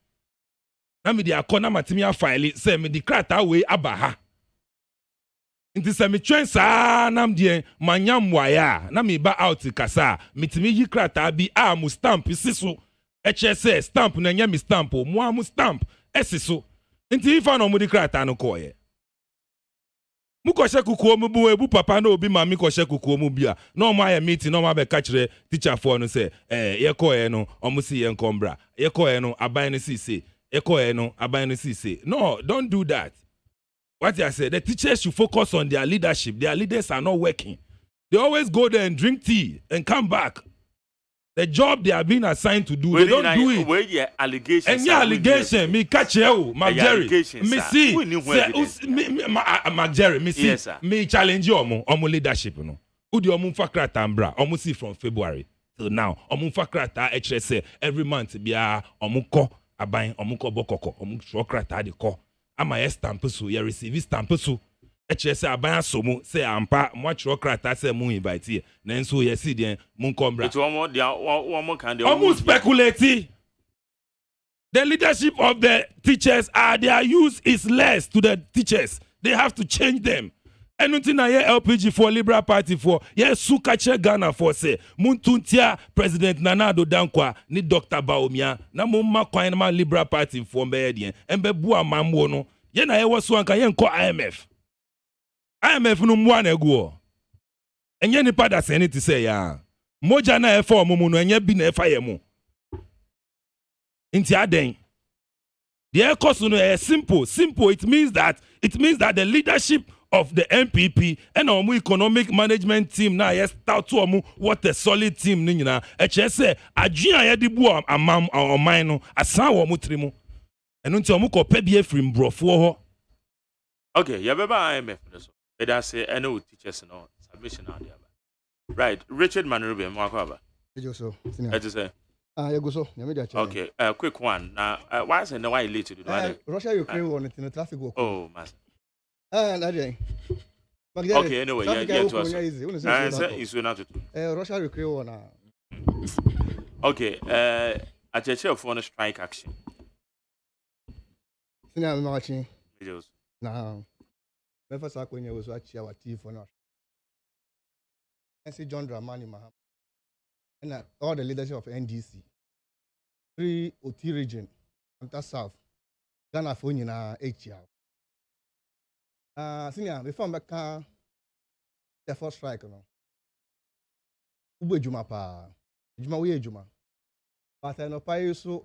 Speaker 6: Na me di ako na matimi ya file say me di krata we aba ha. Nti se me twen sa na mde manyam waya na me ba out kasa mitimi yi krata bi a mu stamp siso. HSS stamp na nya mi stamp o mu amu stamp esiso. Nti ifa no mu di krata no koye. Mu ko hye kukuo mu bu ebu papa na obi mami ko hye kukuo mu bia na o ma ya meeting na o ma be ka kire teacher for no say ye koye no o mu si ye nkombra ye koye no aban no sise ye koye no aban no sise. No, don't do that. What I said, the teachers should focus on their leadership. Their leaders are not working. They always go there and drink tea and come back. The job they are being assigned to do, they don't do it.
Speaker 3: Where your allegations?
Speaker 6: And your allegation, me catch you, Mark Jerry. Me see, Mark Jerry, me see, me challenge you omo leadership, no. Udi omo fakrata ambra, omo see from February till now. Omo fakrata HSA every month biya omo ko aban, omo ko bokoko, omo fakrata de ko. Ama ye stamp so, ye receive stamp so. HSA aban somo say ampa mo chro krata say mo invite ye. Na nso ye see den mo kombra.
Speaker 3: It one can
Speaker 6: almost speculate. The leadership of the teachers their use is less to the teachers. They have to change them. Anything na ye LPG for Liberal Party for ye sukache Ghana for say muntuntia President Nana Addo Dankwa ni Dr. Baumia na mo ma kwan ma Liberal Party for mbe den embe bu amamwo no ye na ye woso anka ye nko IMF no mwa na egu enye nipa da se ni ti say ya moja na e for omumu no enye bi na e fa ye mu inti aden the course no is simple it means that the leadership of the MPP and our economic management team now yes start to what a solid team ni nyina e che say adwuan ya de bu amam oman no asan wo mutrimu eno nti omu ko pa bi afrim brofo ho.
Speaker 3: Okay, ya beba IMF so it has say any teachers no submission out there. Right, Richard Manrube Mwakaba.
Speaker 8: Ejoso.
Speaker 3: It is say
Speaker 8: you go so.
Speaker 3: Okay, quick one. Now why is why late to do that?
Speaker 8: Russia Ukraine war in traffic work.
Speaker 3: Oh, master.
Speaker 8: Okay,
Speaker 3: anyway, yeah, to us.
Speaker 8: Russia Ukraine war na
Speaker 3: Okay, a church of one strike action.
Speaker 8: Senior marching.
Speaker 3: Videos.
Speaker 8: Now, my first acquaintance was watching our TV for now. I see John Dramani Maham and all the leadership of NDC, 3 OT region, Anta South, Ghana for you na HL. Senior, before I can the first strike, no. Ube Juma pa, Juma we Juma. But I know pa so.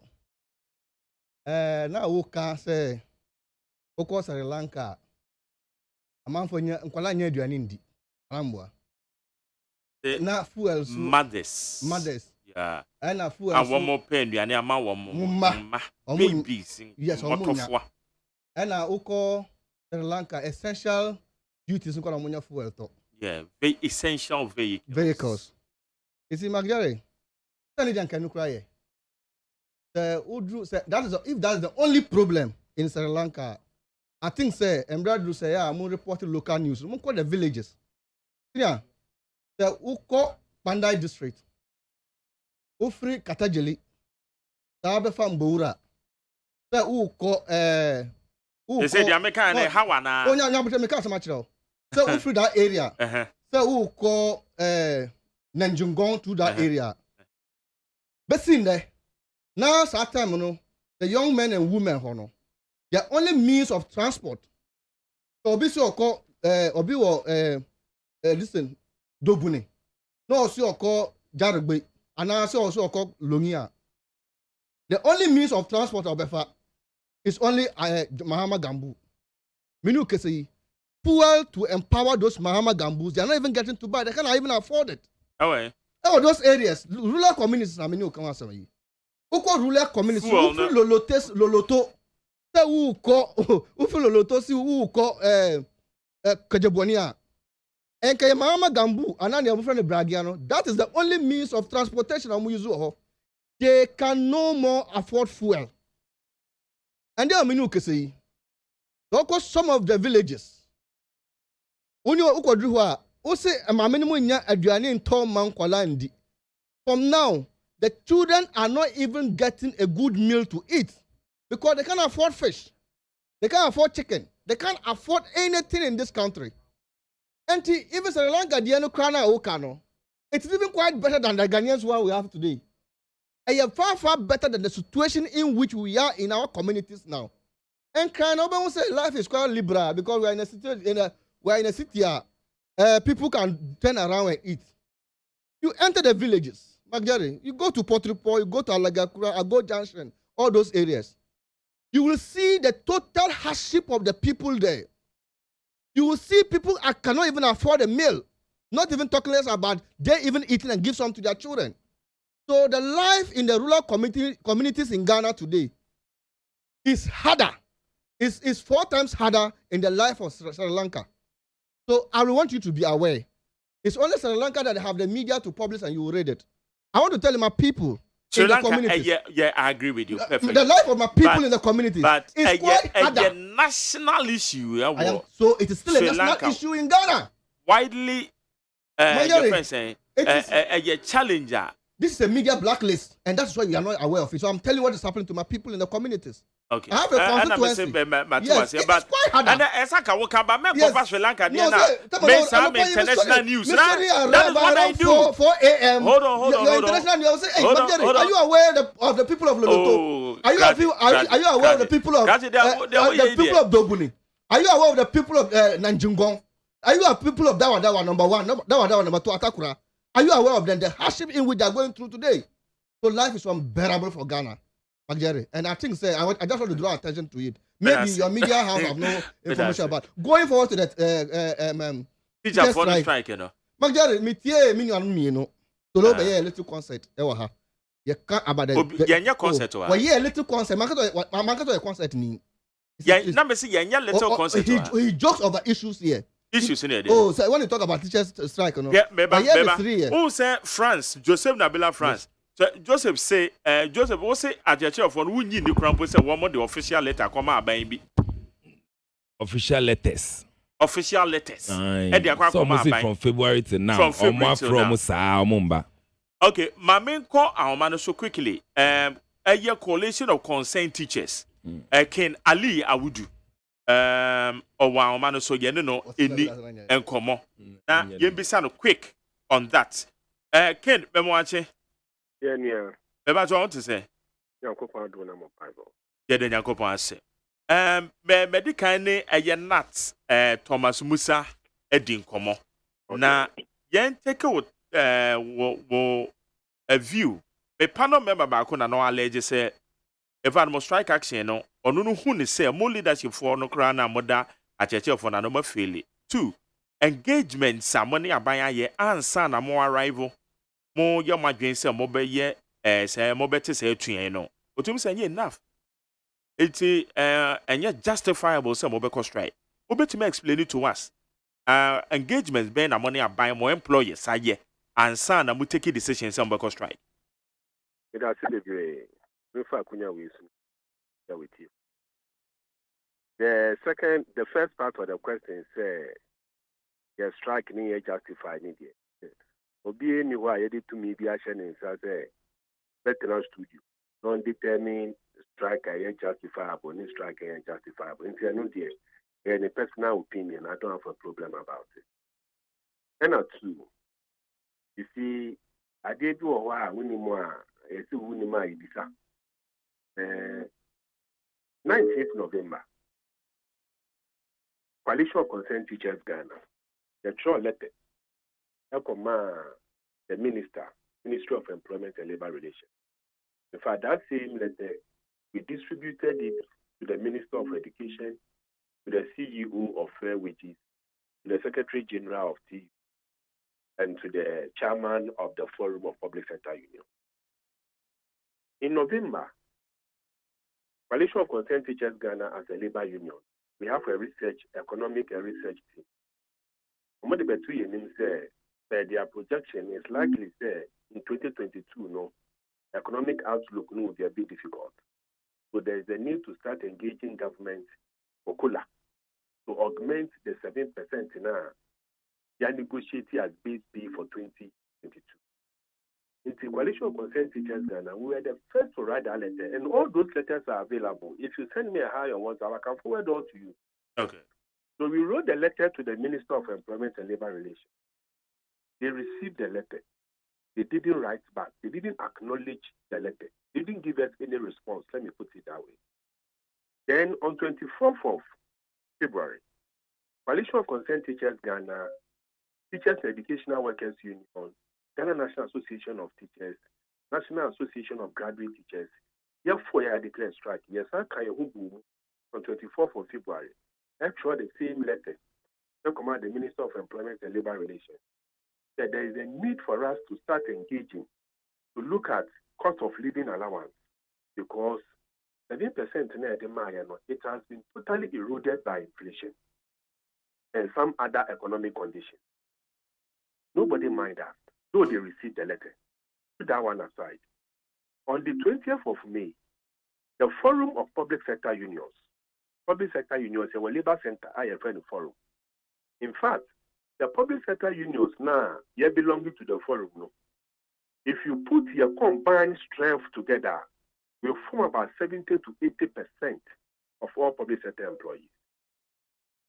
Speaker 8: Na wo ka say, Oko Sri Lanka. Amanfo nya nkwala nya aduane ndi. Amboa. Na fuel so mothers.
Speaker 3: Yeah.
Speaker 8: Na fuel.
Speaker 3: And one more pen aduane ama wo ma. Babies.
Speaker 8: Yes, omunya. Na Oko Sri Lanka essential duties nkwala omunya fuel to.
Speaker 3: Yeah, very essential
Speaker 8: vehicles. You see, Magdare, can you cry? That is if that's the only problem in Sri Lanka. I think say Embrado say I'm reporting local news. I'm call the villages. Yeah, the Uko Pandai district, Ufri Katajeli, Tabe from Boura. The Uko
Speaker 3: they say the American Hawana.
Speaker 8: Oh, no, but American so much now. So Ufri that area. So Uko Nanjungon to that area. But in there, now at time, you know, the young men and women, hono, their only means of transport. So Obi call listen, Dobune. No, also call Jarugbe, and also call Lungia. The only means of transport of Befa is only Mahama Gambu. Minu Kesi, fuel to empower those Mahama Gambus. They are not even getting to buy. They cannot even afford it. Oh, those areas, rural communities. I mean, you come answer me. Uko rural communities. Loloto. Say uko loloto si uko Kajabonia. And Kayama Gambu, and I'm friend Bragiano. That is the only means of transportation. They can no more afford fuel. And there are many who say, some of the villages. From now, the children are not even getting a good meal to eat because they can't afford fish. They can't afford chicken. They can't afford anything in this country. And even Sri Lanka, it's even quite better than the Ghanaians one we have today. And far, far better than the situation in which we are in our communities now. And nobody say life is quite liberal because we are in a city, people can turn around and eat. You enter the villages, Magdari, you go to Potripo, you go to Alagakura, Ago Junction, all those areas. You will see the total hardship of the people there. You will see people cannot even afford a meal, not even talking less about they even eating and give some to their children. So the life in the rural communities in Ghana today is harder. Is 4 times harder in the life of Sri Lanka. So I want you to be aware. It's only Sri Lanka that have the media to publish and you will read it. I want to tell my people
Speaker 3: Sri
Speaker 8: in
Speaker 3: Lanka,
Speaker 8: the communities.
Speaker 3: Yeah, I agree with you. Perfectly.
Speaker 8: The life of my people in the communities is quite harder.
Speaker 3: A national issue.
Speaker 8: So it is still a national issue in Ghana.
Speaker 3: Widely, your friend saying, a challenger.
Speaker 8: This is a media blacklist, and that's why we are not aware of it. So I'm telling you what is happening to my people in the communities.
Speaker 3: Okay.
Speaker 8: I have a constituency. Yes, it's quite hard.
Speaker 3: And Sri Lanka, international news. That is what I do.
Speaker 8: 4 a.m.
Speaker 3: Hold on.
Speaker 8: International news. Hey, are you aware of the people of Loloto? Are you aware of the people of the people of Dobuni? Are you aware of the people of Nanjungon? Are you aware of the people of Dawa number 1, Dawa number 2, Atakura? Are you aware of them? The hardship in which they are going through today. So life is unbearable for Ghana. And I think I just want to draw attention to it. Maybe your media have no information about going forward to that
Speaker 3: strike, you know.
Speaker 8: Magdari, me so a little concert. You can't about
Speaker 3: the concert.
Speaker 8: A little concert. Market concert mean.
Speaker 3: Number little concert.
Speaker 8: He jokes over issues here.
Speaker 3: Issues in there.
Speaker 8: Oh, so when you talk about teachers strike, you know.
Speaker 3: Yeah, who say France? Joseph Nabila France. So Joseph say what say at the church of one who need the crown say one more the official letter come out by
Speaker 6: official letters.
Speaker 3: Official letters.
Speaker 6: So from February to now. From
Speaker 3: Okay, my main call our man so quickly. A year coalition of concerned teachers. Ken Ali Awudu. Or one man so you know any and come on. Now you be sound quick on that. Ken, Memoache.
Speaker 9: Yeah.
Speaker 3: About what to say?
Speaker 9: Yankopon do na mo Bible.
Speaker 3: Yeah, then Yankopon say. Medical ne a nat Thomas Musa Edin Komo. Na yen take out a view. Me panel member back on no allege say if I must strike action no onu no hu ne say more leadership for no kra na moda a church for na no ma fail. 2 engagement samone aban ye ansa na mo arrival mo ye madwen say mo be ye say mo bete say atuen no otum say enough. It's and yet justifiable some of strike. Obetime explain it to us. Engagement ben na money buy more employers aye and son na mu take decisions some of strike.
Speaker 9: It has to be we fa kunya we with you. The first part of the question say the strike ni justify ni there. Obi any why you to me be action in say veteran studio non-determined strike is justifiable, any strike is justifiable. If you know any personal opinion, I don't have a problem about it. And two, you see, I did do a while when more, I see when you might be 19th November, Coalition of Concerned Teachers Ghana, the short letter, the Ministry of Employment and Labor Relations. In fact, that same letter, we distributed it to the Minister of Education, to the CEO of Fair Wages, to the Secretary General of TU, and to the Chairman of the Forum of Public Sector Union. In November, Coalition of Concerned Teachers Ghana as a labor union, we have a economic and research team. Their projection is likely say in 2022, no, economic outlook will be a bit difficult. So there is a need to start engaging government for COLA to augment the 7% now. They are negotiating as base B for 2022. In the Coalition of Concerned Teachers Ghana, we were the first to write that letter, and all those letters are available. If you send me a high on WhatsApp, I can forward all to you.
Speaker 3: Okay.
Speaker 9: So we wrote the letter to the Minister of Employment and Labor Relations. They received the letter. They didn't write back. They didn't acknowledge the letter. They didn't give us any response. Let me put it that way. Then on 24th of February, Coalition of Concerned Teachers Ghana, Teachers and Educational Workers Union, Ghana National Association of Teachers, National Association of Graduate Teachers, therefore I declare strike. Yes, I can on 24th of February. Actually, the same letter, the Minister of Employment and Labor Relations, that there is a need for us to start engaging to look at cost of living allowance because 7% it has been totally eroded by inflation and some other economic conditions. Nobody mind that, though they received the letter. Put that one aside. On the 20th of May, the Forum of Public Sector Unions, a labor center, I have a forum. In fact, the public sector unions now, they belong to the forum. No? If you put your combined strength together, we'll form about 70 to 80% of all public sector employees.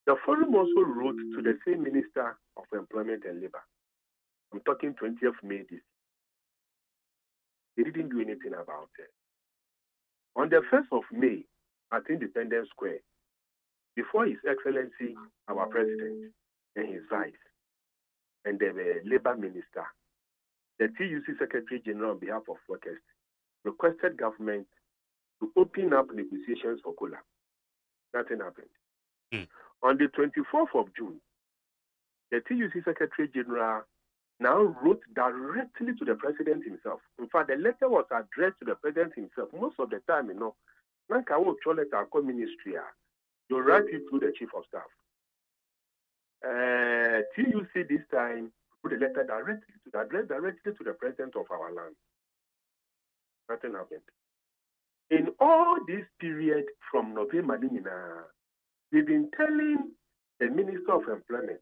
Speaker 9: The forum also wrote to the same Minister of Employment and Labor. I'm talking 20th May this year. They didn't do anything about it. On the 1st of May, at Independence Square, before His Excellency, our President, and his vice, and the Labor Minister, the TUC Secretary General on behalf of workers, requested government to open up negotiations for COLA. Nothing happened. On the 24th of June, the TUC Secretary General now wrote directly to the President himself. In fact, the letter was addressed to the President himself. Most of the time, like I will tell letter ministry, you write it to the Chief of Staff. TUC this time put a letter directly to the President of our land. Nothing happened. In all this period from November, we've been telling the Minister of Employment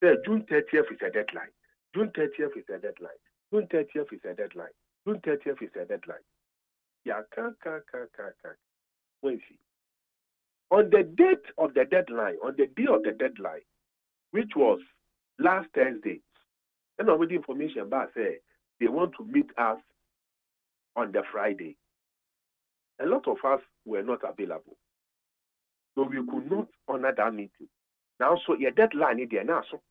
Speaker 9: that June 30th is a deadline. June 30th is a deadline. June 30th is a deadline. June 30th is a deadline. Yeah, When see. On the date of the deadline, on the day of the deadline, which was last Thursday, and with the information about say they want to meet us on the Friday. A lot of us were not available. So we could not honor that meeting. Now, so your deadline is there now. So.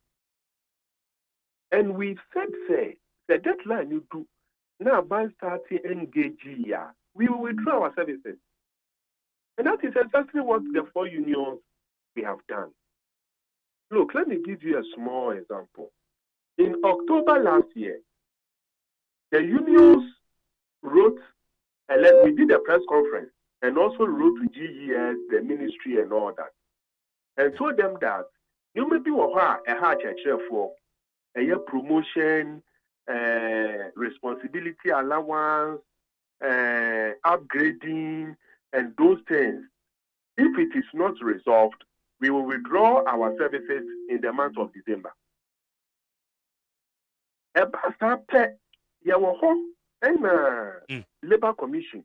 Speaker 9: And we said, say, the deadline you do, now by starting engage here, we will withdraw our services. And that is exactly what the 4 unions we have done. Look, let me give you a small example. In October last year, the unions wrote, we did a press conference and also wrote to GES, the ministry and all that, and told them that you may be a hard check for a promotion, responsibility allowance, upgrading, and those things. If it is not resolved, we will withdraw our services in the month of December. And Labour Commission,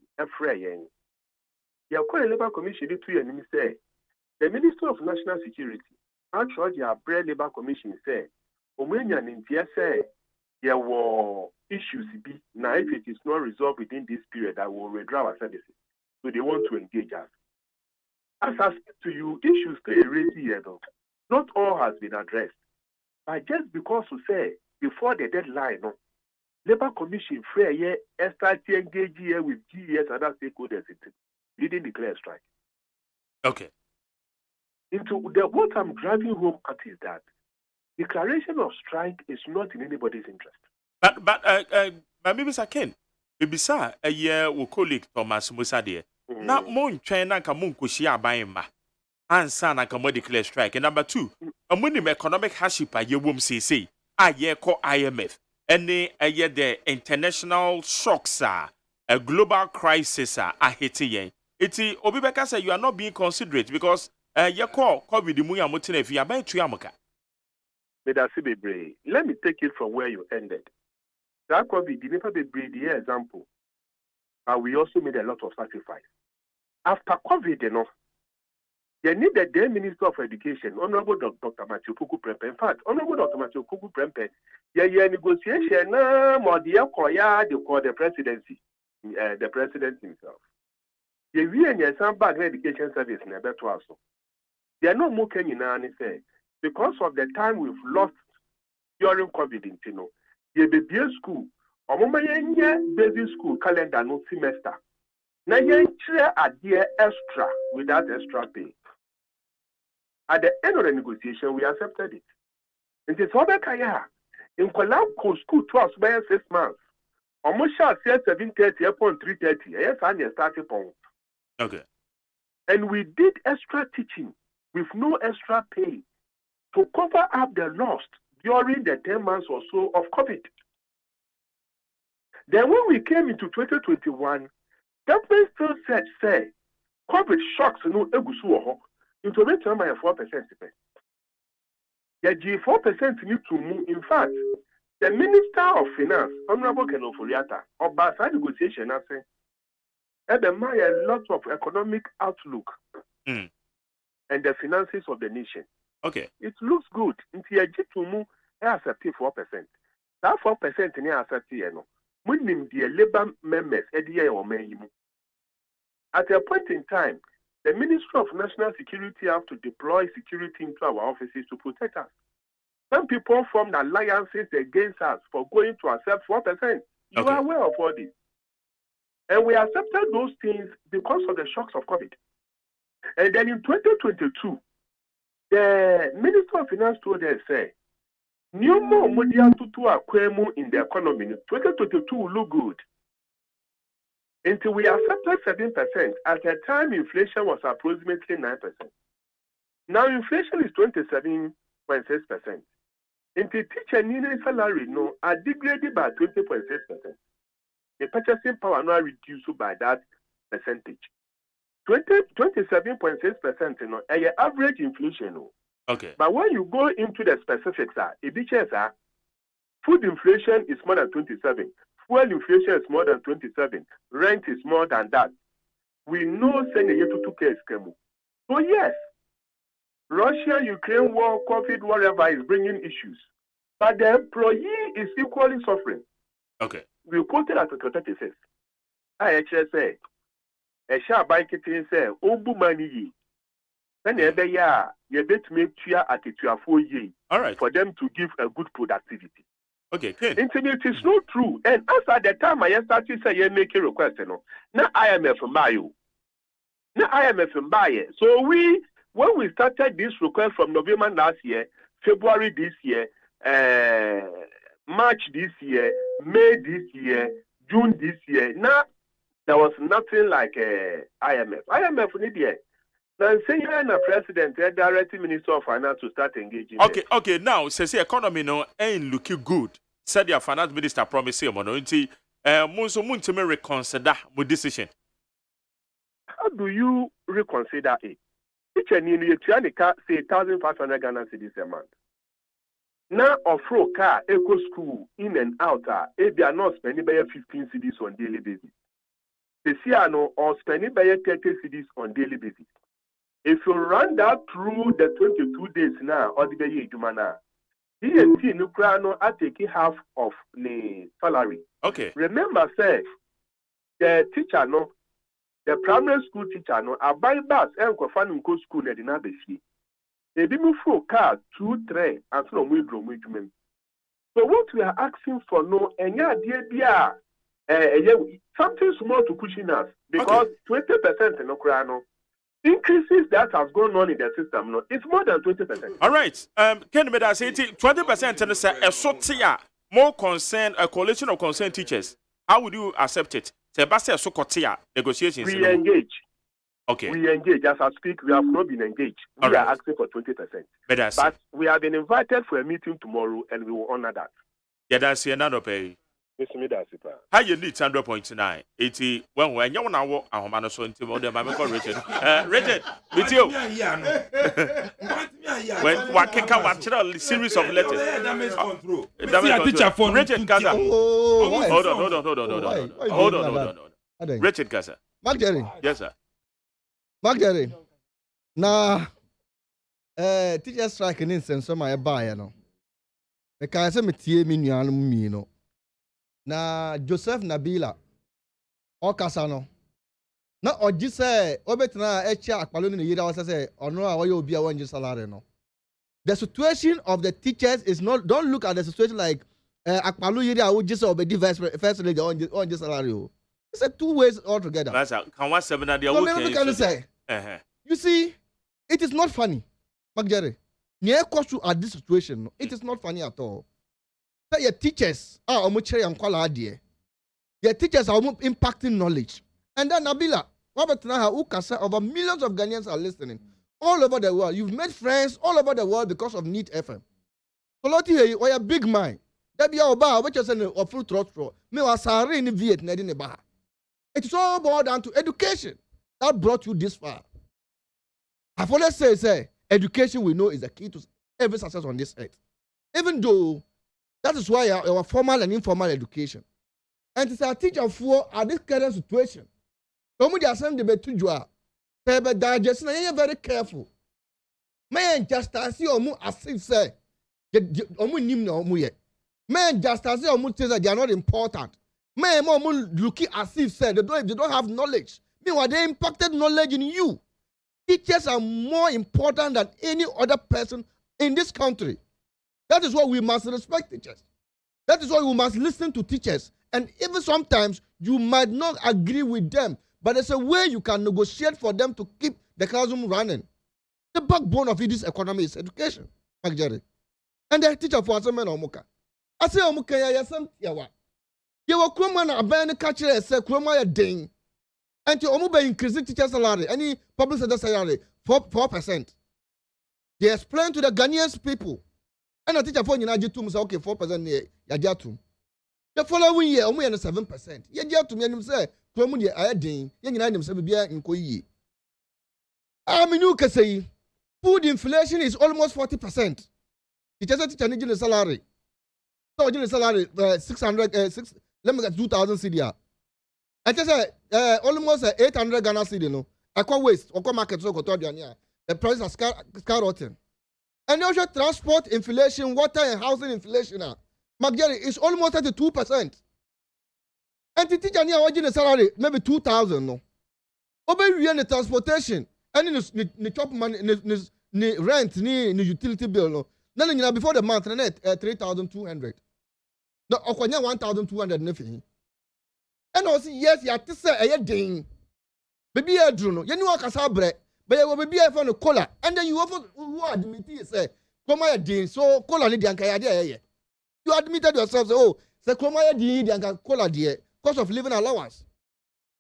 Speaker 9: Labour Commission, say the Minister of National Security, actually, the Labour Commission said, there were issues now if it is not resolved within this period, I will withdraw our services. So they want to engage us. As I said to you, issues stay raised here though. Not all has been addressed. But just because we say before the deadline, no, Labour Commission fair start to engage here with GES and other stakeholders, didn't declare a strike.
Speaker 3: Okay.
Speaker 9: What I'm driving home at is that declaration of strike is not in anybody's interest.
Speaker 3: But maybe Ken, maybe sir, a year with colleague Thomas Musade. Now, mon China Kamun Kushia by ma. And son, I can declare strike. And number 2, a minimum economic hardship by your womb say, I year call IMF. And a year the international shocks are a global crisis are hitting. It's Obibeka say you are not being considerate because you call COVID Muya Mutine if you are by Triamoka.
Speaker 9: Let me take it from where you ended. That COVID did never be the example. But we also made a lot of sacrifice. After COVID, you know, you need the then Minister of Education, Honorable Dr. Matthew Kuku Prempe. In fact, Honorable Dr. Matthew Kuku Prempe, negotiation, more they call the presidency, the president himself. We and some bag education service in a better also. They are not more can you say because of the time we've lost during COVID, you know, you be school. Basic school calendar no semester. Now you a year extra without extra pay. At the end of the negotiation, we accepted it. And it's all kaya. In Kolabko school 12 by 6 months. Almost shall say 7:30 upon 3:30. Yes, and you started point.
Speaker 3: Okay.
Speaker 9: And we did extra teaching with no extra pay to cover up the loss during the 10 months or so of COVID. Then when we came into 2021, government still said, say, COVID shocks no egusu into the time by 4%. The G4% need to move. In fact, the Minister of Finance, Honorable Kenofoliata, of Basa negotiation, I say, had a lot of economic outlook and the finances of the nation.
Speaker 3: Okay.
Speaker 9: It looks good. Into a G2 accept 4%. That 4% in accept no. When the labor members at a point in time, the Ministry of National Security have to deploy security into our offices to protect us. Some people formed alliances against us for going to accept 4%. You are aware of all this. And we accepted those things because of the shocks of COVID. And then in 2022, the Minister of Finance told us, say, new more money to in the economy. 2022 will look good. Until we accepted 7%, at the time inflation was approximately 9%. Now inflation is 27.6%. Until teacher needed salary no are degraded by 20.6%. The purchasing power now reduced by that percentage. 27.6%, you know, average inflation. No.
Speaker 3: Okay.
Speaker 9: But when you go into the specifics, it is Food inflation is more than 27. Fuel inflation is more than 27. Rent is more than that. We know saying a case came. So yes, Russia, Ukraine war, COVID, whatever is bringing issues. But the employee is equally suffering.
Speaker 3: Okay.
Speaker 9: We quoted at 36. I actually say, a sharp bike say, Obu money. Then every year, you bet me at it 4 years.
Speaker 3: All right.
Speaker 9: For them to give a good productivity.
Speaker 3: Okay, good.
Speaker 9: It is not true. And as at the time I started saying making request, now IMF Mayo. Now IMF Mbaye. So when we started this request from November last year, February this year, March this year, May this year, June this year, now there was nothing like IMF. IMF need here. Now, saying the president, the directing minister of finance to start engaging.
Speaker 3: Okay. Now, says the economy no ain't looking good. Said your finance minister promised him on it. Munso reconsider my decision.
Speaker 9: How do you reconsider it? Each and you say 1,500 Ghana cedis a month. Now, offer car, eco school, in and out, they are not spending by 15 cedis on daily basis. The Siano or spending by 30 cedis on daily basis. If you run that through the 22 days now, or the year Jumana, DNT Nukrano are taking half of the salary.
Speaker 3: Okay.
Speaker 9: Remember, say, the teacher, no, the primary school teacher, no, I buy bus and go find go school at the Nabeshi. They be move for car 2, 3, and from Widrom. So what we are asking for, no, and yeah, something small to cushion us because 20% in Ukraine. Increases that has gone on in the system, no, it's more than 20%.
Speaker 3: All right. Can we say 20% and say a sotia more concern, a coalition of concerned teachers? How would you accept it? Sebastian Sokotia negotiations.
Speaker 9: We engage.
Speaker 3: Okay.
Speaker 9: We engage. As I speak, we have not been engaged. We are asking for 20%. But we have been invited for a meeting tomorrow, and we will honor that.
Speaker 3: Yeah, that's another pay. How you need 100.9 80 when you know our man so into more than my Richard. Richard, with you. When what can come after a series of letters? Damage control. Richard Gaza. Hold on. Richard Gaza.
Speaker 8: Mark Jerry.
Speaker 3: Yes, sir.
Speaker 8: Mark Jerry. Now, teacher strike in instance of my buyer. No. The cancer material me no. Na Joseph Nabila Okasano na oji say obetna eche akpalo ni yira wasa say ono a woye obi a wonje salary no. The situation of the teachers is not, don't look at the situation like akpalo yira wo jise obedi first lady on salary o. It's a two ways altogether.
Speaker 3: Can one 7 at the
Speaker 8: okay say. You see, it is not funny. Magere. Near cost you at this situation, no, it is not funny at all. So your teachers are almost your teachers are impacting knowledge. And then Nabila, Robert Naha, who can say over millions of Ghanaians are listening all over the world. You've made friends all over the world because of NEET FM. So Lottie, you are a big mind. That be our bar, which is a full throat. Me was sorry in Vietnam. It's all boiled down to education that brought you this far. I've always say, education we know is the key to every success on this earth. Even though that is why our formal and informal education. And it's a teacher for this current situation. Some of the assembly be to you are very careful. Man, just as you as if say, man, just as you say that they are not important. Man, looking as if say they don't have knowledge. Meanwhile, they impacted knowledge in you. Teachers are more important than any other person in this country. That is why we must respect teachers. That is why we must listen to teachers. And even sometimes you might not agree with them, but there's a way you can negotiate for them to keep the classroom running. The backbone of this economy is education. And the teacher for Asaman Omuka. I say Omuka yasam yawa. You were Kroma a band catcher and say Kroma a ding. And you Omuba increasing teacher salary, any public sector salary, 4%. They explain to the Ghanaian people. And a teacher for you say okay, 4% yajatum. The following year, only 7%. Yajatum and say, Kromuni a ding, young items have been in Koyi. I mean, you can say food inflation is almost 40%. It has a teacher salary. So the salary 600 let me get 2,000 CDR. I just say almost 800 Ghana cedi no. I can't waste. I can't market so go to the price is skyrocketing. And also transport inflation, water and housing inflation. Magari is almost 32%. And the teacher near the salary maybe 2,000 no. Obe we the transportation and the top money ni rent ni utility bill no. Then before the month net 3,200. No okwanya 1,200 nothing. And also yes ya te say e den. Baby e dru no. Ye ni wakasa bre. But you will be a fan of cola, and then you offer who admit say, Komaya Dean, so cola Lydia and Kaya. You admitted yourself, oh, say Komaya Dean and cola dear, cost of living allowance.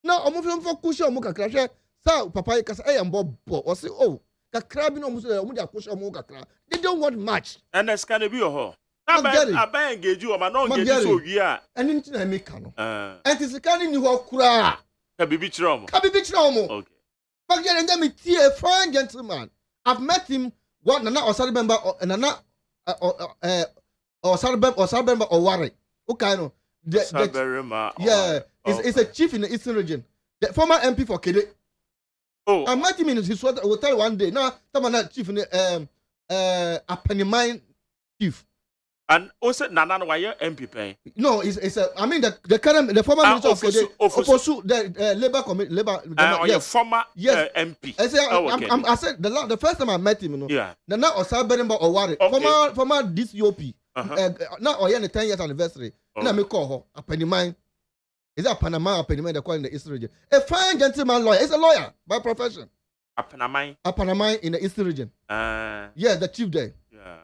Speaker 8: Now, I'm moving for cushion Muka Crasher, so Papa Cas I am Bob, or say, oh, the crabbing almost a cushion Muka. They don't want much.
Speaker 3: And that's kind of be a whole. I buy engage you, I'm not getting so, yeah.
Speaker 8: And into the Mekano. And it's a kind of new cry.
Speaker 3: Kabi Bichromo.
Speaker 8: Okay. But yeah, and then me see a fine gentleman. I've met him. What Nana or Sarabemba or Nana or Sarabemba or Warren. Okay, no. Yeah, it's a chief in the Eastern region. The former MP for Kede. Oh, I met him in his hotel one day. Now, someone chief in the Apenimine chief.
Speaker 3: And also, Nana, why you MP pay?
Speaker 8: No, it's a. I mean the current the former minister of the Labour Committee, yes, former MP. I said the first time I met him, you know. Yeah. Nana Osaberemba Oware, former DCOP. Now or 10 years anniversary. Now me call her a Penimine. Is that Panama or Penimine? They call in the Eastern region. A fine gentleman lawyer. He's a lawyer by profession. A Panama in the Eastern region. Yes, the chief there. Yeah.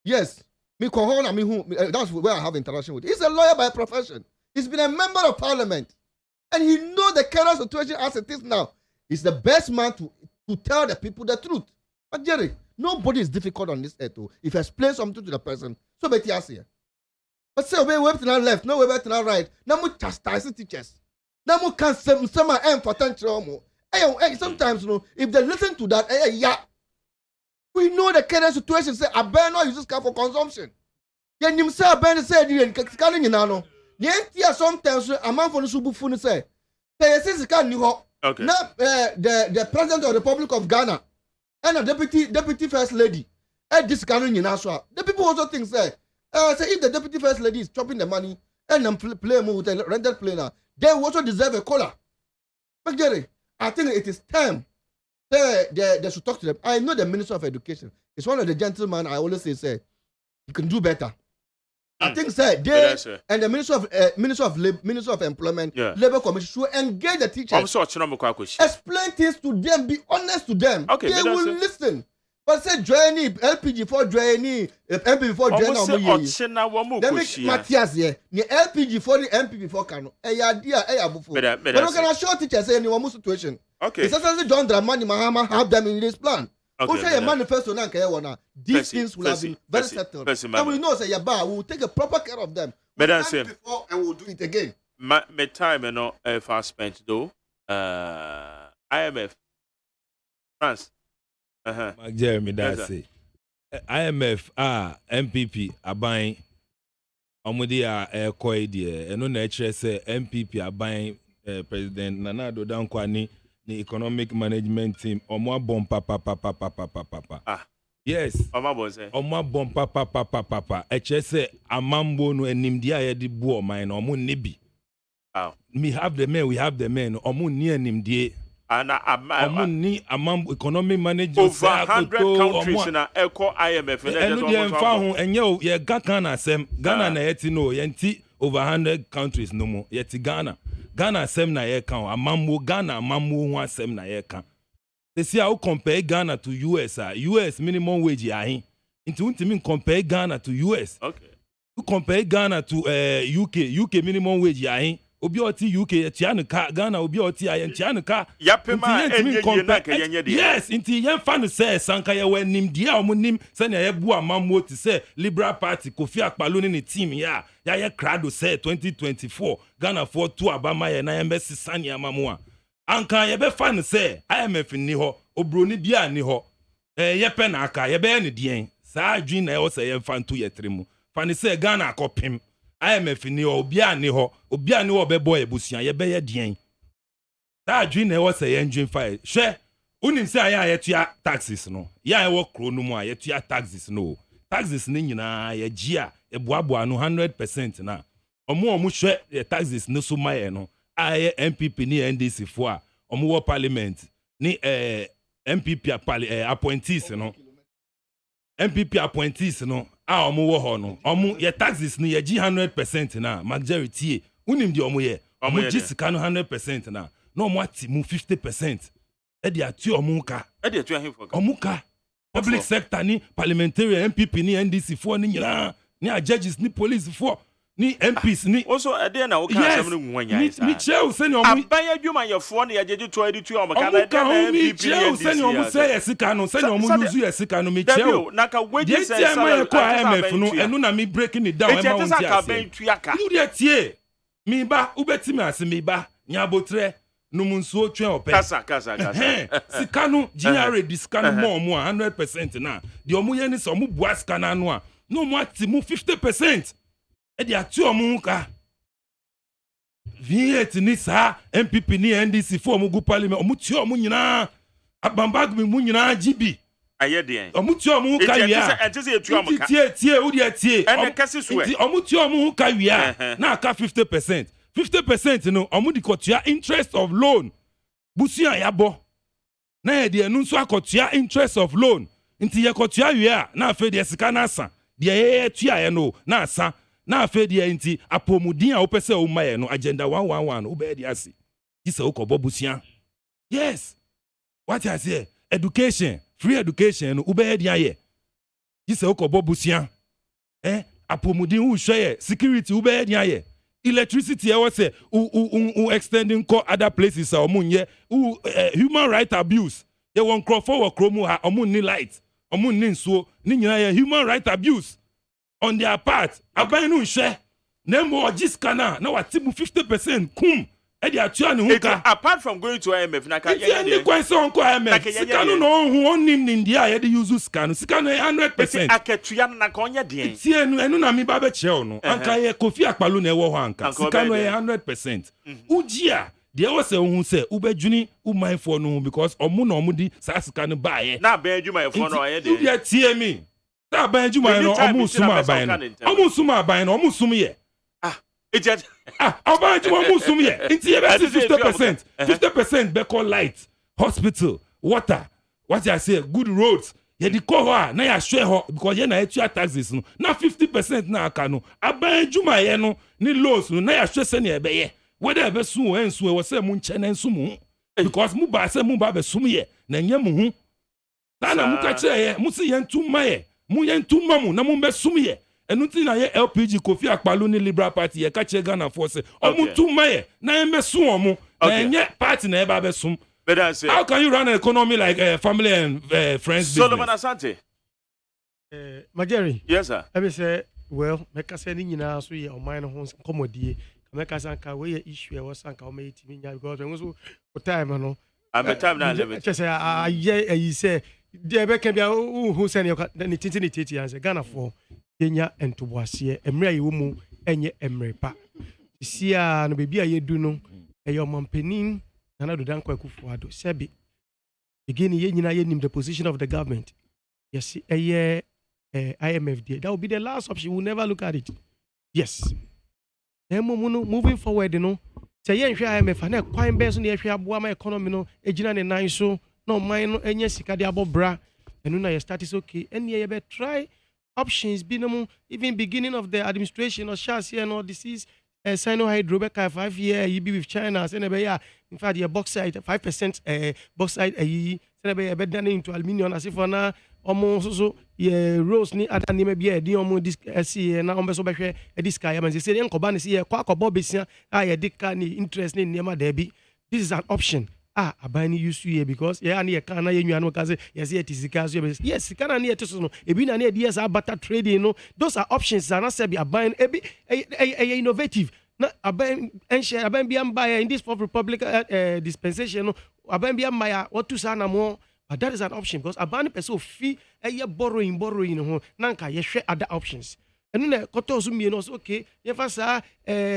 Speaker 8: Yes. That's where I have interaction with. He's a lawyer by profession. He's been a member of parliament. And he knows the current situation as it is now. He's the best man to tell the people the truth. But Jerry, nobody is difficult on this earth. If you explain something to the person, so better ask here. But say, we went to the left, no, we went to the right. Now we chastise teachers. Now we can some for potential. Sometimes, you know, if they listen to that, yeah. We know the current situation. Say, I better not use this car for consumption. Then you say, I better say, you can't, you know. The sometimes a man for the Subufu say, okay. Now, the president of the Republic of Ghana and a deputy first lady, this kind of the people also think, say if the deputy first lady is chopping the money and then play with a rented plane, they also deserve a collar. But Jerry, I think it is time. They should talk to them. I know the Minister of Education. It's one of the gentlemen I always say you can do better. I think they and the Minister of Employment, Labour Commission should engage the teachers. Explain things to them. Be honest to them. Okay, they will listen. But say journey LPG for journey MP for journey. Then Matthias here. The LPG for the MP for Kano. But we can assure teachers say any situation. Okay. It's essentially John Dramani Mahama have them in this plan. Okay. A manifesto now. These things will have been very settled. And we know say Yaba will take a proper care of them. Before and we'll do it again.
Speaker 3: My time and not fast spent though. IMF France.
Speaker 6: Jeremy, that's it. IMF, MPP, are buying. Omudi are quite dear. And no nature say MPP are buying President Nana Addo Dankwa the economic management team. Omwa bom papa. Yes. Omwa bom papa. HSA amambo no enimdia yedi buo mine omu nibi. We have the men. Omu ni enimdie. Economic management
Speaker 3: over 100 countries in eco IMF
Speaker 6: and Ghana na yeti no yenti over 100 countries no more yeti Ghana sem na ye kan Ghana amambo ho asem na ye kan they see how compare Ghana to US minimum wage ahin into ultimate compare Ghana to US. Okay, you compare Ghana to UK minimum wage ahin obi oti UK tianu ka Ghana obi oti ayen tianu ka
Speaker 3: yapema enye na ka yenye de
Speaker 6: yes inti yen fa no say sanka ye wanim dia omunim se na ye bu amammo ti say Liberal Party Kofi Akpalo ni team ya ye crowd say 2024 Ghana for two abama ye na embassy sani amamo anka ye be fa no say IMF ni ho obroni bia ni ho ye pe na aka ye be ne dien saa adwin na ye o say ye fa nto ye tremu fani say Ghana akopim IMF ni obi ani ho bebo ebusia ye beye dien that adwin e wo say engine fire hwe unim say aya yetua taxes no ya e wo kro no mu a yetua taxes no taxes ni nyina ye gia ebuaboa no 100% na omo hwe taxes no so maye no aye MPP ni NDC fo a omo wo parliament ni MPP appointees no MPP appointees no a omo wo ho no omo ye taxes ni ye 100% na majority unim di omo ye omo jisika no 100% na no omo ati mu 50% e di atu omo ka
Speaker 3: e di atu ahim for ka
Speaker 6: omo ka public sector ni parliamentarian MPP ni NDC fo ni nyina ni judges ni police fo ni MPs ni
Speaker 3: also ade na wo ka asem no nwanya isa
Speaker 6: ni cheu se ni omo
Speaker 3: aban adwuma ye fo na ye jeje to editu omo ka na
Speaker 6: de MPP cheu se ni omo say yesika no se ni omo use yesika no mi cheu
Speaker 3: na ka wages
Speaker 6: say salary ko IMF no enu na mi breaking it down e ma won ti ase you dey tie mi ba ubeti mi ase mi ba nyabotre no munso twen ope
Speaker 3: kasa
Speaker 6: sika no GRA disca no mo 100% na de omo ye ni so omo bua sika na no a no mo ati mu 50%. E di atu omu ka VAT ni sa MPP ni NDC fo omu gu parliament omu ti omu nyina abambag mi mu nyina GB
Speaker 3: aye den
Speaker 6: omu ti omu ka wia
Speaker 3: enti etu omu ka
Speaker 6: tie wo di tie
Speaker 3: ene kase so e
Speaker 6: omu ti omu ka wia na aka 50% no omu di kotua interest of loan busia yabo na ye de enu nso akotua interest of loan nti ye kotua wia na afa de sika na asa de ye tua ye no na asa na afa de nti apomudin a wo pese wo maye no agenda 111 wo be de ase gise wo kobo busia yes what I say education free education no wo be de aye gise wo kobo busia apomudin wo hwe security wo be de aye electricity e was say extending ko other places omunye human right abuse ye won crofo wo kromu ha omunni light omunni nsuo ni nyina ye human right abuse on their part aban no hwe na mo ogiska na watimu 50% kum e dey atua ne huka
Speaker 3: apart from going to IMF na ka
Speaker 6: ye dey kwese on ko IMF sika no hu onim ni ndia ye dey use sika no 100%
Speaker 3: akatua na ka onye den
Speaker 6: tie no enu na mi ba be che no anka ye Kofi Akpalu na e wo ho anka sika no 100% ugia de wo se hu se ubedwuni umanfo no because omu na omu di sa sika no ba ye
Speaker 3: na ban adwuma ye fo no ye de
Speaker 6: you tie me na ban adwuma no omu suma ban no omu suma ban no omu sum ye oba adwuma omu sum ye nti ye be 50% be call light hospital water what I say good roads ye di ko ho a na ya hwe ho because ye na etua taxes no na 50% na aka no aban adwuma ye no ni loans no na ya hwe se na e be ye whether e be sun o ensu e wo se mu nche na ensu mu because mu ba se mu ba be sum ye na nya mu hu na mu ka kire ye mu se ye ntuma ye mu ye ntuma mu na mu be sum ye enu ti na ye LPG Kofi Akpalu ni Liberal Party ye ka kire Ghana force o mu ntuma ye na ye be sun o mu na nye party na e ba be sum. How can you run an economy like family and friends
Speaker 3: Solomon Asante?
Speaker 21: Majeri.
Speaker 3: Yes, sir.
Speaker 21: I mean, say, well, make us any na so ye o mine homes commodity. Make us anka we issue was anka o me timi nya because when so time no.
Speaker 3: I'm a time now limit.
Speaker 21: Just say you say there be can be who send you ni titi answer Ghana for Kenya and to boasie emre ye wo mu enye emre pa. Sia no baby aye du no e your mampenin na do dan kwaku fuado sebi again ye nyina ye nim the position of the government yes IMF there that will be the last option. We'll never look at it. Yes moving forward no say ye nhwe IMF na kwan be so na ye hwe aboa ma economy no ejina ne nan so no man no enye sika de abobra enu na ye start is okay and ye be try options be no even beginning of the administration or chance here no disease Sino-Hydrobeca 5 year you be with China say in fact your bauxite 5% bauxite say be done into aluminium as if for na almost so ye rose ni ada ni me be di omo dis see na ombe so be hwe dis ka ya man say enkoba ni see ye kwa akobo besia ye dika ni interest ni nema da bi. This is an option abani use here because ye ani ye kan na ye nwa no ka say yes ye tisika so yes kana na ye tiso no ebi na ye DS barter trading no those are options that na say be abani ebi innovative na aban enshare aban bi am in this Fourth Republic dispensation no aban bi am ya what to say na mo but that is an option because abani person fee borrowing no na nka ye hwe other options ɛno na kɔtɔ so mmienu so okay yɛfa saa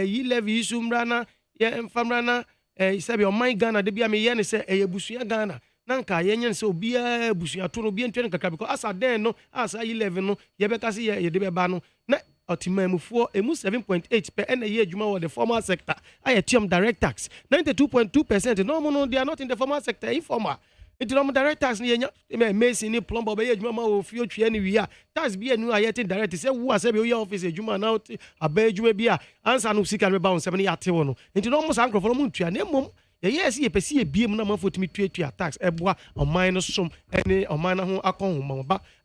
Speaker 21: yi level isu mrana yɛmfa mrana sɛbi ɔman Ghana de bia meyɛ ne sɛ ɛyɛ busua Ghana na nka yɛnyɛ sɛ obiara busua to no obiara ntwɛn kakra because asa den no asa yi level no yɛbɛka sɛ yɛde bɛba no na ɔtimamufoɔ emu 7.8 per ɛna yɛ adwuma wɔ the formal sector ayɛ tiam direct tax 92.2% no no they are not in the formal sector informal it no direct tax ni yɛnya mason ni plumber bɛyɛ adwuma ma wɔ fie otwea ni wia tax bi enu ayɛ tin direct sɛ wo asɛ bi oyɛ office adwuma na aba adwuma bi a ansa no sika no bɛba wo nsɛm ne yɛate wo no nti no mo sa nkrɔfo no mo ntua na mmom yɛyɛ sɛ yɛpɛsi yɛbiem na mafo tumi tuatua tax ɛboa ɔman no som ɛne ɔman no ho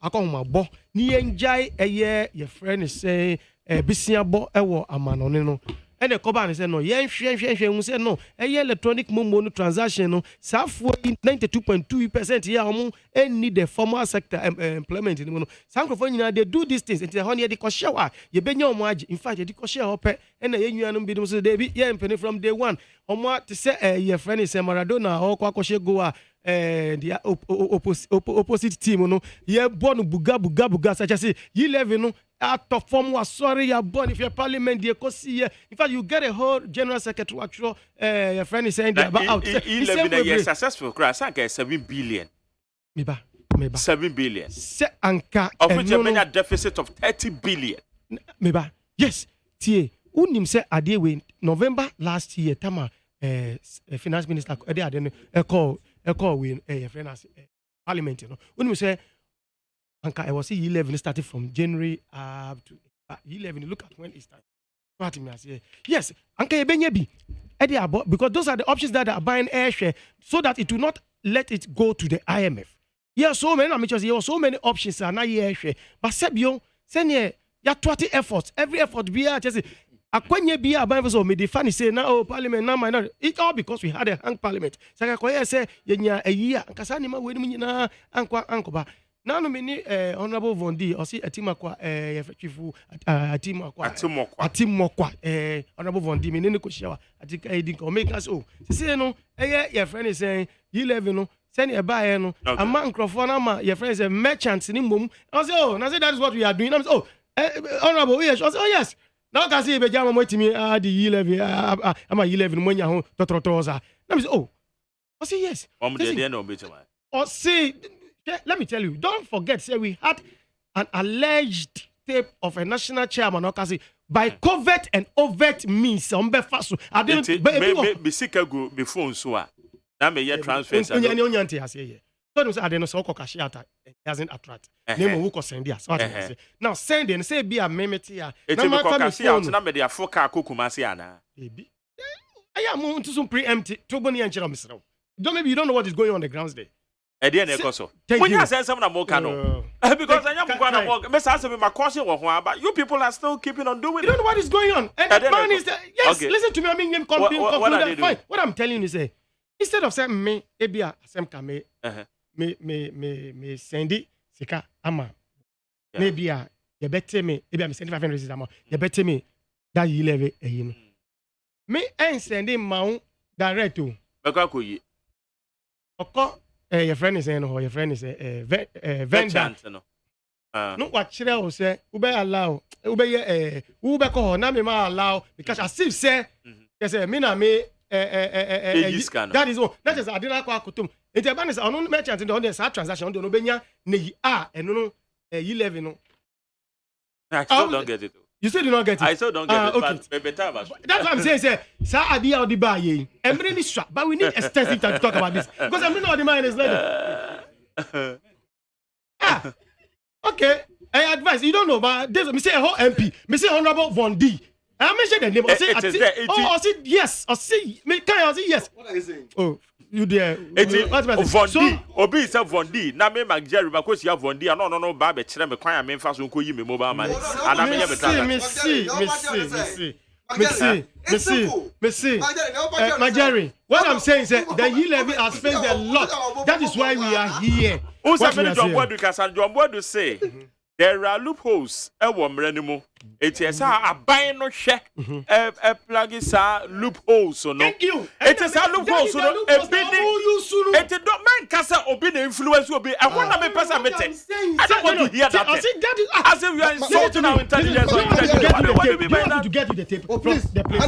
Speaker 21: akɔhomabɔ ne yɛngyae ɛyɛ yɛfrɛ ne sɛ bisiabɔ ɛwɔ amanɔne no ɛne kɔba ne sɛ no yɛnhwɛ hu sɛ no ɛyɛ electronic momo no transaction no saafoɔ 92.2% yɛ a ɔmo ɛnni the formal sector employment no mu no saa nkurɔfoɔ nyinaa they do these things nti ɛhɔ ne yɛde kɔhyɛ wɔ a yɛbɛnya ɔmo agye in fact yɛde kɔhyɛ hɔ pɛ ɛna yɛnnuanom binom so debi yɛmpene from day one ɔmo a te sɛ yɛfrɛ ne sɛ Maradona a ɔkɔ akɔhyɛ go a the opposite team no yɛbɔ no buga sɛ kyɛ sɛ yi level no atɔ fam wa sorry ya born if your parliament dey go see here in fact you get a whole general secretary actually your friend is saying about out
Speaker 3: he successful crash anka 7 billion
Speaker 21: meba
Speaker 3: 7 billion
Speaker 21: se anka
Speaker 3: of which a deficit of 30 billion
Speaker 21: meba yes tie unim se ade we November last year tama finance minister ade no e call we your friend as parliament no unim se Anka, I was see 11 started from January up to 11. Look at when it started. Yes, Anka Ebenyebi, because those are the options that are buying air share so that it will not let it go to the IMF. Yeah, so many amateurs, there were so many options are not air share. But Sebio, send ya 20 efforts. Every effort be just akwenye be a buying so me the funny say now parliament now might not. It all because we had a hang parliament. Saka koye say yenya a year. Kasani ma we ni na ankoba. Now no many honorable Vondi or see Atimakwa chifu Atimokwa honorable Vondi me nene ko shawa atika edi ko make us oh say no your friend is saying you live no send your buy no a man microphone ma your friend is a merchant ni mum I say oh now say that is what we are doing I say oh honorable yes I say oh yes now can see be jama mo timi the you live am you live mo nya ho totrotoza now say oh I say yes or say let me tell you, don't forget, say we had an alleged tape of a national chairman, Okasi, by covert and overt means. I didn't
Speaker 3: be sick go before so. That may yet transfer.
Speaker 21: So I didn't so Kokashiata hasn't attract. Name who send this. Now send and say be a meme here.
Speaker 3: It's a Kokashia, number the Afoka Kukumasiana.
Speaker 21: Baby. I am moving to some preemptive Tobani and Cheramistro. Maybe you don't know what is going on the grounds there.
Speaker 3: When you say something more cano, because I am going to walk. Miss Answer my question but you people are still keeping on doing.
Speaker 21: You don't know what is going on. And the man is yes. Okay. Listen to me. I mean, what I'm telling you is, instead of saying me, ebia sem kame, me sendi sika ama, maybe you better me, ebia me sendi 500 ama, you better me that you level you. Me ain't sending my direct to.
Speaker 3: Okakuyi.
Speaker 21: Oko. Your friend is saying, your friend is vendor. No, what Chile say, Ube allow, Ube call, Nami ma allow, because as if say, yes, Mina me, that is all. That is I didn't like Kutum. It's a ban is on merchant in the transaction on the Nobenia, ne and no, you live in.
Speaker 3: I still don't get it.
Speaker 21: You still do not get it.
Speaker 3: I still don't get it.
Speaker 21: Okay. That's what I'm saying. Say, sa idea of the buy. I'm really shocked, but we need extensive time to talk about this because I'm not the mind is later. Okay. I advise you don't know, but this me say a whole MP, me say Honorable Vondi. I mentioned the name. I say, I say yes. I say, me can I say yes? What are you saying? Oh. You there?
Speaker 3: Vondi. Obi is a Vondi. Na me Jerry because you have Vondi. No. Babe, chere me kwan ya me fa so nko yi me mobile money. Ana me
Speaker 21: see. My Jerry. What I'm saying is that the E-levy has faced a lot. That is why we are here.
Speaker 3: Who's a John Boyd can say there are loopholes. E wo mre ni mo. It is a buy no share a plug is a loophole so no.
Speaker 21: Thank you.
Speaker 3: It is a loophole so no. It is not man casa obi the influence will be. I want to be person meeting. I don't want to hear that. I say we are insulting our intelligence.
Speaker 21: You have to get to the tape. Oh please, the place.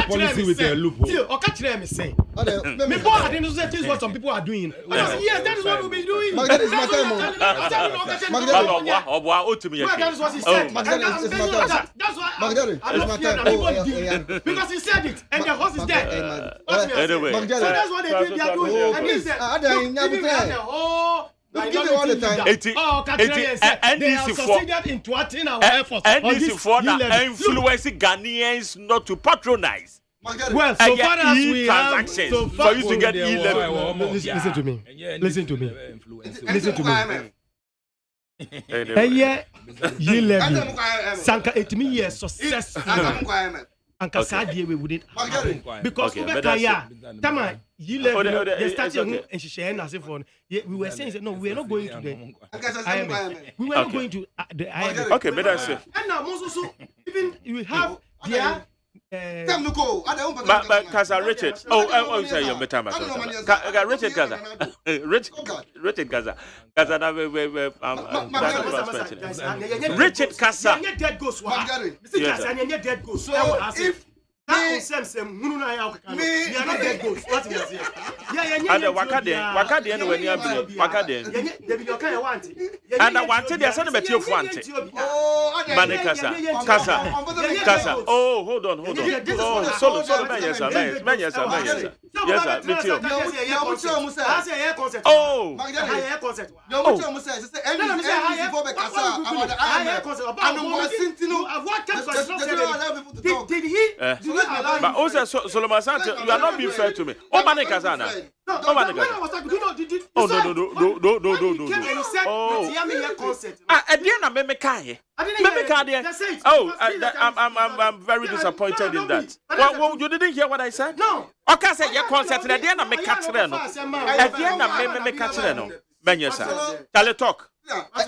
Speaker 21: Policy with a loophole. Or catch them say. Before I didn't say this is what some people are doing. Yes, that is what we'll be doing. That is what he said. That's why I don't fear that people because he said it and the horse is dead.
Speaker 3: Anyway,
Speaker 21: so that's what they do. They are doing. And he said, even the whole. They are succeeded in thwarting our efforts.
Speaker 3: And this is for influencing Ghanaians not to patronize.
Speaker 21: Well, so far as we have,
Speaker 3: so for you to get E-level.
Speaker 21: Listen to me. Listen to me. Listen to me. E-level. Sanka 8 years success. Anka sadie we wouldn't because Tama E-level they started and she na for we were saying no we are not going to the IMF. We were not going to the IMF.
Speaker 3: Okay, better say.
Speaker 21: And now also even you have their
Speaker 3: but Kaza Richard. Oh, say your better Richard Kaza. Richard Kaza. Kaza Richard Kaza.
Speaker 21: If we are not dead ghosts. What is it?
Speaker 3: And the Wakade when you have Wakade. And I wanted the son of a chief wanted. Manikasa. Oh, hold on. Oh, solo, yes, sir. Yes, sir. Oh,
Speaker 21: did he?
Speaker 3: But also, Solomon Santa, you are not being fair to me. Oh, Manikazana. Oh, Manikazana. Oh, no. Oh, I'm very disappointed in that. Well, you didn't hear what I said?
Speaker 21: No.
Speaker 3: Okay, I said your concert. At the end, I make Catreno. At the end, I make Catreno. Benyasa. Tell talk.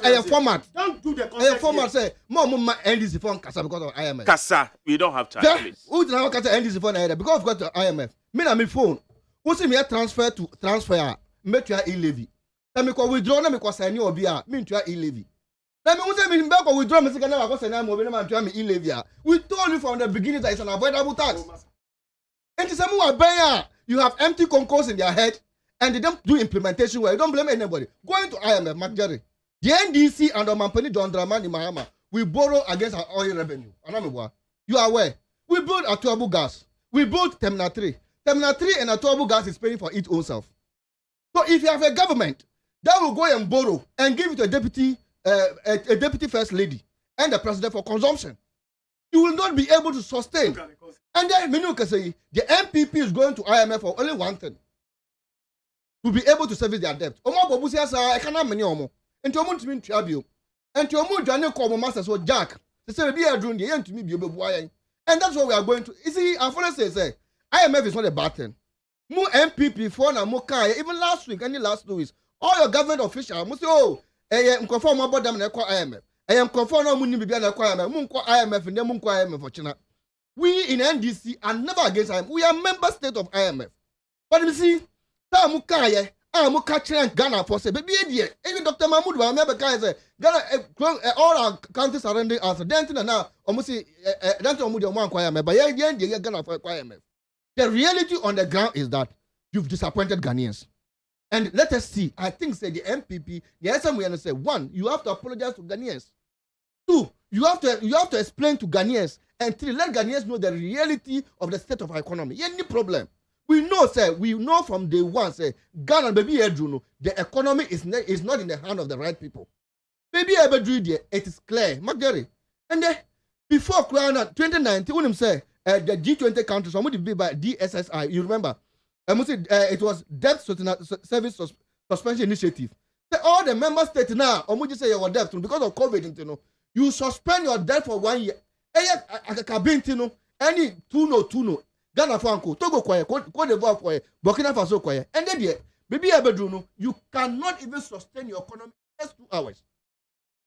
Speaker 8: A format.
Speaker 21: Don't do the concert.
Speaker 8: A format say, Mama NDC phone Kasa because of IMF.
Speaker 3: Kasa, we don't have time.
Speaker 8: Who did I want to NDC phone because of the IMF? Me na me phone. Who see me transfer to transfer? Me to e-levy. Let me call withdraw. Let me call sign you obia. Me to e-levy. Let me say me back or withdraw. Me say can I go sign am obia? Me to me e-levy. We told you from the beginning that it's an avoidable tax. And to some who are buying, you have empty concourse in their head, and they don't do implementation well. You don't blame anybody. Going to IMF, McJerry. The NDC and the Mampani John Dramani Mahama, we borrow against our oil revenue. You are aware. We built Atuabu gas. We built Terminal 3. Terminal 3 and Atuabu gas is paying for its own self. So if you have a government that will go and borrow and give it to a deputy first lady and the president for consumption, you will not be able to sustain. And then Menu can say the MPP is going to IMF for only one thing: to be able to service their debt. I cannot many omo. And to omo mean tribute. And to omo journey call master so Jack. They say be a drone the end to me be and that's what we are going to. You see, our father say IMF is not a bad thing. More MPP for na more kai. Even last week, any last 2 weeks, all your government officials must say, oh, I am confirm about them and IMF. I am confirm no money be na IMF and then IMF for China. We in NDC are never against IMF. We are member state of IMF. But you see, Ghana for say, baby, even Dr. Mahmoud, I remember guys say, Ghana, all our countries are rendering us. Then now, almost say, that's what we want IMF. But yeah, Ghana for IMF. The reality on the ground is that you've disappointed Ghanaians. And let us see. I think say the MPP, the SMW will say, 1, you have to apologize to Ghanaians. 2, you have to explain to Ghanaians. And 3, let Ghanaians know the reality of the state of our economy. Any problem? We know from day one, say, Ghana, baby, the economy is not in the hand of the right people. Baby, it is clear. McGarry. And then, before 2019, when him say, the G20 countries, I'm going to be by DSSI, you remember? It was Debt Service Suspension Initiative. All the member states now, I'm going to say your debt, because of COVID, you suspend your debt for 1 year. Any tuno. Ghana Franco, Togo Koye, Cote d'Ivoire Koye, Burkina Faso Koye, and then baby Abedruno, you cannot even sustain your economy in just 2 hours.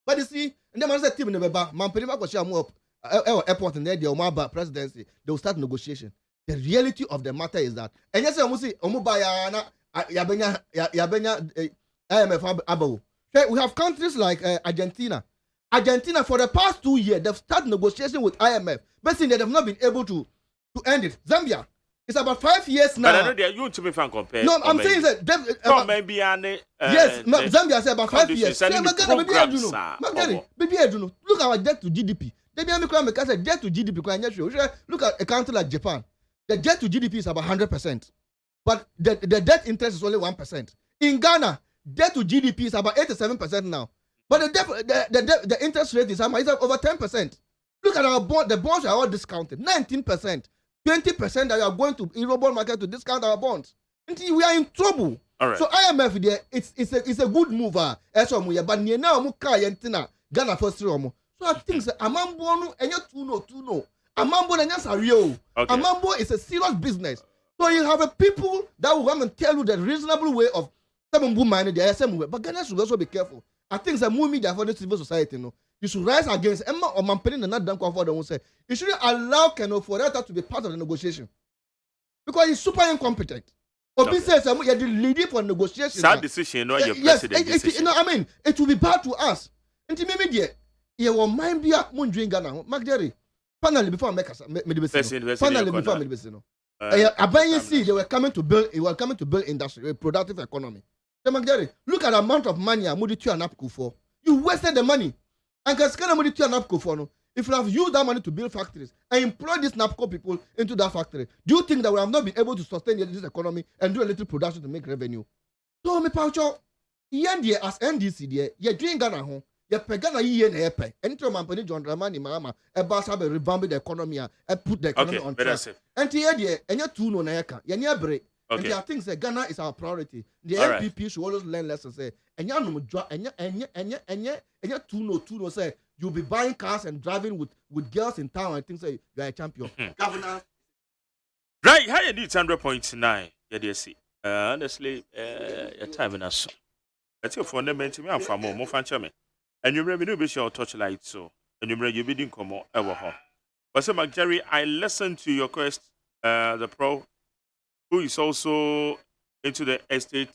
Speaker 8: But you see, and the man said team in the back, man, pretty much up airport and there, the Omaba presidency, they will start negotiation. The reality of the matter is that, and yes, I must say, Omubaya, Yabenya, IMF Abo. We have countries like Argentina. Argentina, for the past 2 years, they've started negotiation with IMF. Basically, they have not been able to end it. Zambia, it's about 5 years now.
Speaker 3: But I know they you to me fan compare.
Speaker 8: No, I'm saying that.
Speaker 3: Maybe
Speaker 8: yes, Zambia said about 5 years. Look at our debt to GDP. Debt to GDP. Look at a country like Japan. The debt to GDP is about 100%, but the debt interest is only 1%. In Ghana, debt to GDP is about 87% now, but the interest rate is over 10%. Look at our bond. The bonds are all discounted. 19%, 20% that we are going to Eurobond market to discount our bonds. We are in trouble.
Speaker 3: All right.
Speaker 8: So IMF there, it's a good mover. But now muka yentina Ghana first romo. So I think that Amambo no enya two no. Amambo enya sario. Amambo is a serious business. So you have a people that will come and tell you the reasonable way of some money there same way. But Ghana should also be careful. I think that more media for the civil society, no. You should rise against Emma or Mampeni and not done for the one say. You shouldn't allow Keno for that to be part of the negotiation. Because he's super incompetent. Obi says you're the leader for negotiation.
Speaker 3: That decision, no, your president decision.
Speaker 8: No, I mean, it will be bad to us. And to me, you will mind be a moon drink Ghana. Magdari, finally before I make us finally before medicine. Abaye see they were coming to build industry, a productive economy. So Magdari, look at the amount of money I'm to an apco for. You wasted the money. And because kind of money to an apco for no. If you have used that money to build factories and employ these NAPCO people into that factory, do you think that we have not been able to sustain this economy and do a little production to make revenue? So, me paucho, here as NDC, you're doing Ghana home, you're pegana ye and epe. Anytime Mampani John Dramani Mama, a boss have a revamp the economy and put the economy on track. And here, and you're two no neka, you're near break. And there are things that Ghana is our priority. The LPP should always learn lessons. Say, and you're no draw, and you're two no say. You'll be buying cars and driving with girls in town and things like you're a champion. Governor.
Speaker 3: Right, how you need 100.9. Yeah, they see. Honestly, your time in us. That's your fundamental me. I'm from more fan chairman. And you remember you be sure touch light so. And you remember you be doing come ever home. But so, Jerry, I listened to your quest. The pro, who is also into the estate,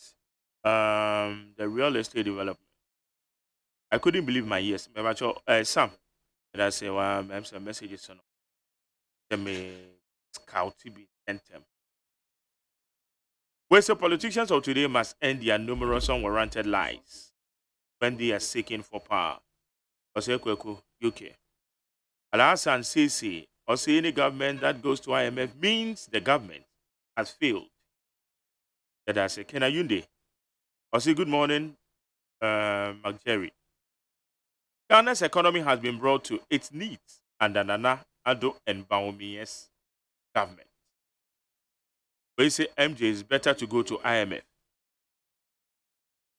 Speaker 3: the real estate development. I couldn't believe my ears. Sam, and I say, well, I'm some messages on them. Scout to be anthem. Where the politicians of today must end their numerous unwarranted lies when they are seeking for power. Osekweko, UK. Al-Hassan Sisi, or say any government that goes to IMF means the government has failed. That I say, Kenayunde. Or say, good morning, Jerry. Ghana's economy has been brought to its knees under Nana Addo and Bawumia's government. We say MJ is better to go to IMF.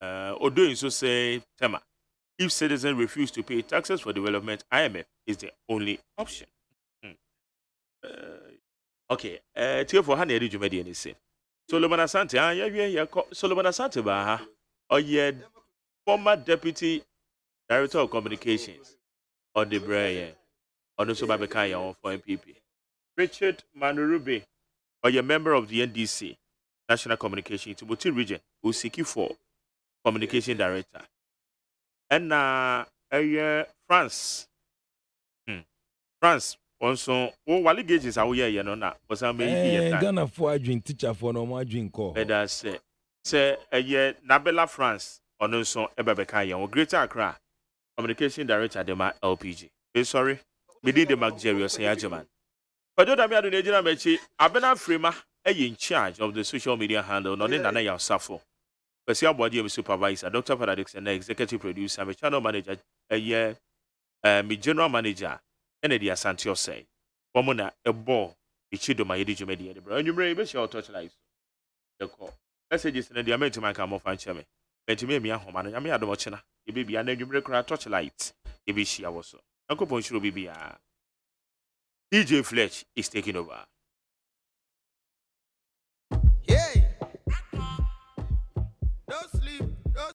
Speaker 3: Odo so say Tema, if citizens refuse to pay taxes for development, IMF is the only option. Okay, tier for Hani Jumedi and say Solomon Asante, Solomon Asante Baha, or yet former deputy Director of Communications on the Brian, on the Sobabekaya for MPP. Richard Manurube, or a member of the NDC, National Communication, Timothy Region, who seek you for Communication Director. And France. France, also, Wally Gages are here, you know, now. Was I made
Speaker 6: Ghana for a drink teacher for no more drink call.
Speaker 3: And I say, Nabella France, on also Ebabekaya, or Greater Accra. Communication Director Dema LPG. Sorry, we did the McJerry say AGYEMAN. But don't have the Nigerian Mechi, Abena Frema, in charge of the social media handle, not in Nana Safo. But see our body supervisor, Dr. Paradix, and the executive producer, a channel manager, my general manager, and the Asantio say, Womana, a ball, a chido my edition media, and you may be sure touch lights. The call. Messages in the American man come off and chairman. But you may be a home, and I may have the watching. You be an engine breaker touch light. You be she also. Uncle Poncho be DJ Fletch is taking over.